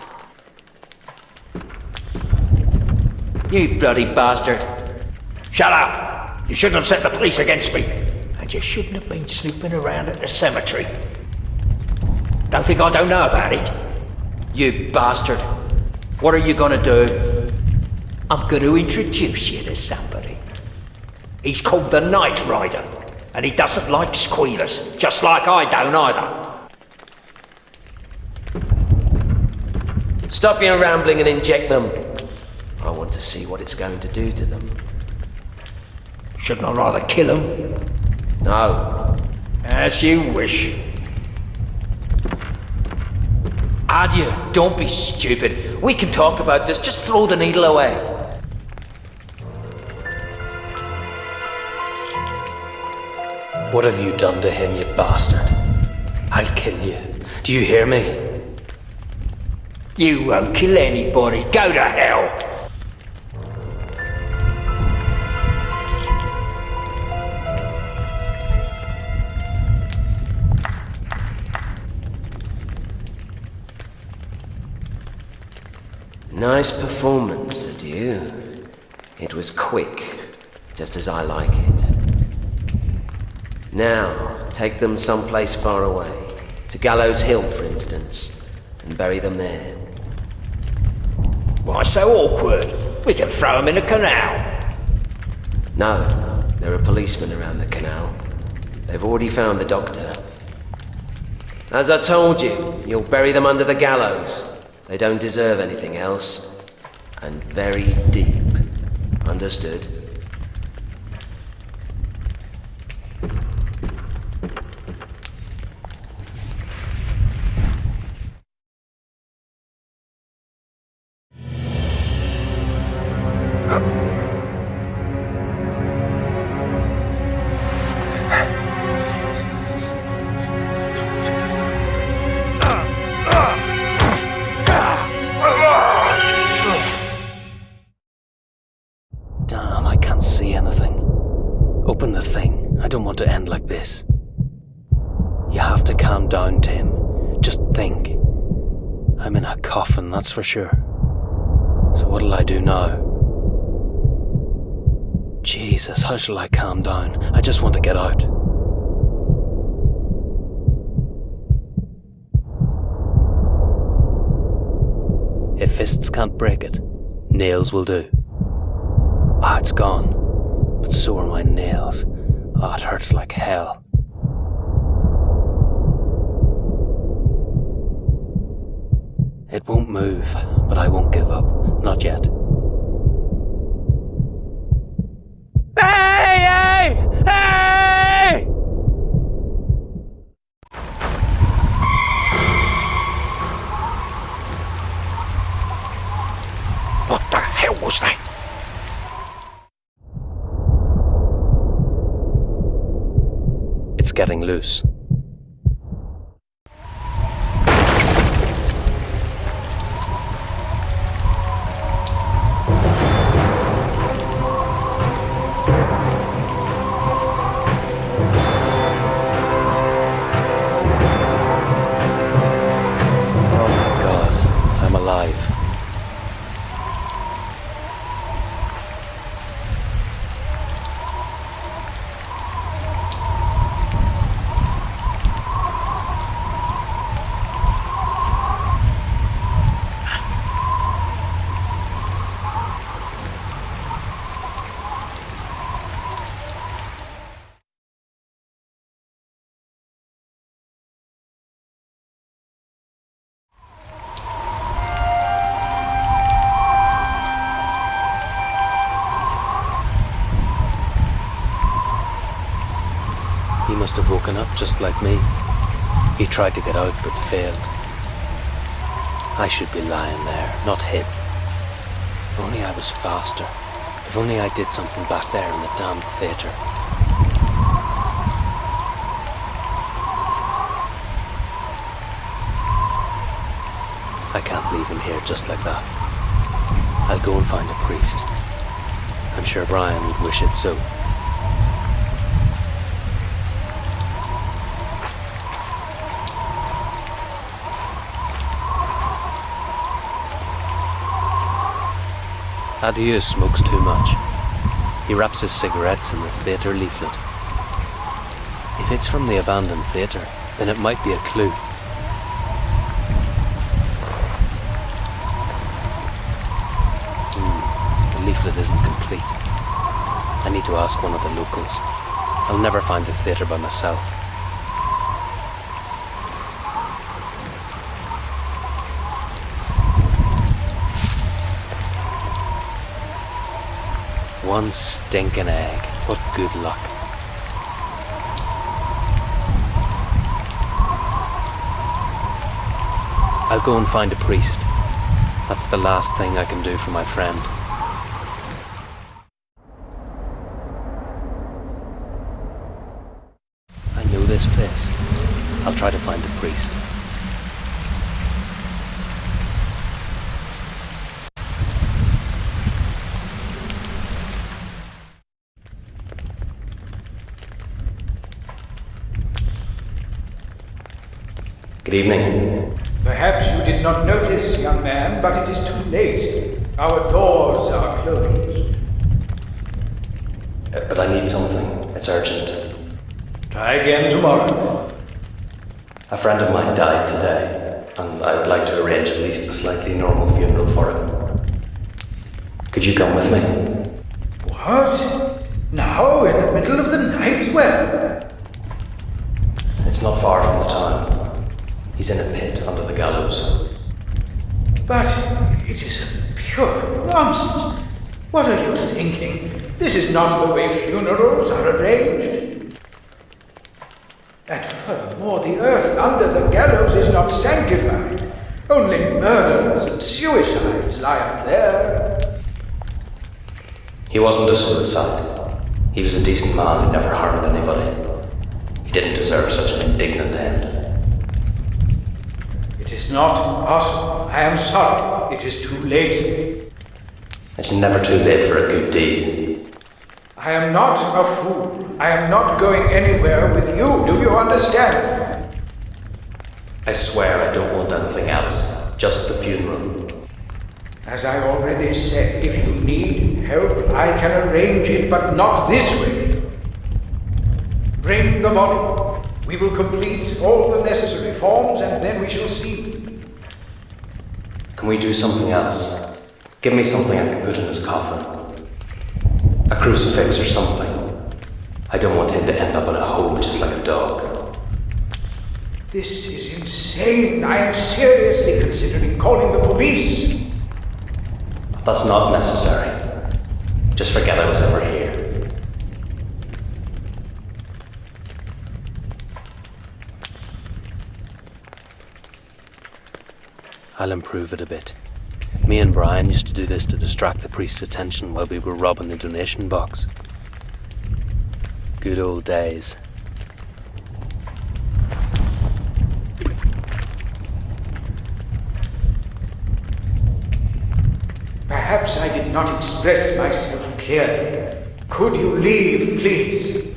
C: You bloody bastard. Shut up. You shouldn't have set the police against me. And you shouldn't have been sleeping around at the cemetery. Don't think I don't know about it. You bastard. What are you gonna do? I'm gonna introduce you to somebody. He's called the Night Rider, and he doesn't like squealers, just like I don't either.
F: Stop your rambling and inject them. I want to see what it's going to do to them.
C: Shouldn't I rather kill him?
F: No.
C: As you wish. Adieu, don't be stupid. We can talk about this, just throw the needle away.
A: What have you done to him, you bastard? I'll kill you. Do you hear me?
C: You won't kill anybody. Go to hell.
F: Nice performance, adieu. It was quick, just as I like it. Now, take them someplace far away, to Gallows Hill, for instance, and bury them there.
C: Why so awkward? We can throw them in a canal.
F: No, there are policemen around the canal. They've already found the doctor. As I told you, you'll bury them under the gallows. They don't deserve anything else. And very deep. Understood?
A: Damn, I can't see anything. Open the thing. I don't want to end like this. You have to calm down, Tim. Just think. I'm in a coffin, that's for sure. So what'll I do now? Jesus, how shall I calm down? I just want to get out. If fists can't break it, nails will do. Ah, it's gone. But so are my nails. Ah, it hurts like hell. It won't move, but I won't give up. Not yet. Hey! Hey! Hey!
H: What the hell was that?
A: It's getting loose. He must have woken up just like me. He tried to get out but failed. I should be lying there, not him. If only I was faster. If only I did something back there in the damned theatre. I can't leave him here just like that. I'll go and find a priest. I'm sure Brian would wish it so. Adieu smokes too much. He wraps his cigarettes in the theatre leaflet. If it's from the abandoned theatre, then it might be a clue. The leaflet isn't complete. I need to ask one of the locals. I'll never find the theatre by myself. One stinking egg. What good luck. I'll go and find a priest. That's the last thing I can do for my friend. I know this place. I'll try to find a priest. Good evening.
L: Perhaps you did not notice, young man, but it is too late. Our doors are closed.
A: But I need something. It's urgent.
L: Try again tomorrow.
A: A friend of mine died today, and I would like to arrange at least a slightly normal funeral for him. Could you come with me?
L: What? Now, in the middle of the night? Where?
A: It's not far from the town. He's in a pit under the gallows.
L: But it is pure nonsense. What are you thinking? This is not the way funerals are arranged. And furthermore, the earth under the gallows is not sanctified. Only murderers and suicides lie up there.
A: He wasn't a suicide. He was a decent man who never harmed anybody. He didn't deserve such an indignant end.
L: It is not possible. I am sorry. It is too late.
A: It's never too late for a good deed.
L: I am not a fool. I am not going anywhere with you. Do you understand?
A: I swear I don't want anything else. Just the funeral.
L: As I already said, if you need help, I can arrange it, but not this way. Bring the body. We will complete all the necessary forms, and then we shall see.
A: Can we do something else? Give me something I can put in his coffin. A crucifix or something. I don't want him to end up in a hole just like a dog.
L: This is insane. I am seriously considering calling the police.
A: That's not necessary. Just forget I was ever here. I'll improve it a bit. Me and Brian used to do this to distract the priest's attention while we were robbing the donation box. Good old days.
L: Perhaps I did not express myself clearly. Could you leave, please?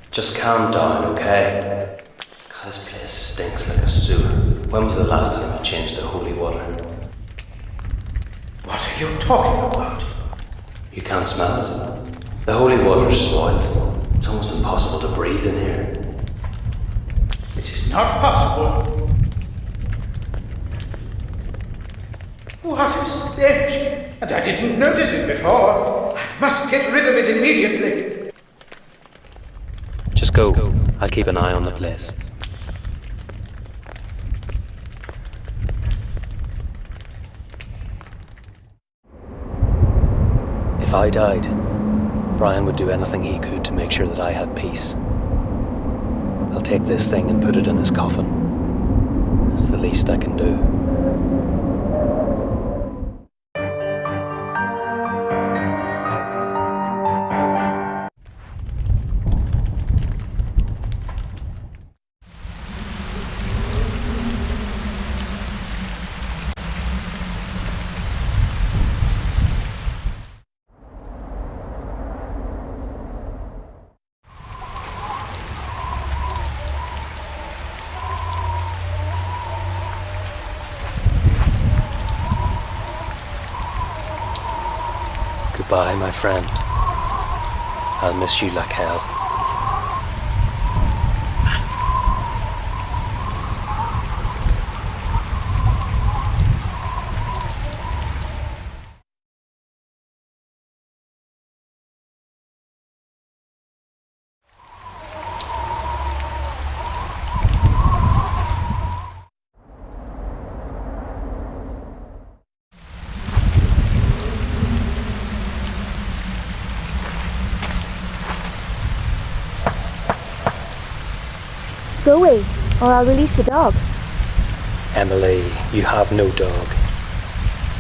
A: Just calm down, okay? God, this place stinks like a sewer. When was the last time you changed the holy water?
L: What are you talking about?
A: You can't smell it. The holy water's spoiled. It's almost impossible to breathe in here.
L: It is not possible. What a stench! And I didn't notice it before. I must get rid of it immediately.
A: Just go. I'll keep an eye on the place. If I died, Brian would do anything he could to make sure that I had peace. I'll take this thing and put it in his coffin. It's the least I can do. Goodbye, my friend. I'll miss you like hell.
D: Go away, or I'll release the dog.
A: Emily, you have no dog.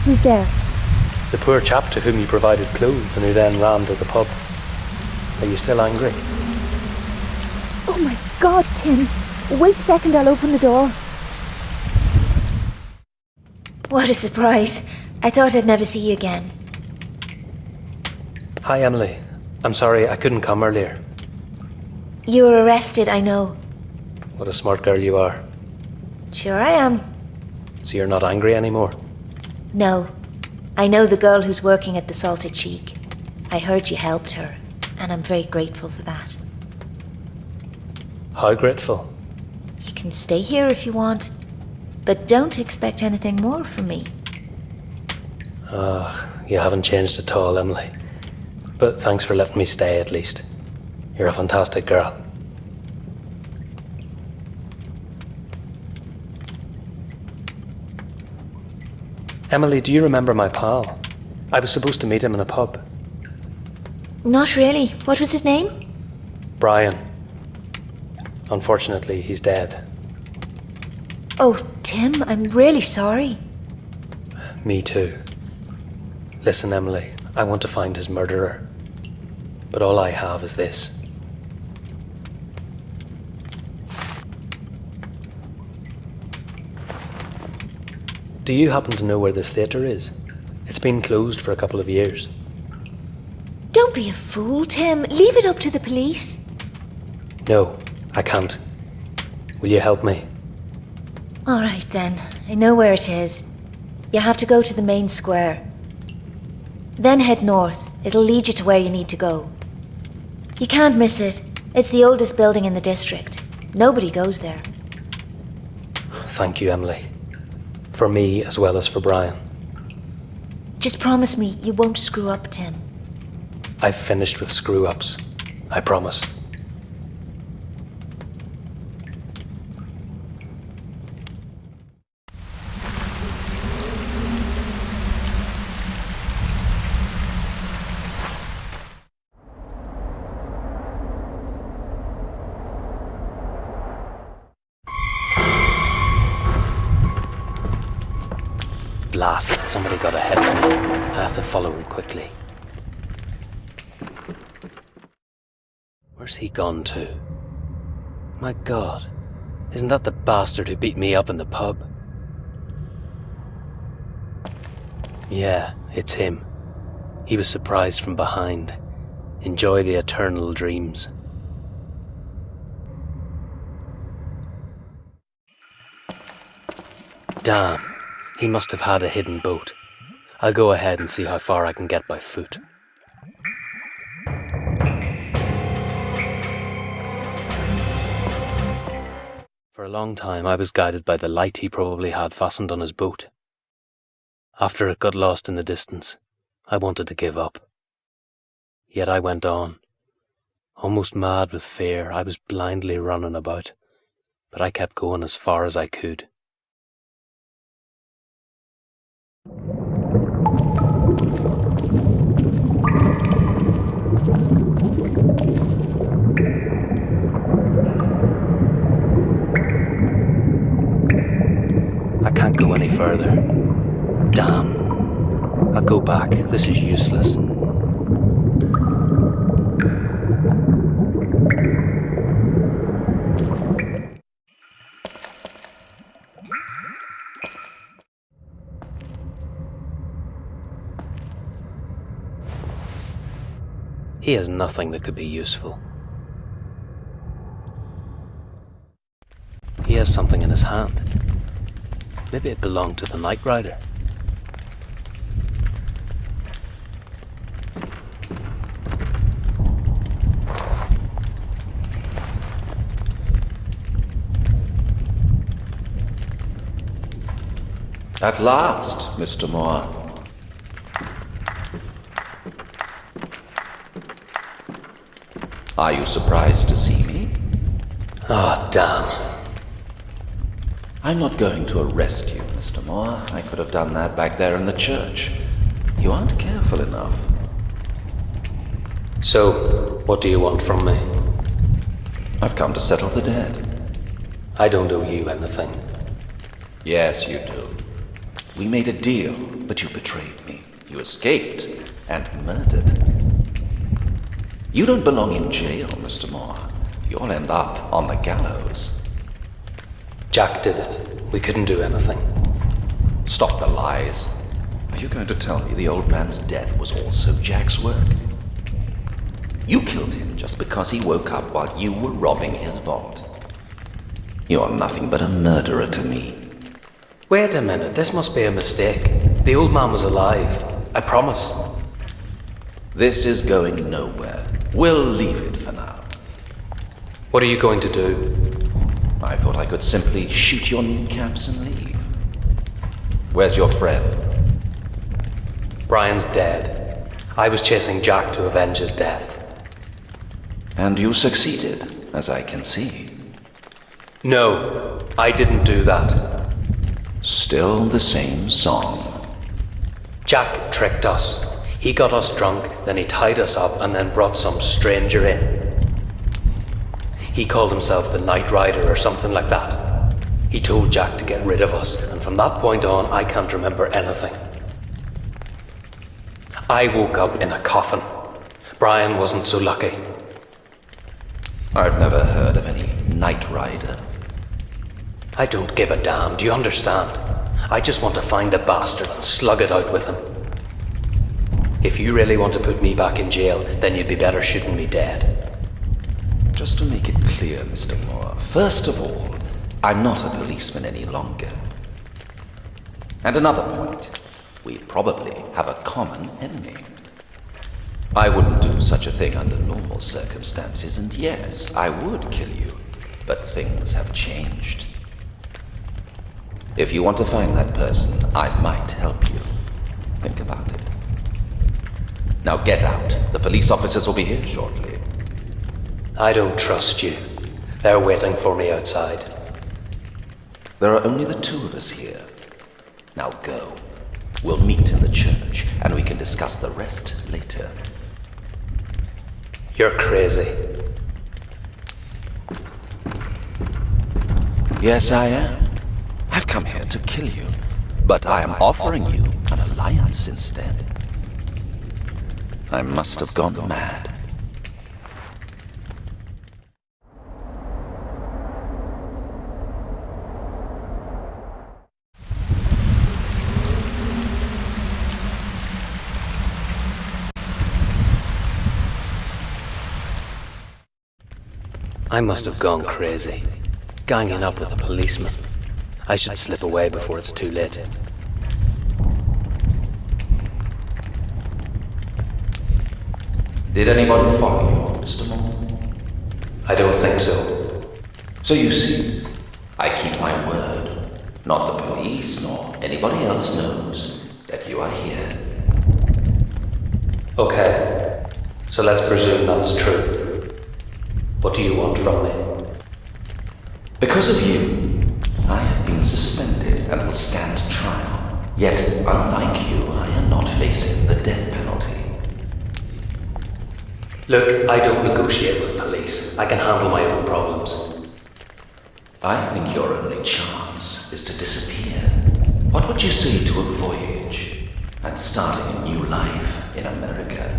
D: Who's there?
A: The poor chap to whom you provided clothes and who then ran to the pub. Are you still angry?
D: Oh my God, Tim. Wait a second, I'll open the door. What a surprise. I thought I'd never see you again.
A: Hi, Emily. I'm sorry I couldn't come earlier.
D: You were arrested, I know.
A: What a smart girl you are.
D: Sure I am.
A: So you're not angry anymore?
D: No. I know the girl who's working at the Salted Cheek. I heard you helped her, and I'm very grateful for that.
A: How grateful?
D: You can stay here if you want, but don't expect anything more from me.
A: You haven't changed at all, Emily. But thanks for letting me stay at least. You're a fantastic girl. Emily, do you remember my pal? I was supposed to meet him in a pub.
D: Not really. What was his name?
A: Brian. Unfortunately, he's dead.
D: Oh, Tim, I'm really sorry.
A: Me too. Listen, Emily, I want to find his murderer. But all I have is this. Do you happen to know where this theatre is? It's been closed for a couple of years.
D: Don't be a fool, Tim. Leave it up to the police.
A: No, I can't. Will you help me?
D: All right then. I know where it is. You have to go to the main square. Then head north. It'll lead you to where you need to go. You can't miss it. It's the oldest building in the district. Nobody goes there.
A: Thank you, Emily. For me as well as for Brian.
D: Just promise me you won't screw up, Tim.
A: I've finished with screw-ups. I promise. Blast it. Somebody got ahead of me. I have to follow him quickly. Where's he gone to? My God. Isn't that the bastard who beat me up in the pub? Yeah, it's him. He was surprised from behind. Enjoy the eternal dreams. Damn. He must have had a hidden boat. I'll go ahead and see how far I can get by foot. For a long time I was guided by the light he probably had fastened on his boat. After it got lost in the distance, I wanted to give up. Yet I went on. Almost mad with fear, I was blindly running about, but I kept going as far as I could. I can't go any further. Damn. I'll go back. This is useless. He has nothing that could be useful. He has something in his hand. Maybe it belonged to the night rider.
J: At last, Mr. Moore. Are you surprised to see me?
A: Oh, damn.
J: I'm not going to arrest you, Mr. Moore. I could have done that back there in the church. You aren't careful enough.
A: So, what do you want from me?
J: I've come to settle the debt.
A: I don't owe you anything.
J: Yes, you do. We made a deal, but you betrayed me. You escaped and murdered. You don't belong in jail, Mr. Moore. You'll end up on the gallows.
A: Jack did it. We couldn't do anything.
J: Stop the lies. Are you going to tell me the old man's death was also Jack's work? You killed him just because he woke up while you were robbing his vault. You're nothing but a murderer to me.
A: Wait a minute, this must be a mistake. The old man was alive. I promise.
J: This is going nowhere. We'll leave it for now.
A: What are you going to do?
J: I thought I could simply shoot your kneecaps and leave. Where's your friend?
A: Brian's dead. I was chasing Jack to avenge his death.
J: And you succeeded, as I can see.
A: No, I didn't do that.
J: Still the same song.
A: Jack tricked us. He got us drunk, then he tied us up and then brought some stranger in. He called himself the Night Rider or something like that. He told Jack to get rid of us, and from that point on, I can't remember anything. I woke up in a coffin. Brian wasn't so lucky.
J: I've never heard of any Night Rider.
A: I don't give a damn, do you understand? I just want to find the bastard and slug it out with him. If you really want to put me back in jail, then you'd be better shooting me dead.
P: Just to make it clear, Mr. Moore, first of all, I'm not a policeman any longer. And another point, we probably have a common enemy. I wouldn't do such a thing under normal circumstances, and yes, I would kill you, but things have changed. If you want to find that person, I might help you. Think about it. Now get out. The police officers will be here shortly.
A: I don't trust you. They're waiting for me outside.
P: There are only the two of us here. Now go. We'll meet in the church, and we can discuss the rest later.
A: You're crazy.
P: Yes, I am. I've come here to kill you, but I am offering you an alliance instead. I must have gone mad.
A: I must have gone crazy, ganging up with a policeman. I should slip away before it's too late.
P: Did anybody follow you, Mr. Moore?
A: I don't think so.
P: So you see, I keep my word. Not the police nor anybody else knows that you are here.
A: Okay, so let's presume that's true. What do you want from me?
P: Because of you, I have been suspended and will stand trial. Yet, unlike you, I am not facing the death penalty.
A: Look, I don't negotiate with police. I can handle my own problems.
P: I think your only chance is to disappear. What would you say to a voyage and starting a new life in America?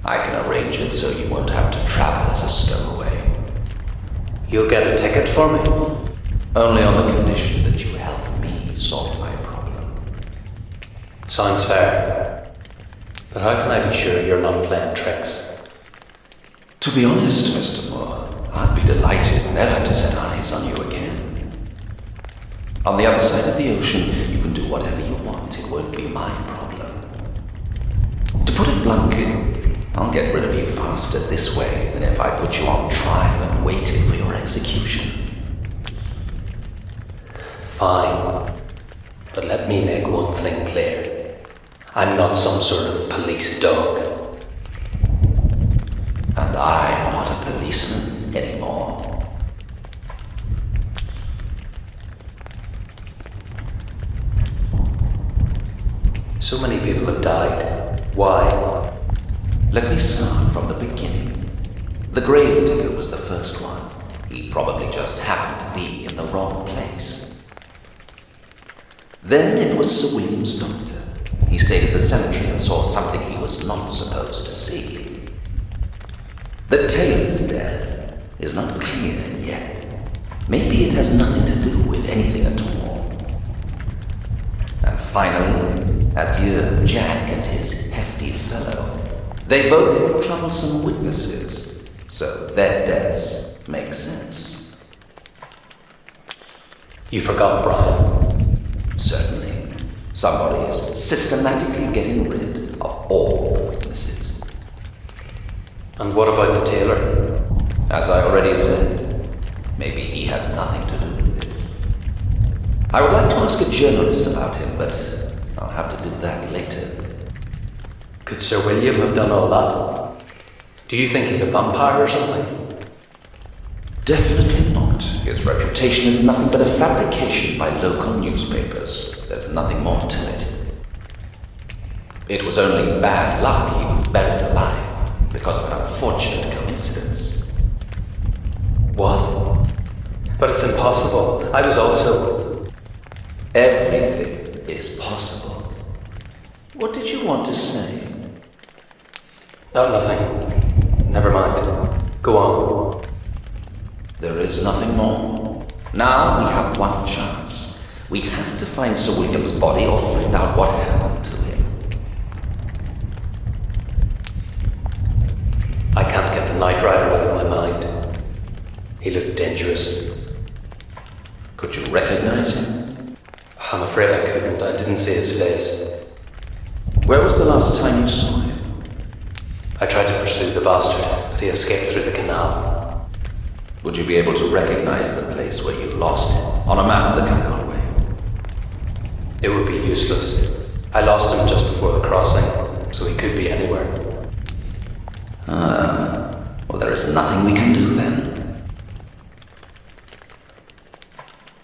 P: I can arrange it so you won't have to travel as a stowaway.
A: You'll get a ticket for me?
P: Only on the condition that you help me solve my problem.
A: Sounds fair. But how can I be sure you're not playing tricks?
P: To be honest, Mr. Moore, I'd be delighted never to set eyes on you again. On the other side of the ocean, you can do whatever you want. It won't be my problem. To put it bluntly, I'll get rid of you faster this way than if I put you on trial and waited for your execution.
A: Fine. But let me make one thing clear. I'm not some sort of police dog.
P: And I am not a policeman anymore.
A: So many people have died. Why?
P: Let me start from the beginning. The gravedigger was the first one. He probably just happened to be in the wrong place. Then it was Sir William's doctor. He stayed at the cemetery and saw something he was not supposed to see. The tailor's death is not clear yet. Maybe it has nothing to do with anything at all. And finally, adieu Jack and his hefty fellow. They both were troublesome witnesses, so their deaths make sense.
A: You forgot Brian.
P: Certainly. Somebody is systematically getting rid of all the witnesses.
A: And what about the tailor?
P: As I already said, maybe he has nothing to do with it. I would like to ask a journalist about him, but I'll have to do that later.
A: Could Sir William have done all that? Do you think he's a vampire or something?
P: Definitely not. His reputation is nothing but a fabrication by local newspapers. There's nothing more to it. It was only bad luck he was buried alive because of an unfortunate coincidence.
A: What? But it's impossible. I was also...
P: Everything is possible. What did you want to say?
A: Oh, nothing. Never mind. Go on.
P: There is nothing more. Now we have one chance. We have to find Sir William's body or find out what happened to him.
A: I can't get the Night Rider out of my mind. He looked dangerous.
P: Could you recognize him?
A: I'm afraid I couldn't. I didn't see his face.
P: Where was the last time you saw him?
A: I tried to pursue the bastard, but he escaped through the canal.
P: Would you be able to recognize the place where you lost him on a map of the canalway?
A: It would be useless. I lost him just before the crossing, so he could be anywhere.
P: Well, there is nothing we can do then.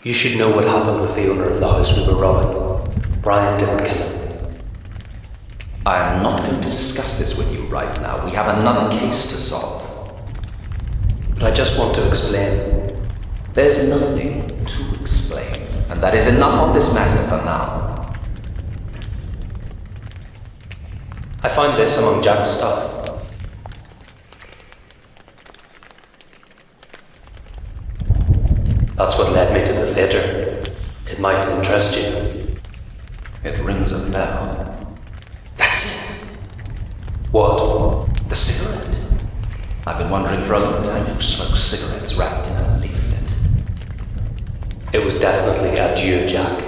A: You should know what happened with the owner of the house we were robbing. Brian didn't kill him.
P: I am not going to discuss this with you right now. We have another case to solve.
A: But I just want to explain.
P: There's nothing to explain, and that is enough on this matter for now.
A: I found this among Jack's stuff. That's what led me to the theatre. It might interest you.
P: It rings a bell. That's it.
A: What?
P: The cigarette. I've been wondering for a long time who smokes cigarettes wrapped in a leaflet.
A: It was definitely adieu, Jack.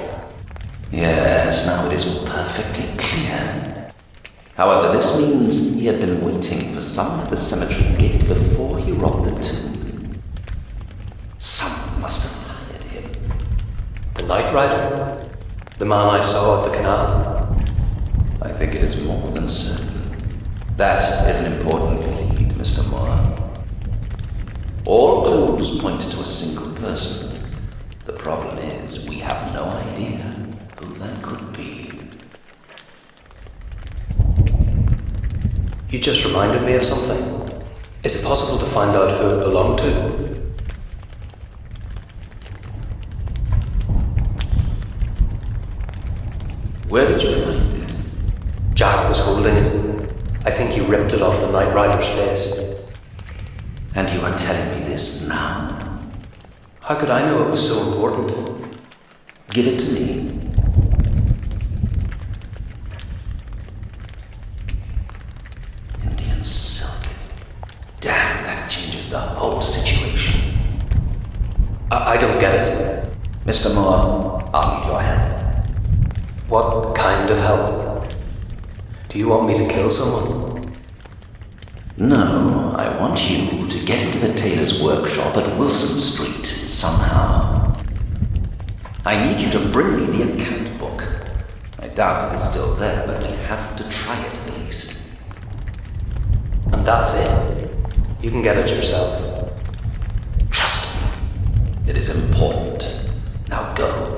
P: Yes, now it is perfectly clear. However, this means he had been waiting for someone at the cemetery gate before he robbed the tomb. Someone must have hired him.
A: The Night Rider? The man I saw at the canal?
P: I think it is more than certain. That is an important lead, Mr. Moore. All clues point to a single person. The problem is, we have no idea who that could be.
A: You just reminded me of something. Is it possible to find out who it belonged to?
P: Where did you find it?
A: Jack was holding it. I think he ripped it off the Night Rider's face.
P: And you are telling me this now?
A: How could I know it was so important?
P: Give it to me. Indian silk. Damn, that changes the whole situation.
A: I don't get it.
P: Mr. Moore, I'll need your help.
A: What kind of help? Do you want me to kill someone?
P: No, I want you to get into the tailor's workshop at Wilson Street somehow. I need you to bring me the account book. I doubt it is still there, but we have to try it at least.
A: And that's it? You can get it yourself.
P: Trust me. It is important. Now go.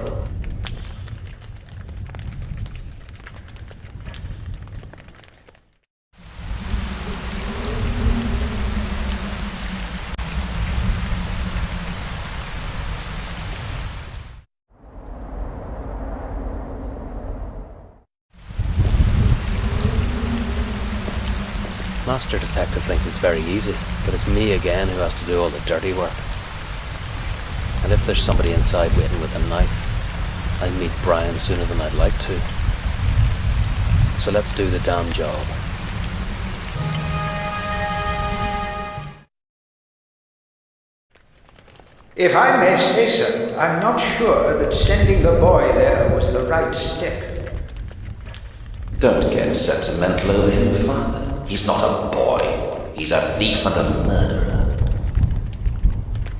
A: Master Detective thinks it's very easy, but it's me again who has to do all the dirty work. And if there's somebody inside waiting with a knife, I'll meet Brian sooner than I'd like to. So let's do the damn job.
L: If I may say so, I'm not sure that sending the boy there was the right step.
P: Don't get sentimental over him, Father. He's not a boy. He's a thief and a murderer.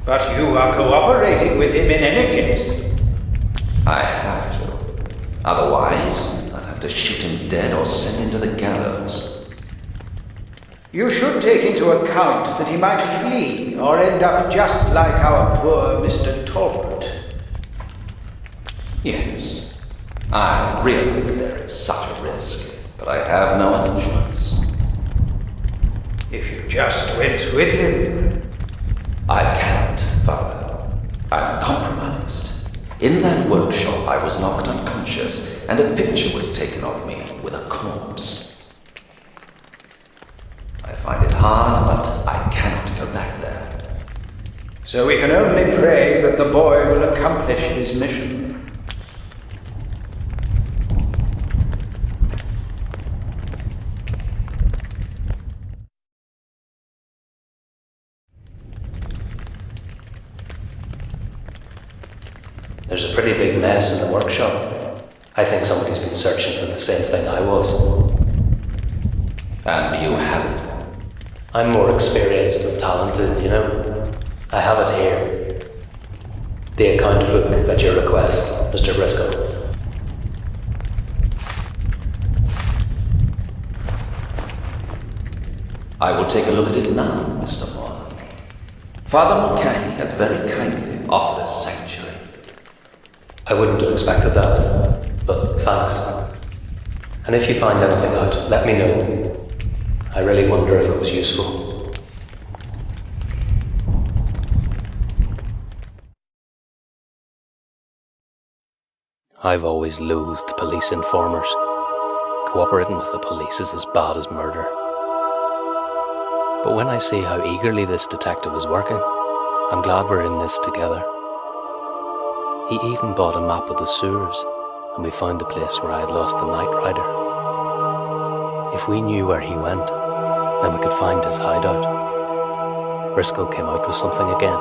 L: But you are cooperating with him in any case.
P: I have to. Otherwise, I'd have to shoot him dead or send him to the gallows.
L: You should take into account that he might flee or end up just like our poor Mr. Talbot.
P: Yes, I realize there is such a risk, but I have no other choice.
L: If you just went with him.
P: I cannot, Father. I'm compromised. In that workshop, I was knocked unconscious, and a picture was taken of me with a corpse. I find it hard, but I cannot go back there.
L: So we can only pray that the boy will accomplish his mission.
A: There's a pretty big mess in the workshop. I think somebody's been searching for the same thing I was.
P: And you haven't?
A: I'm more experienced and talented, you know. I have it here. The account book at your request, Mr. Briscoe.
P: I will take a look at it now, Mr. Moore. Father Mulcahy has very kindly offered us sanctuary.
A: I wouldn't have expected that, but thanks. And if you find anything out, let me know. I really wonder if it was useful. I've always loathed police informers. Cooperating with the police is as bad as murder. But when I see how eagerly this detective is working, I'm glad we're in this together. He even bought a map of the sewers, and we found the place where I had lost the night rider. If we knew where he went, then we could find his hideout. Briscoe came out with something again.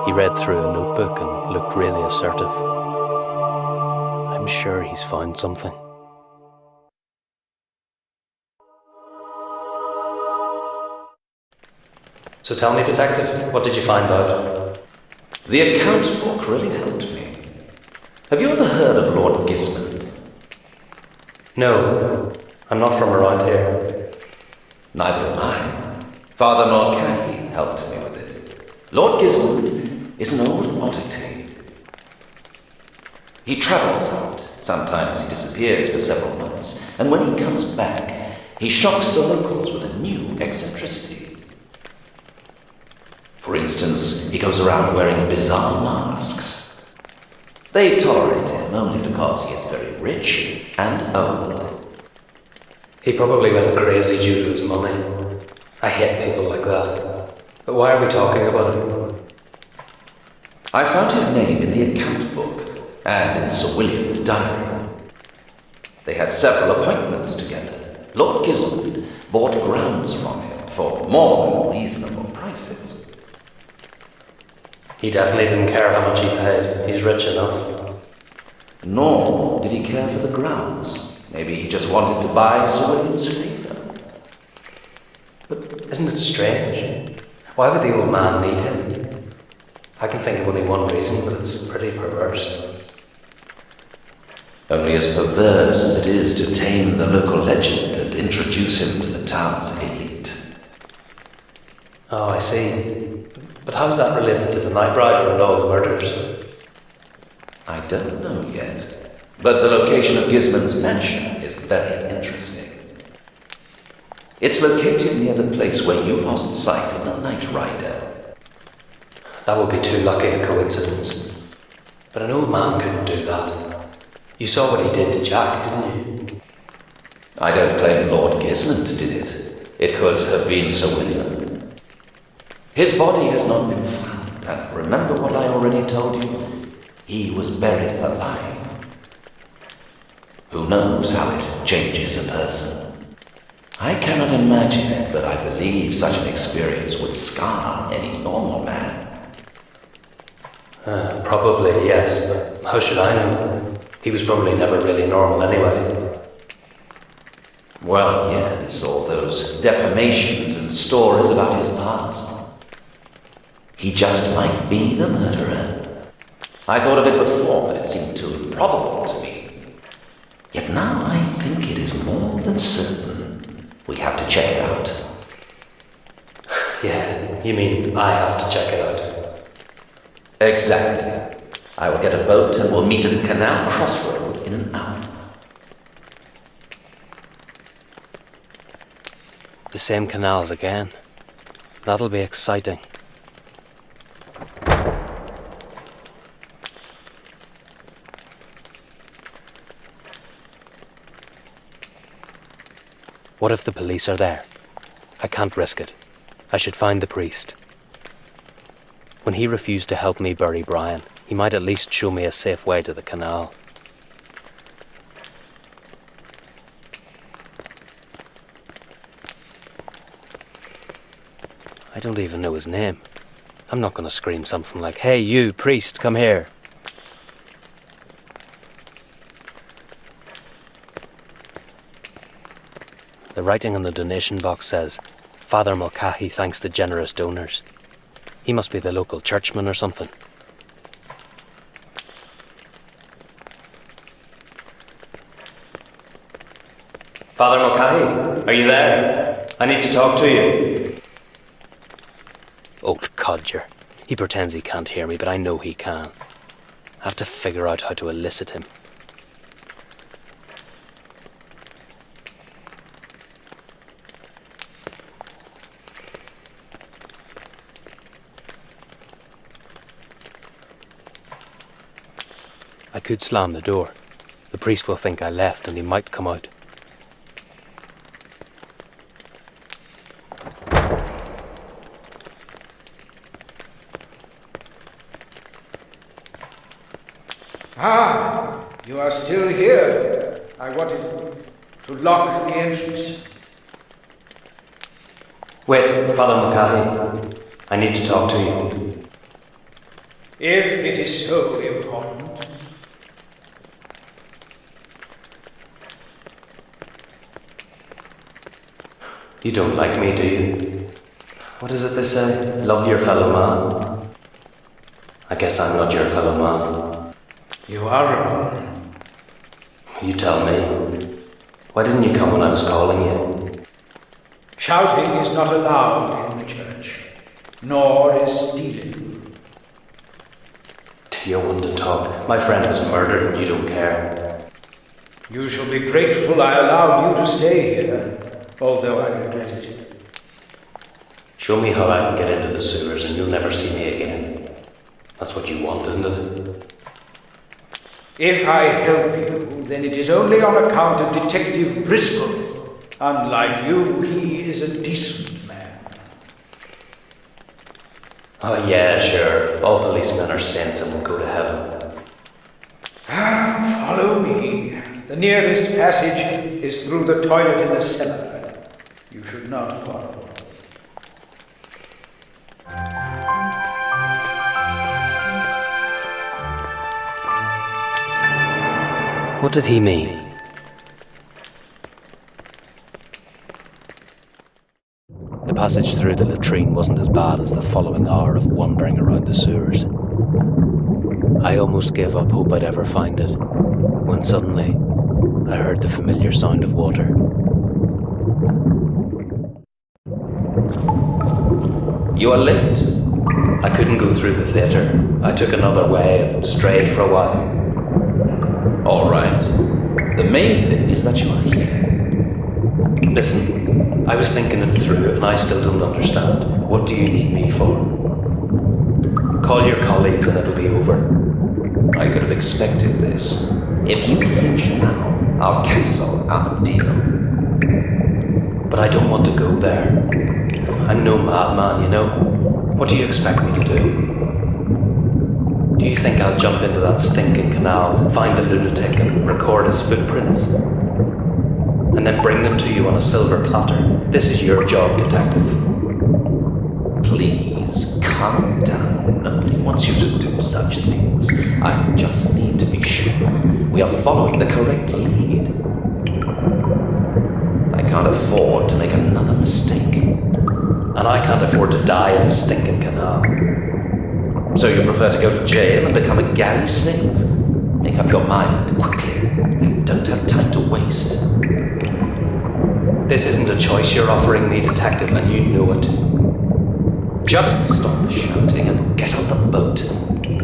A: He read through a notebook and looked really assertive. I'm sure he's found something. So tell me, Detective, what did you find out?
P: The account book really helped me. Have you ever heard of Lord Gismond?
A: No, I'm not from around here.
P: Neither am I. Father Mulcahy helped me with it. Lord Gismond is an old oddity. He travels out. Sometimes he disappears for several months, and when he comes back, he shocks the locals with a new eccentricity. For instance, he goes around wearing bizarre masks. They tolerate him only because he is very rich and old.
A: He probably went crazy due to his money. I hate people like that. But why are we talking about him?
P: I found his name in the account book and in Sir William's diary. They had several appointments together. Lord Gismond bought grounds from him for more than reasonable prices.
A: He definitely didn't care how much he paid. He's rich enough.
P: Nor did he care for the grounds. Maybe he just wanted to buy Sir William's favour.
A: But isn't it strange? Why would the old man need him? I can think of only one reason, but it's pretty perverse.
P: Only as perverse as it is to tame the local legend and introduce him to the town's elite.
A: Oh, I see. But how's that related to the night rider and all the murders?
P: I don't know yet. But the location of Gismond's mansion is very interesting. It's located near the place where you lost sight of the night rider.
A: That would be too lucky a coincidence. But an old man couldn't do that. You saw what he did to Jack, didn't you?
P: I don't claim Lord Gismond did it. It could have been Sir William. His body has not been found, and remember what I already told you? He was buried alive. Who knows how it changes a person? I cannot imagine it, but I believe such an experience would scar any normal man.
A: Probably, yes, but how should I know? He was probably never really normal anyway.
P: Well, yes, all those defamations and stories about his past. He just might be the murderer. I thought of it before, but it seemed too improbable to me. Yet now I think it is more than certain. We have to check it out.
A: Yeah, you mean I have to check it out?
P: Exactly. I will get a boat and we'll meet at the canal crossroad in an hour.
A: The same canals again. That'll be exciting. What if the police are there? I can't risk it. I should find the priest. When he refused to help me bury Brian, he might at least show me a safe way to the canal. I don't even know his name. I'm not going to scream something like, "Hey, you, priest, come here." The writing on the donation box says, Father Mulcahy thanks the generous donors. He must be the local churchman or something.
S: Father Mulcahy, are you there? I need to talk to you.
A: Old codger. He pretends he can't hear me, but I know he can. I have to figure out how to elicit him. I could slam the door. The priest will think I left and he might come out.
L: Ah, you are still here. I wanted to lock the entrance.
S: Wait, Father Mulcahy. I need to talk to you.
L: If it is so important.
S: You don't like me, do you? What is it they say? Love your fellow man? I guess I'm not your fellow man.
L: You are wrong.
S: You tell me. Why didn't you come when I was calling you?
L: Shouting is not allowed in the church, nor is stealing.
S: You're one to talk. My friend was murdered and you don't care.
L: You shall be grateful I allowed you to stay here, although I regret it.
S: Show me how I can get into the sewers and you'll never see me again. That's what you want, isn't it?
L: If I help you, then it is only on account of Detective Driscoll. Unlike you, he is a decent man.
S: Oh yeah, sure. All policemen are saints and will go to heaven.
L: Follow me. The nearest passage is through the toilet in the cellar. You should not quarrel.
A: What did he mean? The passage through the latrine wasn't as bad as the following hour of wandering around the sewers. I almost gave up hope I'd ever find it, when suddenly I heard the familiar sound of water.
S: You are late. I couldn't go through the theatre. I took another way and strayed for a while. All right. The main thing is that you are here. Listen, I was thinking it through and I still don't understand. What do you need me for? Call your colleagues and it'll be over. I could have expected this. If you flinch now, I'll cancel our deal. But I don't want to go there. I'm no madman, you know. What do you expect me to do? Do you think I'll jump into that stinking canal, find a lunatic and record his footprints? And then bring them to you on a silver platter? This is your job, detective. Please, calm down. Nobody wants you to do such things. I just need to be sure we are following the correct lead. I can't afford to make another mistake. And I can't afford to die in the stinking canal. So you prefer to go to jail and become a galley slave? Make up your mind quickly. We don't have time to waste. This isn't a choice you're offering me, detective, and you know it. Just stop the shouting and get on the boat.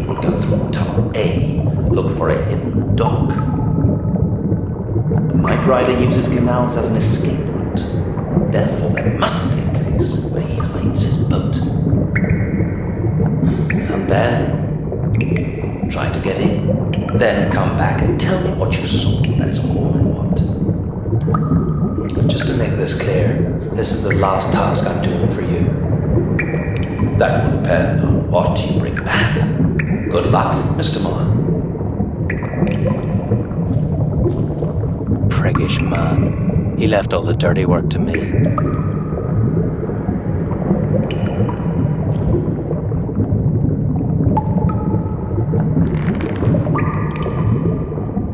S: We'll go through tunnel A, look for a hidden dock. The night rider uses canals as an escape route. Therefore, there must be a place where he hides his boat. And then, try to get in. Then come back and tell me what you saw. That is all I want. Just to make this clear, this is the last task I'm doing for you. That will depend on what you bring back. Good luck, Mr. Muller.
A: Priggish man. He left all the dirty work to me.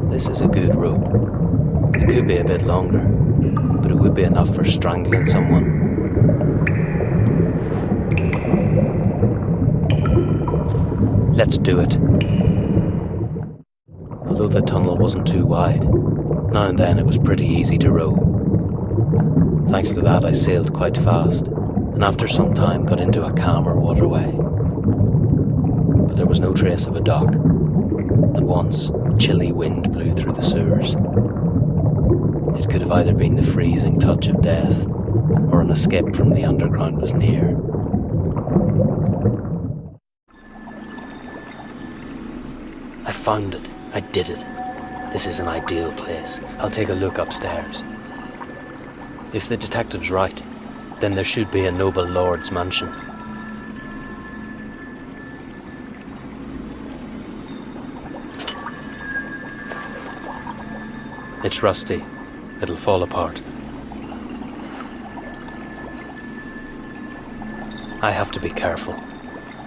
A: This is a good rope. It could be a bit longer, but it would be enough for strangling someone. Let's do it. Although the tunnel wasn't too wide, now and then it was pretty easy to row. Thanks to that, I sailed quite fast, and after some time got into a calmer waterway. But there was no trace of a dock, and once, chilly wind blew through the sewers. It could have either been the freezing touch of death, or an escape from the underground was near. I found it. I did it. This is an ideal place. I'll take a look upstairs. If the detective's right, then there should be a noble lord's mansion. It's rusty. It'll fall apart. I have to be careful.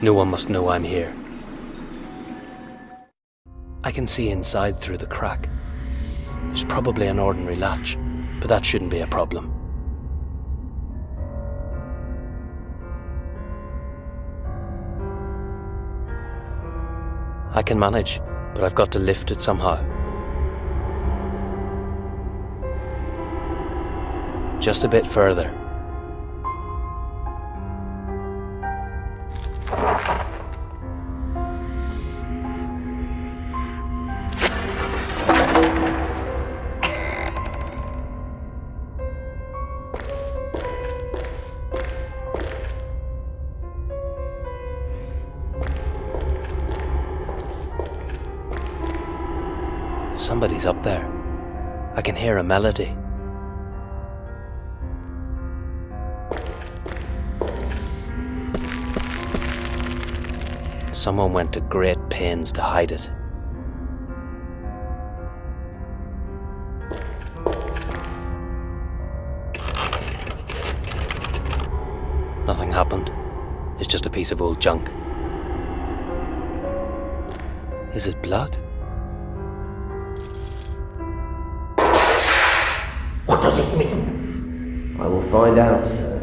A: No one must know I'm here. I can see inside through the crack. There's probably an ordinary latch, but that shouldn't be a problem. I can manage, but I've got to lift it somehow. Just a bit further. Somebody's up there. I can hear a melody. Someone went to great pains to hide it. Nothing happened. It's just a piece of old junk. Is it blood?
T: What does it mean?
F: I will find out, sir.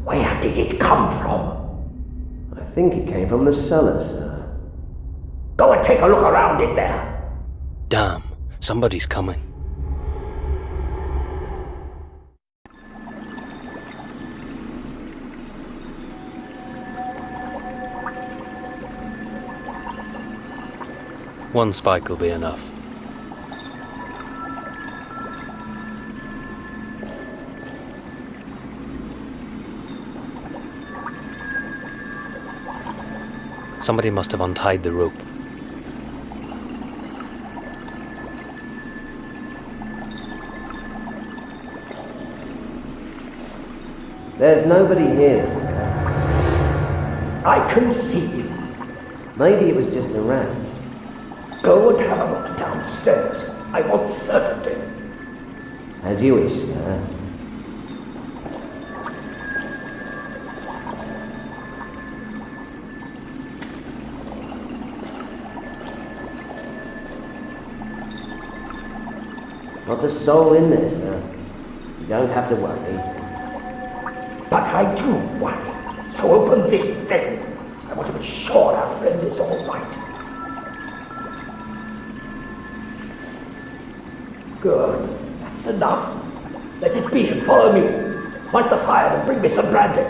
T: Where did it come from?
F: I think it came from the cellar, sir.
T: Go and take a look around in there.
A: Damn, somebody's coming. One spike will be enough. Somebody must have untied the rope.
F: There's nobody here, sir.
T: I can see you.
F: Maybe it was just a rat.
T: Go and have a look downstairs. I want certainty.
F: As you wish, sir. Not a soul in there, sir. You don't have to worry.
T: But I do worry. So open this thing. I want to be sure our friend is all right. Good. That's enough. Let it be and follow me. Light the fire and bring me some brandy.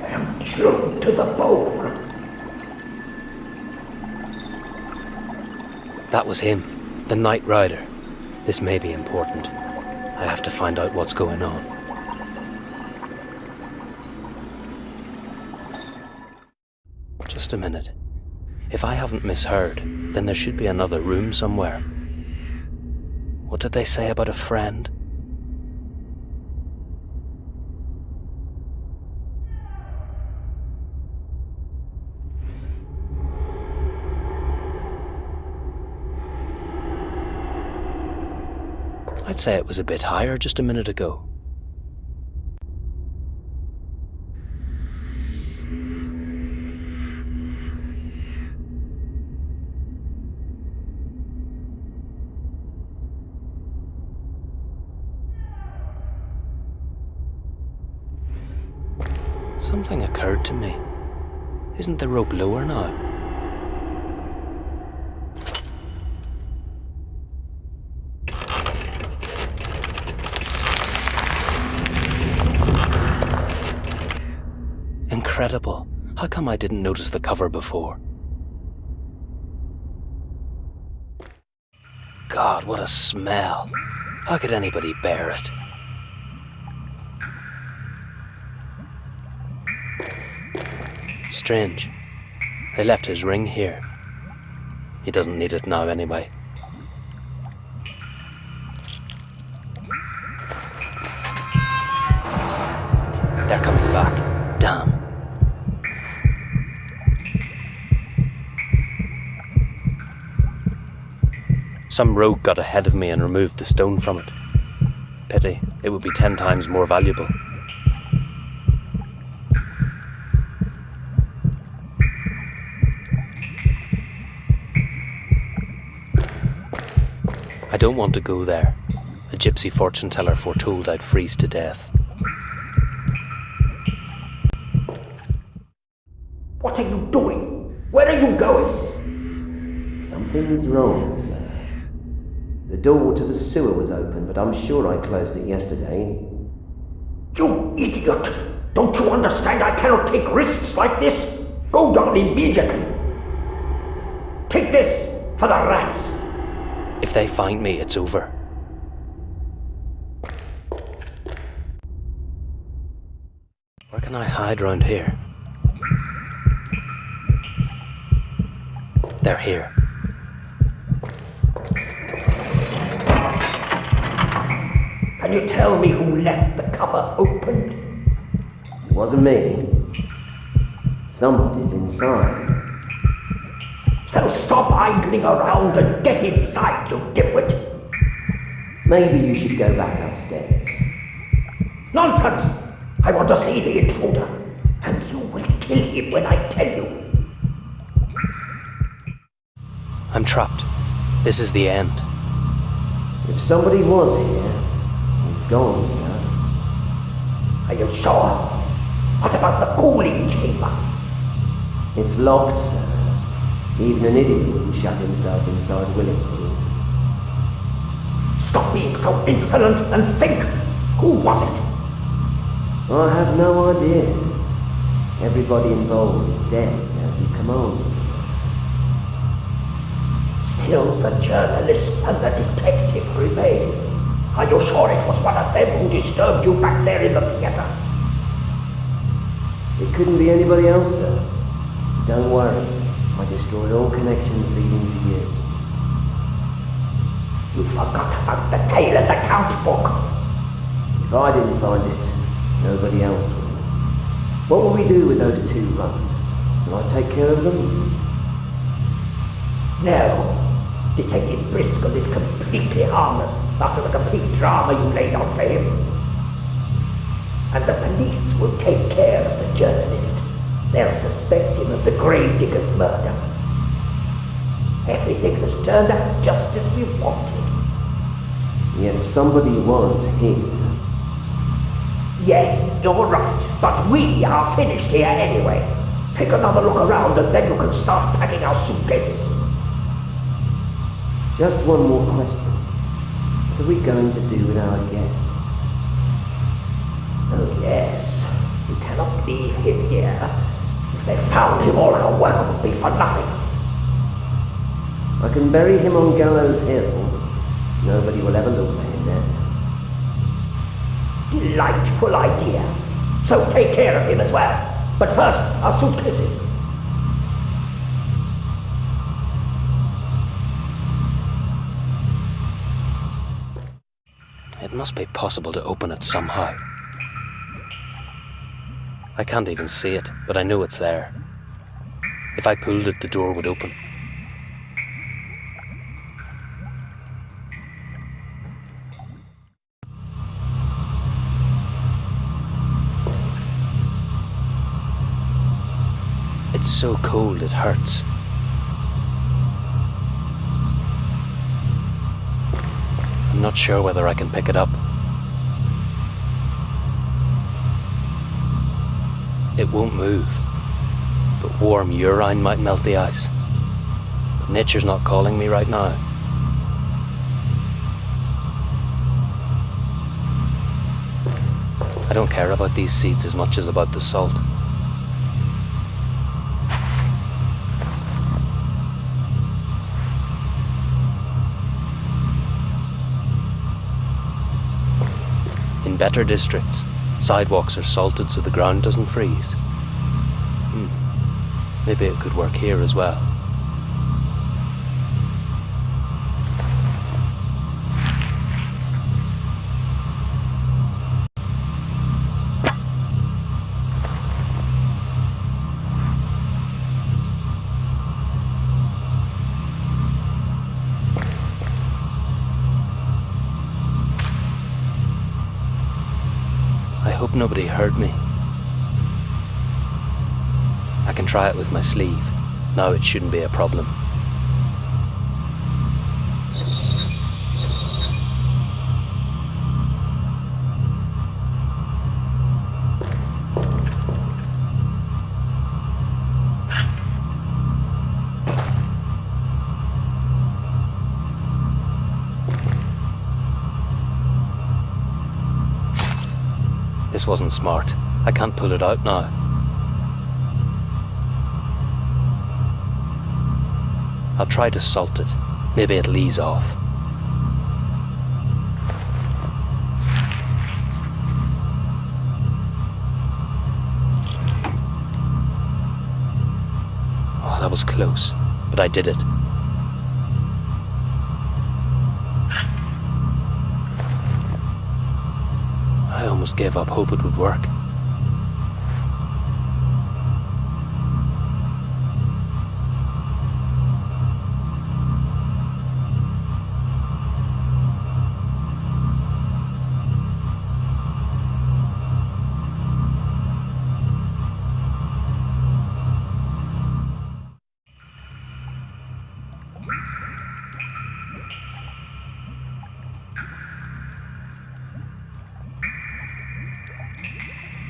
T: I am chilled to the bone.
A: That was him, the Night Rider. This may be important. I have to find out what's going on. Just a minute. If I haven't misheard, then there should be another room somewhere. What did they say about a friend? I'd say it was a bit higher just a minute ago. Something occurred to me. Isn't the rope lower now? Incredible. How come I didn't notice the cover before? God, what a smell. How could anybody bear it? Strange. They left his ring here. He doesn't need it now anyway. They're coming back. Damn. Some rogue got ahead of me and removed the stone from it. Pity, it would be 10 times more valuable. I don't want to go there. A gypsy fortune teller foretold I'd freeze to death.
T: What are you doing? Where are you going?
F: Something's wrong, sir. The door to the sewer was open, but I'm sure I closed it yesterday.
T: You idiot! Don't you understand I cannot take risks like this? Go down immediately! Take this for the rats!
A: If they find me, it's over. Where can I hide around here? They're here.
T: Can you tell me who left the cover opened?
F: It wasn't me. Somebody's inside.
T: So stop idling around and get inside, you dimwit!
F: Maybe you should go back upstairs.
T: Nonsense! I want to see the intruder, and you will kill him when I tell you.
A: I'm trapped. This is the end.
F: If somebody was here, he's gone, sir.
T: Are you sure? What about the cooling chamber?
F: It's locked, sir. Even an idiot wouldn't shut himself inside willingly.
T: Stop being so insolent and think! Who was it?
F: I have no idea. Everybody involved is dead, as you commanded.
T: Still, the journalist and the detective remain. Are you sure it was one of them who disturbed you back there in the theatre?
F: It couldn't be anybody else, sir. Don't worry. I destroyed all connections leading to you.
T: You forgot about the tailor's account book.
F: If I didn't find it, nobody else would. What will we do with those 2 runs? Will I take care of them?
T: No. Detective Briscoe is completely harmless after the complete drama you laid out for him. And the police will take care of the journalist. They'll suspect him of the gravedigger's murder. Everything has turned out just as we wanted.
F: Yet somebody was here.
T: Yes, you're right, but we are finished here anyway. Take another look around and then you can start packing our suitcases.
F: Just one more question. What are we going to do with our guest?
T: Oh yes, we cannot leave him here. If they found him, all our work would be for nothing.
F: I can bury him on Gallows Hill. Nobody will ever look for him then.
T: Delightful idea. So take care of him as well. But first, our suitcases.
A: It must be possible to open it somehow. I can't even see it, but I know it's there. If I pulled it, the door would open. It's so cold it hurts. I'm not sure whether I can pick it up. It won't move. But warm urine might melt the ice. But nature's not calling me right now. I don't care about these seeds as much as about the salt. In better districts, sidewalks are salted so the ground doesn't freeze. Maybe it could work here as well. I hope nobody heard me. I can try it with my sleeve. Now it shouldn't be a problem. This wasn't smart. I can't pull it out now. I'll try to salt it. Maybe it'll ease off. Oh, that was close, but I did it. I almost gave up hope it would work.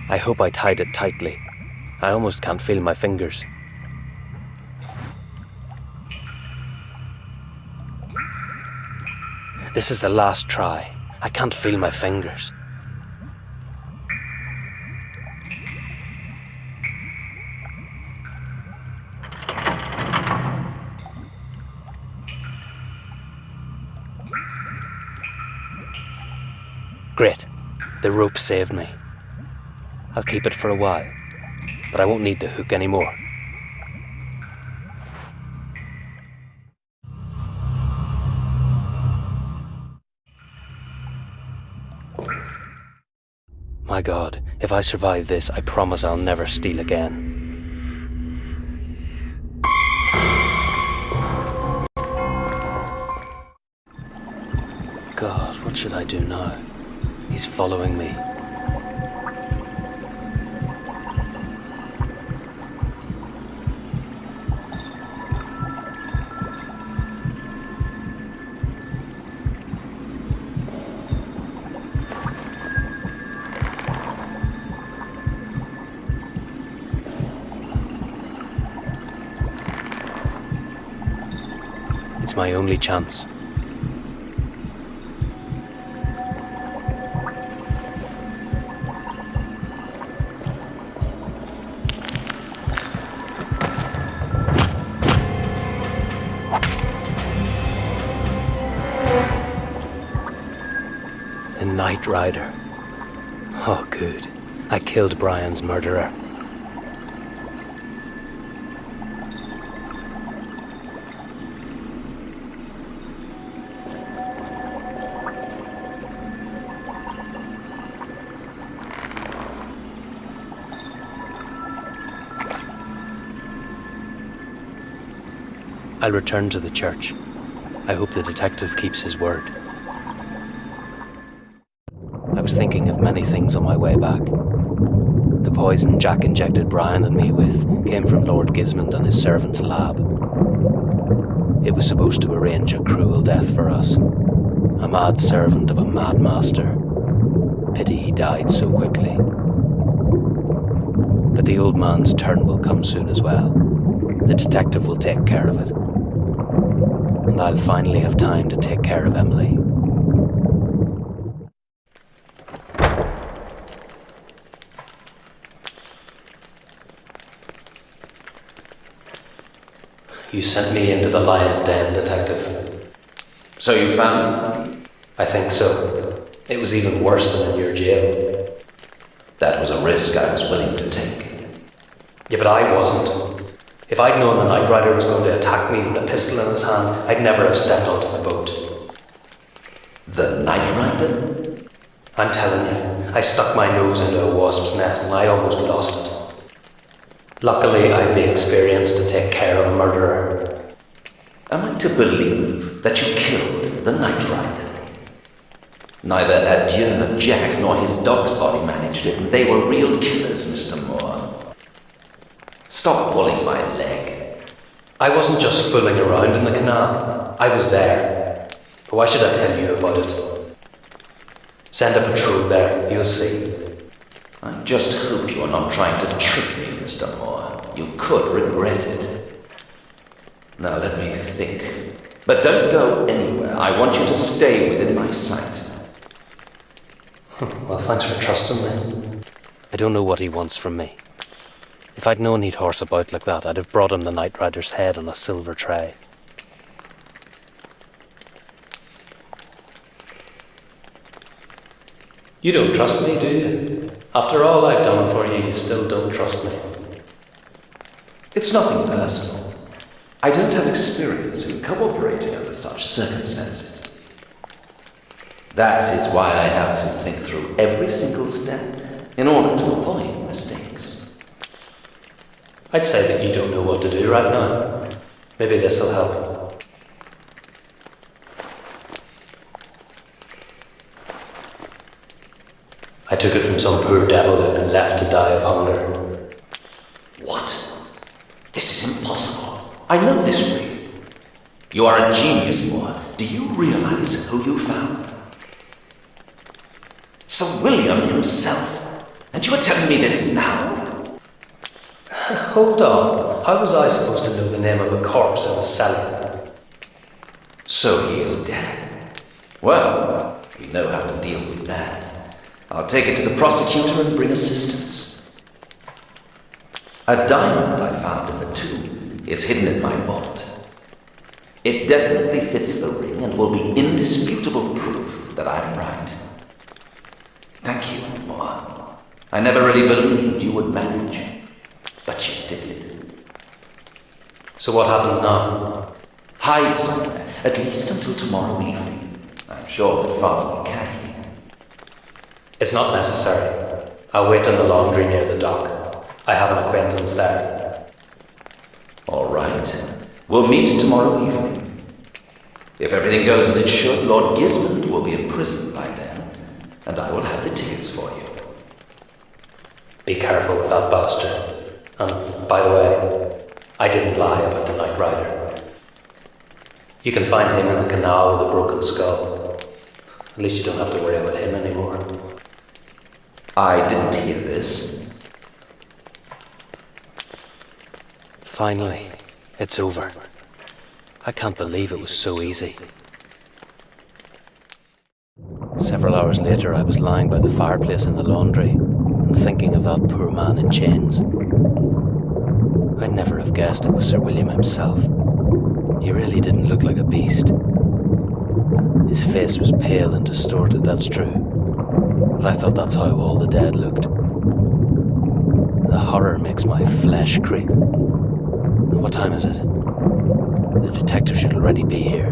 A: I hope I tied it tightly. I almost can't feel my fingers. This is the last try. I can't feel my fingers. Great. The rope saved me. I'll keep it for a while, but I won't need the hook anymore. My God, if I survive this, I promise I'll never steal again. God, what should I do now? He's following me. It's my only chance. A night rider. Oh, good. I killed Brian's murderer. I'll return to the church. I hope the detective keeps his word. I was thinking of many things on my way back. The poison Jack injected Brian and me with came from Lord Gismond and his servant's lab. It was supposed to arrange a cruel death for us. A mad servant of a mad master. Pity he died so quickly. But the old man's turn will come soon as well. The detective will take care of it. And I'll finally have time to take care of Emily.
S: You sent me into the lion's den, Detective.
F: So you found him?
S: I think so. It was even worse than in your jail.
F: That was a risk I was willing to take.
S: Yeah, but I wasn't. If I'd known the Night Rider was going to attack me with a pistol in his hand, I'd never have stepped onto the boat.
F: The Night Rider?
S: I'm telling you, I stuck my nose into a wasp's nest and I almost lost it. Luckily, I have the experience to take care of a murderer.
F: Am I to believe that you killed the Night Rider? Neither Adieu, Jack, nor his dog's body managed it, and they were real killers, Mr. Moore. Stop pulling my leg.
S: I wasn't just fooling around in the canal. I was there. But why should I tell you about it? Send a patrol there, you'll see.
F: I just hope you are not trying to trick me, Mr. Moore. You could regret it. Now let me think. But don't go anywhere. I want you to stay within my sight.
S: Well, thanks for trusting me.
A: I don't know what he wants from me. If I'd known he'd horse about like that, I'd have brought him the Night Rider's head on a silver tray.
S: You don't trust me, do you? After all I've done for you, you still don't trust me.
F: It's nothing personal. I don't have experience in cooperating under such circumstances. That is why I have to think through every single step in order to avoid mistakes.
S: I'd say that you don't know what to do right now. Maybe this'll help. I took it from some poor devil that had been left to die of hunger.
F: What? This is impossible. I know this ring. You are a genius, Moore. Do you realize who you found? Sir William himself. And you are telling me this now?
S: Hold on. How was I supposed to know the name of a corpse in a cellar?
F: So he is dead. Well, we know how to deal with that. I'll take it to the prosecutor and bring assistance. A diamond I found in the tomb is hidden in my vault. It definitely fits the ring and will be indisputable proof that I'm right. Thank you, Moore. I never really believed you would manage, but you did.
S: So what happens now?
F: Hide somewhere, at least until tomorrow evening. I'm sure that Father will carry you.
S: It's not necessary. I'll wait in the laundry near the dock. I have an acquaintance there.
F: All right. We'll meet tomorrow evening. If everything goes as it should, Lord Gismond will be in prison by then, and I will have the tickets for you.
S: Be careful with that bastard. And, by the way, I didn't lie about the Night Rider. You can find him in the canal with a broken skull. At least you don't have to worry about him anymore.
F: I didn't hear this.
A: Finally, it's over. I can't believe it was so easy. Several hours later, I was lying by the fireplace in the laundry and thinking of that poor man in chains. I'd never have guessed it was Sir William himself. He really didn't look like a beast. His face was pale and distorted, that's true. But I thought that's how all the dead looked. The horror makes my flesh creep. What time is it? The detective should already be here.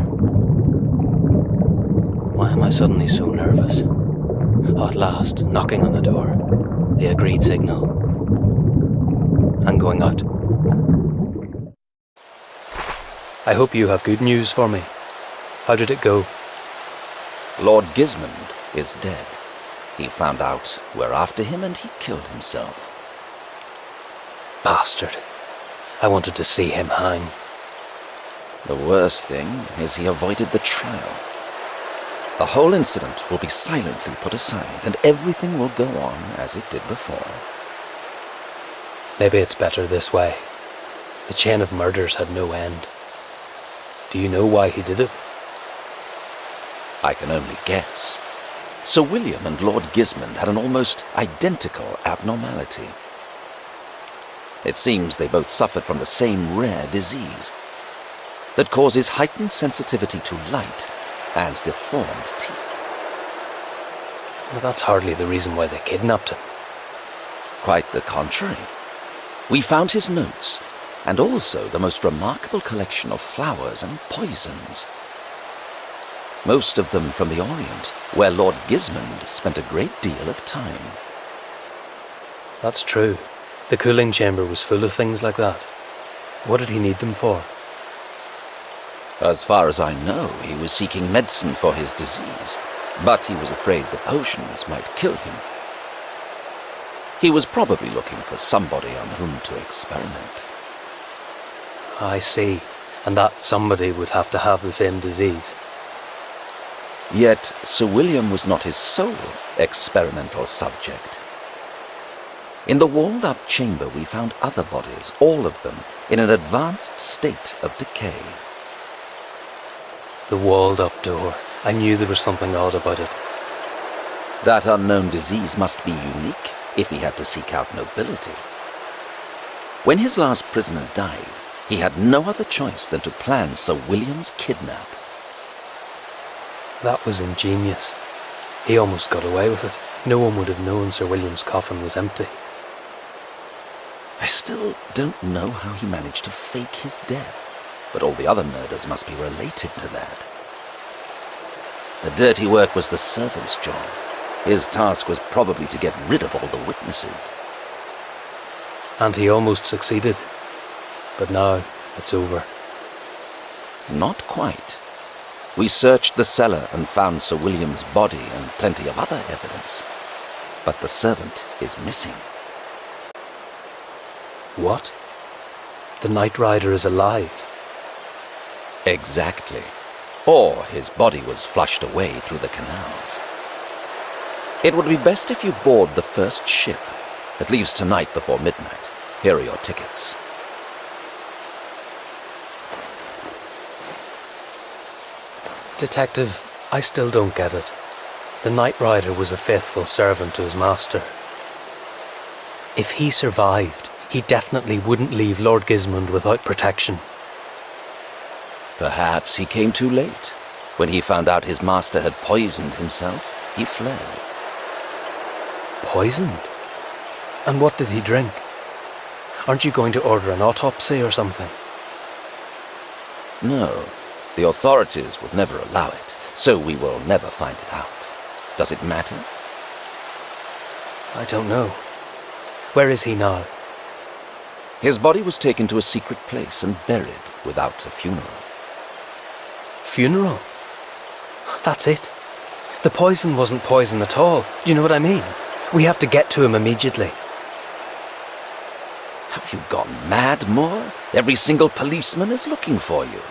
A: Why am I suddenly so nervous? Oh, at last, knocking on the door. The agreed signal. I'm going out. I hope you have good news for me. How did it go?
P: Lord Gismond is dead. He found out we're after him and he killed himself.
A: Bastard. I wanted to see him hang.
P: The worst thing is he avoided the trial. The whole incident will be silently put aside and everything will go on as it did before.
A: Maybe it's better this way. The chain of murders had no end. Do you know why he did it?
P: I can only guess. Sir William and Lord Gismond had an almost identical abnormality. It seems they both suffered from the same rare disease that causes heightened sensitivity to light and deformed teeth.
A: Well, that's hardly the reason why they kidnapped him.
P: Quite the contrary. We found his notes, and also the most remarkable collection of flowers and poisons. Most of them from the Orient, where Lord Gismond spent a great deal of time.
A: That's true. The cooling chamber was full of things like that. What did he need them for?
P: As far as I know, he was seeking medicine for his disease, but he was afraid the potions might kill him. He was probably looking for somebody on whom to experiment.
A: I see. And that somebody would have to have the same disease.
P: Yet Sir William was not his sole experimental subject. In the walled-up chamber we found other bodies, all of them in an advanced state of decay.
A: The walled-up door. I knew there was something odd about it.
P: That unknown disease must be unique if he had to seek out nobility. When his last prisoner died, he had no other choice than to plan Sir William's kidnap.
A: That was ingenious. He almost got away with it. No one would have known Sir William's coffin was empty.
P: I still don't know how he managed to fake his death, but all the other murders must be related to that. The dirty work was the servant's job. His task was probably to get rid of all the witnesses.
A: And he almost succeeded. But now it's over.
P: Not quite. We searched the cellar and found Sir William's body and plenty of other evidence. But the servant is missing.
A: What? The Night Rider is alive?
P: Exactly. Or his body was flushed away through the canals. It would be best if you board the first ship. It leaves tonight before midnight. Here are your tickets.
A: Detective, I still don't get it. The Night Rider was a faithful servant to his master. If he survived, he definitely wouldn't leave Lord Gismond without protection.
P: Perhaps he came too late. When he found out his master had poisoned himself, he fled.
A: Poisoned? And what did he drink? Aren't you going to order an autopsy or something?
P: No, the authorities would never allow it, so we will never find it out. Does it matter?
A: I don't know. Where is he now?
P: His body was taken to a secret place and buried without a funeral.
A: Funeral? That's it. The poison wasn't poison at all. Do you know what I mean? We have to get to him immediately.
P: Have you gone mad, Moore? Every single policeman is looking for you.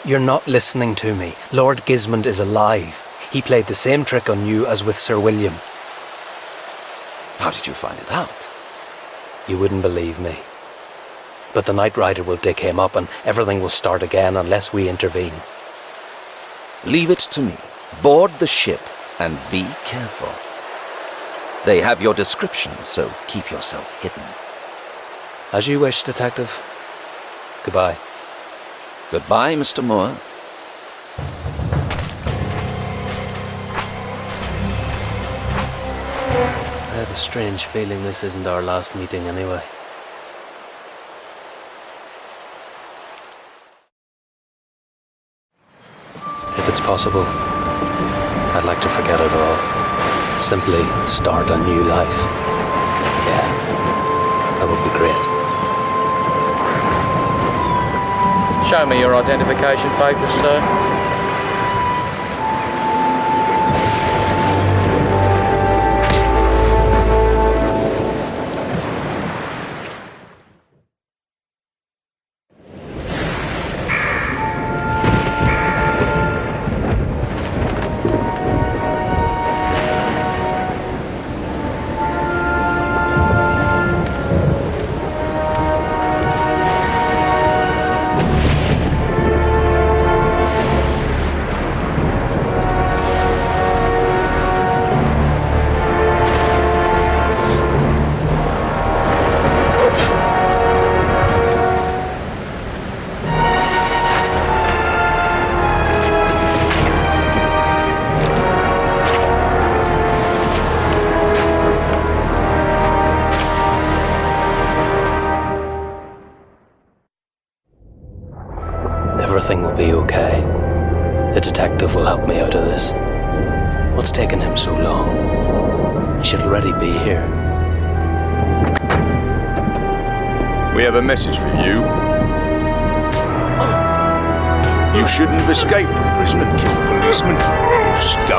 A: You're not listening to me. Lord Gismond is alive. He played the same trick on you as with Sir William.
P: How did you find it out?
A: You wouldn't believe me. But the Night Rider will dig him up and everything will start again unless we intervene.
P: Leave it to me. Board the ship and be careful. They have your description, so keep yourself hidden.
A: As you wish, Detective. Goodbye.
P: Goodbye, Mr. Moore.
A: I have a strange feeling this isn't our last meeting anyway. If it's possible, I'd like to forget it all. Simply start a new life. Yeah, that would be great.
M: Show me your identification papers, sir.
A: Everything will be okay. The detective will help me out of this. What's taken him so long? He should already be here.
B: We have a message for you. You shouldn't have escaped from prison and killed policemen. You scum.